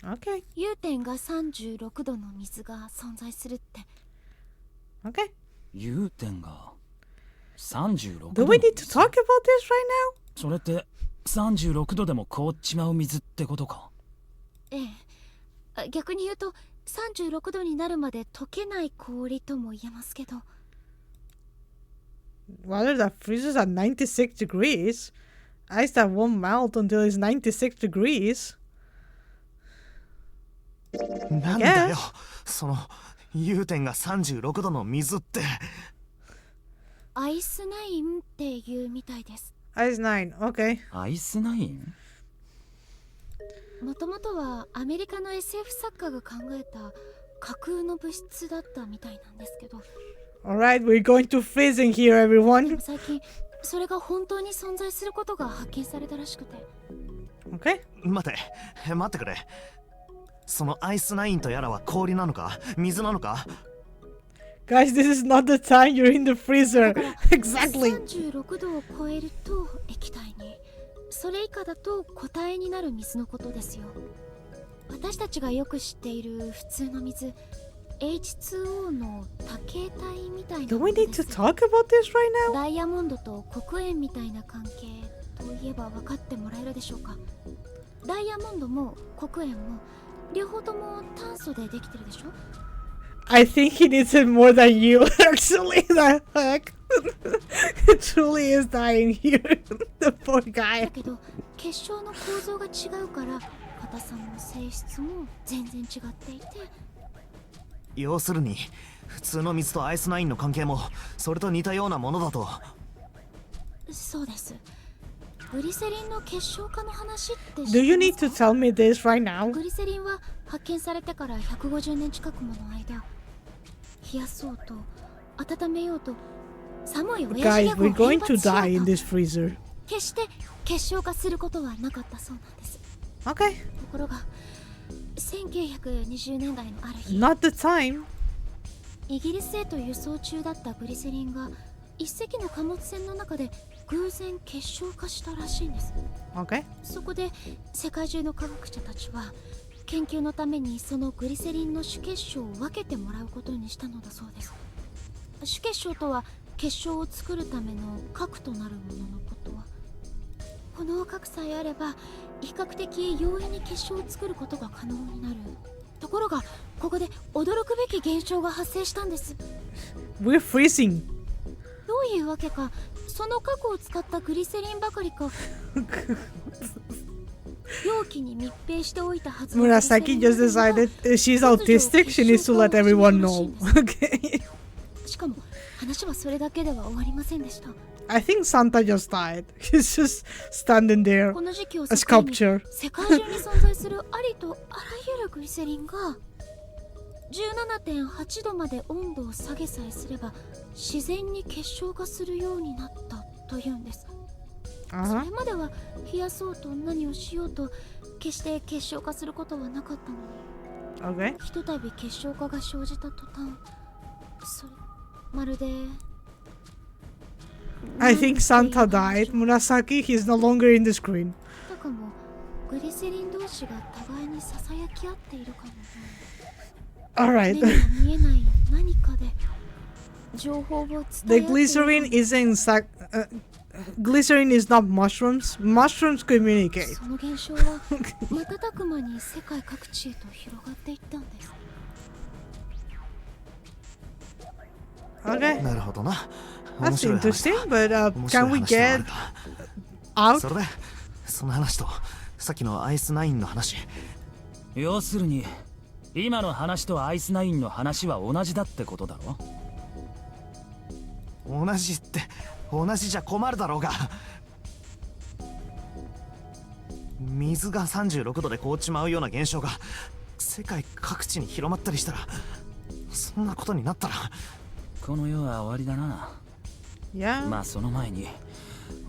Okay. 融点が36度の水が存在するって。 Okay. 融点が36 Do 度。 we need to talk about this right now? それって36度でも凍っちまう水ってことか。ええ、逆に言うと36度になるまで溶けない氷とも言えますけど。 Water that freezes at 96 degrees. Ice that won't melt until it's 96 degrees. なんだよ、その融点が36度の水って。アイスナインっていうみたいです。 Ice 9. Okay. アイスナイン？もともとはアメリカの SF 作家が考えた架空の物質だったみたいなんですけど。 Alright, we're going to freeze in here, で everyone. も最近それが本当に存在することが発見されたらしくて。 Okay. 待ってくれ。そのアイスナインとやらは氷なのか水なのか。 Guys, this is not the time you're in the freezer. Exactly. 36度を超えると液体に、それ以下だと固体になる水のことですよ。私たちがよく知っている普通の水、H2O の多形態みたいな Do も we ので need す。 to talk about this right now? ダイヤモンドと黒鉛みたいな関係といえば分かってもらえるでしょうか。ダイヤモンドも黒鉛も両方とも炭素でできてるでしょ。 I think he needs it more than you, actually. The heck? It truly is dying here. The poor だ guy. けど結晶の構造が違うから硬さも性質も全然違っていて、要するに普通の水とアイスナインの関係もそれと似たようなものだと。そうです。グリセリンの結晶化の話って Do you need to tell me this right now? グリセリンは発見されてから150年近くもの間、冷やそうと温めようと寒い親父ギ Guys, ャグを we're going 連 to 発しよ die in うと this freezer. 決して結晶化することはなかったそうなんです。 Okay. ところが1920年代のある日、 Not the time. イギリスへと輸送中だったグリセリンが一隻の貨物船の中で偶然結晶化したらしいんです。 Okay. そこで世界中の科学者たちは研究のためにそのグリセリンの主結晶を分けてもらうことにしたのだそうです。主結晶とは結晶を作るための核となるもののこと。この核さえあれば比較的容易に結晶を作ることが可能になる。ところがここで驚くべき現象が発生したんです。 We're freezing. どういうわけか、その核を使ったグリセリンばかりか容器に密閉しておいたはずの Murasaki just decided she's autistic. She needs to let everyone know. Okay. しかも話はそれだけでは終わりませんでした。 I think Santa just died. He's just standing there. この時期を A 境に sculpture. 世界中に存在するありとあらゆるグリセリンが 17.8 度まで温度を下げさえすれば自然に結晶化するようになったというんです。そ Uh-huh. れまでは冷やそうと何をしようと決して結晶化することはなかったのに、 Okay. ひとたび結晶化が生じた途端、それまるで I think Santa died. Murasaki, he's no longer in the screen. だかもグリセリン同士が互いにささやき合っているかのような Alright. 目には見えない何かで情報を伝え合って The いるかの glycerin isn't glycerin is not mushrooms. Mushrooms communicate. その現象は瞬く間に世界各地へと広がっていったんです。 Okay. なるほどな。 That's 面白い話だ。 interesting, but 面白 can い we 話ではあ get るが out? それでその話とさっきのアイスナインの話。要するに今の話とアイスナインの話は同じだってことだろ。同じって同じじゃ困るだろうが。水が36度で凍っちまうような現象が世界各地に広まったりしたら、そんなことになったらこの世は終わりだな。 Yeah. まあその前に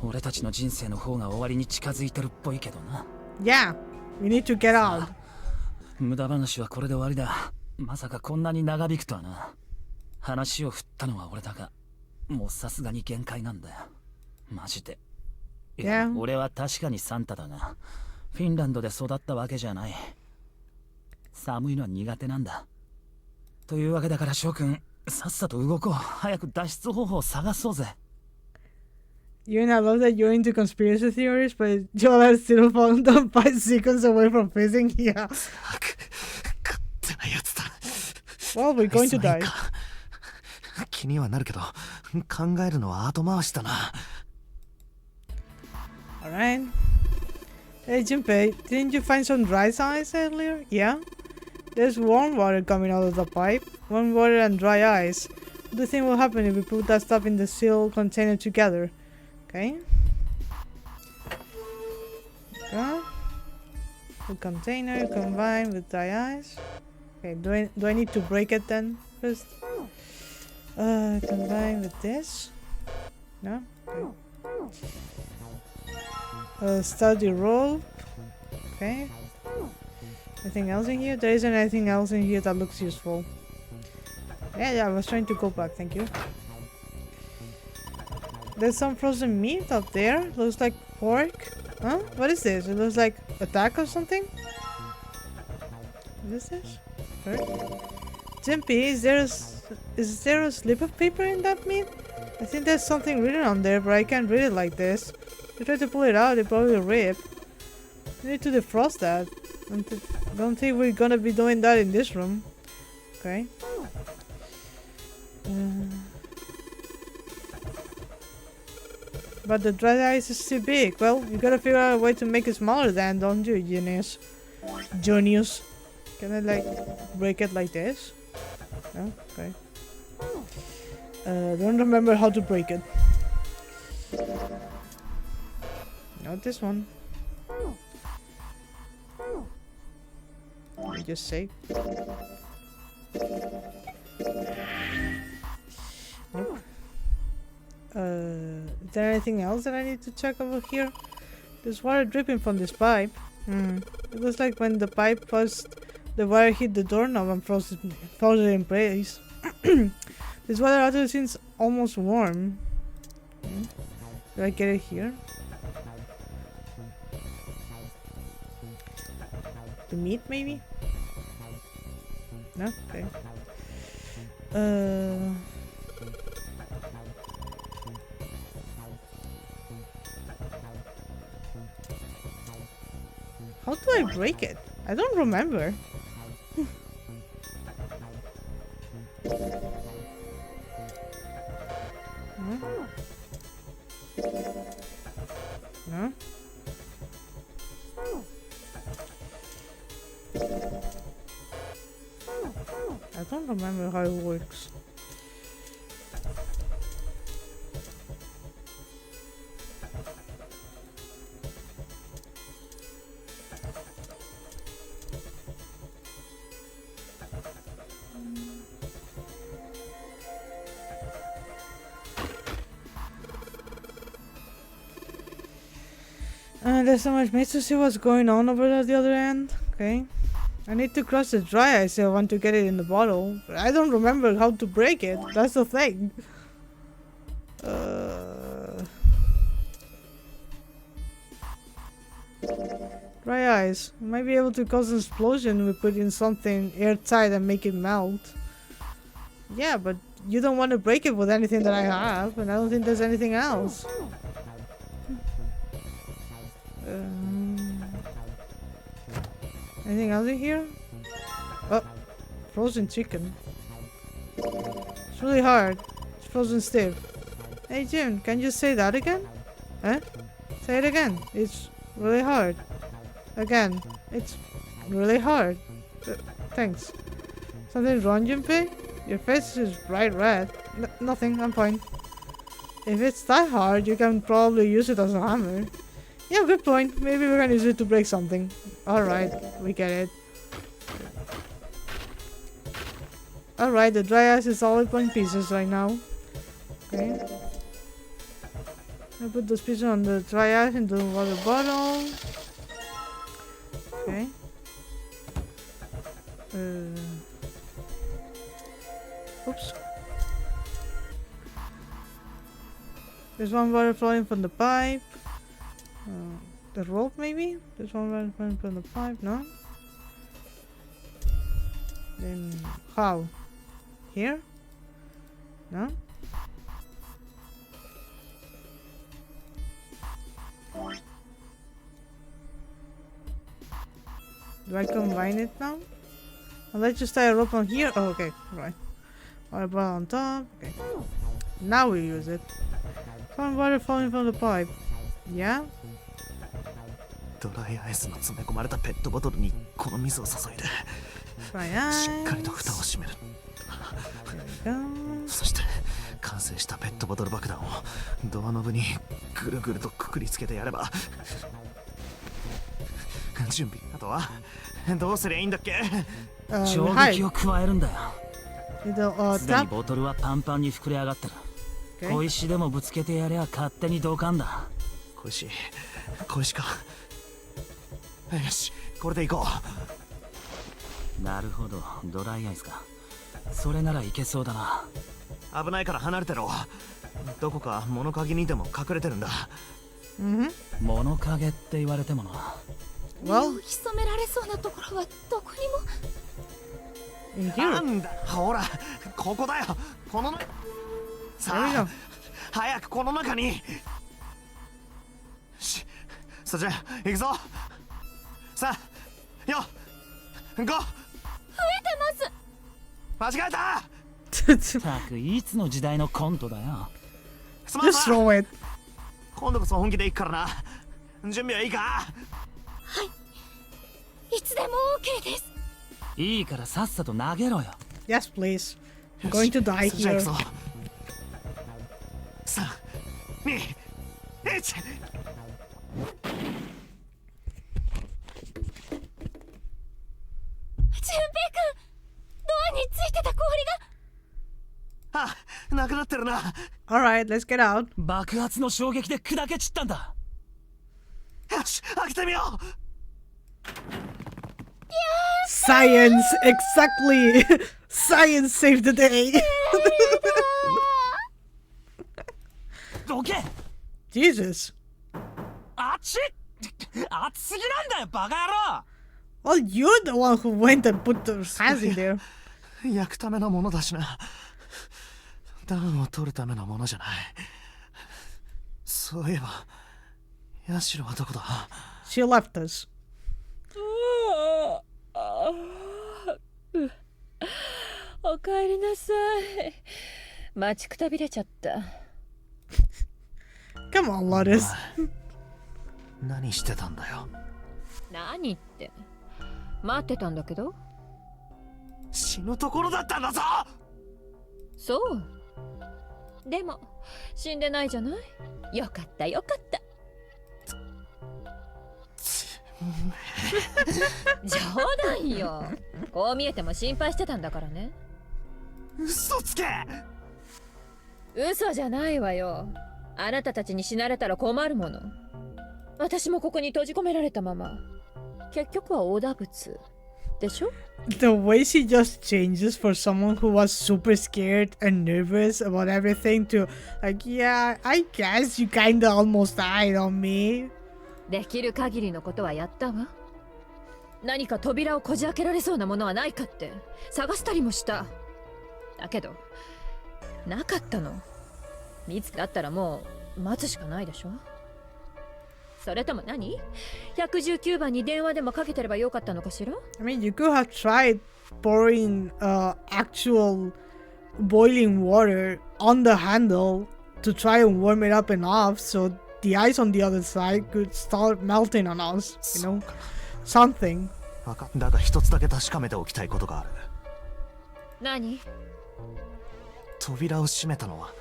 俺たちの人生の方が終わりに近づいてるっぽいけどな。 Yeah. We need to get out. 無駄話はこれで終わりだ。まさかこんなに長引くとはな。話を振ったのは俺だが、もうさすがに限界なんだよ。マジで。いや、 Yeah. 俺は確かにサンタだが、フィンランドで育ったわけじゃない。寒いのは苦手なんだ。というわけだから翔くん、さっさと動こう。早く脱出方法を探そうぜ。 You and I love that you're into conspiracy theories, but Joel has still found them 5 seconds away from freezing. Yeah. 勝手なやつだ。 Well, we're going to アイスナイ die. ンか。気にはなるけど考えるのは後回しだな。 Alright. Hey, Junpei, didn't you find some dry ice earlier? Yeah? There's warm water coming out of the pipe. Warm water and dry ice. What do you think will happen if we put that stuff in the sealed container together? Okay. Go. The container combined with dry ice. Okay, do I need to break it then first? Combine with this? No? Okay. Study roll. Okay. Anything else in here? There isn't anything else in here that looks useful. Yeah, I was trying to go back, thank you. There's some frozen meat up there. Looks like pork. Huh? What is this? It looks like a duck or something? What is this? Jimpy, is there a slip of paper in that meat? I think there's something written on there, but I can't read it like this. If you try to pull it out, it probably will rip. You need to defrost that. Don't think we're gonna be doing that in this room. Okay. But the dry ice is too big. Well, you gotta figure out a way to make it smaller then, don't you, Genius? Genius. Can I like break it like this? No? Okay. Don't remember how to break it. Not this one. Let me just say. Nope. Is there anything else that I need to check over here? There's water dripping from this pipe. It looks like when the pipe burst, the wire hit the doorknob and froze it in place. This water actually seems almost warm. Do I get it here? The meat, maybe? No? Okay. How do I break it? I don't remember. No? I don't remember how it works. There's so much meat to see what's going on over at the other end. Okay. I need to cross the dry ice if I want to get it in the bottle. But I don't remember how to break it. That's the thing. Dry ice. You might be able to cause an explosion if we put in something airtight and make it melt. Yeah, but you don't want to break it with anything that I have, and I don't think there's anything else. Anything else in here? Oh, frozen chicken. It's really hard. It's frozen stiff. Hey Jim, can you say that again? Huh? Say it again. It's really hard. Again. It's really hard. Thanks. Something wrong, Junpei? Your face is bright red. Nothing, I'm fine. If it's that hard, you can probably use it as a hammer. Yeah, good point. Maybe we can use it to break something. Alright, we get it. Alright, the dry ice is all in pieces right now. Okay. I put those pieces on the dry ice into the water bottle. Okay. Oops. There's one water flowing from the pipe. The rope, maybe? There's one water flowing from the pipe, no? Then how? Here? No? Do I combine it now? I'll let you tie a rope on here. Oh, okay, right. Water bottle on top. Okay. Now we use it. Found water falling from the pipe. Yeah? ドライアイスの詰め込まれたペットボトルにこの水を注いで Dry ice. しっかりと蓋を閉める。 There we go. そして完成したペットボトル爆弾をドアノブにぐるぐるとくくりつけてやれば準備。あとはどうすりゃいいんだっけ？衝撃を加えるんだよ。すでに tap. ボトルはパンパンに膨れ上がってる。 Okay. 小石でもぶつけてやりゃ勝手にドカンだ。小石か。よし、これで行こう。なるほど、ドライアイスか。それならいけそうだな。危ないから離れてろ。どこか物陰にでも隠れてるんだ。物陰って言われてもな。身を潜められそうなところはどこにも。なんだ、ほら、ここだよ。このさあ、早くこの中に。そじゃ行くぞ。さあ、よ、5。増えてます。間違えた。たくいつの時代のコントだよ。Just throw it. 今度こそ本気で行くからな。準備はいいか？はい。いつでも OK です。いいからさっさと投げろよ。Yes, please. I'm going to die それじゃあ here. 行くぞ。3、2、1。純平くん、ドアについてた氷が。あ、なくなってるな。 Alright, let's get out. 爆発の衝撃で砕け散ったんだ。よし、開けてみよう。 Science! Exactly! Science saved the day! どけ。 Jesus. あっち。熱すぎなんだよバカ野郎。 Well, you're the one who went and put the hands in there. 焼くためのものだしな。暖を取るためのものじゃない。そういえば、ヤシロはどこだ？ She left us. おかえりなさい。待ちくたびれちゃった。 Come on, Lotus. 何してたんだよ。何って。待ってたんだけど。死ぬところだったんだぞ。そう。でも死んでないじゃない。よかったよかった。冗談よ。こう見えても心配してたんだからね。嘘つけ。嘘じゃないわよ。あなたたちに死なれたら困るもの。私もここに閉じ込められたまま。結局はオーダー物でしょ。 The way she just changes for someone who was super scared and nervous about everything to like, yeah, I guess you kinda almost died on me. できる限りのことはやったわ。何か扉をこじ開けられそうなものはないかって探したりもした。だけどなかったの。見つかったらもう待つしかないでしょ。それとも何 ?119 番に電話でもかけてればよかったのかしら。 I mean, you could have tried pouring actual boiling water on the handle to try and warm it up enough so the ice on the other side could start melting on us, you know? Something. だが一つだけ確かめておきたいことがある。何？扉を閉めたのは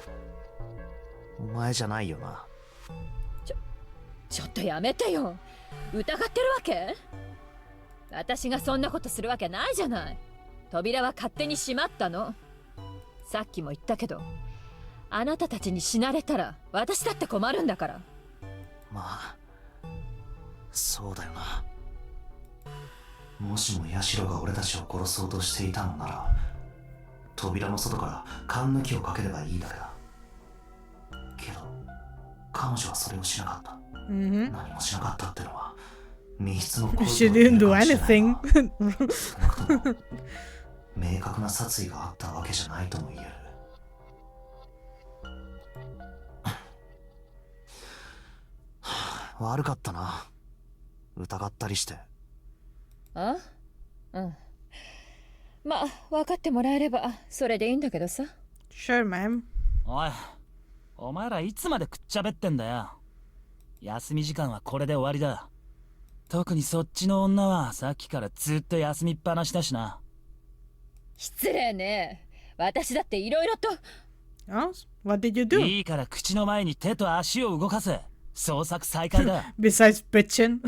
お前じゃないよな。ちょっとやめてよ。疑ってるわけ？私がそんなことするわけないじゃない。扉は勝手に閉まったの。さっきも言ったけど、あなたたちに死なれたら私だって困るんだから。まあそうだよな。もしもヤシロが俺たちを殺そうとしていたのなら、扉の外から缶抜きをかければいいだけだ。けど彼女はそれをしなかった。何もしなかったってのは密室の行為 She didn't do anything. 少なくとも明確な殺意があったわけじゃないとも言える。悪かったな。疑ったりして。あ？うん。まあ分かってもらえればそれでいいんだけどさ。Sure, ma'am. おい、お前らいつまでくっちゃべってんだよ。休み時間はこれで終わりだ。特にそっちの女はさっきからずっと休みっぱなしだしな。失礼ね。私だっていろいろと。Oh, what did you do? いいから口の前に手と足を動かせ。捜索再開だ。Besides bitching.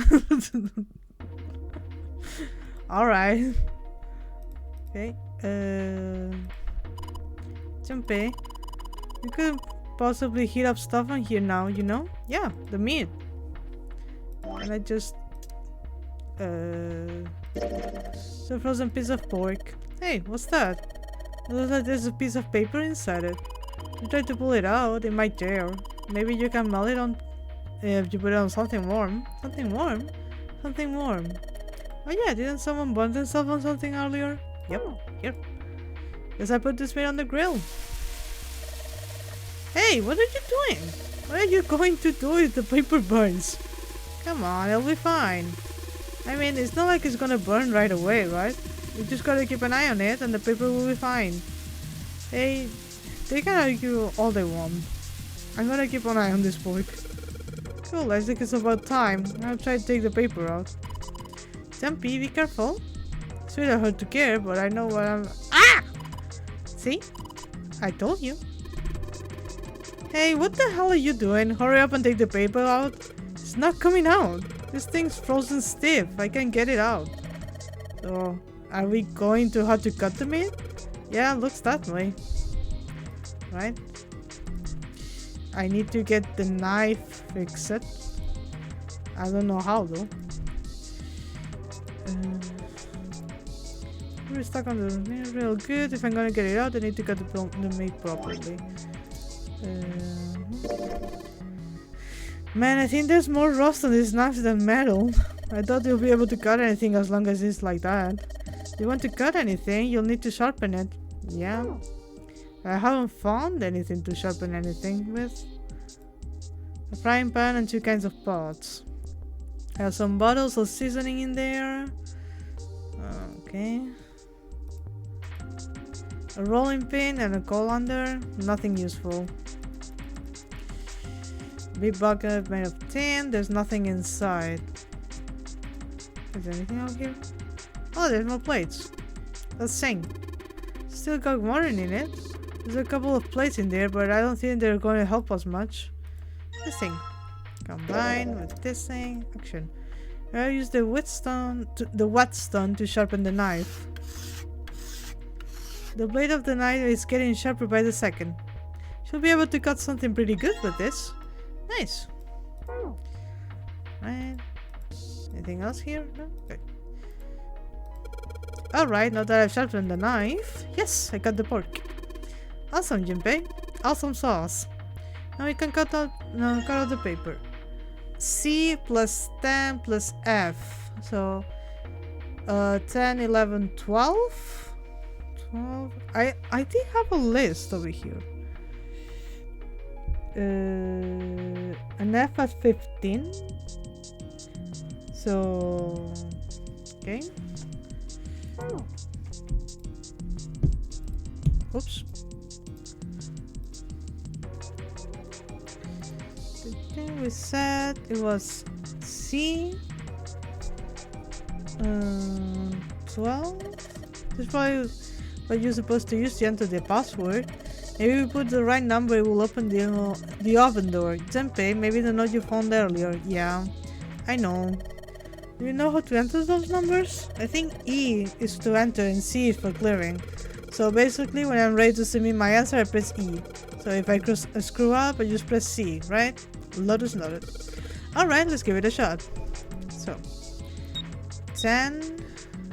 Alright. Okay. Junpei, you could possibly heat up stuff on here now, you know? Yeah, the meat. And I just it's a frozen piece of pork. Hey, what's that? It looks like there's a piece of paper inside it. You try to pull it out, it might tear. Maybe you can melt it on if you put it on something warm. Something warm? Something warm. Oh yeah, didn't someone burn themselves on something earlier? Yep, here. Guess I put this meat on the grill. Hey, what are you doing? What are you going to do if the paper burns? Come on, it'll be fine. I mean, it's not like it's gonna burn right away, right? You just gotta keep an eye on it and the paper will be fine. Hey, they can argue all they want. I'm gonna keep an eye on this pork. Cool, I think it's about time. I'll try to take the paper out. Jumpy, be careful. Sweet of her to care, but I know what I'm— Ah! See? I told you. Hey, what the hell are you doing? Hurry up and take the paper out. It's not coming out. This thing's frozen stiff. I can't get it out. So, are we going to have to cut the meat? Yeah, looks that way. Right? I need to get the knife fixed. I don't know how though. We're stuck on the real good. If I'm gonna get it out, I need to cut the meat properly. Man, I think there's more rust on this knife than metal. I thought you'll be able to cut anything as long as it's like that. If you want to cut anything, you'll need to sharpen it. Yeah. I haven't found anything to sharpen anything with. A frying pan and 2 kinds of pots. I have some bottles of seasoning in there. Okay. A rolling pin and a colander. Nothing useful. Big bucket made of tin. There's nothing inside. Is there anything out here? Oh, there's more plates. Let's sing. Still got water in it. There's a couple of plates in there, but I don't think they're going to help us much. This thing. Combine with this thing. Action. I use the whetstone to sharpen the knife. The blade of the knife is getting sharper by the second. She'll be able to cut something pretty good with this. Nice. Right. Anything else here? No? Okay. Alright, now that I've sharpened the knife. Yes, I cut the pork. Awesome, Junpei. Awesome sauce. Now we can cut out the paper. C plus 10 plus F. So 10, 11, 12. 12. I did have a list over here. An F at 15. So okay. Oops. We said it was C 12. That's probably what you're supposed to use to enter the password. Maybe we put the right number, it will open the oven door. Junpei, maybe the note you found earlier. Yeah, I know. Do you know how to enter those numbers? I think E is to enter and C is for clearing. So basically when I'm ready to submit my answer, I press E. So if I screw up, I just press C, right? Lotus noted. Alright, let's give it a shot. So 10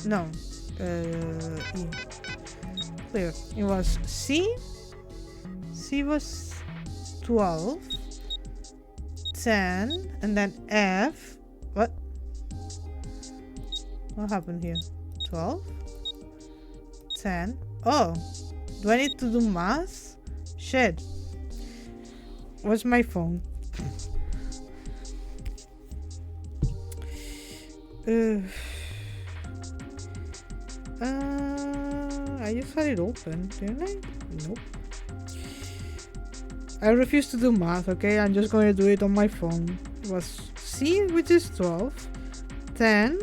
no E. Clear. It was C was 12 10 and then F. What happened here? 12 10. Oh, do I need to do math? Shit. Where's my phone? I just had it open, didn't I? Nope. I refuse to do math, okay? I'm just going to do it on my phone. It was C, which is 12, 10,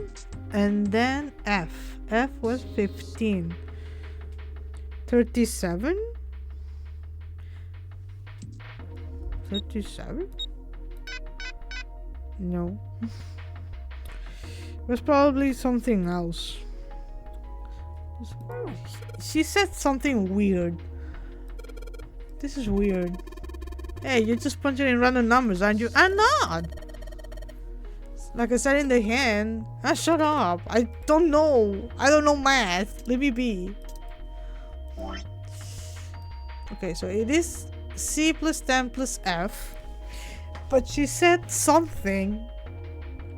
and then F. F was 15. 37? 37? No. It was probably something else. She said something weird. This is weird. Hey, you're just punching in random numbers, aren't you? I'm not! Like I said in the hand. Shut up. I don't know. I don't know math. Let me be. Okay, so it is C plus 10 plus F. But she said something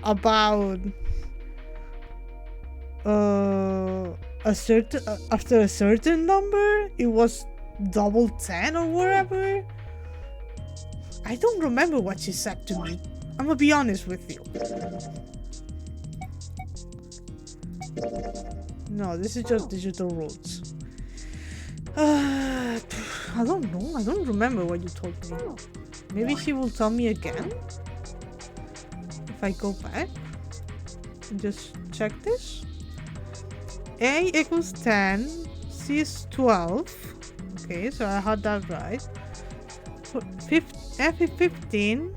about a certain after a certain number it was double 10 or whatever. I don't remember what she said to me. I'm gonna be honest with you. No, this is just digital rules. I don't know. I don't remember what you told me. Maybe she will tell me again if I go back and just check this. A equals 10, C is 12, Okay, so I had that right. F15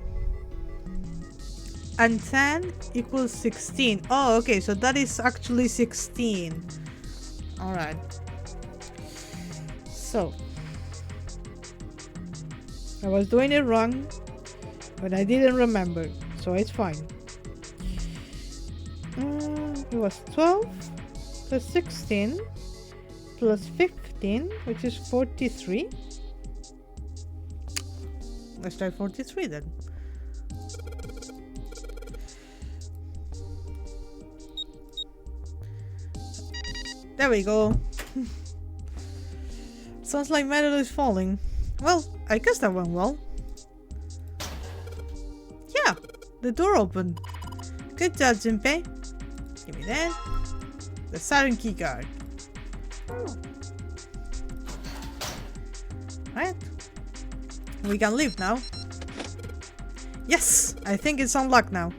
and 10 equals 16. Oh, okay, so that is actually 16. Alright. So I was doing it wrong, but I didn't remember, so it's fine. It was 12 plus 16 plus 15, which is 43. Let's try 43 then. There we go. Sounds like metal is falling. Well, I guess that went well. Yeah, the door opened. Good job, Junpei. Give me that. The Saturn keycard. Right. We can leave now. Yes! I think it's unlocked now.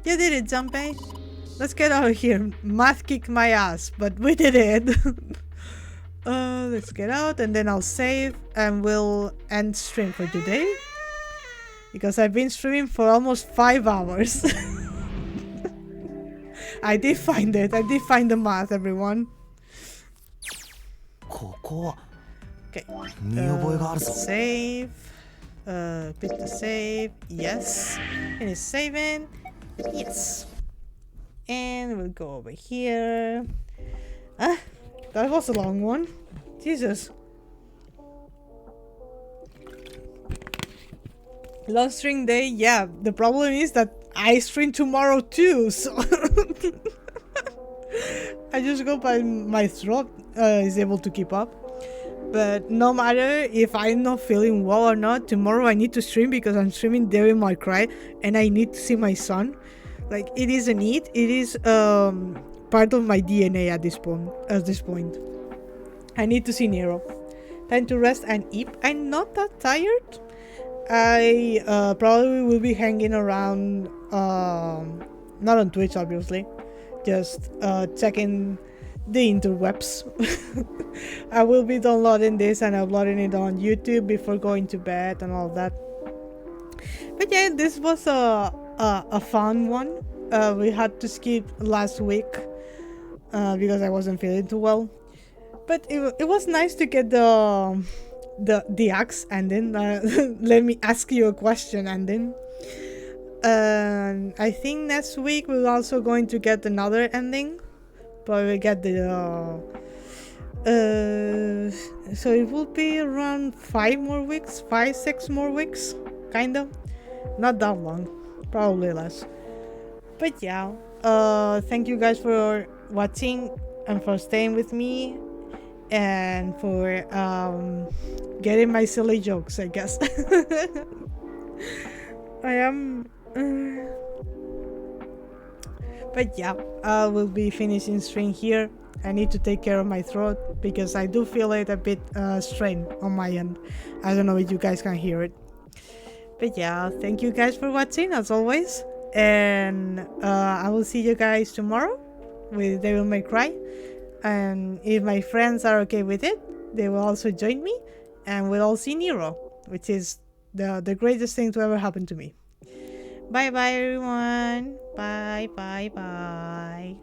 You did it, Junpei. Let's get out of here. Math kicked my ass, but we did it. Let's get out and then I'll save and we'll end stream for today. Because I've been streaming for almost 5 hours. I did find it. I did find the math, everyone. ここ Okay. 見覚えがあるぞ。 Save. Bit to save. Yes. Finish saving. Yes. And we'll go over here. Ah, that was a long one. Jesus. Long string day. Yeah, the problem is that I stream tomorrow too, so I just hope my throat is able to keep up. But no matter if I'm not feeling well or not, tomorrow I need to stream because I'm streaming Devil May Cry and I need to see my son. Like, it is a need. It is part of my DNA at this point. I need to see Nero. Time to rest and eat. I'm not that tired. I probably will be hanging around, not on Twitch obviously, just checking the interwebs. I will be downloading this and uploading it on YouTube before going to bed and all that. But yeah, this was a fun one. We had to skip last week because I wasn't feeling too well. But it was nice to get the axe ending. Let me ask you a question ending. I think next week we're also going to get another ending. But we get the so it will be around 5 more weeks, 5-6 more weeks, kind of. Not that long, probably less. But yeah, thank you guys for watching and for staying with me and for getting my silly jokes, I guess. I am but yeah, I will be finishing stream here. I need to take care of my throat because I do feel it a bit strained on my end. I don't know if you guys can hear it. But yeah, thank you guys for watching as always. And I will see you guys tomorrow with Devil May Cry. And if my friends are okay with it, they will also join me. And we'll all see Nero, which is the greatest thing to ever happen to me. Bye bye everyone. Bye bye bye.